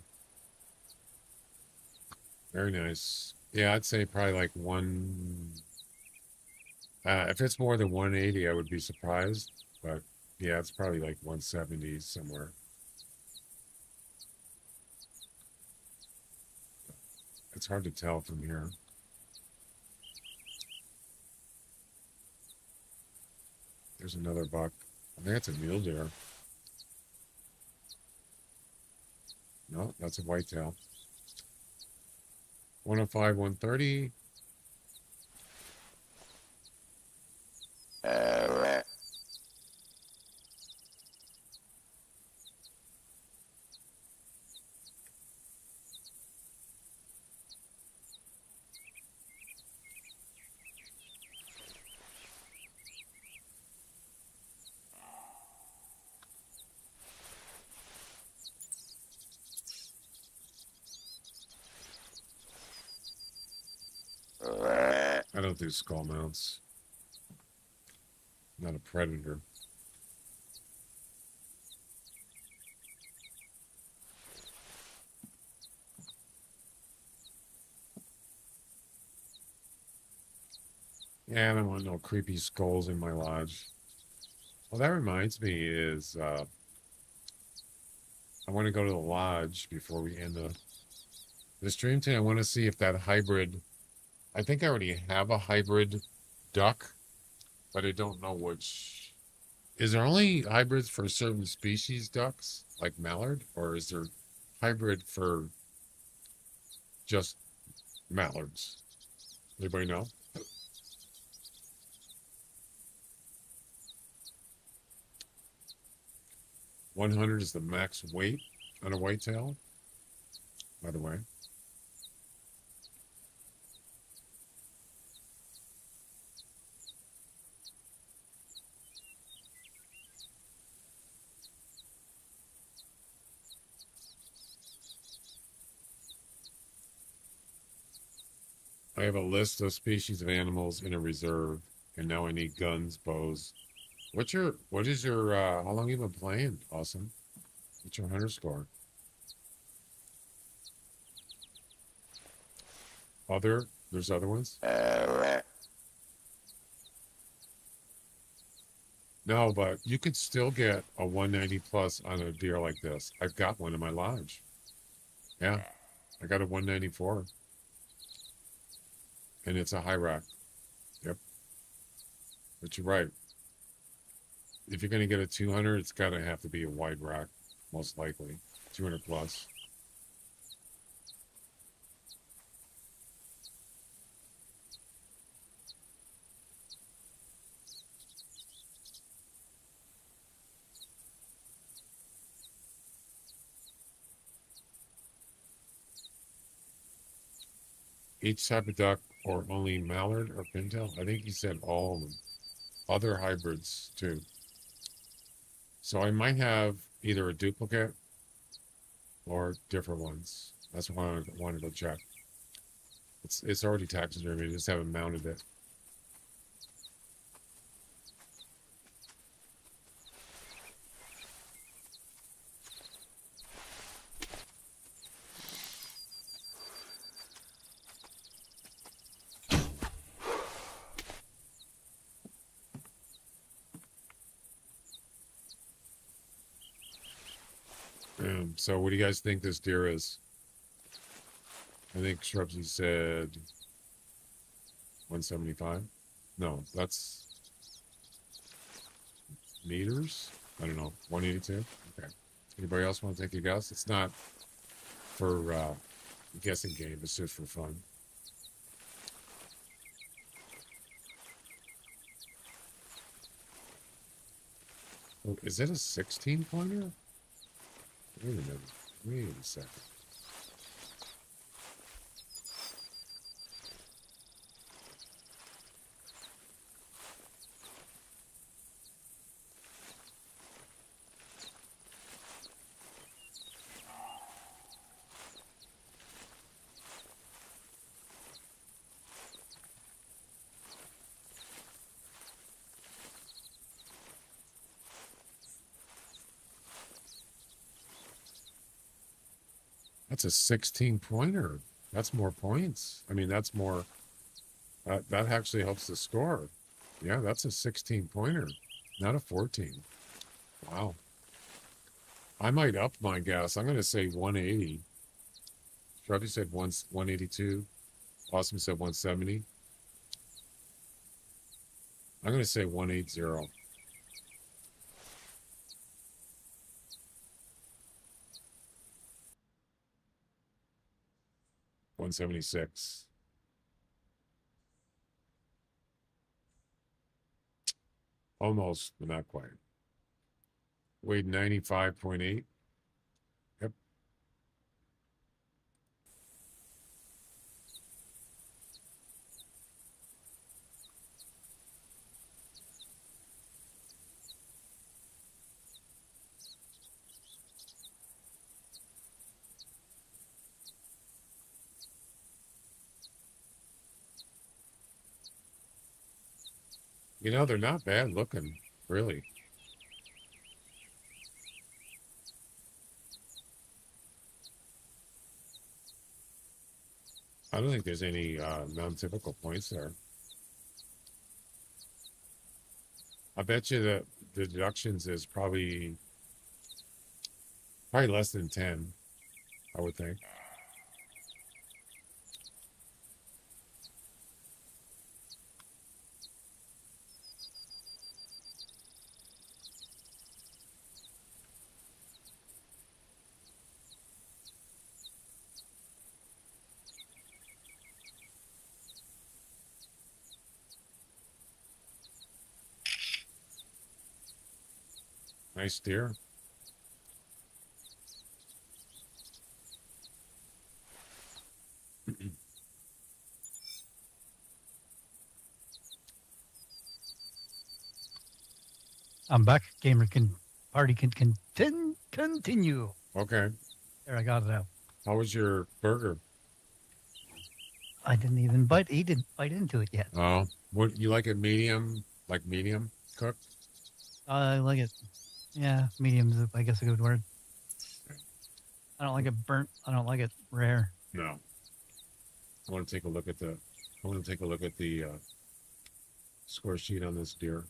Very nice. Yeah, I'd say probably like one. If it's more than 180, I would be surprised. But yeah, it's probably like 170 somewhere. It's hard to tell from here. There's another buck. I think that's a mule deer. No, that's a whitetail. 105, 130. I don't do skull mounts. I'm not a predator. Yeah, I don't want no creepy skulls in my lodge. Well, that reminds me is I want to go to the lodge before we end the stream today. I want to see if that hybrid, I think I already have a hybrid duck but I don't know which. Is there only hybrids for certain species ducks, like mallard, or is there hybrid for just mallards? Anybody know? $100 is the max weight on a whitetail, by the way. I have a list of species of animals in a reserve, and now I need guns, bows. What is your, how long you been playing? Awesome. What's your hunter score? There's other ones? No, but you could still get a 190 plus on a deer like this. I've got one in my lodge. Yeah, I got a 194. And it's a high rack. Yep. But you're right. If you're going to get a 200, it's got to have to be a wide rack, most likely. 200 plus. Each type of duck, or only mallard or pintail? I think he said all of them. Other hybrids, too. So I might have either a duplicate or different ones. That's why I wanted to check. It's already taxidermy. I just haven't mounted it. So what do you guys think this deer is? I think Shrubsy said 175. No, that's meters. I don't know. 182. Okay. Anybody else want to take a guess? It's not for a guessing game. It's just for fun. Oh, is it a 16 pointer? Wait a minute. Wait a second. That's a 16 pointer. That's more points. I mean, that's more. That actually helps the score. Yeah, that's a 16 pointer, not a 14. Wow. I might up my guess. I'm going to say 180. Shrubby said 182. Awesome said 170. I'm going to say 180. $176. Almost, but not quite. Weighed 95.8. Yep. You know, they're not bad looking, really. I don't think there's any non-typical points there. I bet you that the deductions is probably less than 10, I would think. Nice deer. I'm back. Party can continue. Okay. There, I got it out. How was your burger? I didn't even bite. He didn't bite into it yet. Oh, what you like it medium? Like medium cooked? I like it. Yeah, medium's I guess a good word. I don't like it burnt. I don't like it rare. No. I want to take a look at the. I want to take a look at the score sheet on this deer.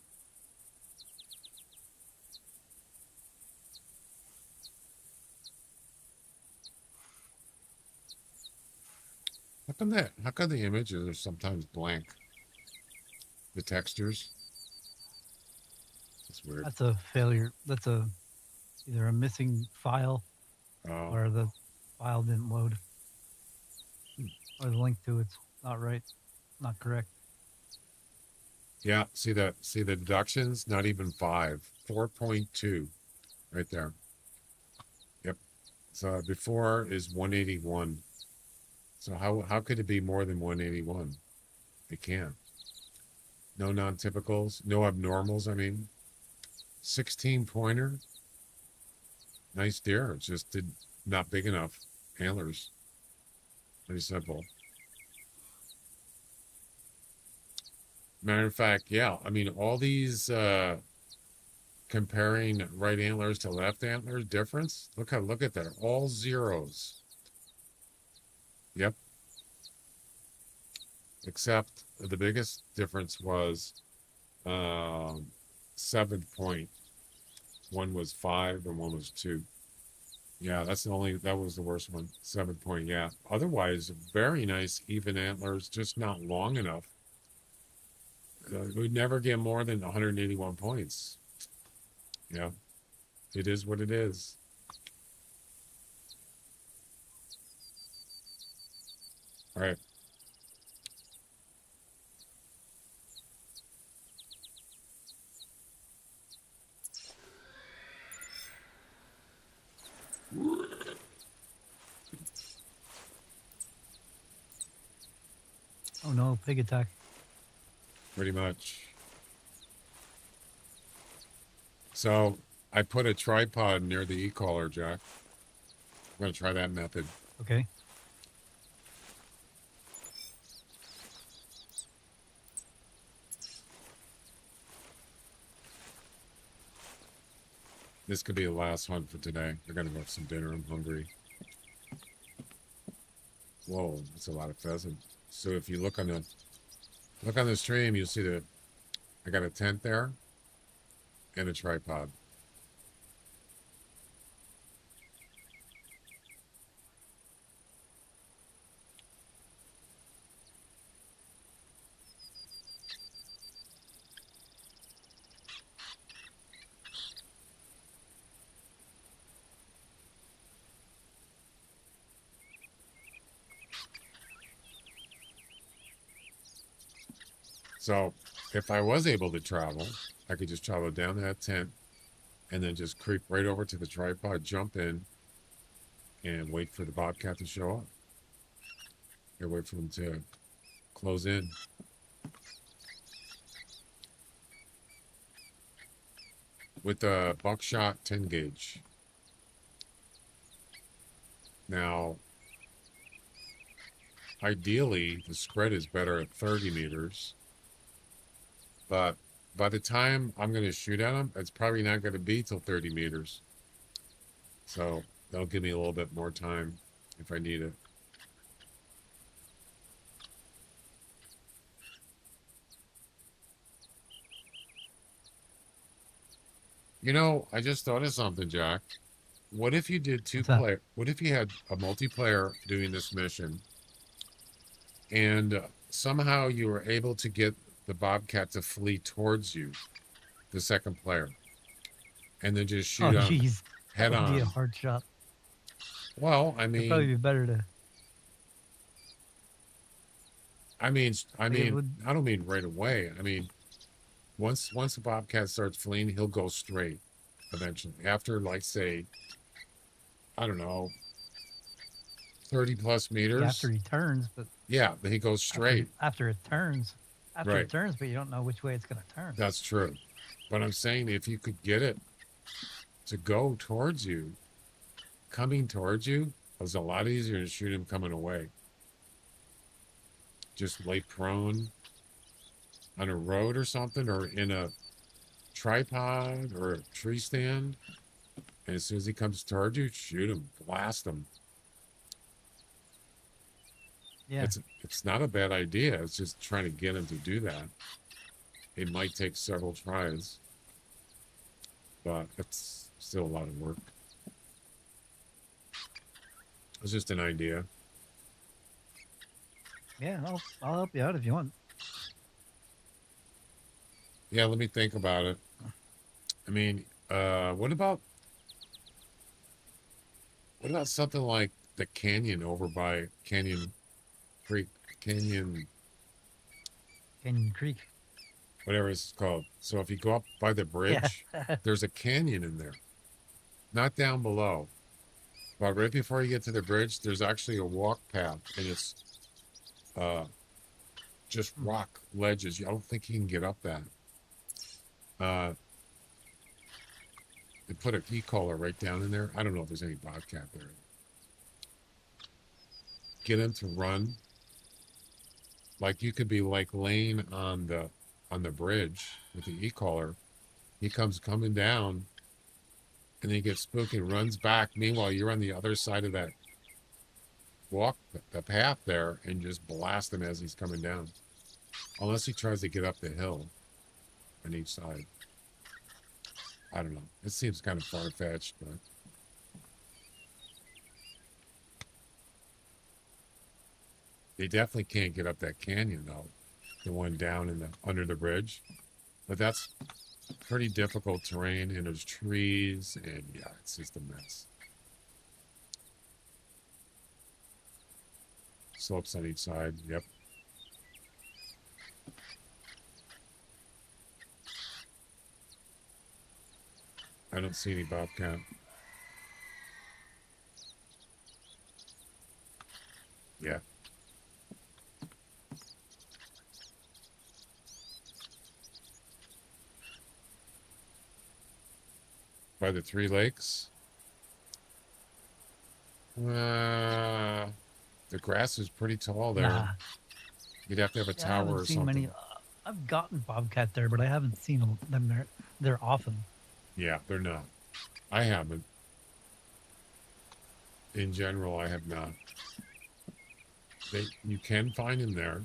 How come the images are sometimes blank? The textures. That's weird. That's a failure. That's either a missing file, or the file didn't load, or the link to it's not right, not correct. Yeah, see the deductions? Not even 5. 4.2 right there. Yep. So before is 181. So how could it be more than 181? It can't. No non-typicals, no abnormals, I mean. 16 pointer. Nice deer. It's just not big enough. Antlers. Pretty simple. Matter of fact, yeah. I mean, all these comparing right antlers to left antlers difference. Look at that. All zeros. Yep. Except the biggest difference was 7 point. One was 5 and one was 2. Yeah, that was the worst one. 7 point, yeah. Otherwise, very nice even antlers, just not long enough. We'd never get more than 181 points. Yeah, it is what it is. All right. Oh no, pig attack. Pretty much. So I put a tripod near the e-collar, Jack. I'm going to try that method. Okay. This could be the last one for today. I got to have some dinner. I'm hungry. Whoa, that's a lot of pheasant. So if you look on the stream, you'll see I got a tent there and a tripod. So if I was able to travel, I could just travel down that tent and then just creep right over to the tripod, jump in, and wait for the bobcat to show up. And wait for them to close in. With the buckshot 10 gauge. Now, ideally, the spread is better at 30 meters. But by the time I'm going to shoot at them, it's probably not going to be till 30 meters. So that'll give me a little bit more time if I need it. You know, I just thought of something, Jack. What if you did what if you had a multiplayer doing this mission and somehow you were able to get the bobcat to flee towards you, the second player, and then just shoot head that would on. be a hard shot. Well, I It'd mean, probably be better to. I don't mean right away. I mean, once the bobcat starts fleeing, he'll go straight. eventually. After, like, say, I don't know, 30 plus meters. Yeah, after he turns, but yeah, then he goes straight. After it turns, Right. it turns, but you don't know which way it's going to turn. That's true. But I'm saying if you could get it to go towards you, coming towards you, it was a lot easier to shoot him coming away. Just lay prone on a road or something, or in a tripod or a tree stand. And as soon as he comes towards you, shoot him, blast him. Yeah. It's not a bad idea. It's just trying to get him to do that. It might take several tries, but it's still a lot of work. It's just an idea. Yeah, I'll help you out if you want. Yeah, let me think about it. I mean, what about something like the canyon over by Canyon Creek, Canyon Creek, whatever it's called. So if you go up by the bridge, there's a canyon in there, not down below, but right before you get to the bridge, there's actually a walk path, and it's just rock ledges. I don't think you can get up that. They put a e-collar right down in there. I don't know if there's any bobcat there. Get him to run. Like you could be like laying on the bridge with the e-collar. He comes coming down, and he gets spooked and runs back. Meanwhile, you're on the other side of that the path there, and just blast him as he's coming down. Unless he tries to get up the hill on each side. I don't know. It seems kind of far-fetched, but they definitely can't get up that canyon, though. The one down in under the bridge. But that's pretty difficult terrain, and there's trees, and yeah, it's just a mess. Slopes on each side, yep. I don't see any bobcat. Yeah. By the Three Lakes? The grass is pretty tall there. Nah. You'd have to have a tower or something. Many, I've gotten bobcat there, but I haven't seen them there. They're often. Yeah, they're not. I haven't. In general, I have not. You can find them there.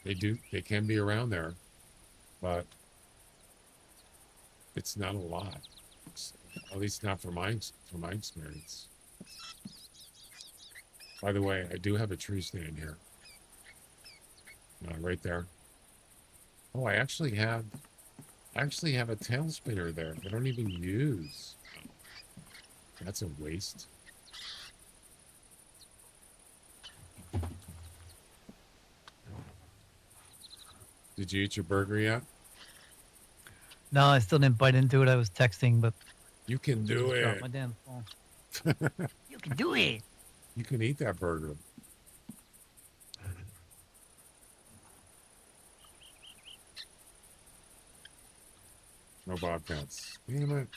They can be around there, but it's not a lot. At least not for my experience. By the way, I do have a tree stand here. Right there. Oh, I actually have a tail spinner there. I don't even use. That's a waste. Did you eat your burger yet? No, I still didn't bite into it. I was texting, but you can do it. My damn phone. You can do it. You can eat that burger. No bobcats. Damn it.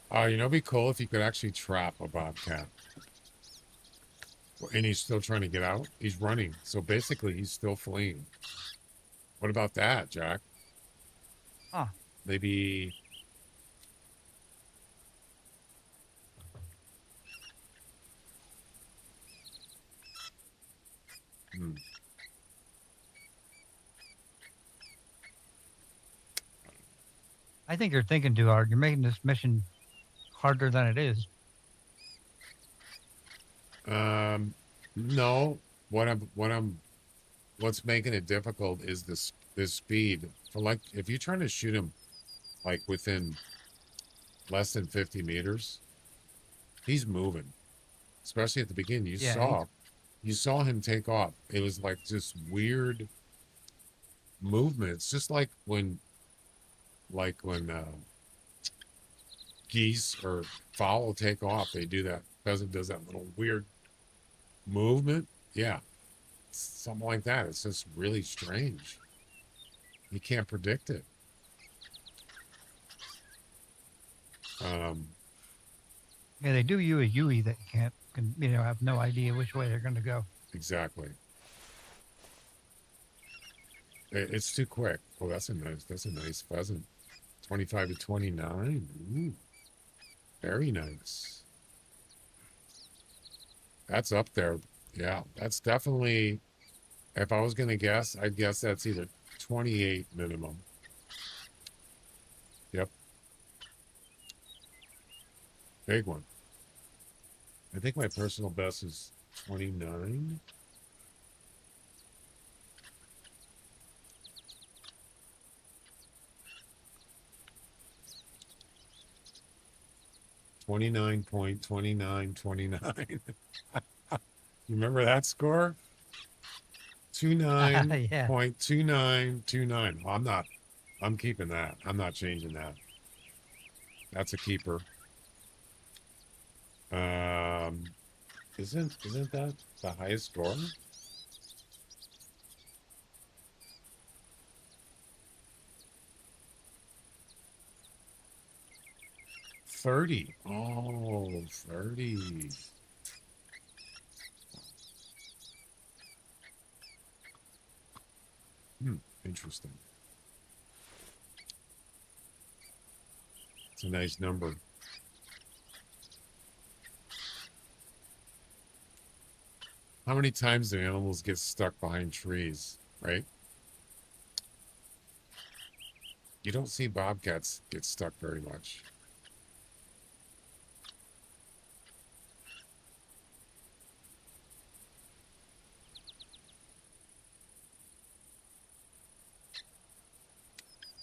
Oh, it'd be cool if you could actually trap a bobcat. And he's still trying to get out. He's running. So basically, he's still fleeing. What about that, Jack? Huh. Maybe... I think you're thinking too hard. You're making this mission harder than it is. No. What's making it difficult is this speed. For like, if you're trying to shoot him like within less than 50 meters, he's moving. Especially at the beginning, you saw him take off. It was like just weird movements, just like when like when geese or fowl take off, they do that. Pheasant does that little weird movement. Yeah, something like that. It's just really strange. You can't predict it. Yeah, they do you a Yui that you can have no idea which way they're going to go. Exactly. It's too quick. Oh, that's a nice pheasant. 25 to 29. Ooh, very nice. That's up there. Yeah, that's definitely, if I was going to guess, I'd guess that's either 28 minimum. Yep. Big one. I think my personal best is 29. $29.2929. You remember that score? 29.2929. Well, I'm keeping that. I'm not changing that. That's a keeper. Isn't that the highest score? $30. Oh, $30. Interesting. It's a nice number. How many times do animals get stuck behind trees, right? You don't see bobcats get stuck very much.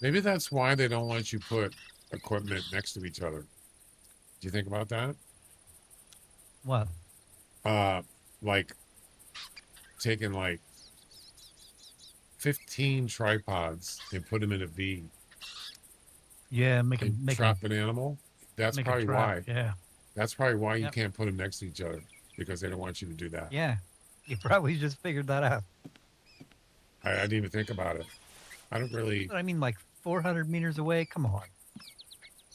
Maybe that's why they don't let you put equipment next to each other. Do you think about that? What? Like taking like 15 tripods and put them in a V. Yeah, trap an animal. That's probably why. Yeah. That's probably why you can't put them next to each other, because they don't want you to do that. Yeah, you probably just figured that out. I didn't even think about it. I don't really. I mean, like 400 meters away. Come on.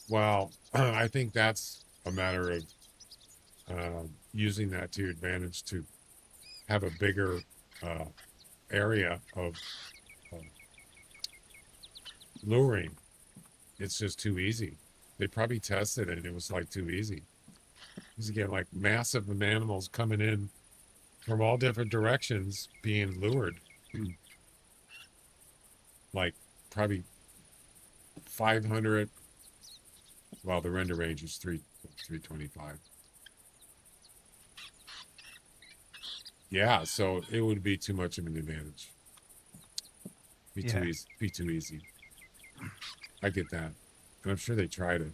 Well, I think that's a matter of using that to your advantage to have a bigger area of luring. It's just too easy. They probably tested it and it was like too easy. You get like massive animals coming in from all different directions being lured. Like probably 500. Well, the render range is 325. Yeah, so it would be too much of an advantage. Too easy. Be too easy. I get that. And I'm sure they tried it.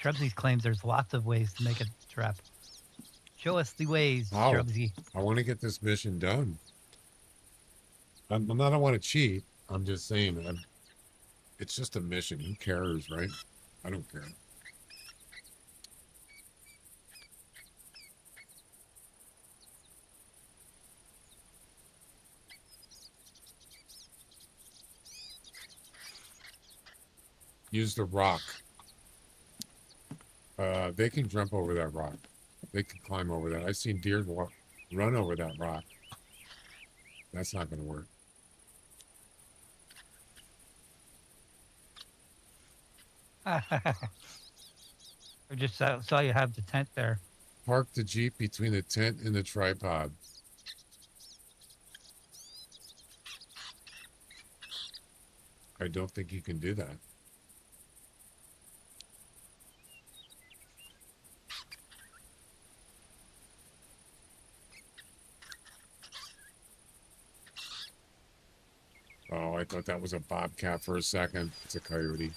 Shrubsy claims there's lots of ways to make a trap. Show us the ways, Shrubsy. I want to get this mission done. I don't want to cheat. I'm just saying, it's just a mission. Who cares, right? I don't care. Use the rock. They can jump over that rock. They can climb over that. I've seen deer run over that rock. That's not going to work. I just saw you have the tent there. Park the Jeep between the tent and the tripod. I don't think you can do that. Oh, I thought that was a bobcat for a second. It's a coyote.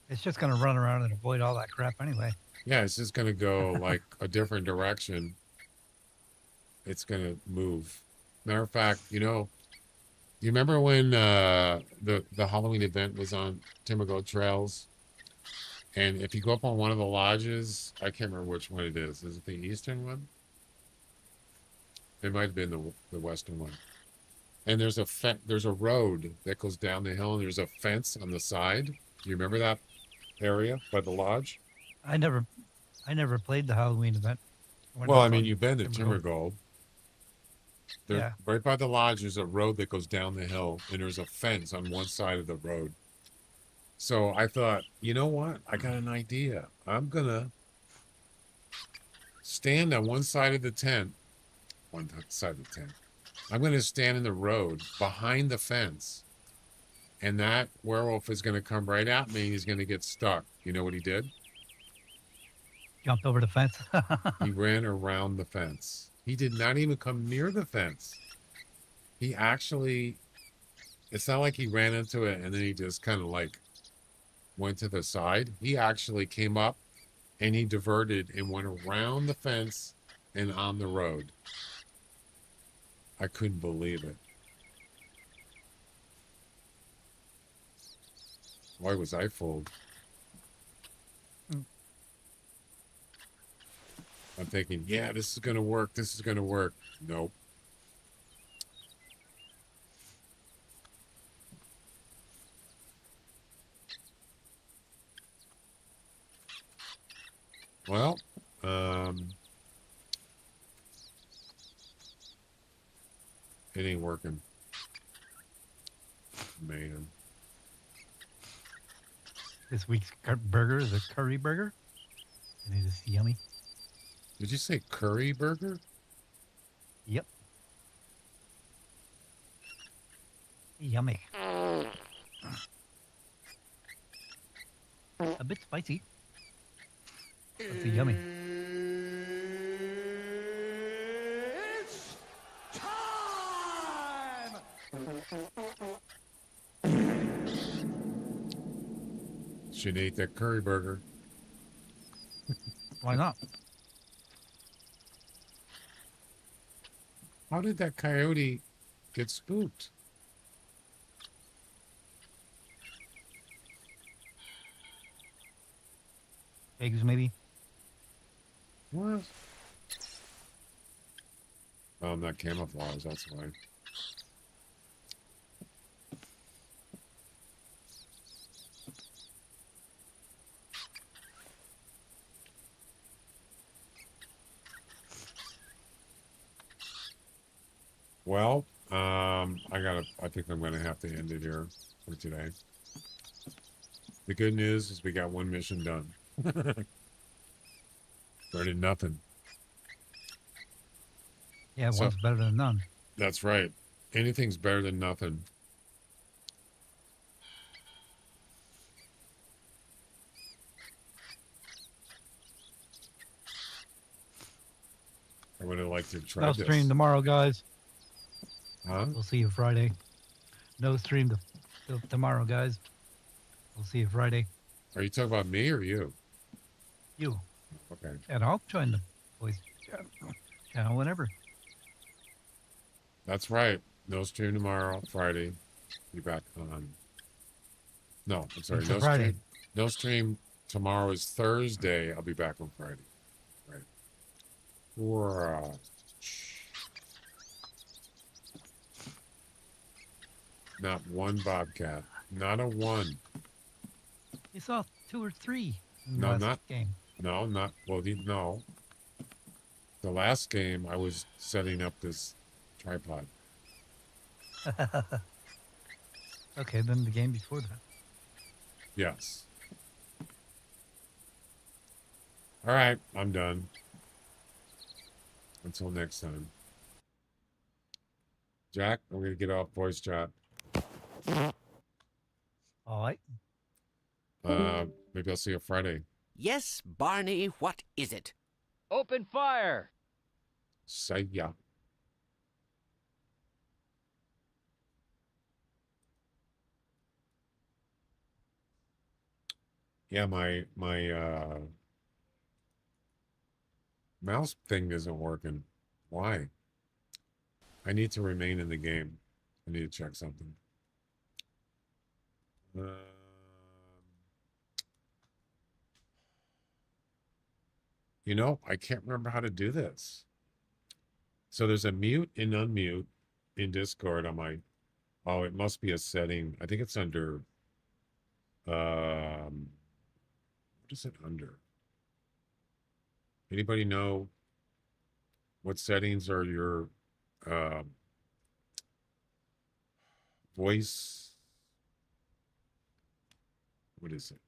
It's just going to run around and avoid all that crap anyway. Yeah, it's just going to go like a different direction it's gonna move. Matter of fact, you remember when the Halloween event was on Timbergo Trails? And if you go up on one of the lodges, I can't remember which one it is. Is it the eastern one? It might have been the western one. And there's a road that goes down the hill, and there's a fence on the side. Do you remember that area by the lodge? I never played the Halloween event. Well, I mean, you've been to Timbergo. Timbergo. There's, Yeah. right by the lodge, there's a road that goes down the hill, and there's a fence on one side of the road. So I thought, you know what? I got an idea. I'm gonna stand on one side of the tent. One side of the tent. I'm gonna stand in the road behind the fence, and that werewolf is gonna come right at me. He's gonna get stuck. You know what he did? Jumped over the fence. He ran around the fence. He did not even come near the fence. He actually, it's not like he ran into it and then he just kind of like went to the side. He actually came up and he diverted and went around the fence and on the road. I couldn't believe it. Why was I fooled? I'm thinking, yeah, this is going to work. This is going to work. Nope. Well, it ain't working. Man. This week's burger is a curry burger, and it is yummy. Did you say curry burger? Yep. Yummy. A bit spicy. It's yummy. It's time! Should eat that curry burger. Why not? How did that coyote get spooked? Eggs, maybe? What? Oh, I'm not camouflaged, that's why. Well, I think I'm gonna have to end it here for today. The good news is we got one mission done. Better than nothing. Yeah, one's better than none. That's right. Anything's better than nothing. I would have liked to try No this. stream tomorrow, guys. Huh? We'll see you Friday. No stream tomorrow, guys. We'll see you Friday. Are you talking about me or you? You. Okay. And I'll join the voice channel whenever. That's right. No stream tomorrow, Friday. Be back on. No, I'm sorry. Until No Friday. stream. No stream tomorrow is Thursday. I'll be back on Friday. Right. Or, not one bobcat. Not a one. You saw 2 or 3 in the No, last not game. No, not well. No. The last game, I was setting up this tripod. Okay, then the game before that. Yes. All right, I'm done. Until next time. Jack, I'm going to get off voice chat. All right. Maybe I'll see you Friday. Yes, Barney, what is it? Open fire! Say ya. Yeah, my mouse thing isn't working. Why? I need to remain in the game. I need to check something. You know, I can't remember how to do this. So there's a mute and unmute in Discord on my, oh, it must be a setting. I think it's under, what is it under? Anybody know what settings are your voice? What is it?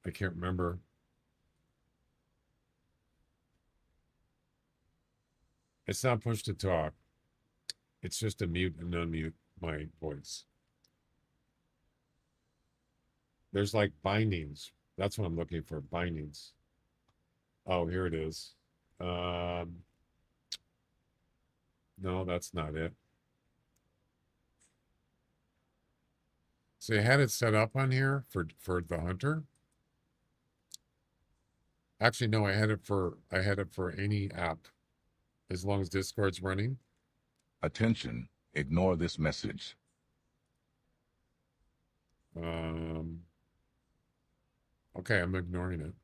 I can't remember. It's not push to talk. It's just to mute and unmute my voice. There's like bindings. That's what I'm looking for, bindings. Oh, here it is. No, that's not it. So I had it set up on here for theHunter. Actually, no, I had it for any app as long as Discord's running. Attention, ignore this message. Okay, I'm ignoring it.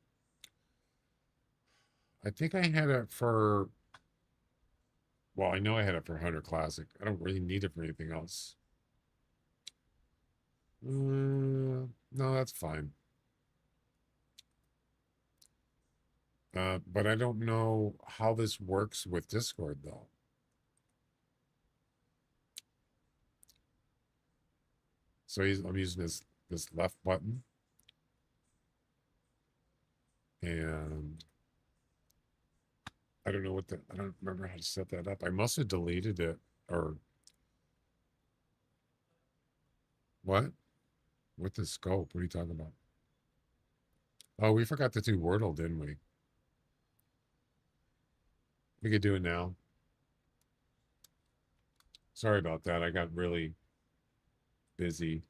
I think I had it for, well, I know I had it for Hunter Classic. I don't really need it for anything else. No, that's fine. But I don't know how this works with Discord, though. So I'm using this left button. And I don't know I don't remember how to set that up. I must have deleted it or what? With the scope? What are you talking about? Oh, we forgot to do Wordle, didn't we? We could do it now. Sorry about that. I got really busy.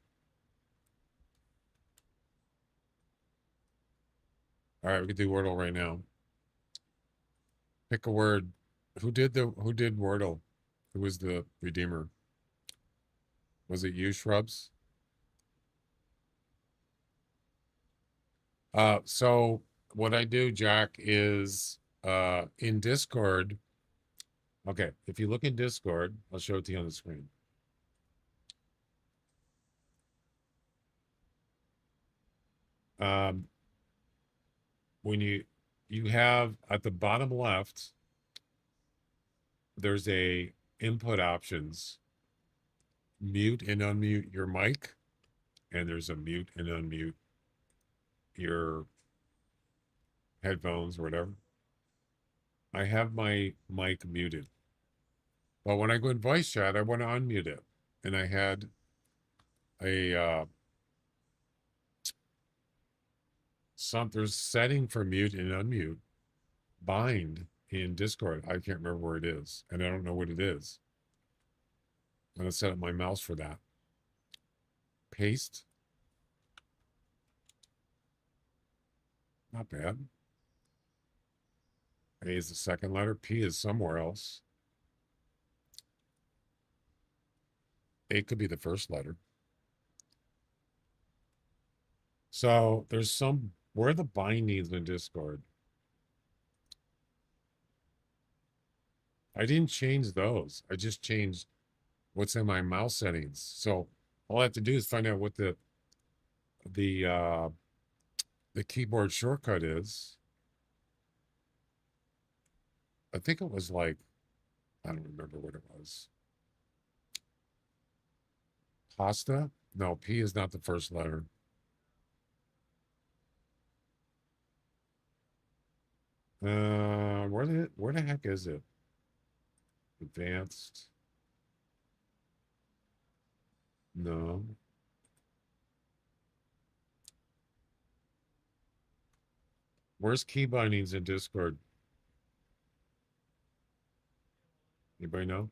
All right, we could do Wordle right now. Pick a word. Who did Wordle? Who was the redeemer? Was it you, Shrubs? So what I do, Jack, is in Discord. Okay, if you look in Discord, I'll show it to you on the screen. When you have at the bottom left, there's a input options, mute and unmute your mic, and there's a mute and unmute your headphones or whatever. I have my mic muted, but when I go in voice chat, I want to unmute it, and I had a there's setting for mute and unmute bind in Discord. I can't remember where it is, and I don't know what it is. I'm gonna set up my mouse for that. Paste. Not bad. A is the second letter. P is somewhere else. A could be the first letter. So there's where are the bindings in Discord? I didn't change those. I just changed what's in my mouse settings. So all I have to do is find out what the keyboard shortcut is. I think it was like, I don't remember what it was. Pasta? No, P is not the first letter. Where the heck is it? Advanced. No. Where's key bindings in Discord? Anybody know?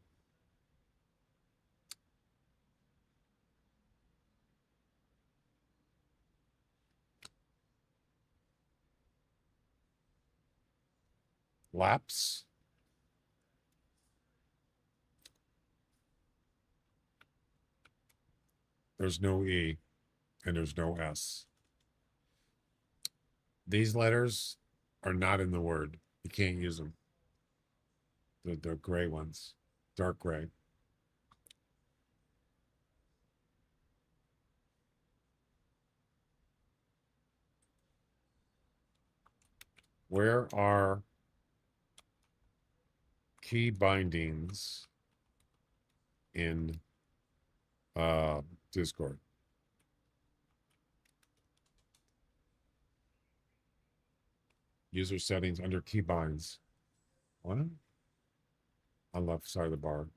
Lapse. There's no E and there's no S. These letters are not in the word. You can't use them. The gray ones, dark gray. Where are key bindings in Discord? User settings under key binds. What? On the left side of the bar.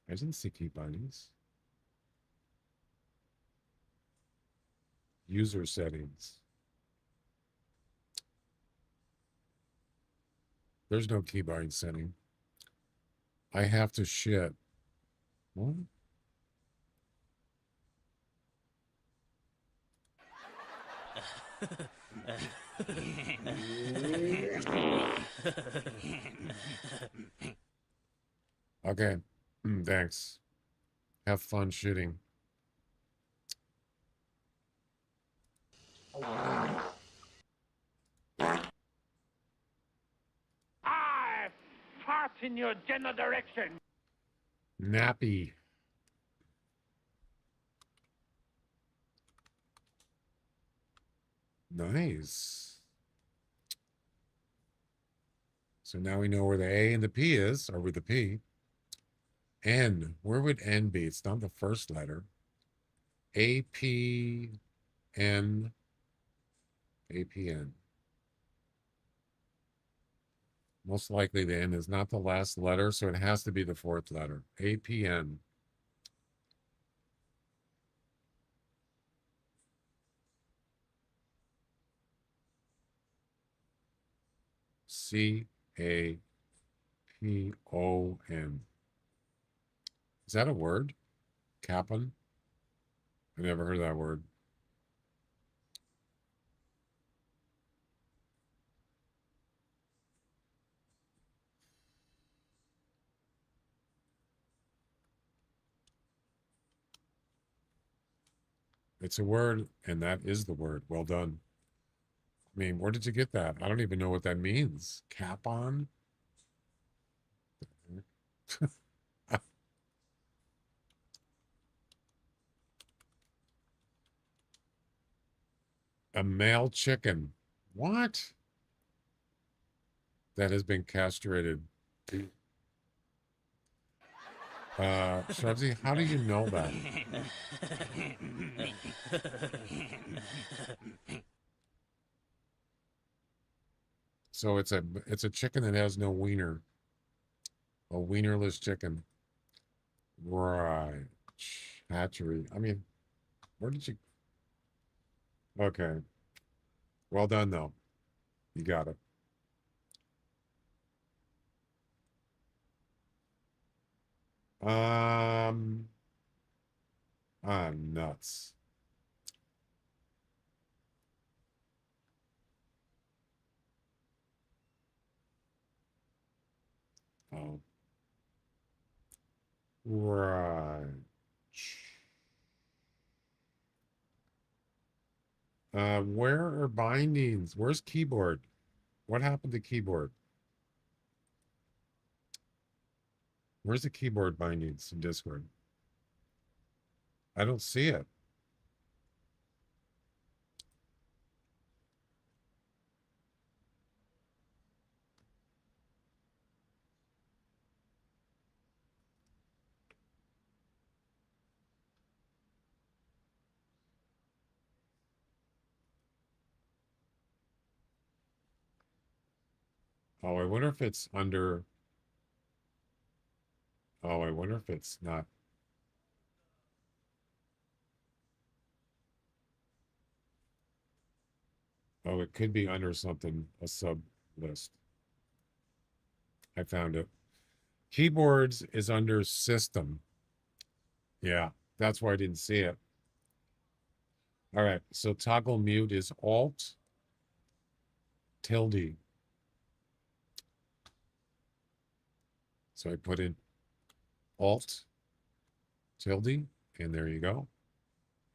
I didn't see key bindings. User settings. There's no keybind setting. I have to shit. What? Okay. Thanks. Have fun shooting. I fart in your general direction. Nappy. Nice. So now we know where the A and the P is, or with the P. N. Where would N be? It's not the first letter. A, P, N. A, P, N. Most likely the N is not the last letter, so it has to be the fourth letter. A, P, N. C, A, P, O, N. Is that a word? Capon? I never heard that word. It's a word, and that is the word. Well done. I mean, where did you get that? I don't even know what that means. Capon? A male chicken. What? That has been castrated. Shrubsy, how do you know that? So it's a chicken that has no wiener. A wienerless chicken. Right. Hatchery. I mean, where did you... Okay. Well done, though. You got it. Nuts. Oh. Right. Where are bindings? Where's keyboard? What happened to keyboard? Where's the keyboard bindings in Discord? I don't see it. Oh, I wonder if it's under... Oh, I wonder if it's not... Oh, it could be under something, a sub list. I found it. Keyboards is under system. Yeah, that's why I didn't see it. All right, so toggle mute is Alt. tilde. So I put in Alt tilde, and there you go.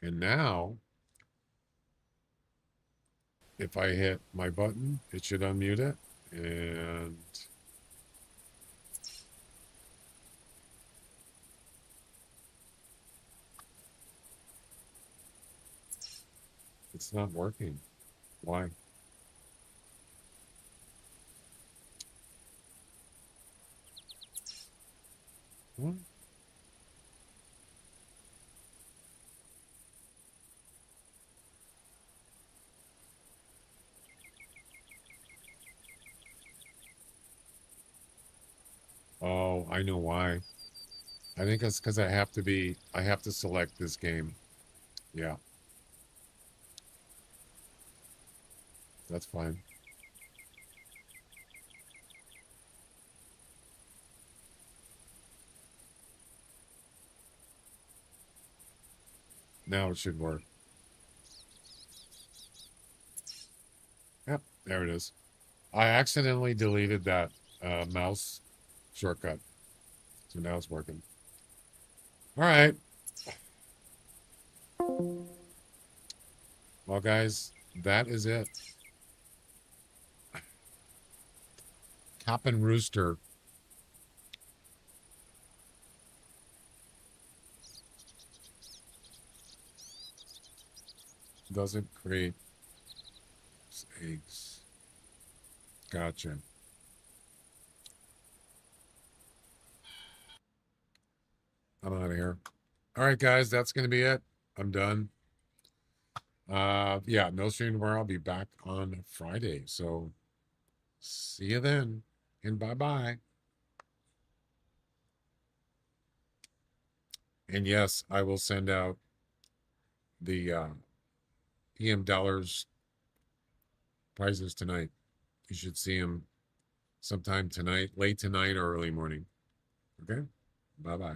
And now, if I hit my button, it should unmute it. And it's not working. Why? What? Oh, I know why. I think it's because I have to select this game. Yeah. That's fine. Now it should work. Yep, there it is. I accidentally deleted that mouse shortcut. So now it's working. All right. Well, guys, that is it. Cop and Rooster. Doesn't create eggs. Gotcha. I'm out of here. All right, guys, that's going to be it. I'm done. Yeah, no stream tomorrow. I'll be back on Friday. So see you then. And bye-bye. And yes, I will send out the EM dollars prizes tonight. You should see them sometime tonight, late tonight or early morning. Okay? Bye-bye.